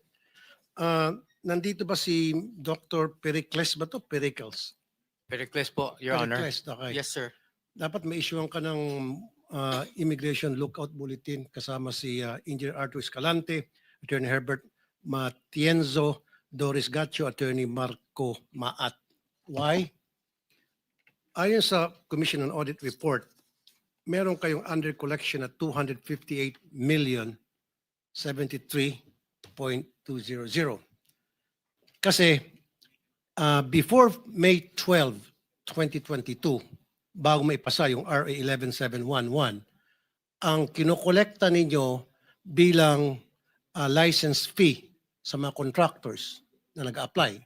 Nandito ba si Dr. Pericles ba to? Pericles?
Pericles po, Your Honor.
Pericles, okay.
Yes, sir.
Dapat may issuean ka ng Immigration Lookout Bulletin kasama si Engineer Arthur Escalante, Attorney Herbert Matienzo, Doris Gacho, Attorney Marco Maat. Why? Ayon sa Commission on Audit Report, meron kayong under collection at 258,073,200. Kasi before May 12, 2022, bago maipasa yung RA 11711, ang kinokolekta ninyo bilang license fee sa mga contractors na nag-apply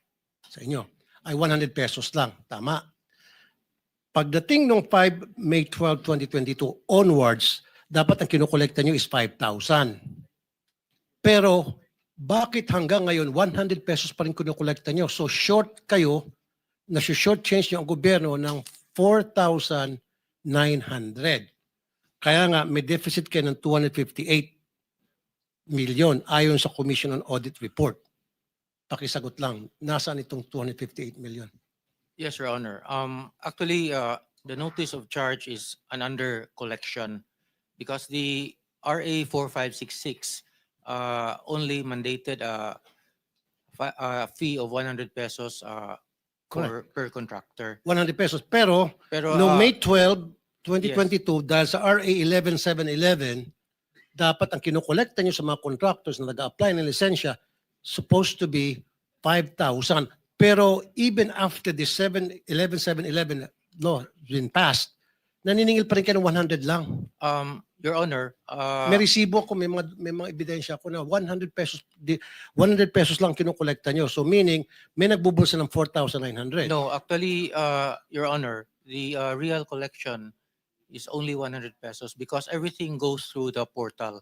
sa inyo ay 100 pesos lang. Tama. Pagdating ng May 12, 2022 onwards, dapat ang kinokolekta nyo is 5,000. Pero bakit hanggang ngayon 100 pesos pa rin kinokolekta nyo? So short kayo, short change nyo ang gobyerno ng 4,900. Kaya nga may deficit kayo ng 258 million ayon sa Commission on Audit Report. Pakisagot lang, nasaan itong 258 million?
Yes, Your Honor. Actually, the notice of charge is an under collection because the RA 4566 only mandated a fee of 100 pesos per contractor.
100 pesos. Pero no May 12, 2022, dahil sa RA 11711, dapat ang kinokolekta nyo sa mga contractors na nag-apply ng lisensya supposed to be 5,000. Pero even after the 11711 law has been passed, naniningil pa rin kayo ng 100 lang.
Your Honor,
May resibo ako, may mga ebidensya ako na 100 pesos lang kinokolekta nyo. So meaning, may nagbubulsa ng 4,900.
no, actually, Your Honor, the real collection is only 100 pesos because everything goes through the portal.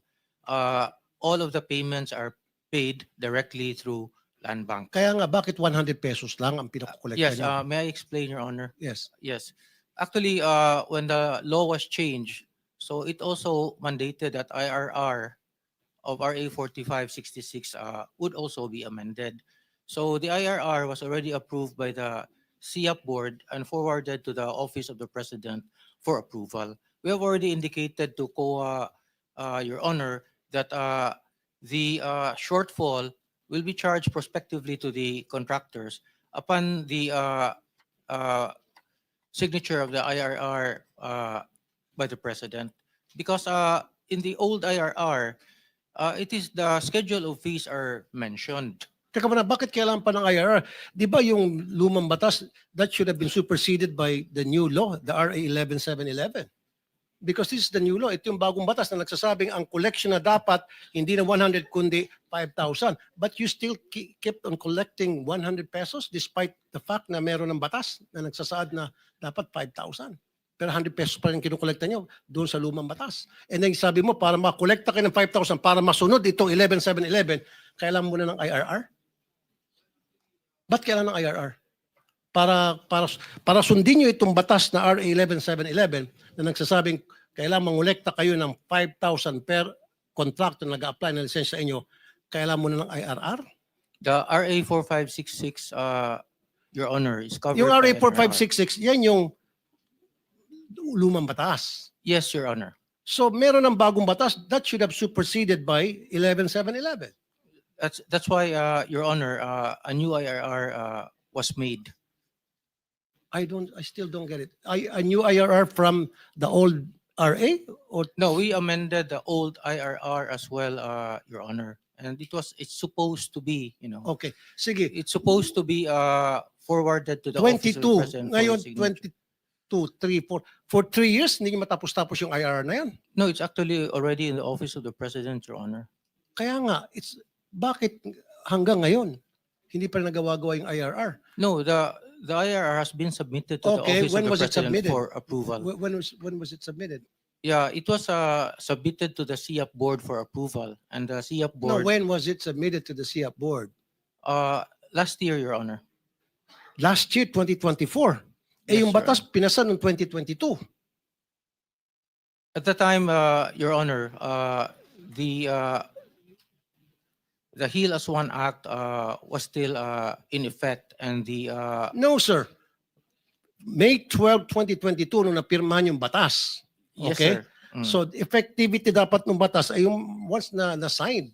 All of the payments are paid directly through Land Bank.
Kaya nga, bakit 100 pesos lang ang pinakokolekta
Yes,
nyo?
may I explain, Your Honor?
Yes.
Yes. Actually, when the law was changed, so it also mandated that IRR of RA 4566 would also be amended. So the IRR was already approved by the CIAP board and forwarded to the Office of the President for approval. We have already indicated to COA, Your Honor, that the shortfall will be charged prospectively to the contractors upon the signature of the IRR by the President. Because in the old IRR, it is the schedule of fees are mentioned.
Teka muna, bakit kailangan pa ng IRR? Di ba yung lumang batas, that should have been superseded by the new law, the RA 11711? Because this is the new law. Ito yung bagong batas na nagsasabing ang collection na dapat hindi na 100 kundi 5,000. But you still kept on collecting 100 pesos despite the fact na meron ng batas na nagsasaad na dapat 5,000. Pero 100 pesos pa rin kinukolekta nyo doon sa lumang batas. And then sabi mo, para makolekta kayo ng 5,000, para masunod itong 11711, kailangan mo na ng IRR? Ba't kailangan ng IRR? Para sundin nyo itong batas na RA 11711 na nagsasabing kailangan mangolekta kayo ng 5,000 per contractor na nag-apply ng lisensya sa inyo, kailangan mo na ng IRR?
The RA 4566, Your Honor, is covered
Yung RA
by
4566, yan yung lumang batas.
Yes, Your Honor.
So meron ng bagong batas that should have superseded by 11711.
That's why, Your Honor, a new IRR was made.
I still don't get it. A new IRR from the old
RA? Or
No, we amended the old IRR as well, Your Honor. And it's supposed to be,
okay, sige.
it's supposed to be forwarded to the office of the
22.
president for
Ngayon,
signature.
22, 3, 4. For 3 years, hindi matapos-tapos yung IRR na yan.
No, it's actually already in the office of the president, Your Honor.
Kaya nga, bakit hanggang ngayon, hindi pa nagawa-gawa yung IRR?
No, the IRR has been submitted to the
Okay,
office
when
of the
was it
president
submitted?
for approval.
When was it submitted?
Yeah, it was submitted to the CIAP board for approval, and the CIAP
No,
board
when was it submitted to the CIAP board?
last year, Your Honor.
Last year, 2024.
Yes,
Yung
Your
batas pinasa noong 2022.
At the time, Your Honor, the HEAL as One Act was still in effect, and the
No, sir. May 12, 2022 nung napirmahan yung batas.
yes,
Okay?
sir. Mm.
So, effectivity dapat ng batas ay yung once na na-sign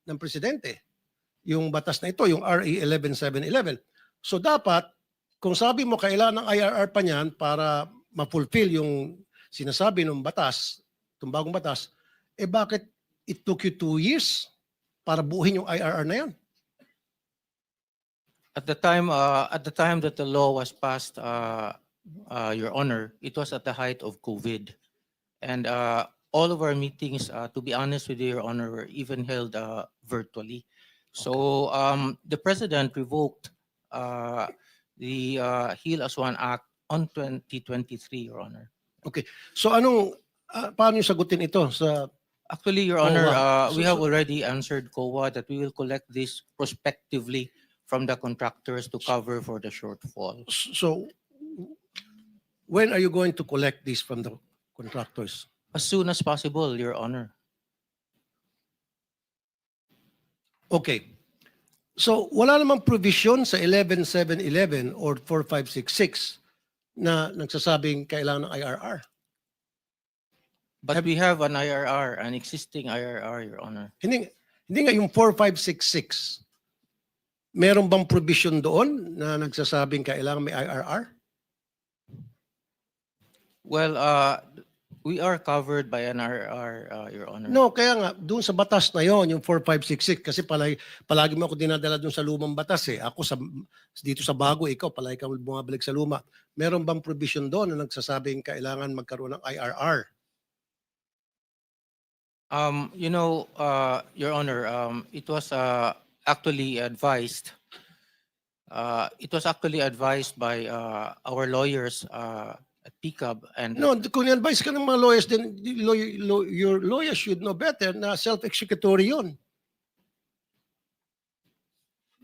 ng presidente. Yung batas na ito, yung RA 11711. So, dapat, kung sabi mo kailangan ng IRR pa niyan para ma-fulfill yung sinasabi ng batas, itong bagong batas, bakit it took you 2 years para buuhin yung IRR na yan?
At the time that the law was passed, Your Honor, it was at the height of COVID, and all of our meetings, to be honest with you, Your Honor, were even held virtually. So the president revoked the HEAL as One Act on 2023, Your Honor.
Okay. So, paano yung sagutin ito sa
Actually, Your
COA?
Honor, we
So-
have already answered COA that we will collect this prospectively from the contractors to cover for the shortfall.
So, when are you going to collect this from the contractors?
As soon as possible, Your Honor.
Okay. So, wala namang provision sa 11711 or 4566 na nagsasabing kailangan ng IRR.
But we have an IRR, an existing IRR, Your Honor.
Hindi nga yung 4566. Meron bang provision doon na nagsasabing kailangan may IRR?
Well, we are covered by an IRR, Your Honor.
No, kaya nga, doon sa batas na yon, yung 4566, kasi palagi mo ako dinadala doon sa lumang batas eh. Ako dito sa bago, ikaw, palagi ka bumabalik sa luma. Meron bang provision doon na nagsasabing kailangan magkaroon ng IRR?
Your Honor, it was actually advised. It was actually advised by our lawyers at PCAB, and
No, kung i-advise ka ng mga lawyers, then your lawyers should know better na self-executory yun.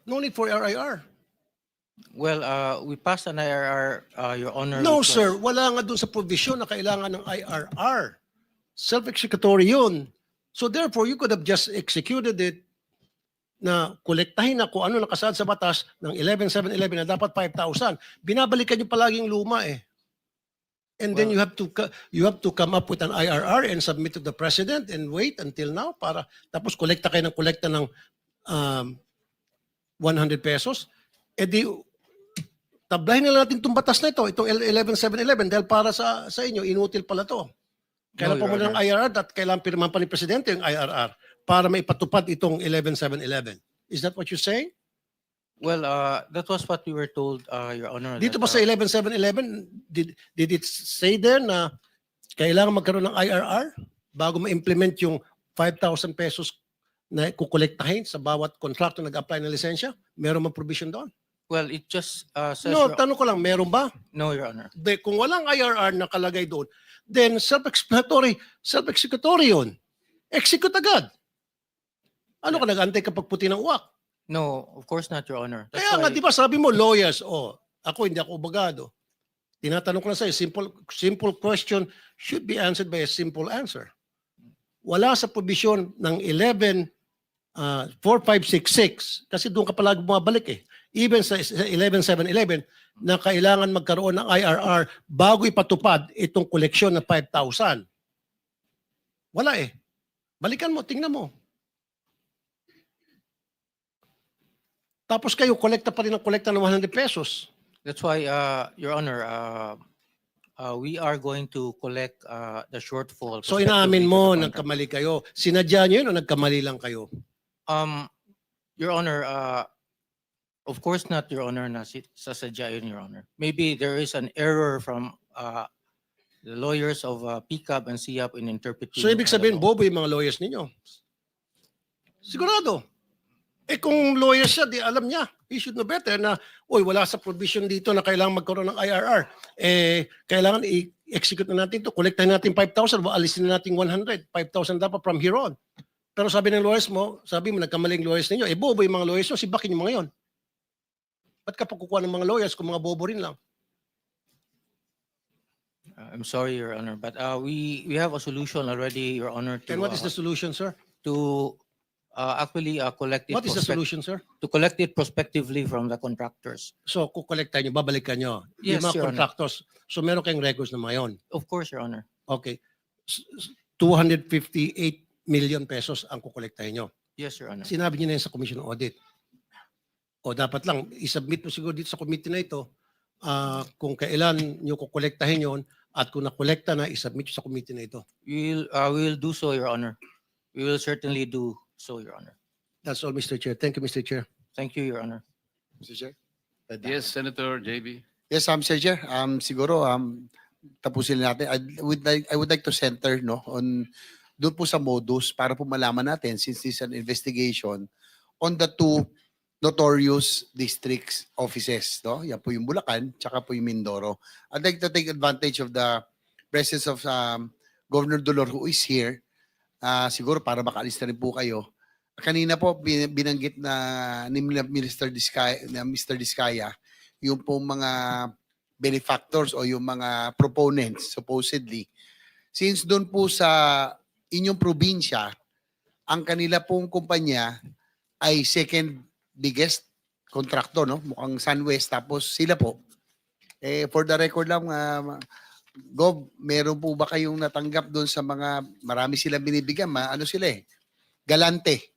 No need for IRR.
well, we passed an IRR, Your Honor.
No,
which was-
sir. Wala nga doon sa provision na kailangan ng IRR. Self-executory yun. So therefore, you could have just executed it na kolektahin na kung ano nakasaad sa batas ng 11711 na dapat 5,000. Binabalikan niyo palaging luma eh. And then you have to come up with an IRR and submit to the president and wait until now para tapos kolekta kayo ng kolekta ng 100 pesos. Eh di tablahin na natin itong batas na ito, itong 11711 dahil para sa inyo inutil pala to. Kailan pa
No, Your
mo ng IRR at kailan pirmahan pa ni presidente yung IRR para maipatupad itong 11711. Is that what you're saying?
Well, that was what we were told, Your Honor.
Dito
that,
ba sa 11711, did it say there na kailangan magkaroon ng IRR bago ma-implement yung 5,000 pesos na kukolektahin sa bawat kontrakto nag-apply ng lisensya? Meron bang provision doon?
Well, it just says...
No, tanong ko lang, meron ba?
No, Your Honor.
Kung walang IRR nakalagay doon, then self-executory yun. Execute agad. Ano ka nag-antay kapag puti ng uwak?
No, of course not, Your Honor. That's
Kaya nga,
why-
di ba sabi mo, lawyers, ako hindi ako abogado. Tinatanong ko lang sa'yo, simple question should be answered by a simple answer. Wala sa provision ng 4566, kasi doon ka palagi bumabalik eh. Even sa 11711, na kailangan magkaroon ng IRR bago ipatupad itong koleksyon na 5,000. Wala eh. Balikan mo, tingnan mo. Tapos kayo, kolekta pa rin ng kolekta ng 100 pesos.
That's why, Your Honor, we are going to collect the shortfall.
So inaamin
prospectively to
mo,
the contract.
nagkamali kayo. Sinadya nyo yun o nagkamali lang kayo?
Your Honor, of course not, Your Honor, na sasadya yun, Your Honor. Maybe there is an error from the lawyers of PCAB and SIAP in interpreting.
So ibig
the
sabihin,
law.
bobo yung mga lawyers ninyo? Sigurado. Eh kung lawyer siya, di alam niya. He should know better na, uy, wala sa provision dito na kailangan magkaroon ng IRR. Eh, kailangan i-execute na natin to. Collectahin natin 5,000, alisin na natin 100. 5,000 dapat from here on. Pero sabi ng lawyers mo, sabi mo, nagkamaling lawyers ninyo, eh bobo yung mga lawyers nyo, sibakin yung mga yon. Ba't ka pa kukuha ng mga lawyers kung mga bobo rin lang?
I'm sorry, Your Honor, but we have a solution already, Your Honor, to
And what is the solution, sir?
to actually collect it.
What is the solution, sir?
To collect it prospectively from the contractors.
So, kukolekta nyo, babalikan nyo.
Yes,
yung mga
Your Honor.
contractors. So, meron kayong records na mga yon.
Of course, Your Honor.
Okay. 258 million pesos ang kukolektahin nyo.
Yes, Your Honor.
Sinabi niyo na yan sa Commission on Audit. O dapat lang, isubmit mo siguro dito sa committee na ito kung kailan nyo kukolektahin yon at kung nakolekta na, isubmit nyo sa committee na ito.
We will do so, Your Honor. We will certainly do so, Your Honor.
That's all, Mr. Chair. Thank you, Mr. Chair.
Thank you, Your Honor.
Mr. Chair?
Yes, Senator JB.
Yes, Mr. Chair. Siguro tapusin natin. I would like to center on doon po sa modus para po malaman natin, since this is an investigation, on the two notorious districts offices, no? Yan po yung Bulacan, tsaka po yung Mindoro. I'd like to take advantage of the presence of Governor Dolor who is here, siguro para makaalis na rin po kayo. Kanina po binanggit na ni Mr. Diskaya yung pong mga benefactors o yung mga proponents supposedly. Since doon po sa inyong probinsya, ang kanila pong kumpanya ay second biggest contractor, no? Mukhang SunWest, tapos sila po. For the record lang, Gov, meron po ba kayong natanggap doon sa mga, marami silang binibigyan, ano sila galante.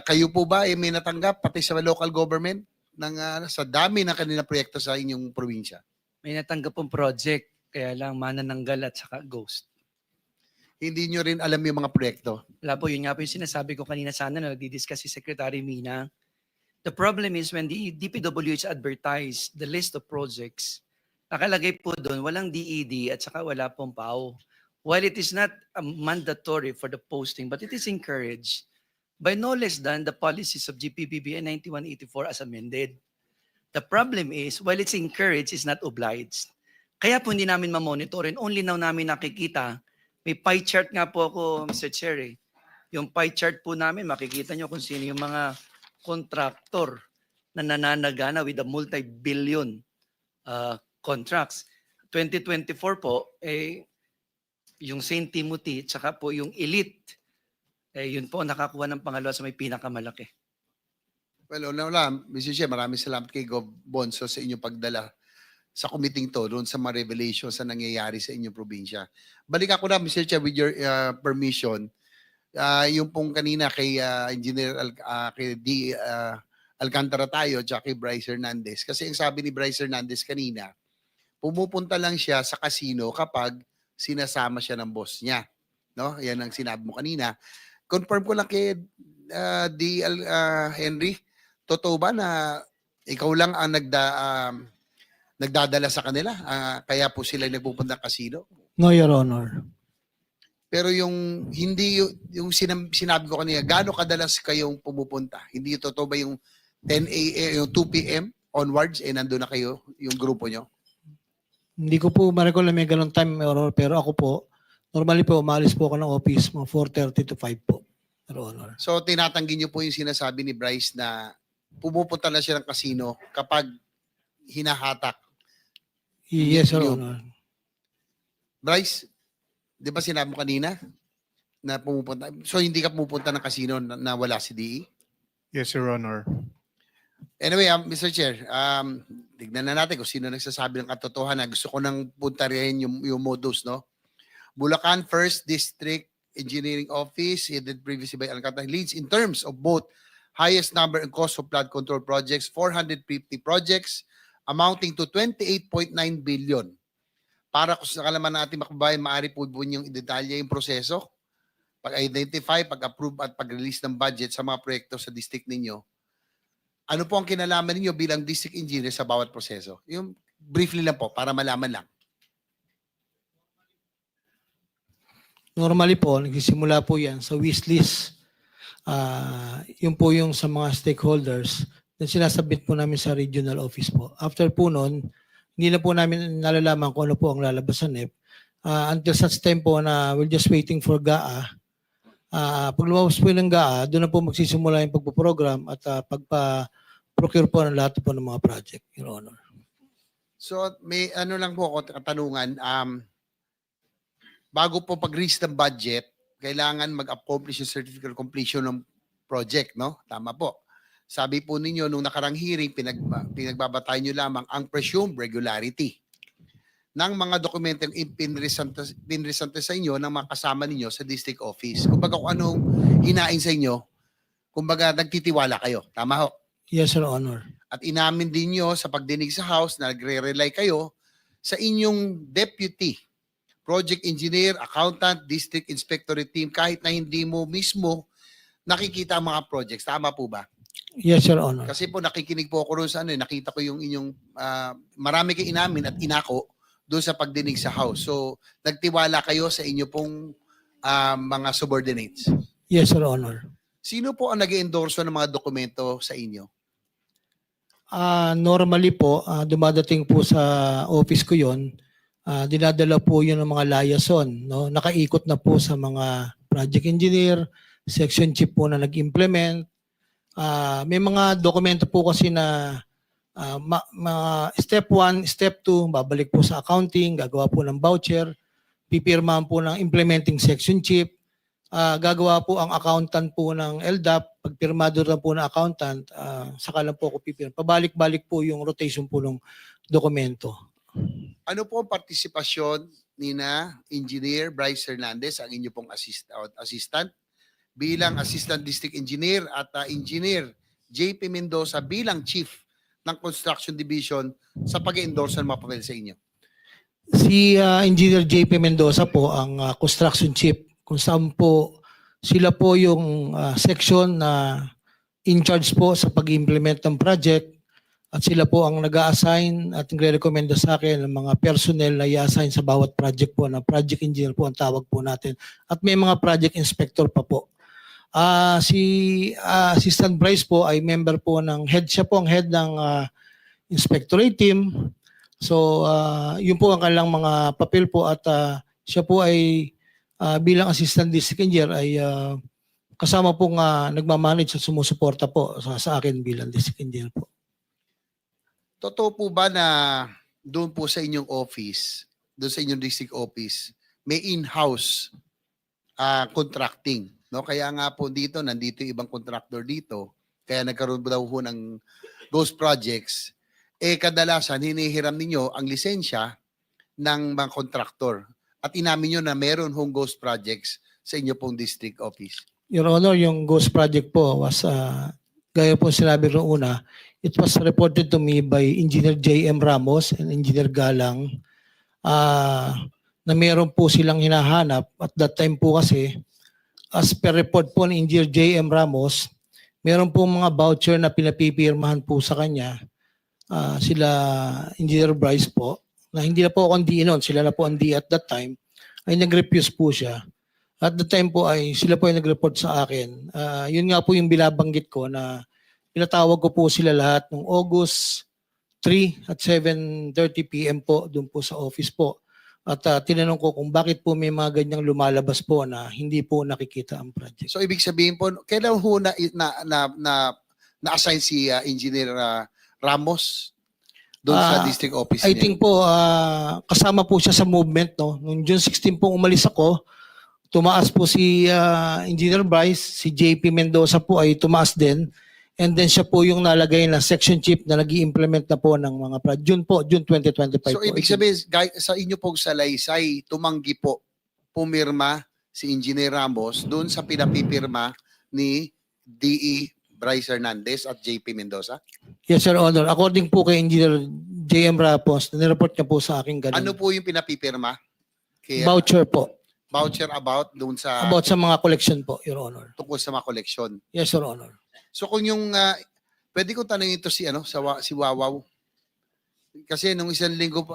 Kayo po ba may natanggap pati sa local government ng, sa dami ng kanilang proyekto sa inyong probinsya?
May natanggap pong project, kaya lang manananggal at saka ghost.
Hindi nyo rin alam yung mga proyekto?
Wala po, yun nga po yung sinasabi ko kanina sana na nagdi-discuss si Secretary Mina. The problem is when the DPWH advertised the list of projects, nakalagay po doon, walang DED at saka wala pong PAO. While it is not mandatory for the posting, but it is encouraged by no less than the policies of GPBBN 9184 as amended. The problem is, while it's encouraged, it's not obliged. Kaya po hindi namin ma-monitor and only now namin nakikita. May pie chart nga po ako, Mr. Chair. Yung pie chart po namin, makikita nyo kung sino yung mga contractor na nananagana with a multi-billion contracts. 2024 po, yung St. Timothy, tsaka po yung Elite, yun po nakakuha ng pangalawa sa may pinakamalaki.
Well, wala, Mr. Chair, maraming salamat kay Gov. Bonso sa inyong pagdala sa committee to doon sa mga revelations na nangyayari sa inyong probinsya. Balik ako na, Mr. Chair, with your permission, yung pong kanina kay Engineer kay D. Alcantara tayo at kay Bryce Hernandez. Kasi ang sabi ni Bryce Hernandez kanina, pumupunta lang siya sa casino kapag sinasama siya ng boss niya. No? Yan ang sinabi mo kanina. Confirm ko lang kay D. Henry, totoo ba na ikaw lang ang nagdadala sa kanila? Kaya po sila nagpupunta ng casino?
No, Your Honor.
Pero yung hindi yung sinabi ko kanina, gaano kadalas kayong pumupunta? Hindi totoo ba yung 10 a.m., yung 2 p.m. onwards, nandun na kayo, yung grupo nyo?
Hindi ko po ma-recall na may ganun time, Your Honor, pero ako po, normally po, umalis po ako ng office mga 4:30 to 5 po, Your Honor.
So tinatanggi nyo po yung sinasabi ni Bryce na pumupunta na siya ng casino kapag hinahatak.
Yes, Your Honor.
Bryce, di ba sinabi mo kanina na pumupunta? So hindi ka pumupunta ng casino na wala si DE?
Yes, Your Honor.
Anyway, Mr. Chair, tignan na natin kung sino nagsasabi ng katotohanan. Gusto ko nang puntarin yung modus, no? Bulacan 1st District Engineering Office, headed previously by Alcantara, leads in terms of both highest number and cost of flood control projects, 450 projects, amounting to 28.9 billion. para kung sa kalaman ng ating makabayan, maaari po yung detalye yung proseso, pag-identify, pag-approve at pag-release ng budget sa mga proyekto sa district ninyo. Ano po ang kinalaman ninyo bilang district engineer sa bawat proseso? Yung briefly lang po, para malaman lang.
Normally po, nagsisimula po yan sa wishlist. Yun po yung sa mga stakeholders na sinasabit po namin sa regional office po. After po nun, hindi na po namin nalalaman kung ano po ang lalabas sa NEP. Until such time po na we're just waiting for GAA. Pag lumabas po ng GAA, doon na po magsisimula yung pagpo-program at pagpa-procure po ng lahat po ng mga project, Your Honor.
So may ano lang po ako katanungan, bago po pag-reach ng budget, kailangan mag-accomplish yung certificate of completion ng project, no? Tama po. Sabi po ninyo, nung nakarang hearing, pinagbabatayan nyo lamang ang presumed regularity ng mga dokumentong pinresente sa inyo ng mga kasama ninyo sa district office. Kumbaga kung anong hinain sa inyo, kumbaga nagtitiwala kayo. Tama ho?
Yes, Your Honor.
At inamin din nyo sa pagdinig sa House na nagre-rely kayo sa inyong deputy, project engineer, accountant, district inspectorate team, kahit na hindi mo mismo nakikita ang mga projects. Tama po ba?
Yes, Your Honor.
Kasi po nakikinig po ako doon sa ano, nakita ko yung inyong marami kayo inamin at inako doon sa pagdinig sa House. So, nagtiwala kayo sa inyo pong mga subordinates.
Yes, Your Honor.
Sino po ang nag-endorso ng mga dokumento sa inyo?
Normally po, dumadating po sa office ko yon. Dinadala po yun ng mga liaison. No? Nakaikot na po sa mga project engineer, section chief po na nag-implement. May mga dokumento po kasi na step 1, step 2, babalik po sa accounting, gagawa po ng voucher, pipirmahan po ng implementing section chief, gagawa po ang accountant po ng LDAP, pagpirmado na po ng accountant, saka lang po ako pipirma. Pabalik-balik po yung rotation po ng dokumento.
Ano po ang partisipasyon ni na Engineer Bryce Hernandez, ang inyo pong assistant, bilang Assistant District Engineer at Engineer JP Mendoza bilang Chief ng Construction Division sa pag-endorse ng mga papel sa inyo?
Si Engineer JP Mendoza po ang construction chief, kung saan po sila po yung section na in charge po sa pag-implement ng project. At sila po ang nag-a-assign at nagre-recommenda sa akin ng mga personnel na i-assign sa bawat project po, na project engineer po ang tawag po natin. At may mga project inspector pa po. Si Assistant Bryce po ay member po ng head, siya po ang head ng inspectorate team. So yun po ang kanilang mga papel po at siya po ay bilang Assistant District Engineer ay kasama pong nagmamanage at sumusuporta po sa akin bilang District Engineer po.
Totoo po ba na doon po sa inyong office, doon sa inyong district office, may in-house contracting? No? Kaya nga po dito, nandito yung ibang contractor dito, kaya nagkaroon daw po ng ghost projects, kadalasan hinihiram ninyo ang lisensya ng mga contractor. At inamin nyo na meron hong ghost projects sa inyo pong district office.
Your Honor, yung ghost project po was, gaya po sinabi noong una, it was reported to me by Engineer J.M. Ramos and Engineer Galang na meron po silang hinahanap. At that time po kasi, as per report po ni Engineer J.M. Ramos, meron po mga voucher na pinapipirmahan po sa kanya. Sila Engineer Bryce po, na hindi na po ako ang DE noon, sila na po ang DE at that time, ay nag-refuse po siya. At the time po ay sila po ay nag-report sa akin. Yun nga po yung binabanggit ko na pinatawag ko po sila lahat noong August 3 at 7:30 PM po doon po sa office po. At tinanong ko kung bakit po may mga ganyang lumalabas po na hindi po nakikita ang project.
So ibig sabihin po, kailan ho na-assign si Engineer Ramos doon sa district office
I
niya?
think po kasama po siya sa movement. No? Noong June 16 po umalis ako, tumaas po si Engineer Bryce, si JP Mendoza po ay tumaas din. And then siya po yung nalagay na section chief na nag-i-implement na po ng mga project. June 2025
So
po.
ibig sabihin, sa inyo pong salaysay, tumanggi po, pumirma si Engineer Ramos doon sa pinapipirma ni DE Bryce Hernandez at JP Mendoza?
Yes, Your Honor. According po kay Engineer JM Rapos, nireport niya po sa akin ganun.
Ano po yung pinapipirma? Kaya,
Voucher po.
voucher about doon sa
About sa mga collection po, Your Honor.
tungkol sa mga koleksyon.
Yes, Your Honor.
So kung yung pwede ko tanungin ito si si Wawaw. Kasi nung isang linggo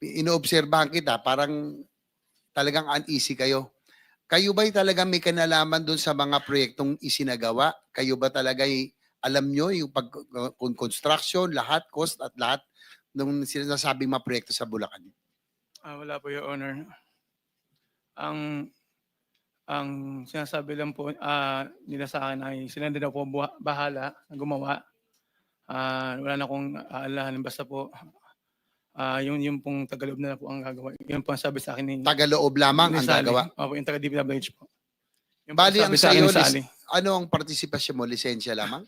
inoobserbahan kita, parang talagang uneasy kayo. Kayo ba'y talagang may kanalaman doon sa mga proyektong isinagawa? Kayo ba talaga alam nyo yung construction, lahat, cost at lahat ng sinasabing mga proyekto sa Bulacan?
Wala po, Your Honor. Ang sinasabi lang po nila sa akin ay sila din daw po bahala na gumawa. Wala na akong aalahan. Basta po, yung pong Tagaloob na po ang gagawa. Yun po ang sabi sa akin ni
Tagaloob lamang ang
Sally.
gagawa.
Opo, yung taga-DPWH po. Yung po
Bali ang
sabi sa akin
sayo,
ni Sally.
ano ang partisipasyon mo? Lisensya lamang?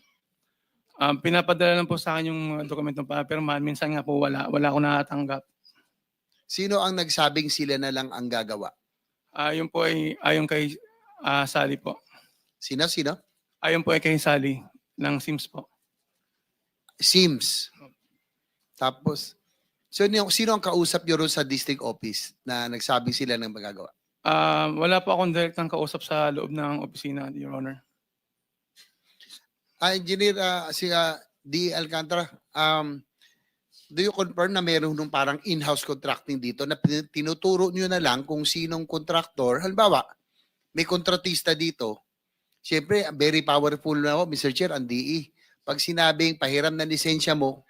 Pinapadala lang po sa akin yung dokumentong pa, pero minsan nga po wala akong natatanggap.
Sino ang nagsabing sila na lang ang gagawa?
Yun po ay ayon kay Sally po.
Sino?
Ayon po ay kay Sally ng SIMS po.
Sims. Tapos, sino ang kausap nyo ron sa district office na nagsabing sila ng magagawa?
Wala po akong direktang kausap sa loob ng opisina, Your Honor.
Engineer, D. Alcantara, do you confirm na meron nung parang in-house contracting dito na tinuturo nyo na lang kung sinong contractor? Halimbawa, may kontratista dito. Siyempre, very powerful na ako, Mr. Chair, ang DE. Pag sinabing pahiram na lisensya mo,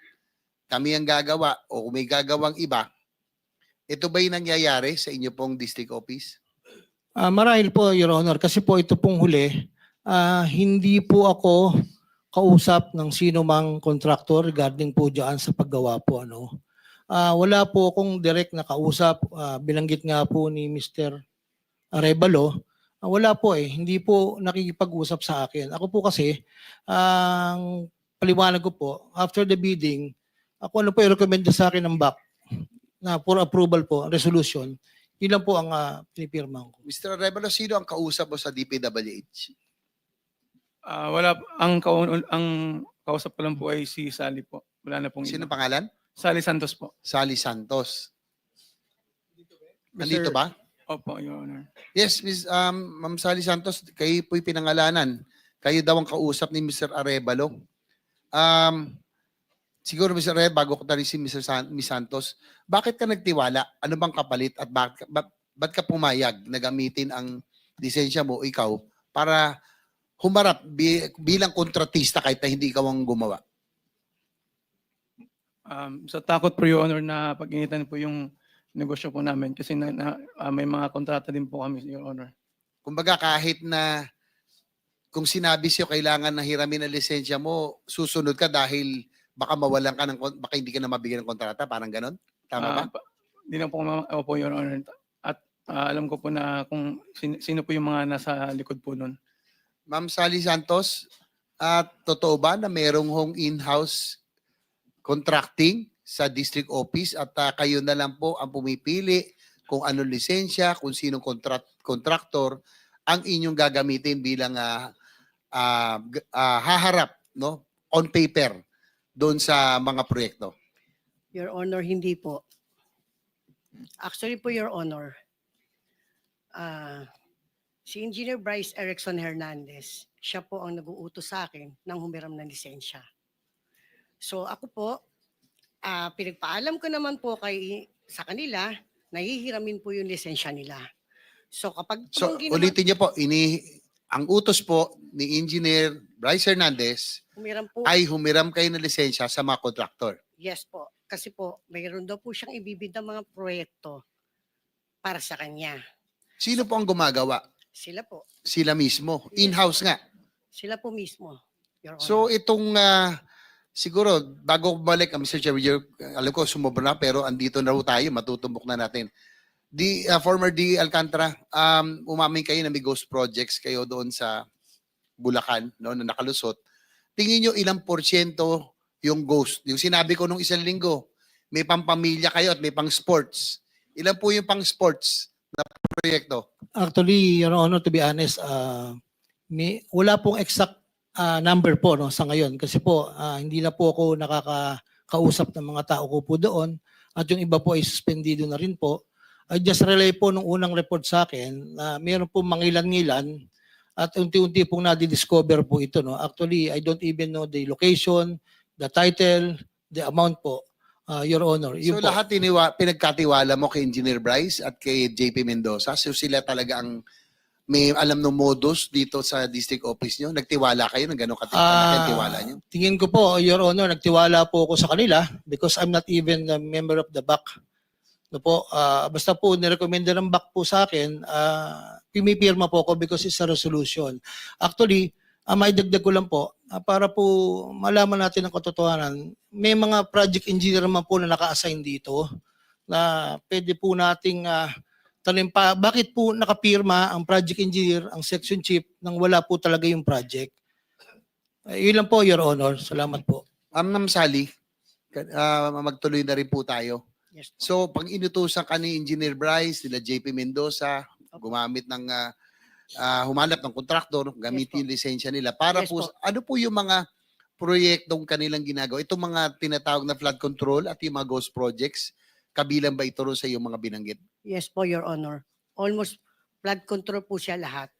kami ang gagawa o kung may gagawang iba, ito ba yung nangyayari sa inyo pong district office?
Marahil po, Your Honor, kasi po ito pong huli, hindi po ako kausap ng sino mang contractor regarding po dyan sa paggawa po. Wala po akong direct na kausap. Bilanggit nga po ni Mr. Arevalo, wala po hindi po nakikipag-usap sa akin. Ako po kasi, ang paliwanag ko po, after the bidding, ako ano po i-recommend sa akin ng BAC na for approval po, resolution, yun lang po ang pinipirma ko.
Mr. Arevalo, sino ang kausap mo sa DPWH?
Wala ang kausap ko lang po ay si Sally po. Wala na pong
Sino
iba.
pangalan?
Sally Santos po.
Sally Santos. Nandito ba?
Opo, Your Honor.
Yes, Ma'am Sally Santos, kayo po'y pinangalanan. Kayo daw ang kausap ni Mr. Arevalo. Siguro, Mr. Arevalo, bago ko tali si Miss Santos, bakit ka nagtiwala? Ano bang kapalit at ba't ka pumayag na gamitin ang lisensya mo, ikaw, para humarap bilang kontratista kahit na hindi ikaw ang gumawa?
Sa takot po, Your Honor, na pag-initan po yung negosyo po namin kasi may mga kontrata din po kami, Your Honor.
Kumbaga kahit na kung sinabi sa'yo kailangan na hiramin ang lisensya mo, susunod ka dahil baka mawalan ka baka hindi ka na mabigyan ng kontrata, parang ganon? Tama ba?
Hindi lang po, opo, Your Honor. At alam ko po na kung sino po yung mga nasa likod po nun.
Ma'am Sally Santos, totoo ba na merong hong in-house contracting sa district office at kayo na lang po ang pumipili kung anong lisensya, kung sinong contractor ang inyong gagamitin bilang haharap on paper doon sa mga proyekto?
Your Honor, hindi po. Actually po, Your Honor, si Engineer Bryce Erickson Hernandez, siya po ang nag-uutos sa akin ng humiram ng lisensya. So ako po, pinagpaalam ko naman po sa kanila, nahihiramin po yung lisensya nila. So kapag
So ulitin niyo po, ang utos po ni Engineer Bryce Hernandez
humiram po,
ay humiram kayo ng lisensya sa mga contractor.
yes po, kasi po mayroon daw po siyang ibibid ng mga proyekto para sa kanya.
Sino po ang gumagawa?
Sila po.
Sila mismo. In-house nga.
Sila po mismo, Your Honor.
So itong siguro bago bumalik Mr. Chair, alam ko sumobra na pero andito na tayo, matutumbok na natin. Former D. Alcantara, umamin kayo na may ghost projects kayo doon sa Bulacan, na nakalusot. Tingin nyo ilang porsyento yung ghost? Yung sinabi ko nung isang linggo, may pampamilya kayo at may pang sports. Ilan po yung pang sports na proyekto?
Actually, Your Honor, to be honest, wala pong exact number po sa ngayon kasi po hindi na po ako kausap ng mga tao ko po doon at yung iba po ay suspendido na rin po. I just relay po nung unang report sa akin na meron po mangilan-ngilan at unti-unti pong nadi-discover po ito. No? Actually, I don't even know the location, the title, the amount po, Your Honor.
So
Yun po.
lahat pinagkatiwala mo kay Engineer Bryce at kay JP Mendoza. So sila talaga ang may alam ng modus dito sa district office nyo? Nagtiwala kayo ng gano'ng tiwala nyo?
Tingin ko po, Your Honor, nagtiwala po ako sa kanila because I'm not even a member of the BAC. No po, basta po nirekomenda ng BAC po sa akin, pumipirma po ako because it's a resolution. Actually, may dagdag ko lang po, para po malaman natin ang katotohanan, may mga project engineer naman po na naka-assign dito na pwede po nating tanong pa, bakit po nakapirma ang project engineer, ang section chief, nang wala po talaga yung project? Yun lang po, Your Honor. Salamat po.
Ma'am Sally, magtuloy na rin po tayo.
Yes po.
So, pag inutusan ka ni Engineer Bryce, nila JP Mendoza, gumamit ng, humanap ng kontraktor, gamitin yung lisensya nila. Para
Yes
po,
po.
ano po yung mga proyektong kanilang ginagawa? Itong mga tinatawag na flood control at yung mga ghost projects, kabilang ba ito rin sa yung mga binanggit?
Yes po, Your Honor. Almost flood control po siya lahat.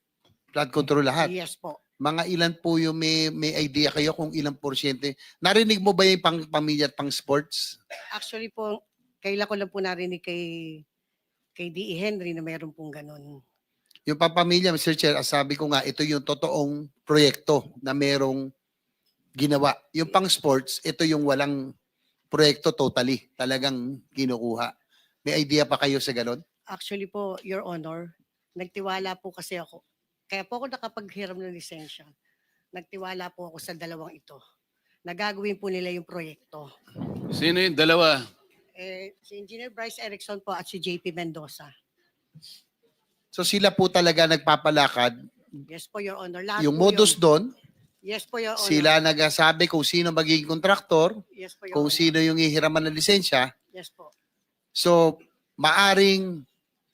Flood control lahat?
Yes po.
Mga ilan po yung may idea kayo kung ilang porsyente? Narinig mo ba yung pang pamilya at pang sports?
Actually po, kailan ko lang po narinig kay D.E. Henry na meron pong ganun.
Yung pampamilya, Mr. Chair, sabi ko nga, ito yung totoong proyekto na merong ginawa. Yung pang sports, ito yung walang proyekto totally. Talagang kinukuha. May idea pa kayo sa ganon?
Actually po, Your Honor, nagtiwala po kasi ako. Kaya po ako nakapaghiram ng lisensya. Nagtiwala po ako sa dalawang ito. Nagagawin po nila yung proyekto.
Sino yung dalawa?
Si Engineer Bryce Erickson po at si JP Mendoza.
So sila po talaga nagpapalakad.
Yes po, Your Honor. Lahat
Yung
po
modus
yun.
doon,
Yes po, Your Honor.
sila nagsasabi kung sino magiging kontraktor,
Yes po, Your
kung
Honor.
sino yung ihiraman ng lisensya.
Yes po.
So, maaring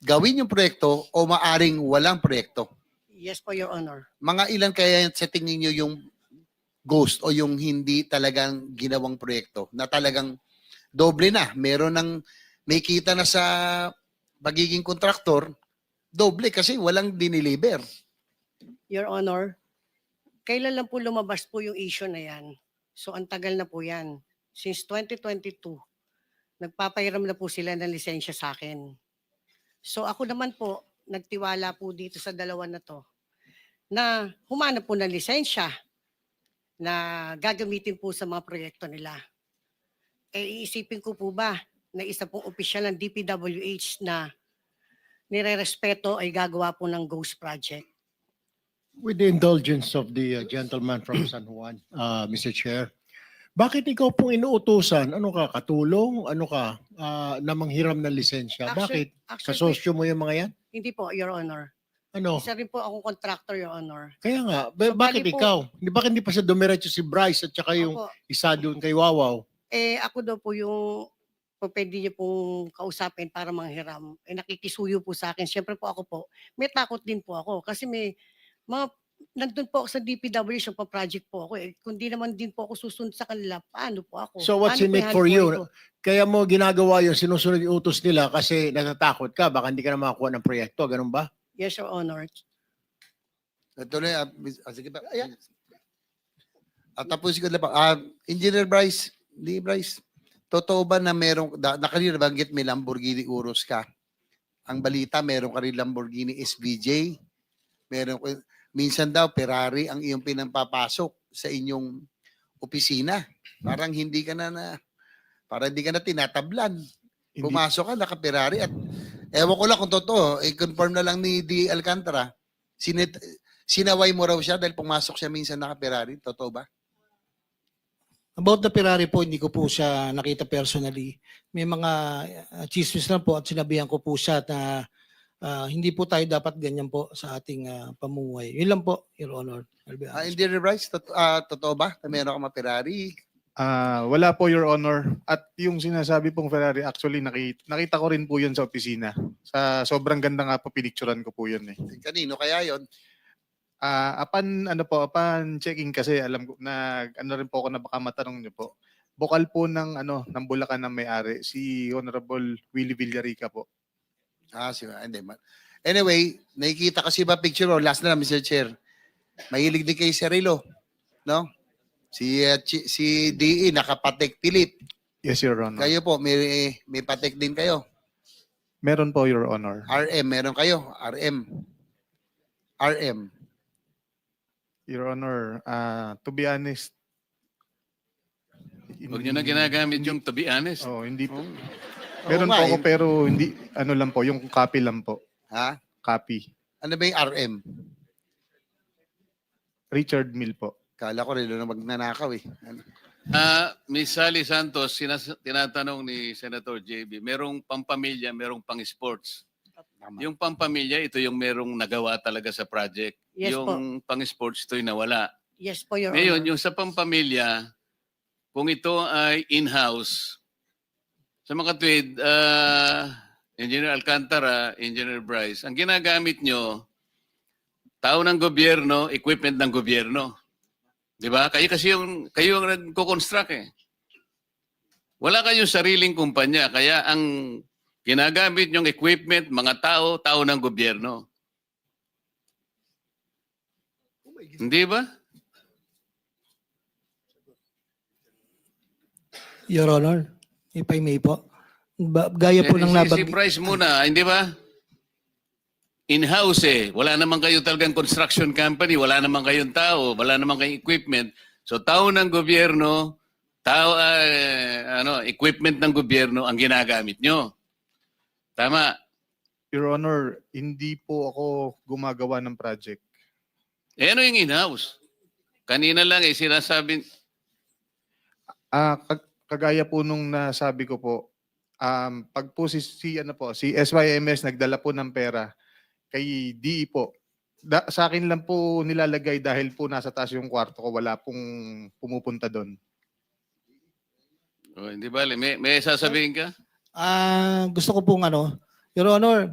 gawin yung proyekto o maaring walang proyekto.
Yes po, Your Honor.
Mga ilan kaya sa tingin nyo yung ghost o yung hindi talagang ginawang proyekto na talagang doble na. Meron ng may kita na sa pagiging kontraktor, doble kasi walang diniliber.
Your Honor, kailan lang po lumabas po yung issue na yan? So, ang tagal na po yan. Since 2022, nagpapahiram na po sila ng lisensya sa akin. So, ako naman po, nagtiwala po dito sa dalawa na to na humanap po ng lisensya na gagamitin po sa mga proyekto nila. Iisipin ko po ba na isa pong opisyal ng DPWH na nire-respeto ay gagawa po ng ghost project?
With the indulgence of the gentleman from San Juan, Mr. Chair, bakit ikaw pong inuutusan? Ano ka, katulong? Ano ka, na manghiram ng lisensya? Bakit? Kasosyo mo yung mga yan?
Hindi po, Your Honor.
Ano?
Isa rin po akong contractor, Your Honor.
Kaya nga,
So,
bakit
bali po-
ikaw? Bakit hindi pa siya dumiretso si Bryce at saka yung
Opo.
isa doon kay Wawaw?
Ako daw po yung pwede niyo pong kausapin para manghiram. Nakikisuyo po sa akin. Siyempre po ako po, may takot din po ako. Kasi may mga, nandun po ako sa DPWH, pa project po ako. Kung di naman din po ako susunod sa kanila, paano po ako?
So what's
Paano
in
po
it
i-hand
for
po
you?
ito?
Kaya mo ginagawa yun, sinusunod yung utos nila kasi natatakot ka, baka hindi ka na makakuha ng proyekto, ganun ba?
Yes, Your Honor.
Ito na, sige pa. Tapusin ko na pa. Engineer Bryce, totoo ba na merong, nabanggit may Lamborghini Urus ka? Ang balita, meron ka rin Lamborghini SVJ. Minsan daw, Ferrari ang iyong pinampapasok sa inyong opisina. Parang hindi ka na tinatablan. Pumasok ka, naka-Ferrari at ewan ko lang kung totoo, i-confirm na lang ni D. Alcantara, sinaway mo raw siya dahil pumasok siya minsan naka-Ferrari. Totoo ba?
About the Ferrari po, hindi ko po siya nakita personally. May mga chismis lang po at sinabihan ko po siya na hindi po tayo dapat ganyan po sa ating pamumuhay. Yun lang po, Your Honor. I'll be honest.
Engineer Bryce, totoo ba na meron ka ma-Ferrari?
Wala po, Your Honor. At yung sinasabi pong Ferrari, actually nakita ko rin po yun sa opisina. Sobrang ganda nga po, pinicturan ko po yun eh.
Kanino kaya yon?
Upon checking kasi alam ko na rin po ako na baka matanong niyo po. bukal po ng Bulacan na may-ari, si Honorable Willie Villarica po.
Hindi. Anyway, nakikita kasi ba picture mo? Last na, Mr. Chair. Mahilig din kay Cirilo. No? Si DE, nakapatek pilit.
Yes, Your Honor.
Kayo po, may patek din kayo.
Meron po, Your Honor.
RM, meron kayo. RM.
Your Honor, to be honest,
Huwag nyo na ginagamit yung to be honest.
hindi po.
Oo
Meron
nga
po ako
eh.
pero hindi, lang po, yung copy lang po.
Ha?
Copy.
Ano ba yung RM?
Richard Mill po.
Kala ko rin na magnanakaw eh. Ano?
Miss Sally Santos, tinatanong ni Senator JB, merong pampamilya, merong pang-sports. Yung pampamilya, ito yung merong nagawa talaga sa project.
Yes
yung pang-sports, ito'y nawala.
Yes po, Your
Ngayon,
Honor.
yung sa pampamilya, kung ito ay in-house, sa mga tweet, Engineer Alcantara, Engineer Bryce, ang ginagamit nyo, tao ng gobyerno, equipment ng gobyerno. Di ba? Kayo ang nagko-construct eh. Wala kayong sariling kumpanya, kaya ang ginagamit nyong equipment, mga tao ng gobyerno. Hindi ba?
Your Honor, if I may po. Gaya po ng
Si
nabanggit.
Bryce muna, hindi ba? In-house eh. Wala naman kayo talagang construction company, wala naman kayong tao, wala naman kayong equipment. So tao ng gobyerno, equipment ng gobyerno ang ginagamit nyo. Tama.
Your Honor, hindi po ako gumagawa ng project.
Eh ano yung in-house? Kanina lang sinasabi,
Kagaya po nung nasabi ko po, pag po si SYMS nagdala po ng pera kay DE po, sa akin lang po nilalagay dahil po nasa taas yung kwarto ko, wala pong pumupunta doon.
oh, hindi ba? May sasabihin ka?
Gusto ko pong Your Honor,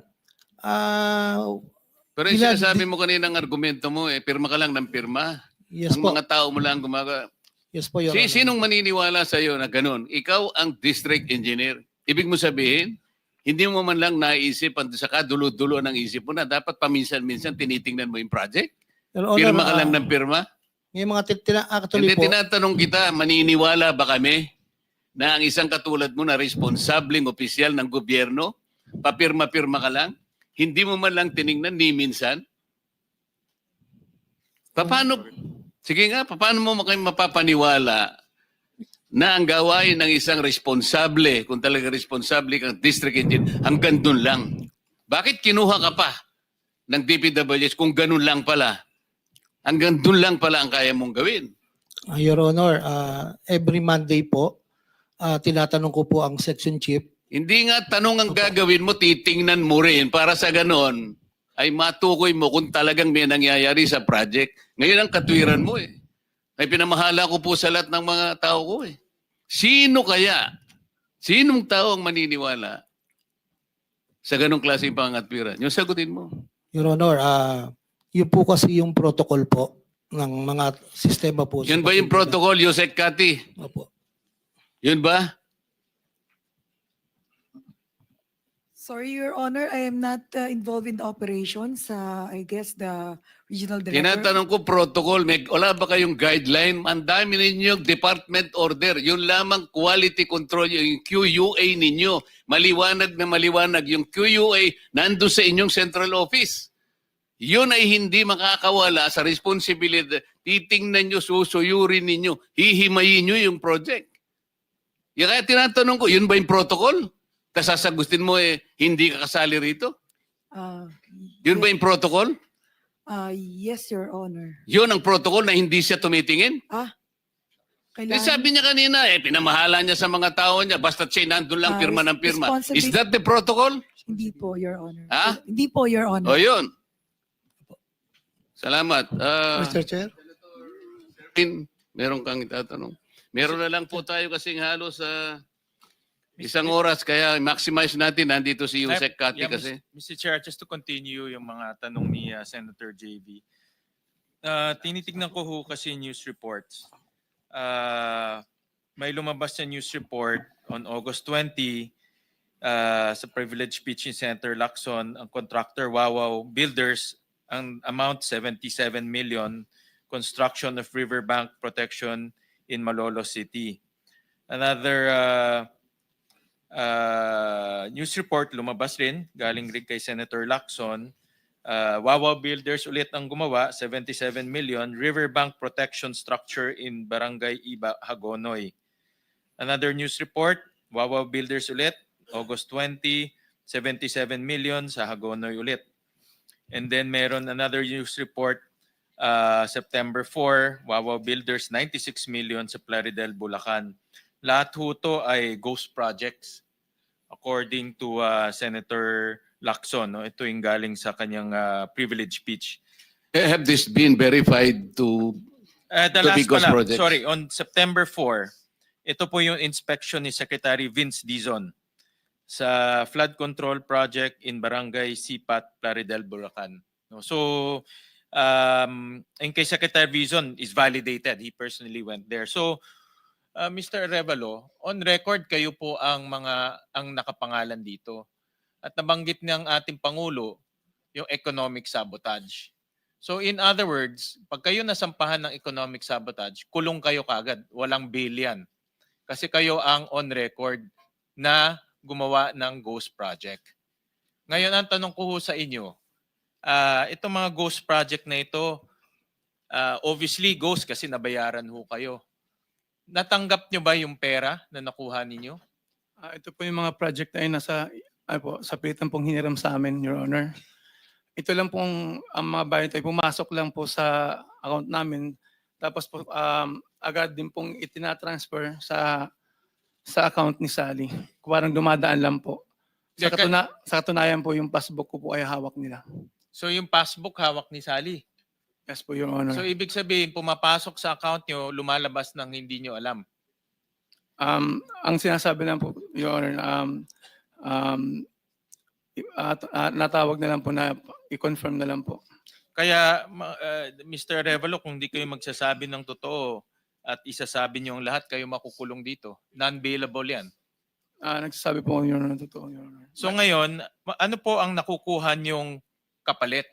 Pero yung sinasabi mo kaninang argumento mo, pirma ka lang ng pirma.
yes
Ang
po.
mga tao mo lang gumagawa.
Yes po, Your Honor.
Sinong maniniwala sa iyo na ganun? Ikaw ang district engineer. Ibig mo sabihin, hindi mo man lang naisip, saka dulo-dulo ng isip mo na dapat paminsan-minsan tinitingnan mo yung project?
Your Honor,
Pirma ka lang ng pirma?
May mga actually
Hindi,
po.
tinatanong kita, maniniwala ba kami na ang isang katulad mo na responsableng opisyal ng gobyerno, papirma-pirma ka lang, hindi mo man lang tiningnan ni minsan? Paano mo kayo mapapaniwala na ang gawain ng isang responsable, kung talaga responsable kang district engineer, hanggang dun lang? Bakit kinuha ka pa ng DPWH kung ganun lang pala? Hanggang dun lang pala ang kaya mong gawin.
Your Honor, every Monday po, tinatanong ko po ang section chief.
Hindi nga tanong ang gagawin mo, titingnan mo rin para sa ganon ay matukoy mo kung talagang may nangyayari sa project. Ngayon ang katwiran mo eh. Ay pinamahala ko po sa lahat ng mga tao ko eh. Sino kaya? Sinong tao ang maniniwala sa ganong klaseng pangatwiran? Yung sagutin mo.
Your Honor, yun po kasi yung protocol po ng mga sistema po.
Yun ba yung protocol, Yusek Kati?
Opo.
Yun ba?
Sorry, Your Honor, I am not involved in the operations. I guess the regional director.
Tinatanong ko protocol, wala ba kayong guideline? Ang dami ninyo department order. Yun lamang quality control, yung QUA ninyo. Maliwanag na maliwanag. Yung QUA nandun sa inyong central office. Yun ay hindi makakawala sa responsibilidad. Titingnan nyo, susuyurin ninyo, hihimayin nyo yung project. Kaya tinatanong ko, yun ba yung protocol? Tapos sasagutin mo hindi ka kasali rito? Yun ba yung protocol?
Yes, Your Honor.
Yun ang protocol na hindi siya tumitingin?
Kailangan,
Sabi niya kanina, pinamahala niya sa mga tao niya, basta siya nandun lang pirma ng pirma. Is
responsibility-
that the protocol?
Hindi po, Your Honor.
Ha?
Hindi po, Your Honor.
O yun. Salamat.
Mr. Chair?
Meron kang itatanong. Meron na lang po tayo kasing halos sa isang oras, kaya maximize natin. Nandito si Yusek Kati kasi.
Mr. Chair, just to continue yung mga tanong ni Senator JB. Tinitignan ko ho kasi news reports. may lumabas na news report on August 20 sa Privilege Pitching Center, Lacson, ang contractor Wawaw Builders, ang amount 77 million, construction of riverbank protection in Malolos City. Another news report lumabas rin, galing rin kay Senator Lacson. Wawaw Builders ulit ang gumawa, 77 million, riverbank protection structure in Barangay Iba, Hagonoy. Another news report, Wawaw Builders ulit, August 20, 77 million sa Hagonoy ulit. And then meron another news report, September 4, Wawaw Builders, 96 million sa Plaridel, Bulacan. Lahat ho to ay ghost projects according to Senator Lacson. No? Ito yung galing sa kanyang privilege speech.
Have this been verified to
The
be
last
ghost
pala,
projects?
sorry, on September 4, ito po yung inspection ni Secretary Vince Dizon sa flood control project in Barangay Sipat, Plaridel, Bulacan. No, so, in case Secretary Dizon is validated, he personally went there. So, Mr. Arevalo, on record kayo po ang nakapangalan dito. At nabanggit ng ating Pangulo yung economic sabotage. So in other words, pag kayo nasampahan ng economic sabotage, kulong kayo kagad, walang bail yan. Kasi kayo ang on record na gumawa ng ghost project. Ngayon, ang tanong ko ho sa inyo, itong mga ghost project na ito, obviously ghost kasi nabayaran ho kayo. Natanggap nyo ba yung pera na nakuha ninyo?
Ito po yung mga project na yun nasa sa pilitan pong hiniram sa amin, Your Honor. Ito lang pong ang mga bayad ay pumasok lang po sa account namin. Tapos po agad din pong itinatransfer sa account ni Sally. Parang dumadaan lang po. Sa katunayan po yung passbook ko po ay hawak nila.
So yung passbook hawak ni Sally?
Yes po, Your Honor.
So ibig sabihin, pumapasok sa account nyo, lumalabas ng hindi nyo alam?
Ang sinasabi lang po, Your Honor, natawag na lang po na i-confirm na lang po.
Kaya, Mr. Arevalo, kung di kayo magsasabi ng totoo at isasabi nyo ang lahat, kayo makukulong dito. Non-bailable yan.
Nagsasabi po, Your Honor, totoo, Your Honor.
So ngayon, ano po ang nakukuha nyong kapalit?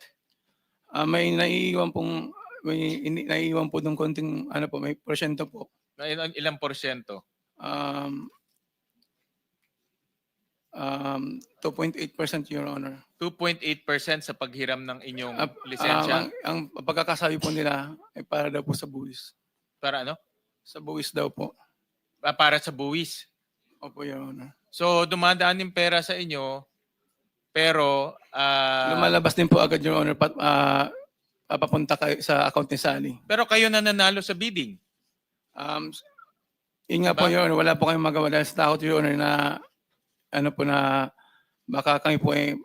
May naiiwan po ng konting may porsyento po.
Ilang porsyento?
2.8%, Your Honor.
2.8% sa paghiram ng inyong lisensya?
Ang pagkakasabi po nila ay para daw po sa buwis.
Para ano?
Sa buwis daw po.
Para sa buwis?
Opo, Your Honor.
So dumadaan yung pera sa inyo, pero
lumalabas din po agad, Your Honor, papapunta kayo sa account ni Sally.
Pero kayo na nanalo sa bidding.
Yun nga po, Your Honor, wala po kayong magawa dahil sa takot, Your Honor, na na baka kami po ay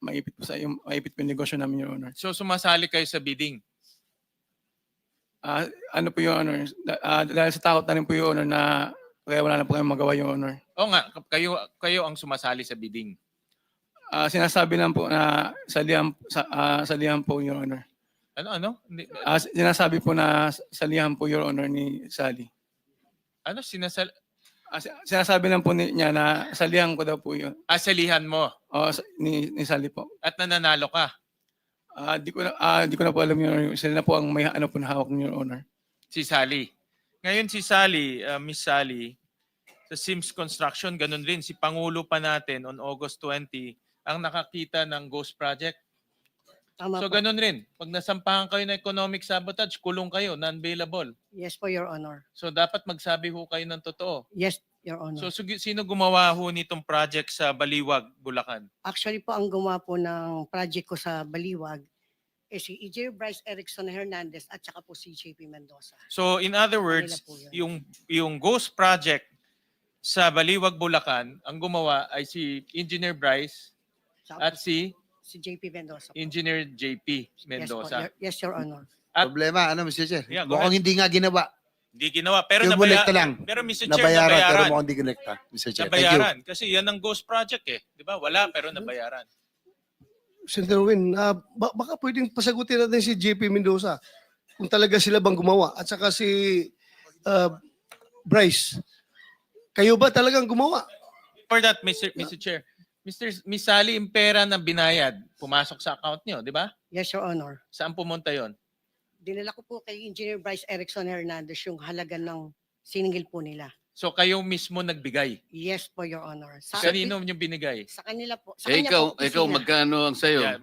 maipit po maipit po yung negosyo namin, Your Honor.
So sumasali kayo sa bidding?
Po, Your Honor, dahil sa takot na rin po, Your Honor, na kaya wala na po kayong magawa, Your Honor.
Oo nga, kayo ang sumasali sa bidding.
Sinasabi lang po na salihan po, Your Honor.
Ano?
Sinasabi po na salihan po, Your Honor, ni Sally.
Ano?
Sinasabi lang po niya na salihan ko daw po yun.
Salihan mo?
Oo, ni Sally po.
At nananalo ka?
Di ko na po alam, Your Honor. Sila na po ang may po na hawak ni Your Honor.
Si Sally. Ngayon si Sally, Miss Sally, sa Sims Construction, ganun rin. Si Pangulo pa natin on August 20 ang nakakita ng ghost project.
Tama
So
po.
ganun rin. Pag nasampahan kayo ng economic sabotage, kulong kayo, non-bailable.
Yes po, Your Honor.
So dapat magsabi ho kayo ng totoo.
Yes, Your Honor.
So sino gumawa ho nitong project sa Baliwag, Bulacan?
Actually po, ang gumawa po ng project ko sa Baliwag si Engineer Bryce Erickson Hernandez at saka po si JP Mendoza.
So in other words, yung ghost project sa Baliwag, Bulacan, ang gumawa ay si Engineer Bryce at si
JP Mendoza.
Engineer JP Mendoza.
Yes, Your Honor.
Problema, Mr. Chair?
Yeah, go
Mukhang hindi nga ginawa.
Hindi ginawa. Pero
Cumulekta lang.
Pero Mr. Chair,
Nabayaran, pero
nabayaran.
mukhang hindi kinekta. Mr. Chair, thank you.
Nabayaran. Kasi yan ang ghost project eh. Di ba? Wala pero nabayaran.
Senator Win, baka pwedeng pasagutin natin si JP Mendoza kung talaga sila bang gumawa at saka si Bryce, kayo ba talagang gumawa?
For that, Mr. Chair, Miss Sally, yung pera na binayad, pumasok sa account niyo, di ba?
Yes, Your Honor.
Saan pumunta yon?
Dinala ko po kay Engineer Bryce Erickson Hernandez yung halaga ng siningil po nila.
So kayo mismo nagbigay.
Yes po, Your Honor.
Kanino niyo binigay?
Sa kanila po. Sa
Eh,
kanya po,
ikaw
opisina.
magkano ang sayo?
Yeah.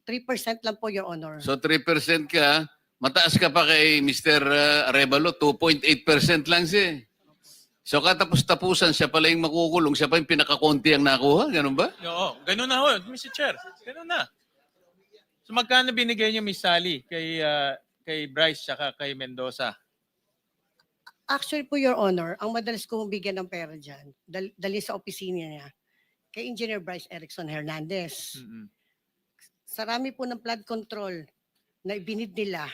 3% lang po, Your Honor.
So 3% ka, mataas ka pa kay Mr. Arevalo, 2.8% lang siya. So katapos-tapusan, siya pala yung makukulong, siya pa yung pinakakonti ang nakuha, ganun ba?
Oo, ganun na ho, Mr. Chair. Ganun na. So magkano binigay niyo, Miss Sally, kay Bryce saka kay Mendoza?
Actually po, Your Honor, ang madalas ko bigyan ng pera dyan, dali sa opisina niya, kay Engineer Bryce Erickson Hernandez.
Mm-mm.
Sa rami po ng flood control na ibinid nila,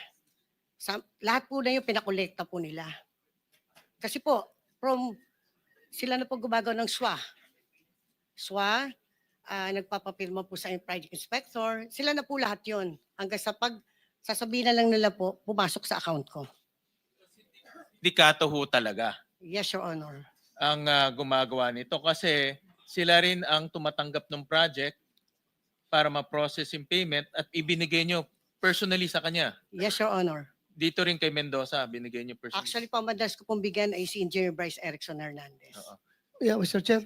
lahat po na yung pinakolekta po nila. Kasi po, sila na po gumagawa ng SWA. SWA, nagpapapirma po sa project inspector, sila na po lahat yon. Hanggang sa sasabihin na lang nila po, pumasok sa account ko.
Dikato ho talaga
Yes, Your Honor.
ang gumagawa nito kasi sila rin ang tumatanggap ng project para ma-process yung payment at ibinigay nyo personally sa kanya.
Yes, Your Honor.
Dito rin kay Mendoza, binigay nyo personally.
Actually, po, madalas ko pong bigyan ay si Engineer Bryce Erickson Hernandez.
Oo.
Yeah, Mr. Chair.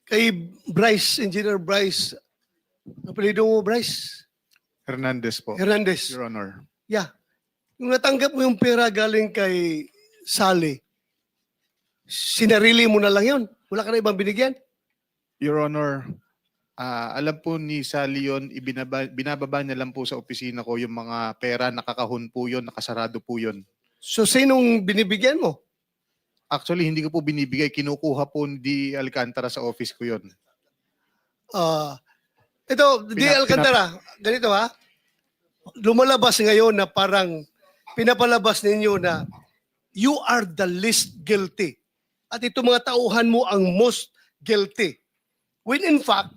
Kay Bryce, Engineer Bryce, apelido mo Bryce?
Hernandez po,
Hernandez.
Your Honor.
Yeah. Yung natanggap mo yung pera galing kay Sally, sinarili mo na lang yun. Wala ka na ibang binigyan?
Your Honor, alam po ni Sally yun, binababa niya lang po sa opisina ko yung mga pera, nakakahon po yun, nakasarado po yun.
So, sinong binibigyan mo?
Actually, hindi ko po binibigay, kinukuha po ni Alcantara sa office ko yun.
Ito, Di Alcantara, ganito ha. Lumalabas ngayon na parang pinapalabas ninyo na you are the least guilty. At ito mga tauhan mo ang most guilty. When in fact,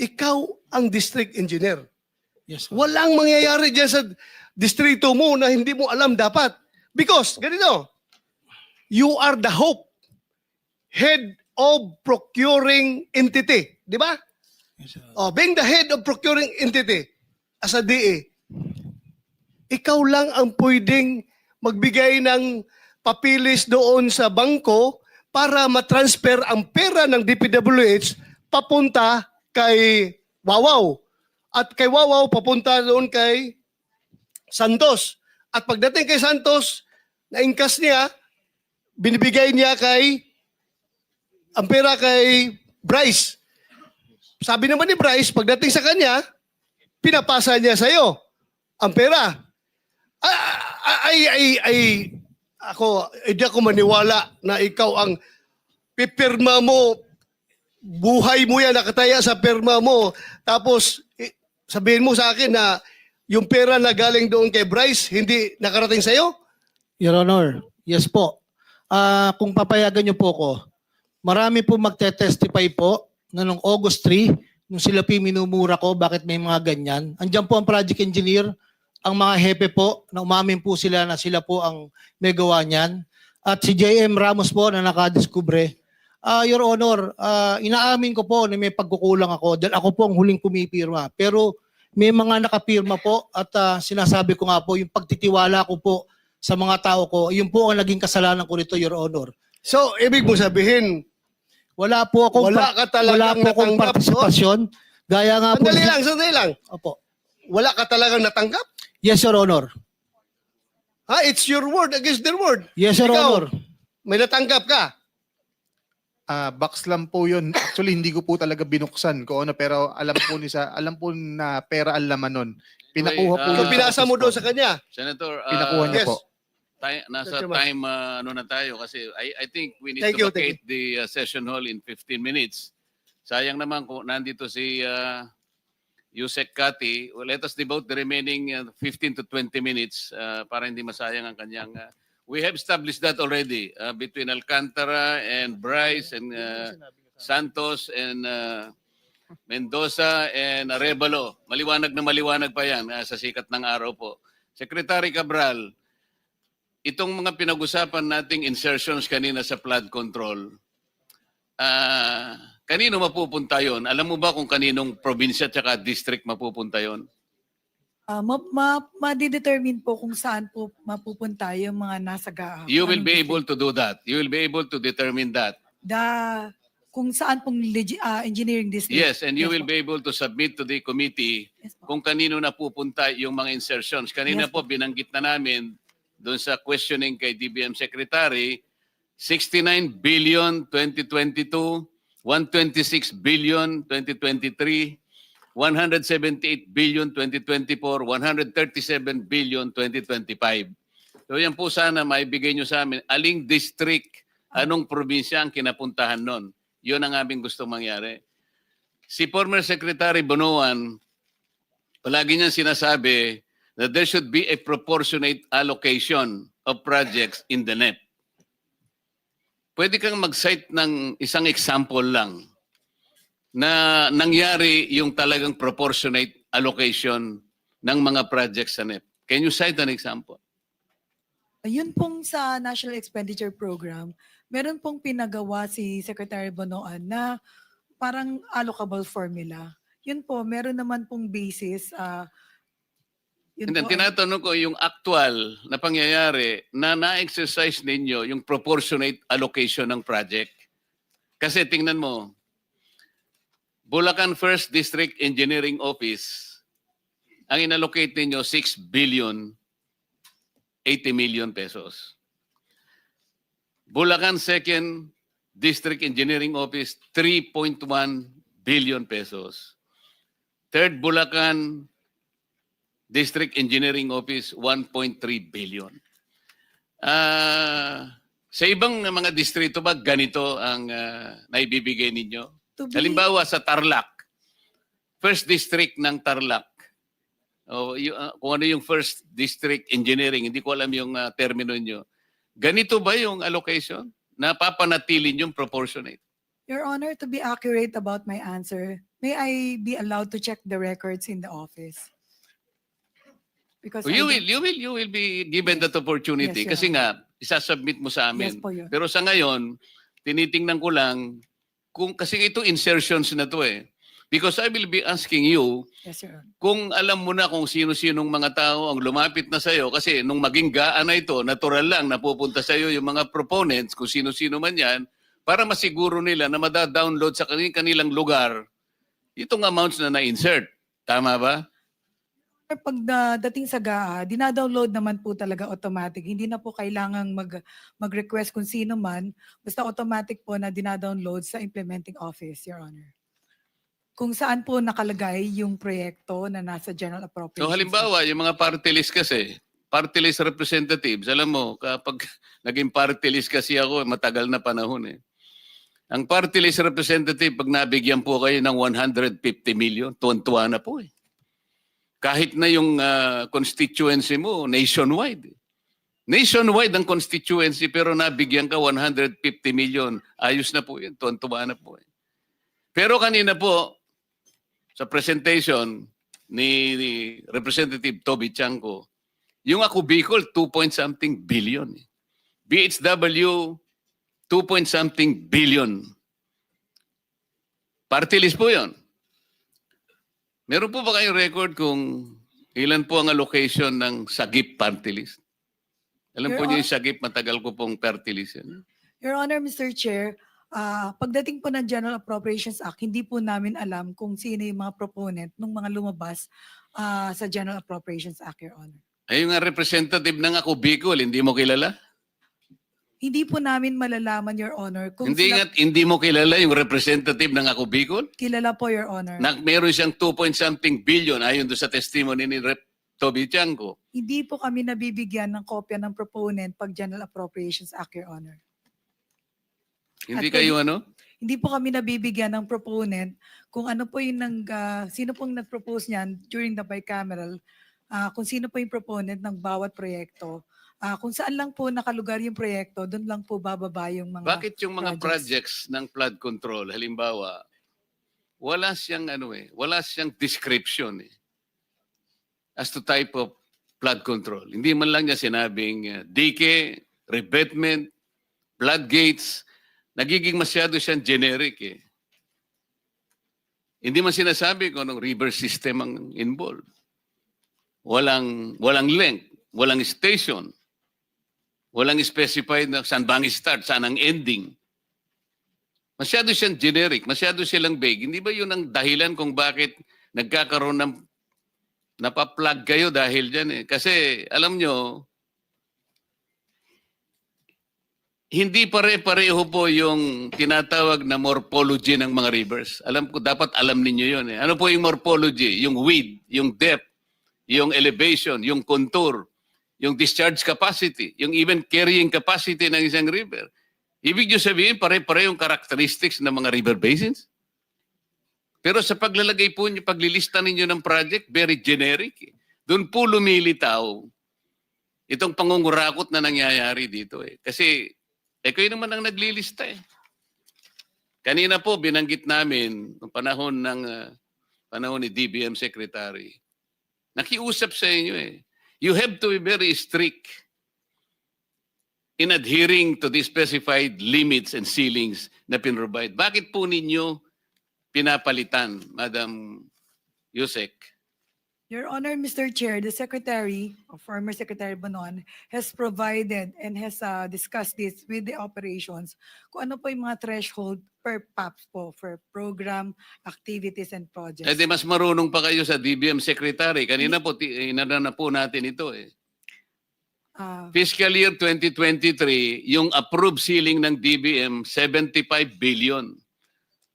ikaw ang district engineer.
Yes,
Walang mangyayari dyan sa distrito mo na hindi mo alam dapat. Because, ganito, you are the hope, head of procuring entity. Di ba?
Yes, sir.
Being the head of procuring entity as a DA, ikaw lang ang pwedeng magbigay ng papilis doon sa bangko para matransfer ang pera ng DPWH papunta kay Wawaw. At kay Wawaw papunta doon kay Santos. At pagdating kay Santos, na-ingkas niya, binibigay niya ang pera kay Bryce. Sabi naman ni Bryce, pagdating sa kanya, pinapasa niya sa'yo ang pera. Hindi ako maniwala na ikaw ang pipirma mo, buhay mo yan, nakataya sa pirma mo, tapos sabihin mo sa akin na yung pera na galing doon kay Bryce, hindi nakarating sa'yo?
Your Honor, yes po. Kung papayagan niyo po ko, marami po magte-testify po na noong August 3, nung sila po minumura ko, bakit may mga ganyan. Andiyan po ang project engineer, ang mga hepe po, na umamin po sila na sila po ang may gawa niyan. At si JM Ramos po na nakadiskubre. Your Honor, inaamin ko po na may pagkukulang ako dahil ako po ang huling kumipirma. Pero may mga nakapirma po at sinasabi ko nga po, yung pagtitiwala ko po sa mga tao ko, yun po ang naging kasalanan ko nito, Your Honor.
So, ibig mo sabihin,
wala po akong
wala ka talagang natanggap,
partisipasyon. Gaya nga po.
Sandali lang.
Opo.
Wala ka talagang natanggap?
Yes, Your Honor.
It's your word against their word.
Yes, Your
Ikaw,
Honor.
may natanggap ka?
Box lang po yun. Actually, hindi ko po talaga binuksan ko ano, pero alam po na pera ang laman nun. Pinakuha po
Wait,
So,
yun.
pinasa mo doon sa kanya?
Senator,
Pinakuha niya
Yes.
po.
nasa
Mr. Chairman.
time ano na tayo kasi I think we need
Thank
to
you, thank
vacate the session hall in 15 minutes. Sayang naman kung nandito si Yusek Kati. Well, let us devote the remaining 15 to 20 minutes para hindi masayang ang kanyang we have established that already between Alcantara and Bryce and Santos and Mendoza and Arevalo. Maliwanag na maliwanag pa yan sa sikat ng araw po. Secretary Cabral, itong mga pinag-usapan nating insertions kanina sa flood control, kanino mapupunta yon? Alam mo ba kung kaninong probinsya at district mapupunta yon?
Ma-determine po kung saan po mapupunta yung mga nasa
You will
anong
be
district.
able to do that. You will be able to determine that.
Kung saan pong engineering district.
Yes, and you
Yes
will
po.
be able to submit to the committee
Yes po.
kung kanino napupunta yung mga insertions. Kanina
Yes
po binanggit na namin doon sa questioning kay DBM Secretary, 69 billion 2022, 126 billion 2023, 178 billion 2024, 137 billion 2025. So yan po sana maibigay nyo sa amin. Aling district, anong probinsya ang kinapuntahan nun? Yun ang aming gusto mangyari. Si former Secretary Bonoan, palagi niyang sinasabi that there should be a proportionate allocation of projects in the NEP. Pwede kang mag-cite ng isang example lang na nangyari yung talagang proportionate allocation ng mga projects sa NEP. Can you cite an example?
Yun pong sa National Expenditure Program, meron pong pinagawa si Secretary Bonoan na parang allocable formula. Yun po, meron naman pong basis. Yun po,
Tinatanong ko yung actual na pangyayari na na-exercise ninyo yung proportionate allocation ng project. Kasi tingnan mo, Bulacan First District Engineering Office, ang inallocate ninyo 6 billion 80 million pesos. Bulacan Second District Engineering Office, 3.1 billion pesos. Third Bulacan District Engineering Office, 1.3 billion. Sa ibang mga distrito ba, ganito ang naibibigay ninyo? Halimbawa sa Tarlac, First District ng Tarlac, kung ano yung First District Engineering, hindi ko alam yung termino nyo. Ganito ba yung allocation? Napapanatilin yung proportionate?
Your Honor, to be accurate about my answer, may I be allowed to check the records in the office? Because I
You
don't-
will be given that opportunity.
Yes, Your
Kasi nga, isasubmit mo sa amin.
Yes po, Your
Pero sa ngayon, tinitingnan ko lang, kasi ito insertions na to eh. Because I will be asking you,
Yes, Your Honor.
kung alam mo na kung sino-sinong mga tao ang lumapit na sa'yo, kasi nung maging gaan na ito, natural lang napupunta sa'yo yung mga proponents, kung sino-sino man yan, para masiguro nila na madadownload sa kanilang lugar itong amounts na na-insert. Tama ba?
Pag dating sa GAA, dinadownload naman po talaga automatic. Hindi na po kailangang mag-request kung sino man. Basta automatic po na dinadownload sa implementing office, Your Honor. Kung saan po nakalagay yung proyekto na nasa General Appropriations.
So halimbawa, yung mga party list kasi, party list representatives, alam mo, kapag naging party list kasi ako, matagal na panahon eh. Ang party list representative, pag nabigyan po kayo ng 150 million, tuwan-tuwa na po eh. Kahit na yung constituency mo, nationwide. Nationwide ang constituency, pero nabigyan ka 150 million, ayos na po yun, tuwan-tuwa na po eh. Pero kanina po, sa presentation ni Representative Toby Chanco, yung ako Bicol, 2-point-something billion. BHW, 2-point-something billion. Party list po yun. Meron po ba kayong record kung ilan po ang allocation ng Sagip party list? Alam po
Your
niyo yung Sagip, matagal ko pong party list yan.
Your Honor, Mr. Chair, pagdating po ng General Appropriations Act, hindi po namin alam kung sino yung mga proponent ng mga lumabas sa General Appropriations Act, Your Honor.
Ay, yung nga representative ng ako Bicol, hindi mo kilala?
Hindi po namin malalaman, Your Honor, kung
Hindi
sila
nga, hindi mo kilala yung representative ng ako Bicol?
kilala po, Your Honor.
Na meron siyang 2-point-something billion ayon doon sa testimony ni Rep. Toby Chanco.
Hindi po kami nabibigyan ng kopya ng proponent pag General Appropriations Act, Your Honor.
Hindi
At
kayo ano?
Hindi po kami nabibigyan ng proponent kung ano po yung sino pong nag-propose niyan during the bicameral, kung sino po yung proponent ng bawat proyekto. Kung saan lang po nakalugar yung proyekto, doon lang po bababa yung mga
Bakit yung mga projects ng flood control, halimbawa, wala siyang wala siyang description as to type of flood control. Hindi man lang niya sinabing dike, revetment, floodgates. Nagiging masyado siyang generic eh. Hindi man sinasabi kung anong river system ang involved. Walang length, walang station, walang specified na saan bang start, saan ang ending. Masyado siyang generic, masyado silang vague. Hindi ba yun ang dahilan kung bakit nagkakaroon ng napaplug kayo dahil dyan eh? Kasi alam nyo, hindi pare-pareho po yung tinatawag na morphology ng mga rivers. Alam ko, dapat alam ninyo yun eh. Ano po yung morphology? Yung width, yung depth, yung elevation, yung contour, yung discharge capacity, yung even carrying capacity ng isang river. Ibig nyo sabihin, pare-pareho yung characteristics ng mga river basins. Pero sa paglalagay po nyo, paglilista ninyo ng project, very generic. Eh. Doon po lumilitaw itong pangungurakot na nangyayari dito eh. Kasi kayo naman ang naglilista eh. Kanina po binanggit namin noong panahon ni DBM Secretary. Nakiusap sa inyo eh. You have to be very strict in adhering to the specified limits and ceilings na pinrovide. Bakit po ninyo pinapalitan, Madam Yusek?
Your Honor, Mr. Chair, the Secretary, former Secretary Bonon, has provided and has discussed this with the operations kung ano po yung mga threshold per PAPS po for program, activities, and projects.
Eh di mas marunong pa kayo sa DBM Secretary. Kanina po, inana na po natin ito eh. Fiscal year 2023, yung approved ceiling ng DBM, 75 billion.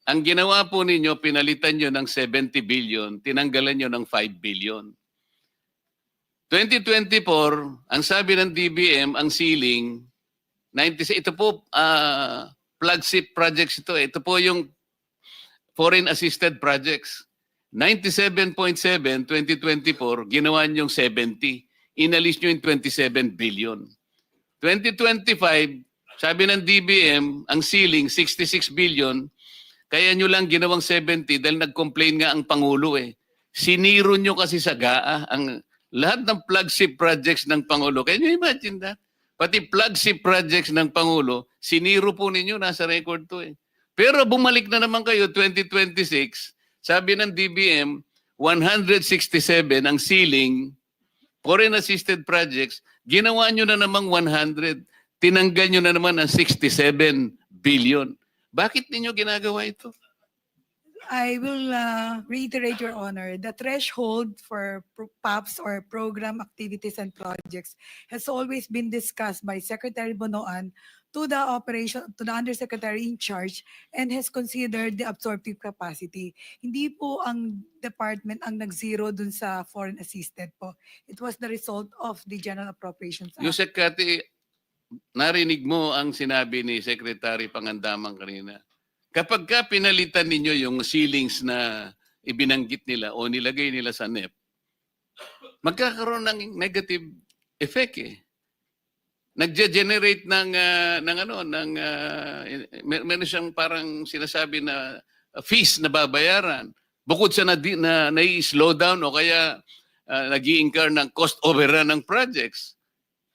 Ang ginawa po ninyo, pinalitan nyo ng 70 billion, tinanggalan nyo ng 5 billion. 2024, ang sabi ng DBM, ang ceiling, 96, ito po, flagship projects ito. Ito po yung foreign assisted projects. 97.7, 2024, ginawa nyo yung 70. Inalis nyo yung 27 billion. 2025, sabi ng DBM, ang ceiling, 66 billion, kaya nyo lang ginawang 70 dahil nag-complain nga ang Pangulo eh. Siniro nyo kasi sa GAA ang lahat ng flagship projects ng Pangulo. Can you imagine that? Pati flagship projects ng Pangulo, siniro po ninyo, nasa record to eh. Pero bumalik na naman kayo 2026, sabi ng DBM, 167 ang ceiling, foreign assisted projects, ginawa nyo na namang 100, tinanggal nyo na naman ang 67 billion. Bakit ninyo ginagawa ito?
I will reiterate, Your Honor, the threshold for PAPs or program activities and projects has always been discussed by Secretary Bonoan to the Undersecretary in charge and has considered the absorptive capacity. Hindi po ang department ang nag-zero dun sa foreign assisted po. It was the result of the General Appropriations Act.
Yusek Kati, narinig mo ang sinabi ni Secretary Pangandaman kanina. Kapag ka pinalitan ninyo yung ceilings na ibinanggit nila o nilagay nila sa NEP, magkakaroon ng negative effect eh. Nagge-generate meron siyang parang sinasabi na fees na babayaran. Bukod sa nai-slow down o kaya nag-i-incur ng cost overrun ng projects.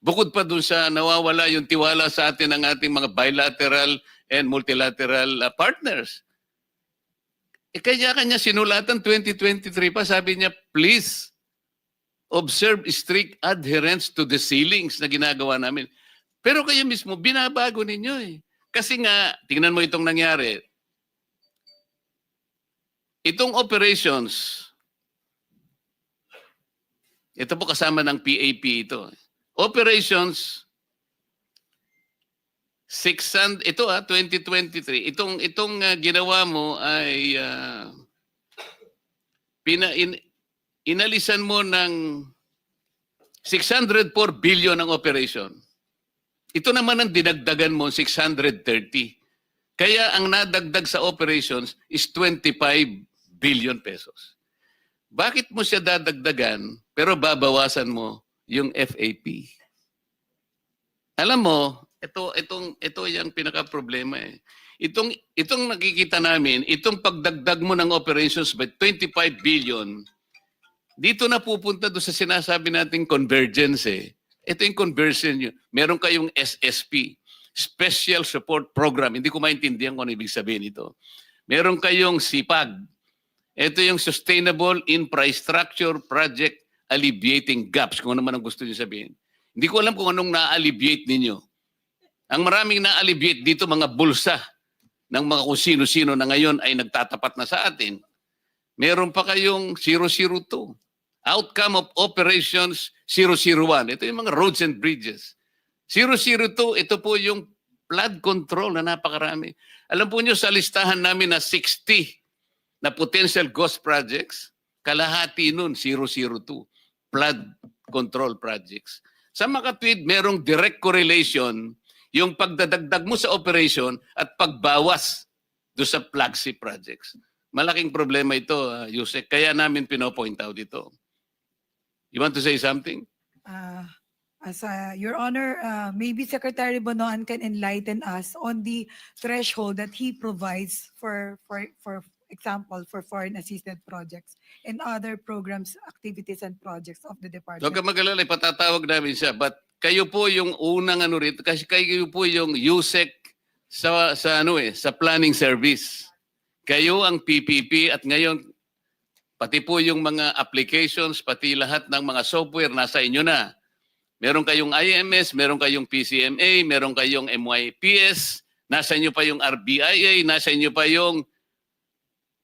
Bukod pa dun sa nawawala yung tiwala sa atin ng ating mga bilateral and multilateral partners. Kanya-kanya sinulatan 2023 pa, sabi niya, please observe strict adherence to the ceilings na ginagawa namin. Pero kayo mismo, binabago ninyo eh. Kasi nga, tingnan mo itong nangyari. Itong operations, ito po kasama ng PAP ito. Operations 600 ito 2023. Itong ginawa mo ay inalisan mo ng 604 billion ang operation. Ito naman ang dinagdagan mo 630. Kaya ang nadagdag sa operations is 25 billion pesos. Bakit mo siya dadagdagan pero babawasan mo yung FAP? Alam mo, ito yung pinaka-problema eh. Itong nakikita namin, itong pagdagdag mo ng operations by 25 billion, Dito na pupunta doon sa sinasabi nating convergence eh. Ito yung conversion nyo. Meron kayong SSP, Special Support Program. Hindi ko maintindihan kung ano ibig sabihin ito. Meron kayong SIPAG. Ito yung Sustainable Infrastructure Project Alleviating Gaps, kung ano naman ang gusto niyo sabihin. Hindi ko alam kung anong na-alleviate ninyo. Ang maraming na-alleviate dito, mga bulsa ng mga kung sino-sino na ngayon ay nagtatapat na sa atin. Meron pa kayong 002. Outcome of Operations 001. Ito yung mga roads and bridges. 002, ito po yung flood control na napakarami. Alam po nyo, sa listahan namin na 60 na potential ghost projects, kalahati nun 002. Flood control projects. Sa makatwid, merong direct correlation yung pagdadagdag mo sa operation at pagbawas do sa flagship projects. Malaking problema ito, Yusek. Kaya namin pinopoint out ito. You want to say something?
Your Honor, maybe Secretary Bonoan can enlighten us on the threshold that he provides for example, for foreign assisted projects and other programs, activities, and projects of the department.
Huwag ka mag-alala, patatawag namin siya. But kayo po yung unang ano rito, kasi kayo po yung USEC sa planning service. Kayo ang PPP at ngayon, pati po yung mga applications, pati lahat ng mga software nasa inyo na. Meron kayong IMS, meron kayong PCMA, meron kayong MYPS, nasa inyo pa yung RBIA, nasa inyo pa yung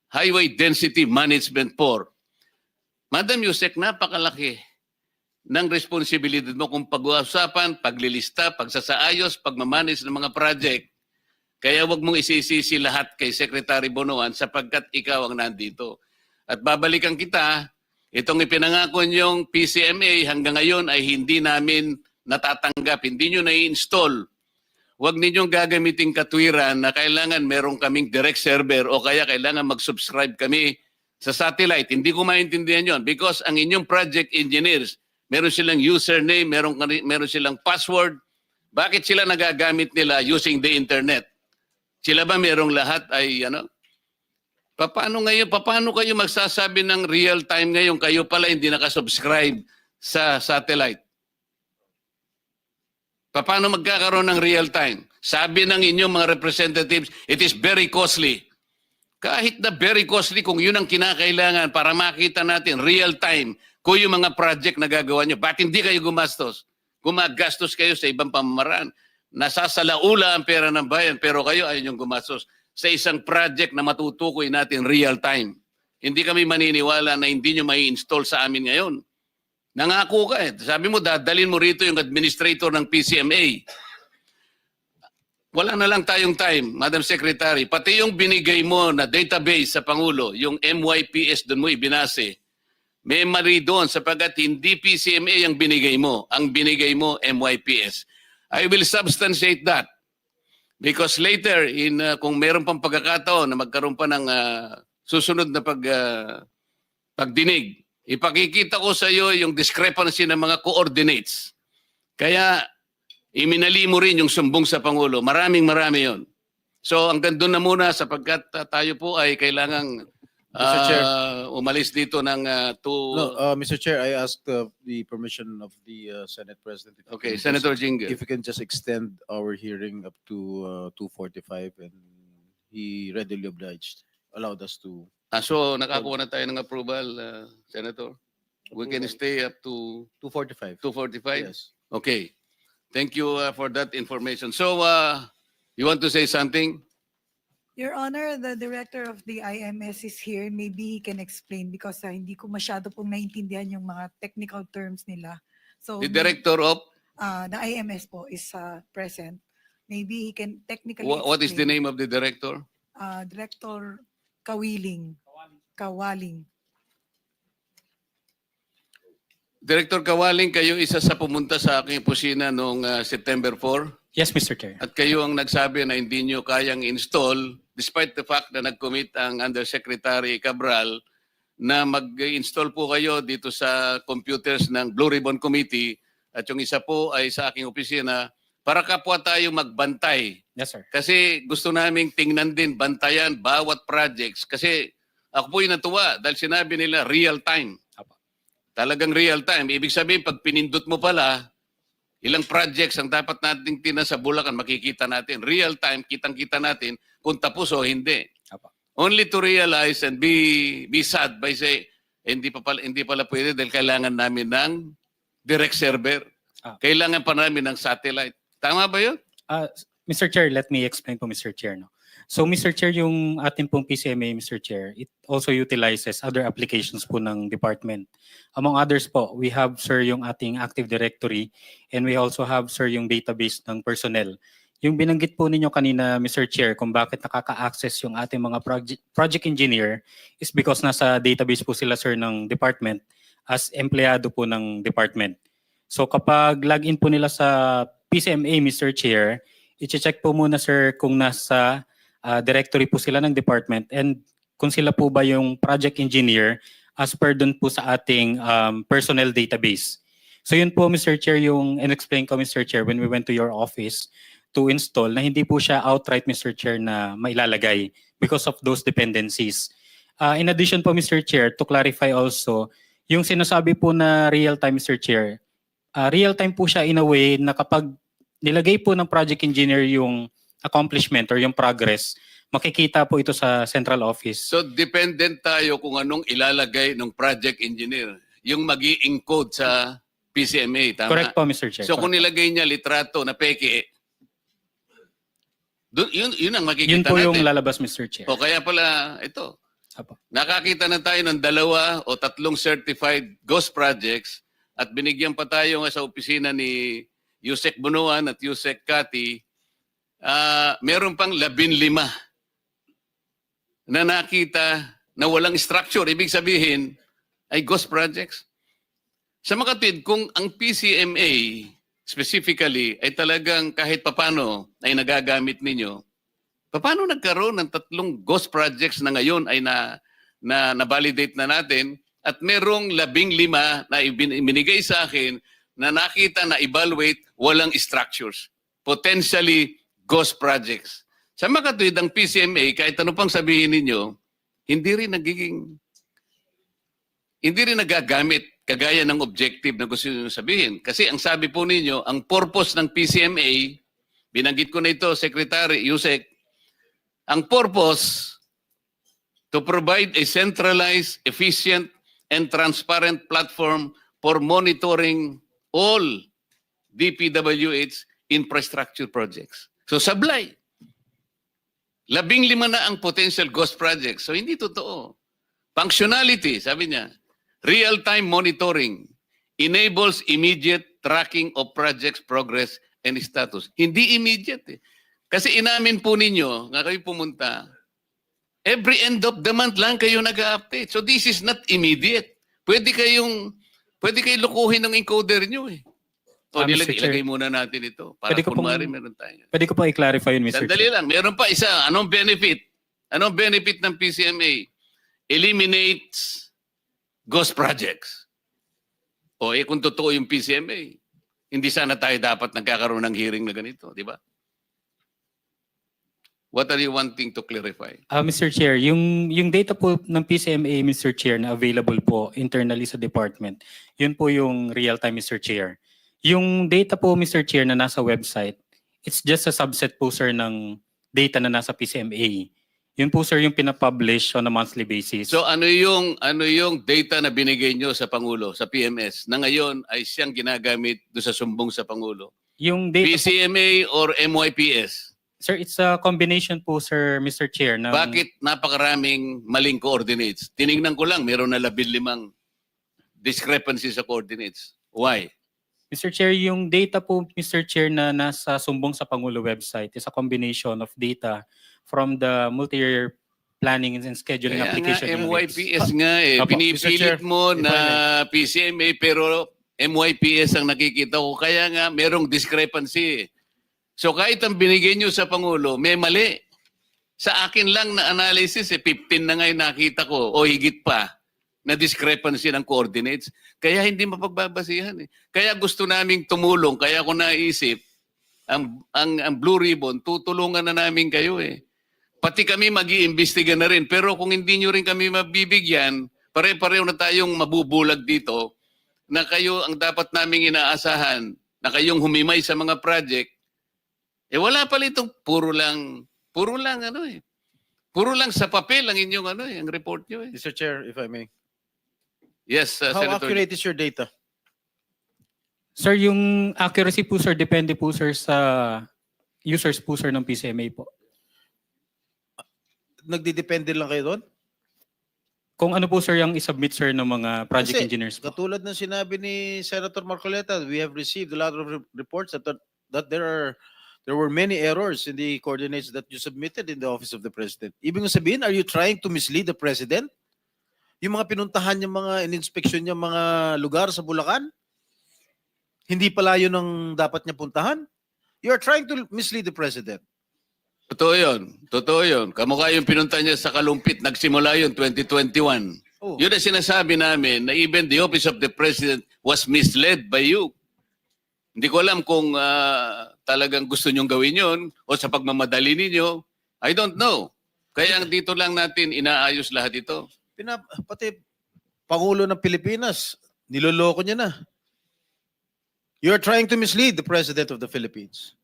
Highway Density Management 4. Madam Yusek, napakalaki ng responsibilidad mo kung pag-uusapan, paglilista, pagsasaayos, pagmamanage ng mga project. Kaya wag mong isisisi lahat kay Secretary Bonoan sapagkat ikaw ang nandito. At babalikan kita, itong ipinangako niyong PCMA hanggang ngayon ay hindi namin natatanggap, hindi nyo na-install. Huwag ninyong gagamitin katwiran na kailangan meron kaming direct server o kaya kailangan mag-subscribe kami sa satellite. Hindi ko maintindihan yon because ang inyong project engineers, meron silang username, meron silang password. Bakit sila nagagamit nila using the internet? Sila ba merong lahat ay ano? Paano kayo magsasabi ng real time ngayon? Kayo pala hindi nakasubscribe sa satellite. Paano magkakaroon ng real time? Sabi ng inyong mga representatives, it is very costly. Kahit na very costly, kung yun ang kinakailangan para makita natin real time kung yung mga project na gagawa nyo, bakit hindi kayo gumastos? Gumagastos kayo sa ibang pamamaraan. Nasasalaula ang pera ng bayan, pero kayo ayaw yung gumastos sa isang project na matutukoy natin real time. Hindi kami maniniwala na hindi nyo mai-install sa amin ngayon. Nangako ka eh. Sabi mo, dadalhin mo rito yung administrator ng PCMA. Wala na lang tayong time, Madam Secretary. Pati yung binigay mo na database sa Pangulo, yung MYPS, doon mo ibinase. May mali doon sapagkat hindi PCMA ang binigay mo. Ang binigay mo, MYPS. I will substantiate that. Because later, kung meron pang pagkakataon na magkaroon pa ng susunod na pagdinig, ipakikita ko sa iyo yung discrepancy ng mga coordinates. Kaya, iminali mo rin yung sumbong sa Pangulo. Marami yon. So, hanggang doon na muna sapagkat tayo po ay kailangang
Mr. Chair.
Umalis dito ng
Mr. Chair, I asked the permission of the Senate President.
Okay, Senator Jinggoy.
If we can just extend our hearing up to 2:45 and he readily obliged, allowed us to.
So, nakakuha na tayo ng approval, Senator? We can stay up to
2:45.
2:45?
Yes.
Okay. Thank you for that information. So, you want to say something?
Your Honor, the director of the IMS is here. Maybe he can explain because hindi ko masyado pong naintindihan yung mga technical terms nila. So
The director of?
the IMS po is present. Maybe he can technically
What is the
explain.
name of the director?
Director Kawaling.
Director Kawaling, kayo isa sa pumunta sa aking opisina noong September 4.
Yes, Mr. Chair.
At kayo ang nagsabi na hindi nyo kayang install despite the fact na nag-commit ang Undersecretary Cabral na mag-install po kayo dito sa computers ng Blue Ribbon Committee at yung isa po ay sa aking opisina para kapwa tayo magbantay.
Yes, sir.
Kasi gusto naming tingnan din, bantayan bawat projects. Kasi ako po yung natuwa dahil sinabi nila real time. Talagang real time. Ibig sabihin, pag pinindot mo pala, ilang projects ang dapat nating sa Bulacan, makikita natin. Real time, kitang-kita natin kung tapos o hindi. Only to realize and be sad by say, hindi pala pwede dahil kailangan namin ng direct server. Kailangan pa namin ng satellite. Tama ba yun?
Mr. Chair, let me explain po, Mr. Chair. No? So, Mr. Chair, yung ating pong PCMA, Mr. Chair, it also utilizes other applications po ng department. Among others po, we have, sir, yung ating Active Directory and we also have, sir, yung database ng personnel. Yung binanggit po ninyo kanina, Mr. Chair, kung bakit nakaka-access yung ating mga project engineer is because nasa database po sila, sir, ng department as empleyado po ng department. So, kapag login po nila sa PCMA, Mr. Chair, i-check po muna, sir, kung nasa directory po sila ng department and kung sila po ba yung project engineer as per dun po sa ating personnel database. So yun po, Mr. Chair, yung in-explain ko, Mr. Chair, when we went to your office to install na hindi po siya outright, Mr. Chair, na mailalagay because of those dependencies. In addition po, Mr. Chair, to clarify also, yung sinasabi po na real-time, Mr. Chair, real-time po siya in a way na kapag nilagay po ng project engineer yung accomplishment or yung progress, makikita po ito sa central office.
So dependent tayo kung anong ilalagay ng project engineer. Yung mag-i-encode sa PCMA, tama?
Correct po, Mr. Chair.
So kung nilagay niya litrato na peke, yun ang makikita
Yun po
natin.
yung lalabas, Mr. Chair.
O kaya pala, ito.
Apo.
Nakakita na tayo ng 2 o 3 certified ghost projects at binigyan pa tayo nga sa opisina ni Yusek Bunuan at Yusek Kati, meron pang 15 na nakita na walang structure. Ibig sabihin ay ghost projects. Sa makatwid, kung ang PCMA specifically ay talagang kahit papano ay nagagamit ninyo, paano nagkaroon ng 3 ghost projects na ngayon ay na-validate na natin at merong 15 na ibinigay sa akin na nakita na evaluate walang structures. Potentially ghost projects. Sa makatwid, ang PCMA, kahit ano pang sabihin ninyo, hindi rin nagagamit kagaya ng objective na gusto nyo sabihin. Kasi ang sabi po ninyo, ang purpose ng PCMA, binanggit ko na ito, Secretary Yusek, ang purpose to provide a centralized, efficient, and transparent platform for monitoring all DPWH infrastructure projects. So sablay. 15 na ang potential ghost projects. So hindi totoo. Functionality, sabi niya, real-time monitoring enables immediate tracking of projects' progress and status. Hindi immediate eh. Kasi inamin po ninyo, nga kayo pumunta, every end of the month lang kayo nag-update. So this is not immediate. Pwede kayong lukuhin ng encoder nyo eh. O
Mr. Chair.
ilagay muna natin ito. Para
Pwede ko
kung
pong-
maaari meron tayo.
Pwede ko po i-clarify yun, Mr.
Sandali
Chair.
lang. Meron pa isa. Anong benefit? Anong benefit ng PCMA? Eliminates ghost projects. O kung totoo yung PCMA, hindi sana tayo dapat nagkakaroon ng hearing na ganito, di ba? What are you wanting to clarify?
Mr. Chair, yung data po ng PCMA, Mr. Chair, na available po internally sa department, yun po yung real-time, Mr. Chair. Yung data po, Mr. Chair, na nasa website, it's just a subset po, sir, ng data na nasa PCMA. Yun po, sir, yung pinapublish on a monthly basis.
So ano yung data na binigay nyo sa Pangulo, sa PMS, na ngayon ay siyang ginagamit doon sa sumbong sa Pangulo?
Yung data po,
PCMA or MYPS?
sir, it's a combination po, sir, Mr. Chair. Ng,
Bakit napakaraming maling coordinates? Tinignan ko lang, meron na 15 discrepancies sa coordinates. Why?
Mr. Chair, yung data po, Mr. Chair, na nasa sumbong sa Pangulo website is a combination of data from the multi-year planning and scheduling
Kaya
application
nga,
units.
MYPS nga eh.
Apo, Mr.
Pinipilit
Chair,
mo
if I
na PCMA pero MYPS ang nakikita ko. Kaya nga, merong discrepancy eh. So kahit ang binigay nyo sa Pangulo, may mali. Sa akin lang na analysis, 15 na nga yung nakita ko o higit pa na discrepancy ng coordinates. Kaya hindi mapagbabasihan eh. Kaya gusto naming tumulong. Kaya ako naisip, ang Blue Ribbon, tutulungan na namin kayo eh. Pati kami mag-iimbestiga na rin. Pero kung hindi nyo rin kami mabibigyan, pare-pareho na tayong mabubulag dito na kayo ang dapat naming inaasahan, na kayong humimay sa mga project, wala pala itong puro lang puro lang sa papel ang inyong ang report nyo.
Mr. Chair, if I may.
Yes,
How
Senator.
accurate is your data?
Sir, yung accuracy po sir, depende po sir sa users po sir ng PCMA po.
Nagdidepende lang kayo doon?
Kung ano po sir yung isubmit sir ng mga project
Kasi,
engineers po.
katulad ng sinabi ni Senator Marcoleta, we have received a lot of reports that there were many errors in the coordinates that you submitted in the Office of the President. Ibig sabihin, are you trying to mislead the President? Yung mga pinuntahan yung mga in-inspection yung mga lugar sa Bulacan, hindi pala yun ang dapat niya puntahan? You are trying to mislead the President.
Totoo yun. Totoo yun. Kamukha yung pinunta niya sa Kalumpit, nagsimula yun 2021.
Oh.
Yun ang sinasabi namin na even the Office of the President was misled by you. Hindi ko alam kung talagang gusto nyong gawin yun o sa pagmamadali ninyo. I don't know. Kaya dito lang natin inaayos lahat ito.
Pati Pangulo ng Pilipinas, niloloko niya na. You are trying to mislead the President of the Philippines.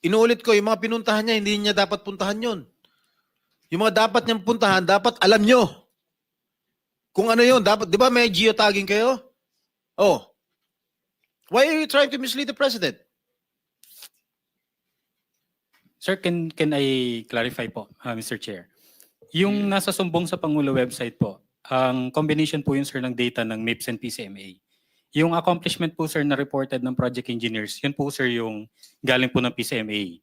Inuulit ko, yung mga pinuntahan niya, hindi niya dapat puntahan yun. Yung mga dapat niyang puntahan, dapat alam nyo. Kung ano yun, dapat, di ba may geotagging kayo? Oh. Why are you trying to mislead the President?
Sir, can I clarify po, Mr. Chair? Yung nasa sumbong sa Pangulo website po, ang combination po yun sir ng data ng MIPS and PCMA. Yung accomplishment po sir na reported ng project engineers, yun po sir yung galing po ng PCMA.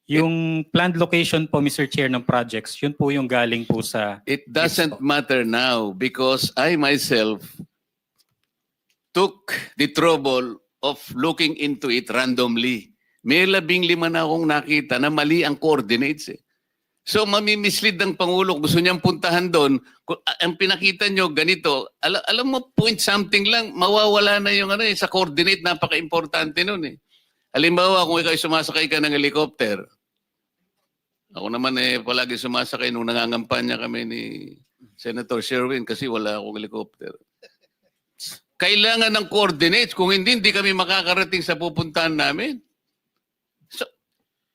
Yung planned location po, Mr. Chair, ng projects, yun po yung galing po sa...
It doesn't matter now because I myself took the trouble of looking into it randomly. May 15 na akong nakita na mali ang coordinates. So mamimislead ng Pangulo, gusto niyang puntahan doon. Ang pinakita nyo ganito, alam mo, point something lang, mawawala na yung sa coordinate, napaka-importante nun eh. Halimbawa, kung ikaw sumasakay ka ng helicopter, ako naman palagi sumasakay nung nangangampanya kami ni Senator Sherwin kasi wala akong helicopter. Kailangan ng coordinates, kung hindi kami makakarating sa pupuntahan namin. So,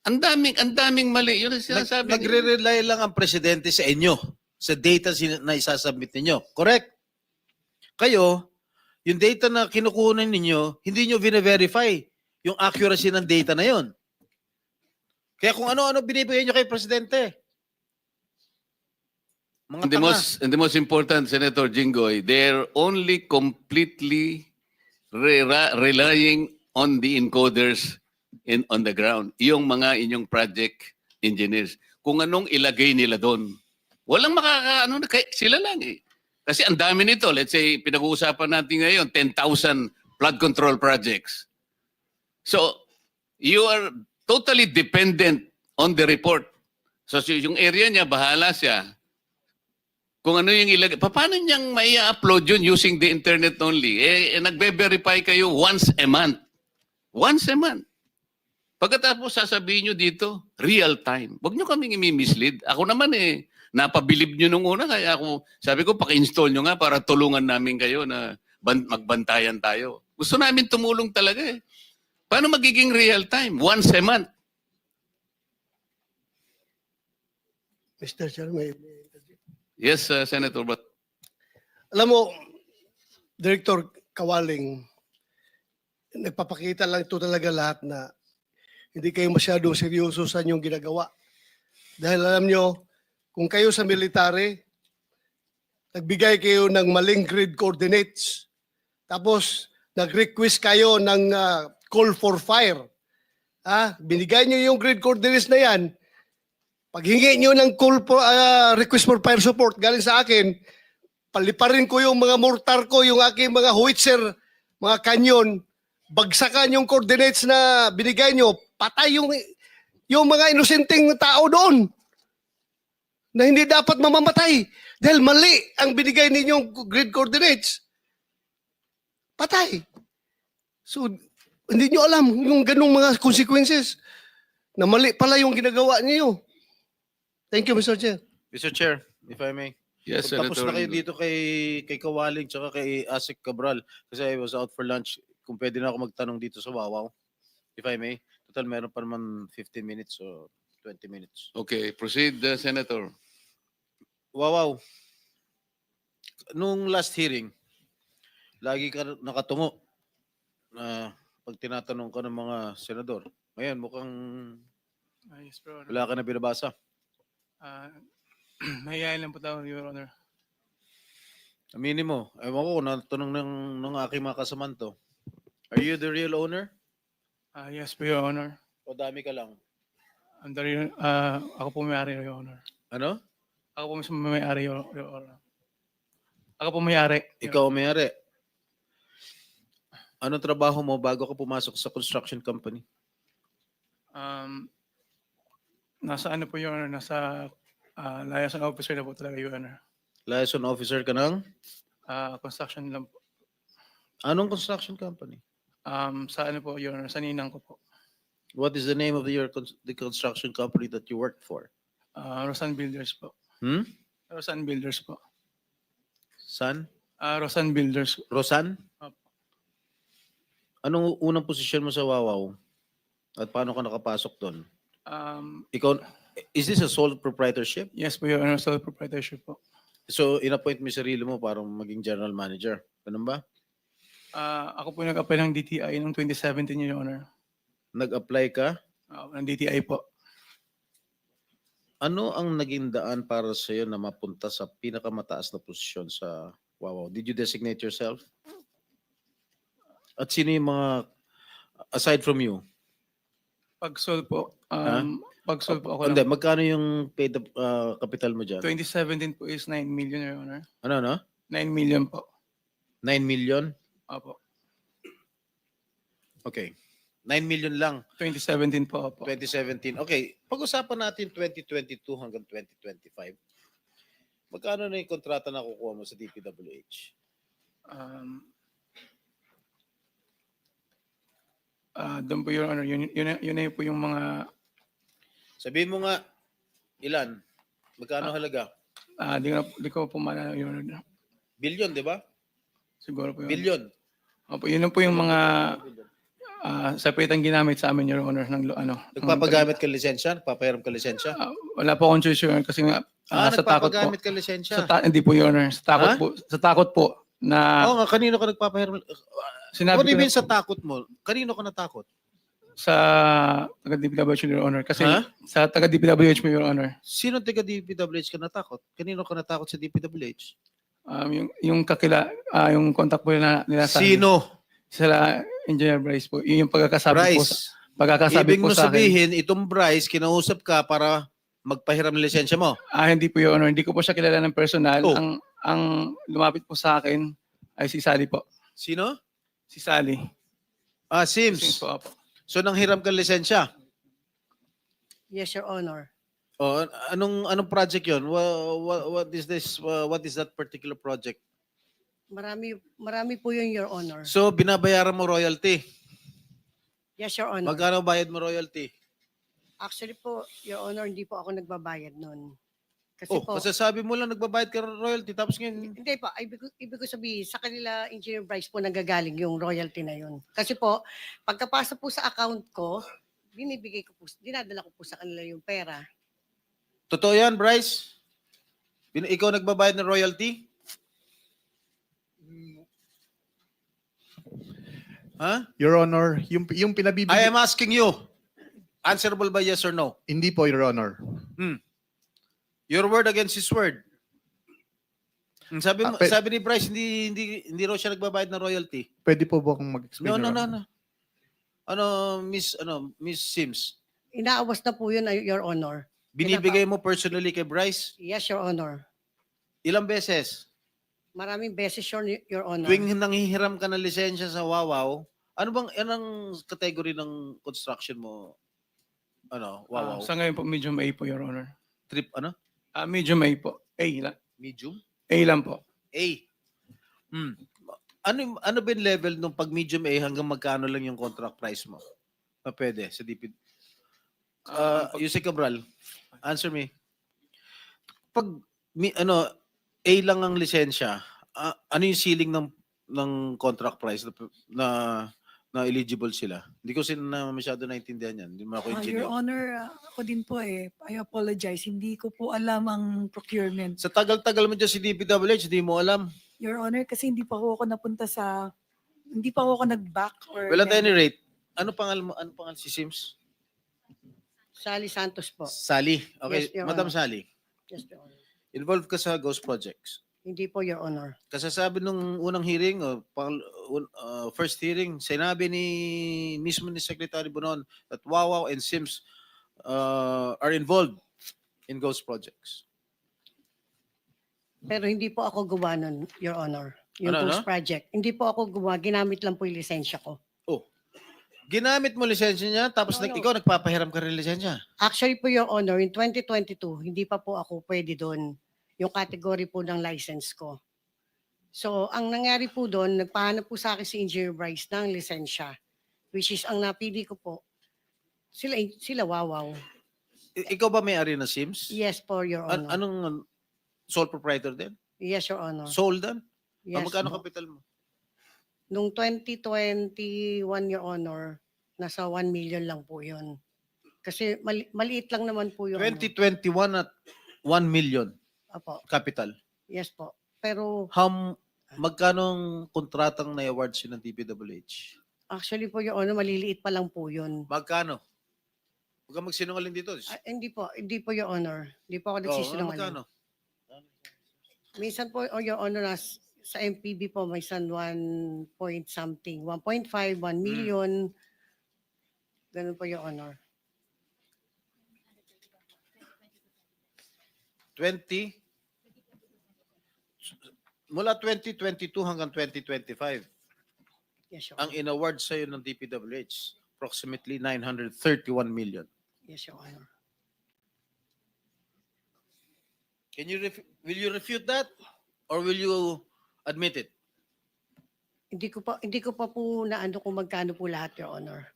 ang daming mali. Yun ang sinasabi.
Nagre-rely lang ang Presidente sa inyo, sa data na isasubmit ninyo. Correct? Kayo, yung data na kinukunan ninyo, hindi nyo vina-verify yung accuracy ng data na yon. Kaya kung ano-ano binibigay nyo kay Presidente. Mga
And the most important, Senator Jinggoy, they're only completely relying on the encoders on the ground. Yung mga inyong project engineers. Kung anong ilagay nila doon. Walang sila lang eh. Kasi ang dami nito. Let's say, pinag-uusapan natin ngayon, 10,000 flood control projects. So, you are totally dependent on the report. So, yung area niya, bahala siya. Kung ano yung ilagay. Paano niyang mai-upload yun using the internet only? Nagbe-verify kayo once a month. Once a month. Pagkatapos sasabihin nyo dito, real time. Huwag nyo kaming imi-mislead. Ako naman napabilib nyo nung una. Kaya sabi ko, paki-install nyo nga para tulungan namin kayo na magbantayan tayo. Gusto namin tumulong talaga eh. Paano magiging real time? Once a month.
Mr. Chairman.
Yes, Senator. But
Alam mo, Director Kawaling, nagpapakita lang ito talaga lahat na hindi kayo masyadong seryoso sa inyong ginagawa. Dahil alam nyo, kung kayo sa military, nagbigay kayo ng maling grid coordinates, tapos nag-request kayo ng call for fire. Binigay nyo yung grid coordinates na yan, paghingi nyo ng call for, request for fire support galing sa akin, paliparin ko yung mga mortar ko, yung aking mga howitzer, mga kanyon, bagsakan yung coordinates na binigay nyo, patay yung mga inosenteng tao doon na hindi dapat mamamatay dahil mali ang binigay ninyong grid coordinates. Patay. So, hindi nyo alam yung ganung mga consequences na mali pala yung ginagawa niyo. Thank you, Mr. Chair.
Mr. Chair, if I may.
Yes,
Tapos
Senator.
na kayo dito kay Kawaling tsaka kay Asik Cabral kasi I was out for lunch. Kung pwede na ako magtanong dito sa Wawaw, if I may. Total, meron pa naman 15 minutes o 20 minutes.
Okay, proceed, Senator.
Wawaw, nung last hearing, lagi ka nakatungo na pag tinatanong ka ng mga senador. Ngayon, mukhang
Yes, Your Honor.
wala ka na binabasa.
Mahihayin lang po tayo, Your Honor.
Aminin mo, ewan ko, natanong ng aking mga kasamanto. Are you the real owner?
Yes po, Your Honor.
O dami ka lang?
Ako po may-ari, Your Honor.
Ano?
Ako po mismo may-ari, Your Honor. Ako po may-ari.
Ikaw ang may-ari. Anong trabaho mo bago ka pumasok sa construction company?
Nasa ano po, Your Honor, nasa liaison officer na po talaga, Your Honor.
Liaison officer ka ng?
Construction lang po.
Anong construction company?
Sa ano po, Your Honor, sa ninang ko po.
What is the name of the construction company that you worked for?
Rosan Builders po. Rosan Builders po.
San?
Rosan Builders.
Rosan?
Opo.
Anong unang posisyon mo sa Wawaw? At paano ka nakapasok doon? Ikaw, is this a sole proprietorship?
Yes po, Your Honor, sole proprietorship po.
So, in-appoint mo yung sarili mo para maging general manager. Ganun ba?
Ako po nag-apply ng DTI noong 2017, Your Honor.
Nag-apply ka?
Ng DTI po.
Ano ang naging daan para sa iyo na mapunta sa pinakamataas na posisyon sa Wawaw? Did you designate yourself? At sino yung mga, aside from you?
Pag-sol po. Pag-sol po ako.
Hindi, magkano yung paid capital mo dyan?
2017 po is 9 million, Your Honor.
Ano?
9 million po.
9 million?
Opo.
Okay. 9 million lang.
2017 po, opo.
2017. Okay. Pag-usapan natin 2022 hanggang 2025. Magkano na yung kontrata na kukuha mo sa DPWH?
Doon po, Your Honor. Yun na po yung mga...
Sabihin mo nga, ilan? Magkano halaga?
Di ko po maalala, Your Honor.
Billion, di ba?
Siguro po yun.
Billion.
Opo, yun na po yung mga separate ang ginamit sa amin, Your Honor.
Nagpapagamit ka lisensya? Nagpapahiram ka lisensya?
Wala po akong choice, Your Honor, kasi nga sa takot po.
nagpapagamit ka lisensya?
Hindi po, Your Honor. Sa takot po na...
Oo nga, kanino ka nagpapahiram?
Sinabi
What do you
ko
mean sa takot mo? Kanino ka natakot?
sa taga-DPWH, Your Honor. Kasi sa taga-DPWH mo, Your Honor.
Sino taga DPWH ka natakot? Kanino ka natakot sa DPWH?
Yung yung contact po nila sa
Sino?
Sila Engineer Bryce po. Yung pagkakasabi
Bryce.
Pagkakasabi
Ibig
po
mo
sa akin.
sabihin, itong Bryce, kinausap ka para magpahiram ng lisensya mo?
Hindi po, Your Honor. Hindi ko po siya kilala ng personal.
Oh.
Ang lumapit po sa akin ay si Sally po.
Sino?
Si Sally.
Sims.
Sims po, opo.
So, nanghiram ka ng lisensya?
Yes, Your Honor.
O, anong project yun? What is this? What is that particular project?
Marami po yun, Your Honor.
So, binabayaran mo royalty?
Yes, Your Honor.
Magkano bayad mo royalty?
Actually po, Your Honor, hindi po ako nagbabayad nun. Kasi
Kasi sabi mo lang nagbabayad ka ng royalty tapos ngayon...
Hindi po, ibig ko sabihin, sa kanila, Engineer Bryce po nanggagaling yung royalty na yun. Kasi po, pagkapasa po sa account ko, binibigay ko po, dinadala ko po sa kanila yung pera.
Totoo yan, Bryce? Ikaw nagbabayad ng royalty?
Your Honor, yung pinabibigay...
I am asking you. Answerable by yes or no?
Hindi po, Your Honor.
Your word against his word. Sabi ni Bryce, hindi raw siya nagbabayad ng royalty.
Pwede po ba akong mag-explain?
No. Miss Sims?
Inaawas na po yun, Your Honor.
Binibigay mo personally kay Bryce?
Yes, Your Honor.
Ilang beses?
Maraming beses, Your Honor.
Tuwing nanghihiram ka ng lisensya sa Wawaw, anong category ng construction mo? Wawaw?
Sa ngayon po, medium A po, Your Honor. Medium A po. A lang.
Medium?
A lang po.
A. Ano ba yung level nung pag medium A hanggang magkano lang yung contract price mo? Pwede sa DP. Yusek Cabral, answer me. Pag A lang ang lisensya, ano yung ceiling ng contract price na eligible sila? Hindi ko masyado naintindihan yan. Hindi mo ako
Your
engineer.
Honor, ako din po I apologize. Hindi ko po alam ang procurement.
Sa tagal-tagal mo dyan si DPWH, hindi mo alam.
Your Honor, kasi hindi pa ako napunta sa, hindi pa ako nag-back or...
Well, at any rate, ano pangalan mo? Ano pangalan si Sims?
Sally Santos po.
Sally. Okay,
Yes, Your
Madam
Honor.
Sally.
Yes, Your Honor.
Involved ka sa ghost projects.
Hindi po, Your Honor.
Kasasabi nung unang hearing, first hearing, sinabi mismo ni Secretary Bonon that Wawaw and Sims are involved in ghost projects.
Pero hindi po ako gawa nun, Your Honor. Yung
Ano,
post project. Hindi po ako gawa. Ginamit lang po yung lisensya ko.
Ginamit mo lisensya niya, tapos
No.
ikaw nagpapahiram ka rin lisensya.
Actually po, Your Honor, in 2022, hindi pa po ako pwede doon yung category po ng license ko. So, ang nangyari po doon, nagpahanap po sa akin si Engineer Bryce ng lisensya, which is ang napili ko po, sila Wawaw.
Ikaw ba may-ari ng Sims?
Yes po, Your Honor.
Anong sole proprietor din?
Yes, Your Honor.
Sold din?
Yes
Magkano
po.
kapital mo?
Nung 2021, Your Honor, nasa 1 million lang po yun. Kasi maliit lang naman po yung...
2021 at 1 million
Apo.
capital.
Yes po. Pero
Magkano ang kontratang na-award siya ng DPWH?
actually po, Your Honor, maliliit pa lang po yun.
Magkano? Huwag kang magsinungaling dito.
Hindi po, Your Honor. Hindi po ako nagsisinungaling.
Magkano?
Minsan po, Your Honor, sa MPB po, may 1 point something. 1.5, 1 million. Ganun po, Your Honor.
20? Mula 2022 hanggang 2025,
Yes, Your
ang
Honor.
in-award sa'yo ng DPWH, approximately 931 million.
Yes, Your Honor.
Will you refute that? Or will you admit it?
Hindi ko pa po naano kung magkano po lahat, Your Honor.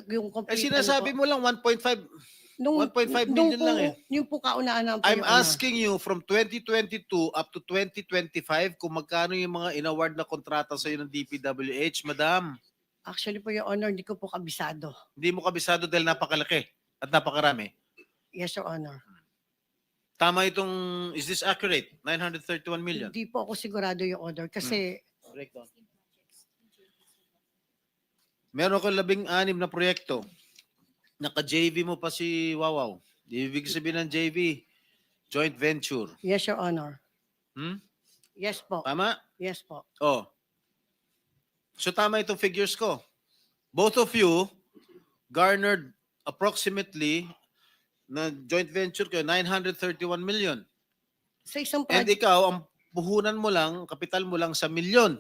Yung complete,
Sinasabi mo lang 1.5 1.5
nung
million
po,
lang eh.
Yung po kauna-ana po,
I'm
Your Honor.
asking you from 2022 up to 2025 kung magkano yung mga in-award na kontrata sa'yo ng DPWH, madam.
Actually po, Your Honor, hindi ko po kabisado.
Hindi mo kabisado dahil napakalaki at napakarami.
Yes, Your Honor.
Tama itong, is this accurate? 931 million?
Hindi po ako sigurado, Your Honor, kasi
Breakdown. Meron kang 16 na proyekto. Naka-JV mo pa si Wawaw. Ibig sabihin ng JV, joint venture.
yes, Your Honor.
Hmm?
Yes po.
Tama?
Yes po.
Oh. So tama itong figures ko. Both of you garnered approximately na joint venture kayo 931 million.
Sa isang
And
project,
ikaw, ang puhunan mo lang, kapital mo lang sa milyon.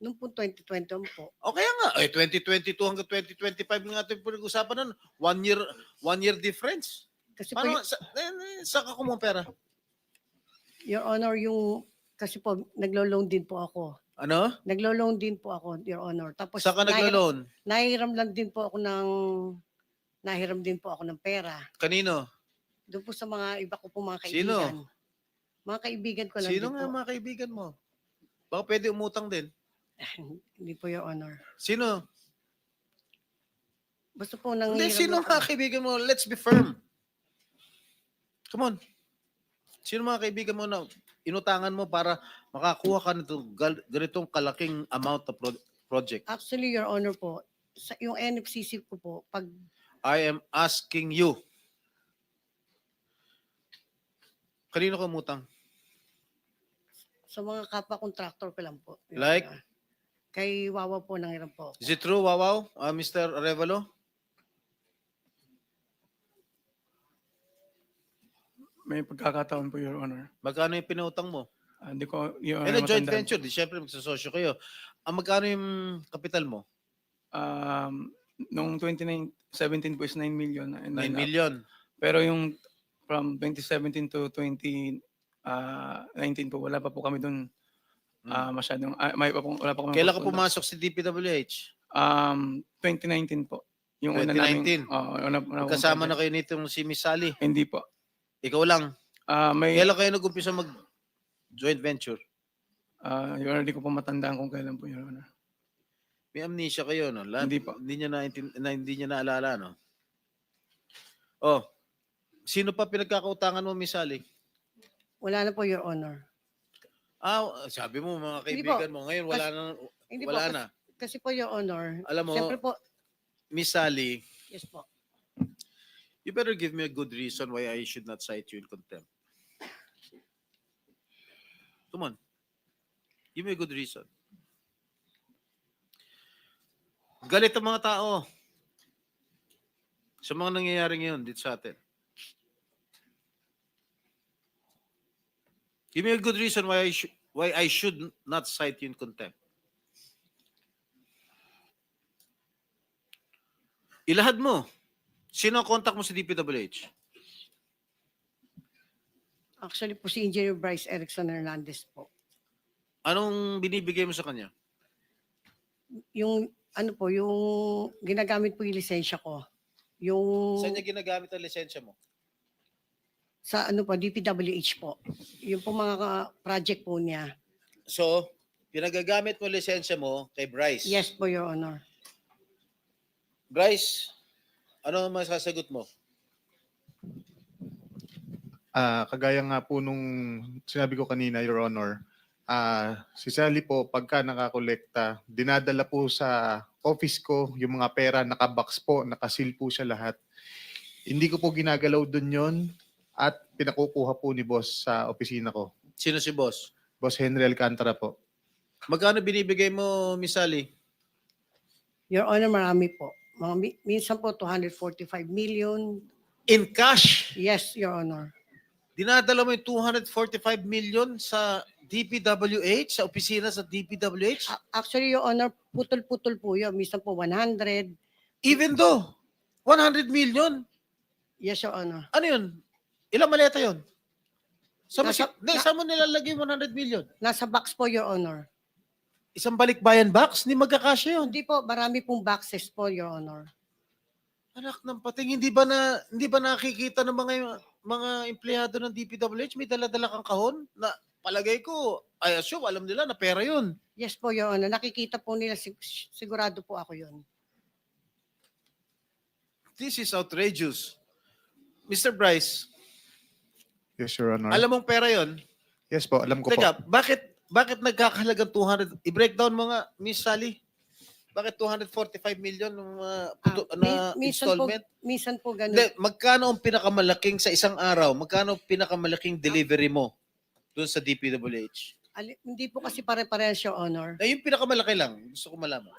nung po 2020 po,
O kaya nga, 2022 hanggang 2025 nga ito pinag-usapan nun. One year difference.
kasi po,
Paano, saan ka kumuha pera?
Your Honor, kasi po, naglo-loan din po ako.
Ano?
Naglo-loan din po ako, Your Honor. Tapos,
Saan ka naglo-loan?
nahiram din po ako ng pera.
Kanino?
Doon po sa mga iba ko po mga
Sino?
kaibigan. Mga kaibigan ko lang
Sino
din
nga
po.
mga kaibigan mo? Baka pwede umutang din.
Hindi po, Your Honor.
Sino?
Basta po
Hindi,
nanghiram
sino
lang
mga
ako.
kaibigan mo? Let's be firm. Come on. Sino mga kaibigan mo na inutangan mo para makakuha ka nito ganitong kalaking amount of project?
Actually, Your Honor po, yung NFCC ko po, pag
I am asking you. Kanino ka umutang?
sa mga kapwa-contractor ko lang po. Your
Like?
Honor. Kay Wawa po nanghiram po ako.
Is it true, Wawaw? Mr. Arevalo?
May pagkakataon po, Your Honor.
Magkano yung pinautang mo?
Hindi ko, Your
And
Honor,
a joint
matandaan.
venture, di syempre magsasosyo kayo. Magkano yung kapital mo?
Noong 2017 po is 9 million.
9 million.
Pero yung from 2017 to 2019 po, wala pa po kami doon masyadong, wala pa kami.
Kailan ka pumasok si DPWH?
2019 po. Yung una
2019?
namin,
Kasama na kayo nitong si Miss Sally?
Hindi po.
Ikaw lang?
May,
Kailan kayo nag-umpisa Joint venture.
Your Honor, di ko pa matandaan kung kailan po, Your Honor.
May amnesia kayo, no?
Hindi pa.
Hindi niya naalala, no? Oh, sino pa pinagkakautangan mo, Miss Sally?
Wala na po, Your Honor.
Sabi mo, mga
Hindi
kaibigan
po.
mo, ngayon
Hindi
wala
po,
na.
Kasi po, Your Honor,
Alam mo,
siyempre po,
Miss Sally,
yes po.
you better give me a good reason why I should not cite you in contempt. Come on. Give me a good reason. Galit ang mga tao sa mga nangyayari ngayon dito sa atin. Give me a good reason why I should not cite you in contempt. Ilahad mo. Sino ang contact mo sa DPWH?
Actually po si Engineer Bryce Erickson Hernandez po.
Anong binibigay mo sa kanya?
Yung ano po, yung ginagamit po yung lisensya ko. Yung
Saan niya ginagamit ang lisensya mo?
sa ano po, DPWH po. Yung po mga project po niya.
So, pinagagamit mo lisensya mo kay Bryce.
Yes po, Your Honor.
Bryce, ano ang masasagot mo?
Kagaya nga po nung sinabi ko kanina, Your Honor, si Sally po, pagka nakakolekta, dinadala po sa office ko yung mga pera, nakabox po, nakasil po siya lahat. Hindi ko po ginagalaw dun yon at pinakukuha po ni boss sa opisina ko.
Sino si boss?
Boss Henry Alcantara po.
Magkano binibigay mo, Miss Sally?
Your Honor, marami po. Minsan po 245 million.
In cash?
Yes, Your Honor.
Dinadala mo yung 245 million sa DPWH, sa opisina sa DPWH?
Actually, Your Honor, putol-putol po yun. Minsan po 100.
Even though, 100 million?
Yes, Your Honor.
Ano yun? Ilang maleta yun? Saan
Nasa-
mo nilalagay 100 million?
Nasa box po, Your Honor.
Isang balikbayan box? Hindi magkakasya yun.
Hindi po, marami pong boxes po, Your Honor.
Anak ng pating, hindi ba nakikita ng mga empleyado ng DPWH may dala-dala kang kahon na palagay ko, I assume alam nila na pera yun.
Yes po, Your Honor. Nakikita po nila, sigurado po ako yun.
This is outrageous. Mr. Bryce,
Yes, Your Honor.
alam mong pera yun?
Yes po, alam ko
Teka,
po.
bakit nagkakahalagang 200? I-breakdown mo nga, Miss Sally. Bakit 245 million na installment?
Minsan po ganun.
Hindi, magkano ang pinakamalaking sa isang araw? Magkano ang pinakamalaking delivery mo doon sa DPWH?
Hindi po kasi pare-parehas, Your Honor.
Yung pinakamalaki lang. Gusto ko malaman.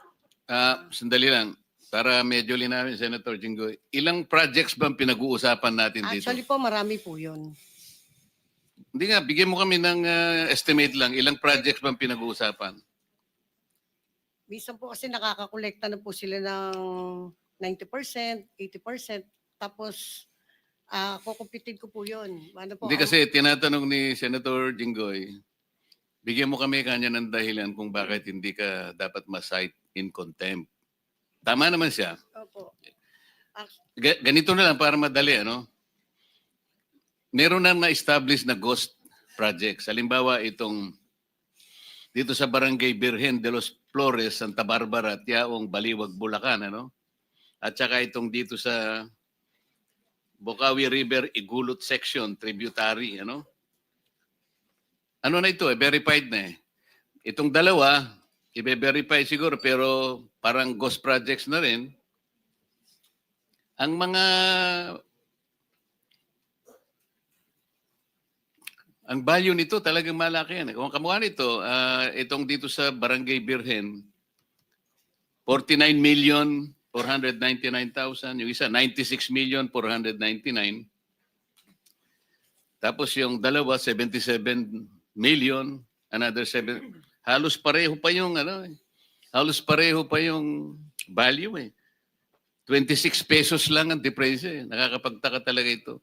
Sandali lang. Para medyo linawin, Senator Jinggoy. Ilang projects bang pinag-uusapan natin dito?
Actually po, marami po yun.
Hindi nga, bigyan mo kami ng estimate lang. Ilang projects bang pinag-uusapan?
Minsan po kasi nakakakolekta na po sila ng 90%, 80%. Tapos, kukumpitin ko po yun. Ano po,
Hindi kasi tinatanong ni Senator Jinggoy, bigyan mo kami kanya ng dahilan kung bakit hindi ka dapat ma-cite in contempt. Tama naman siya.
Opo.
Ganito na lang para madali, ano? Meron na na-establish na ghost projects. Halimbawa, itong dito sa Barangay Birhen de los Flores, Santa Barbara, Tiaong, Baliwag, Bulacan, ano? At saka itong dito sa Bocaue River, Igulot Section, tributary, ano? Ano na ito, verified na eh. Itong dalawa, i-verify siguro, pero parang ghost projects na rin. Ang value nito talagang malaki yan. Kung kamukha nito, itong dito sa Barangay Birhen, 49,499,000. Yung isa, 96,499,000. Tapos yung dalawa, 77 million. Another 7. Halos pareho pa yung value eh. 26 pesos lang ang difference eh. Nakakapagtaka talaga ito.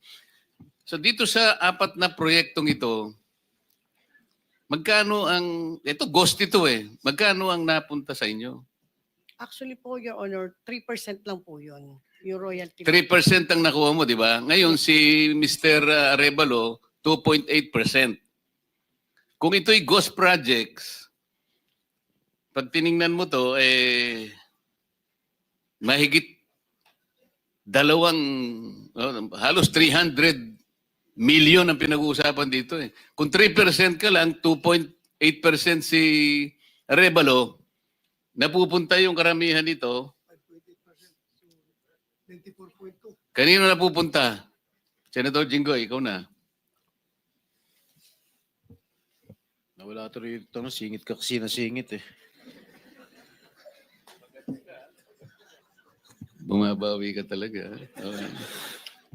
So dito sa apat na proyektong ito, ito ghost ito eh. Magkano ang napunta sa inyo?
Actually po, Your Honor, 3% lang po yun. Yung royalty.
3% ang nakuha mo, di ba? Ngayon si Mr. Arevalo, 2.8%. kung ito'y ghost projects, pag tiningnan mo to, mahigit halos 300 million ang pinag-uusapan dito eh. Kung 3% ka lang, 2.8% si Arevalo, napupunta yung karamihan nito. Kanino napupunta? Senator Jinggoy, ikaw na.
Nawala to rito, singit ka kasi nasingit eh.
Bumabawi ka talaga.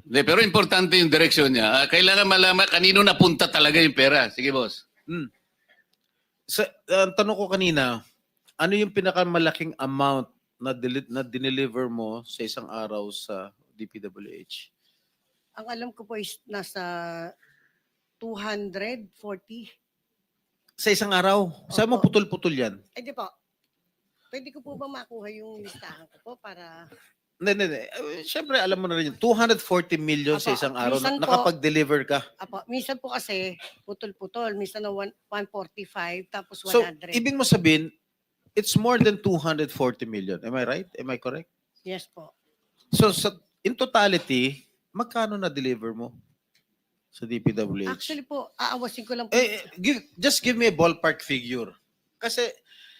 De, pero importante yung direksyon niya. Kailangan malaman kanino napunta talaga yung pera. Sige, boss.
Ang tanong ko kanina, ano yung pinakamalaking amount na dineliver mo sa isang araw sa DPWH?
Ang alam ko po is nasa 240.
Sa isang araw? Saan mo putol-putol yan?
Ay, di po. Pwede ko po ba makuha yung listahan ko po para...
Hindi. Siyempre, alam mo na rin yun. 240 million sa
Apo,
isang araw.
minsan po-
Nakapag-deliver ka.
Apo, minsan po kasi putol-putol. Minsan na 145 tapos 100.
So, ibig mo sabihin, it's more than 240 million. Am I right? Am I correct?
Yes po.
So, in totality, magkano na-deliver mo sa DPWH?
Actually po, aawasin ko lang po.
Just give me a ballpark figure. Kasi,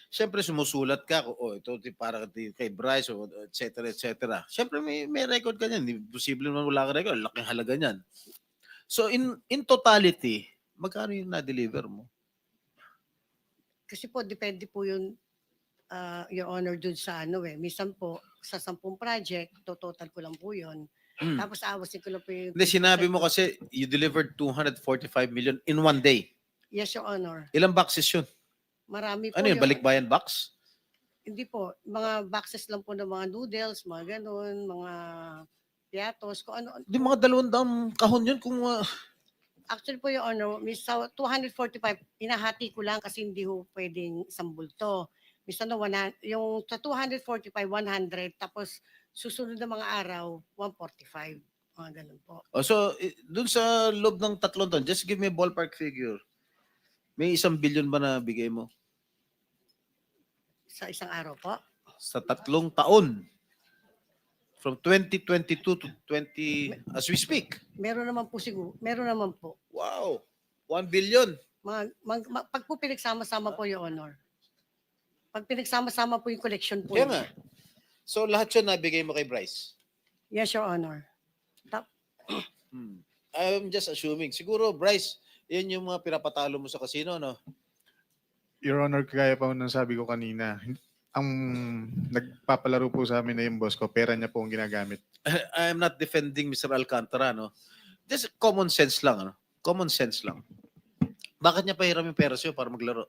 syempre sumusulat ka, ito para kay Bryce, et cetera, et cetera. Syempre may record ka niyan. Hindi posible naman wala ka record. Laking halaga niyan. So, in totality, magkano yung na-deliver mo?
Kasi po, depende po yun, Your Honor, dun sa Minsan po, sa 10 project, total ko lang po yun. Tapos aawasin ko lang po yung...
Hindi, sinabi mo kasi you delivered 245 million in one day.
Yes, Your Honor.
Ilang boxes yun?
Marami po.
Ano yun, balikbayan box?
Hindi po. Mga boxes lang po ng mga noodles, mga ganun, mga piatos, kung ano.
Di mga 200 kahon yun kung...
Actually po, Your Honor, sa 245, inahati ko lang kasi hindi ho pwedeng isang bulto. Minsan na yung sa 245, 100, tapos susunod na mga araw, 145. Mga ganun po.
So, dun sa loob ng 3 taon, just give me a ballpark figure. May 1 billion ba na bigay mo?
Sa isang araw po?
Sa 3 taon. From 2022 to 20, as we speak.
Meron naman po siguro. Meron naman po.
Wow. 1 billion.
Pag po pinagsama-sama po, Your Honor. Pag pinagsama-sama po yung collection po.
Kaya nga. So, lahat yun nabigay mo kay Bryce?
Yes, Your Honor.
I'm just assuming. Siguro, Bryce, yan yung mga pinapatalo mo sa casino, no?
Your Honor, kaya pa ng sabi ko kanina, ang nagpapalaro po sa amin na yung boss ko, pera niya po ang ginagamit.
I'm not defending Mr. Alcantara, no? Just common sense lang, ano? Common sense lang. Bakit niya pahiram yung pera sa'yo para maglaro?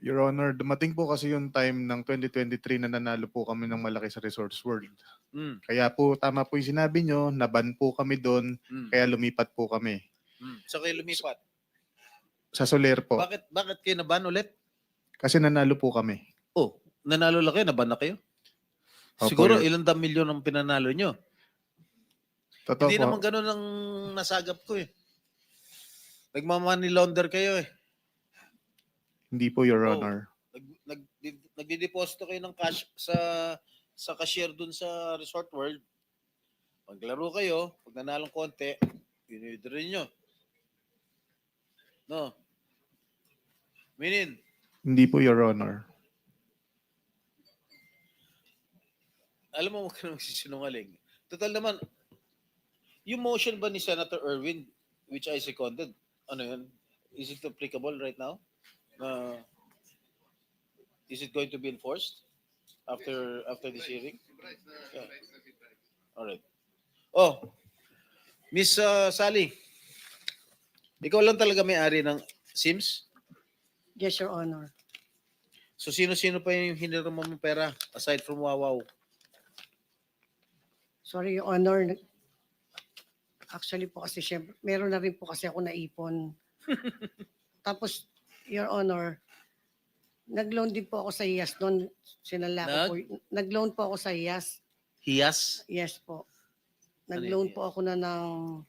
Your Honor, dumating po kasi yung time ng 2023 na nanalo po kami ng malaki sa Resorts World. Kaya po, tama po yung sinabi nyo, naban po kami doon, kaya lumipat po kami.
So kayo lumipat?
Sa Soler po.
Bakit kayo naban ulit?
Kasi nanalo po kami.
Oh, nanalo lang kayo, naban na kayo?
Opo,
Siguro
Your-
ilang milyon ang pinanalo nyo.
Totoo
Hindi
po.
naman ganun ang nasagap ko eh. Nagmamoney launder kayo eh.
Hindi po, Your
Oh.
Honor.
Nagdideposito kayo ng cash sa cashier dun sa Resort World. Maglaro kayo, pag nanalong konti, withdraw nyo. No? Minin,
Hindi po, Your Honor.
alam mo, huwag ka na magsisinungaling. Total naman, yung motion ba ni Senator Erwin, which I seconded, ano yun? Is it applicable right now? Is it going to be enforced after this hearing? Yeah. All right. Oh, Miss Sally, ikaw lang talaga may-ari ng Sims?
Yes, Your Honor.
So sino-sino pa yung hiniram mo ng pera aside from Wawaw?
Sorry, Your Honor. Actually po kasi syempre, meron na rin po kasi ako naipon. Tapos, Your Honor, nag-loan din po ako sa IAS noon. Sinala ko po. Nag-loan po ako sa IAS.
Hiyas?
Yes po. Nag-loan po ako na ng...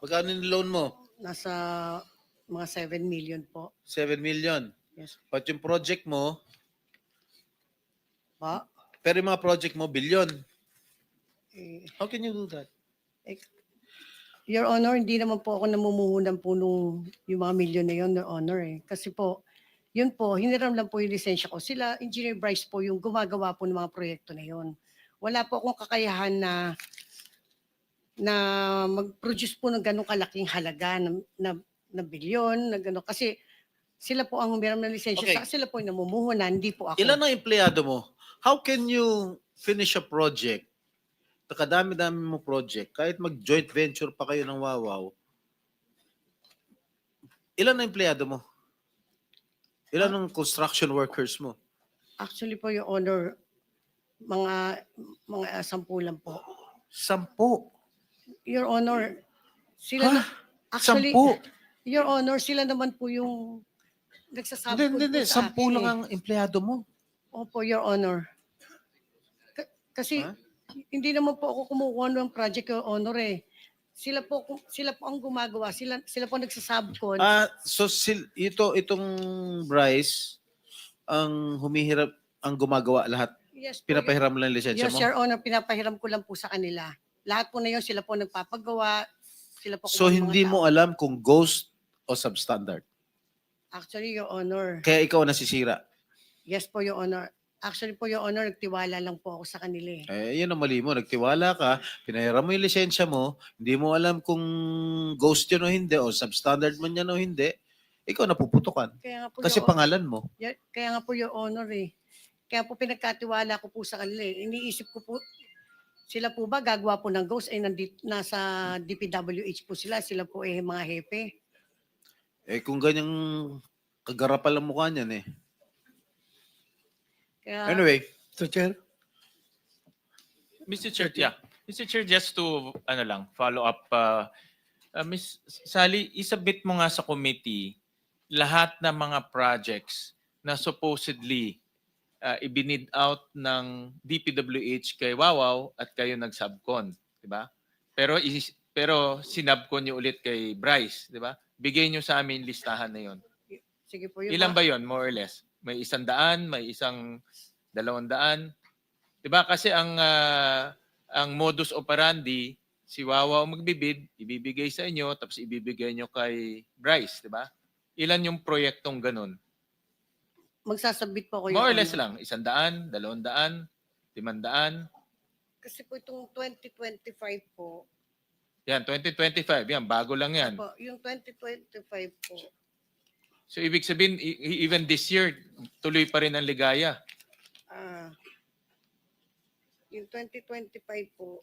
Magkano yung loan mo?
Nasa mga 7 million po.
7 million.
Yes.
But yung project mo,
Pa.
pero yung mga project mo, billion.
Eh,
How can you do that?
Your Honor, hindi naman po ako namumuhunan po yung mga milyon na yun, Your Honor. Kasi po, yun po, hiniram lang po yung lisensya ko. Sila, Engineer Bryce po, yung gumagawa po ng mga proyekto na yun. Wala po akong kakayahan na mag-produce po ng ganong kalaking halaga na bilyon, na gano'n. Kasi sila po ang humiram ng lisensya.
Okay.
Sila po yung namumuhunan, hindi po ako.
Ilan ang empleyado mo? How can you finish a project? Kadami-dami mo project. Kahit mag-joint venture pa kayo ng Wawaw. Ilan ang empleyado mo? Ilan ang construction workers mo?
Actually po, Your Honor, mga 10 lang po.
10.
Your Honor, sila
Ha?
na, actually,
10?
Your Honor, sila naman po yung nagsasabi
Hindi. 10 lang ang empleyado mo.
Opo, Your Honor. Kasi hindi naman po ako kumukuha ng project, Your Honor Sila po ang gumagawa. Sila po nagsasabkon.
So itong Bryce ang humihirap, ang gumagawa lahat.
Yes po,
Pinapahiram mo lang yung lisensya
yes,
mo?
Your Honor, pinapahiram ko lang po sa kanila. Lahat po na yun, sila po nagpapagawa. Sila po
So
kumuha ng mga
hindi mo
tao.
alam kung ghost o substandard.
Actually, Your Honor.
Kaya ikaw nasisira.
Yes po, Your Honor. Actually po, Your Honor, nagtiwala lang po ako sa kanila
Yun ang mali mo. Nagtiwala ka, pinahiram mo yung lisensya mo, hindi mo alam kung ghost yun o hindi, o substandard man yan o hindi, ikaw napuputukan.
Kaya nga po,
Kasi
Your
pangalan mo.
Kaya nga po, Your Honor Kaya po pinagkatiwala ko po sa kanila Iniisip ko po, sila po ba gagawa po ng ghost? Nasa DPWH po sila. Sila po mga hepe.
Kung ganyang kagarapal ang mukha niyan
Kaya,
Anyway,
Mr. Chair.
Mr. Chair, yeah. Mr. Chair, just to follow up, Ms. Sally, isabit mo nga sa committee lahat ng mga projects na supposedly ibinid out ng DPWH kay Wawaw at kayo nag-subcon, di ba? Pero sinubcon niyo ulit kay Bryce, di ba? Bigay niyo sa amin listahan na 'yon.
sige po, Your
Ilan ba 'yon, more or less? May 100, may 200, 200. 'Di ba kasi ang modus operandi, si Wawaw magbibid, ibibigay sa inyo tapos ibibigay nyo kay Bryce, 'di ba? Ilan yung proyektong ganun?
Magsasabit po ako, Your
More or less
Honor.
lang, 100, 200, 500.
Kasi po itong 2025 po,
Yan, 2025, yan, bago lang yan.
po, yung 2025 po,
So ibig sabihin, even this year, tuloy pa rin ang ligaya.
yung 2025 po,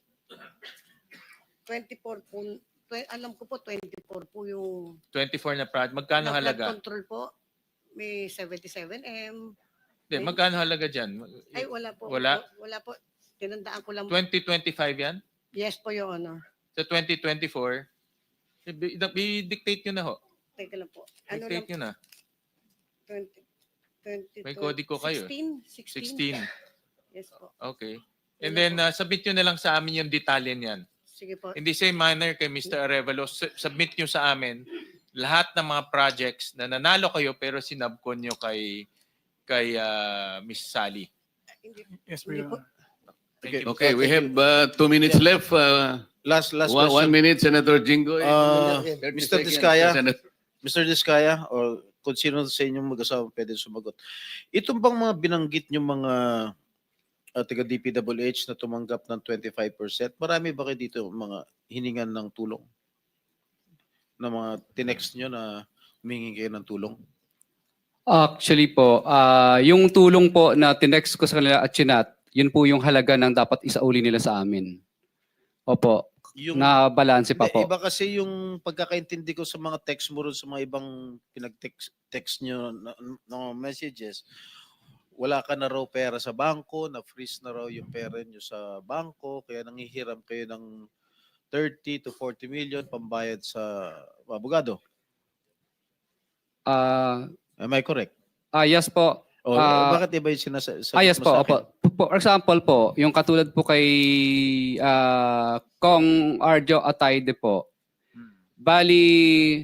24 po, alam ko po 24 po yung
24 na project. Magkano
flood
halaga?
control po. May 77M.
Hindi, magkano halaga dyan?
Ay, wala po.
Wala?
Wala po. Tinandaan ko lang.
2025 yan?
Yes po, Your Honor.
Sa 2024, i-dictate nyo na ho.
Teka lang po. Ano lang,
Dictate nyo na.
20,
May kodiko kayo.
16.
16.
Yes po.
Okay. And then, submit nyo na lang sa amin yung detalye niyan.
Sige po.
In the same manner kay Mr. Arevalo, submit nyo sa amin lahat ng mga projects na nanalo kayo pero sinubcon nyo kay Miss Sally.
Yes,
Hindi po.
Okay, we have 2 minutes left.
Last
One
question.
minute, Senator Jinggoy. 30
Mr.
seconds,
Diskaya.
Senator.
Mr. Diskaya, or kung sino sa inyong mag-asawa pwede sumagot. Itong bang mga binanggit nyo mga taga DPWH na tumanggap ng 25%, marami ba kayo dito mga hiningan ng tulong? Na mga tinext nyo na humingi kayo ng tulong?
Actually po, yung tulong po na tinext ko sa kanila at chinat, yun po yung halaga ng dapat isauli nila sa amin. Opo, na balanse pa po.
Iba kasi yung pagkakaintindi ko sa mga text mo ron sa mga ibang pinag-text nyo ng messages, wala ka na raw pera sa bangko, na-freeze na raw yung pera nyo sa bangko, kaya nangihiram kayo ng 30 to 40 million pambayad sa abogado. Am I correct?
Yes po.
O, bakit iba yung sinasabi
Yes po, opo. For example po, yung katulad po kay Kong Arjo Atayde po, Bali,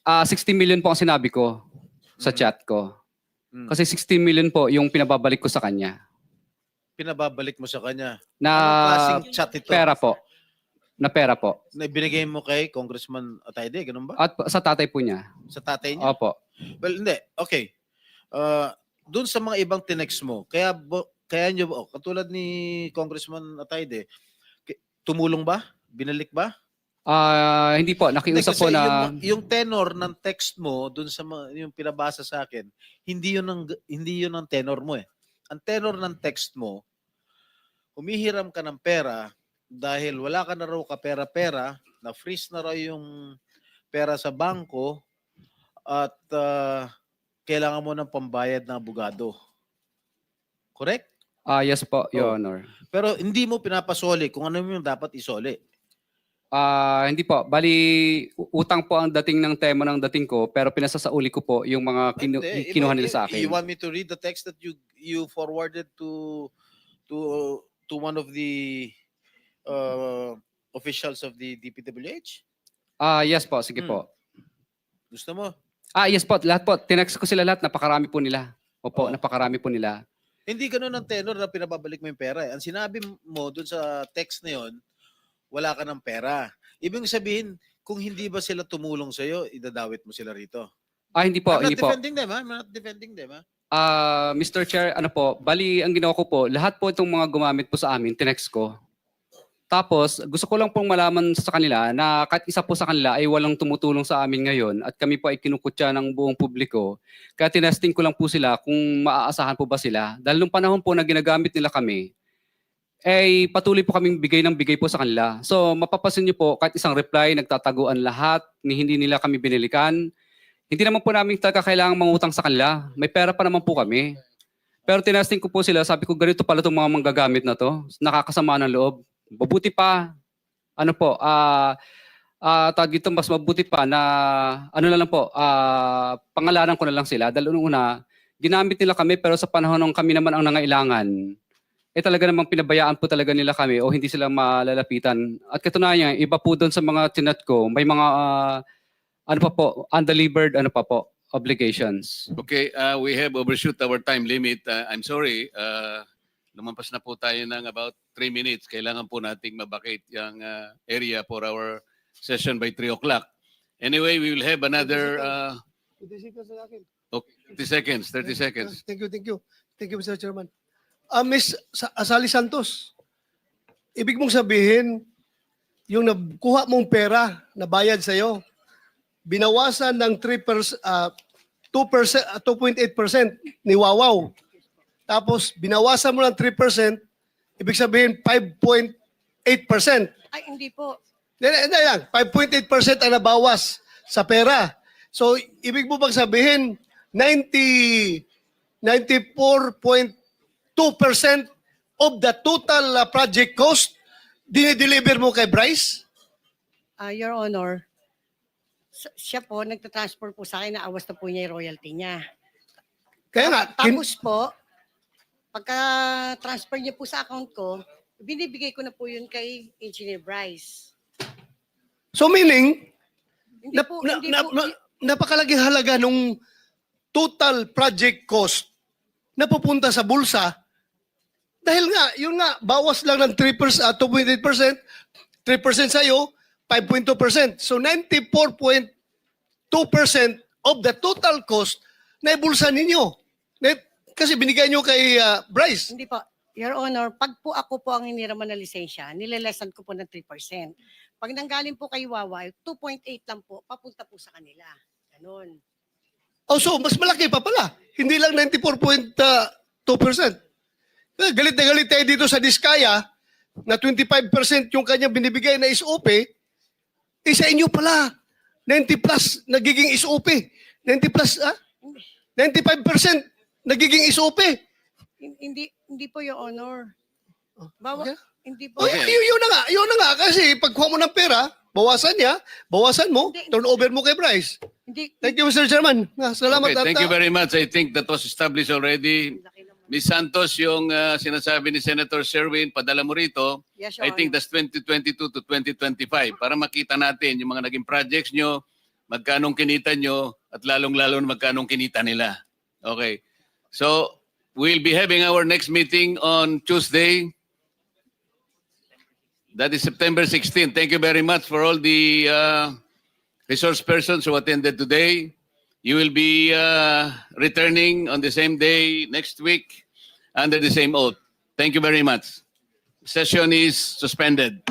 60 million po ang sinabi ko sa chat ko. Kasi 60 million po yung pinababalik ko sa kanya.
Pinababalik mo sa kanya.
Na
Anong klaseng chat ito?
pera po. Na pera po.
Na ibinigay mo kay Congressman Atayde, ganun ba?
At sa tatay po niya.
Sa tatay niya?
Opo.
Well, hindi. Okay. Doon sa mga ibang tinext mo, kaya nyo, katulad ni Congressman Atayde, tumulong ba? Binalik ba?
Hindi po, nakiusap
Kasi
po na
yung tenor ng text mo doon sa yung pinabasa sa akin, hindi yun ang tenor mo eh. Ang tenor ng text mo, humihiram ka ng pera dahil wala ka na raw kapera-pera, na-freeze na raw yung pera sa bangko at kailangan mo ng pambayad ng abogado. Correct?
yes po, Your Honor.
Pero hindi mo pinapasoli kung ano yung dapat isoli.
Hindi po. Bali, utang po ang dating ng tema ng dating ko, pero pinasasauli ko po yung mga
Hindi.
kinuha nila sa akin.
You want me to read the text that you forwarded to one of the officials of the DPWH?
Yes po, sige po.
Gusto mo?
Yes po, lahat po. Tinext ko sila lahat, napakarami po nila. Opo, napakarami po nila.
Hindi ganun ang tenor na pinababalik mo yung pera. Ang sinabi mo dun sa text na yun, wala ka ng pera. Ibig sabihin, kung hindi ba sila tumulong sa'yo, idadawit mo sila rito.
Hindi po,
I'm
hindi
not
po.
defending them, ha? I'm not defending them, ha?
Mr. Chair, ano po, bali ang ginawa ko po, lahat po itong mga gumamit po sa amin, tinext ko. Tapos, gusto ko lang pong malaman sa kanila na kahit isa po sa kanila ay walang tumutulong sa amin ngayon at kami po ay kinukutya ng buong publiko. Kaya tinesting ko lang po sila kung maaasahan po ba sila. Dahil nung panahon po na ginagamit nila kami, patuloy po kaming bigay ng bigay po sa kanila. So, mapapasin niyo po, kahit isang reply, nagtataguan lahat, hindi nila kami binilikan. Hindi naman po namin talaga kailangang mangutang sa kanila. May pera pa naman po kami. Pero tinasting ko po sila, sabi ko, ganito pala itong mga manggagamit na to. Nakakasama ng loob. Mabuti pa, tawag dito, mas mabuti pa na, pangalanan ko na lang sila. Dahil una, ginamit nila kami, pero sa panahon ng kami naman ang nangailangan, talaga namang pinabayaan po talaga nila kami o hindi sila malalapitan. At katunayan, iba po doon sa mga tinat ko, may mga, undelivered, obligations.
Okay, we have overshoot our time limit. I'm sorry, lumampas na po tayo ng about 3 minutes. Kailangan po nating mabakate yung area for our session by 3 o'clock. Anyway, we will have another 30 seconds.
Thank you. Thank you, Mr. Chairman. Ms. Asali Santos, ibig mong sabihin, yung nakuha mong pera na bayad sa'yo, binawasan ng 2.8% ni Wawaw. Tapos, binawasan mo ng 3%, ibig sabihin 5.8%.
Ay, hindi po.
Hindi lang, 5.8% ang nabawas sa pera. So, ibig mo bang sabihin, 94.2% of the total project cost, dinideliver mo kay Bryce?
Your Honor, siya po, nagtatransfer po sa akin na awas na po niya yung royalty niya.
Kaya nga,
Tapos po, pagka-transfer niya po sa account ko, binibigay ko na po yun kay Engineer Bryce.
so meaning,
Hindi po,
napakalaging halaga nung total project cost na pupunta sa bulsa dahil nga, yun nga, bawas lang ng 3%, 2.8%, 3% sa'yo, 5.2%. So 94.2% of the total cost na ibulsa ninyo. Kasi binigay nyo kay Bryce.
Hindi po. Your Honor, pag po ako po ang hiniraman na lisensya, nilelesan ko po ng 3%. Pag nanggaling po kay Wawa, 2.8 lang po, papunta po sa kanila. Ganun.
Oh, so mas malaki pa pala. Hindi lang 94.2%. Galit na galit tayo dito sa Diskaya na 25% yung kanyang binibigay na SOP, sa inyo pala, 90 plus nagiging SOP. 90 plus, 95% nagiging SOP.
Hindi po, Your Honor. Hindi po.
Okay. Yun na nga. Kasi pagkuha mo ng pera, bawasan niya, bawasan mo, turnover mo kay Bryce. Thank you, Mr. Chairman. Salamat.
Okay, thank you very much. I think that was established already. Ms. Santos, yung sinasabi ni Senator Sherwin, padala mo rito.
Yes, Your
I think
Honor.
that's 2022 to 2025 para makita natin yung mga naging projects nyo, magkanong kinita nyo, at lalong-lalo na magkanong kinita nila. Okay. So, we'll be having our next meeting on Tuesday. That is September 16. Thank you very much for all the resource persons who attended today. You will be returning on the same day next week under the same oath. Thank you very much. Session is suspended.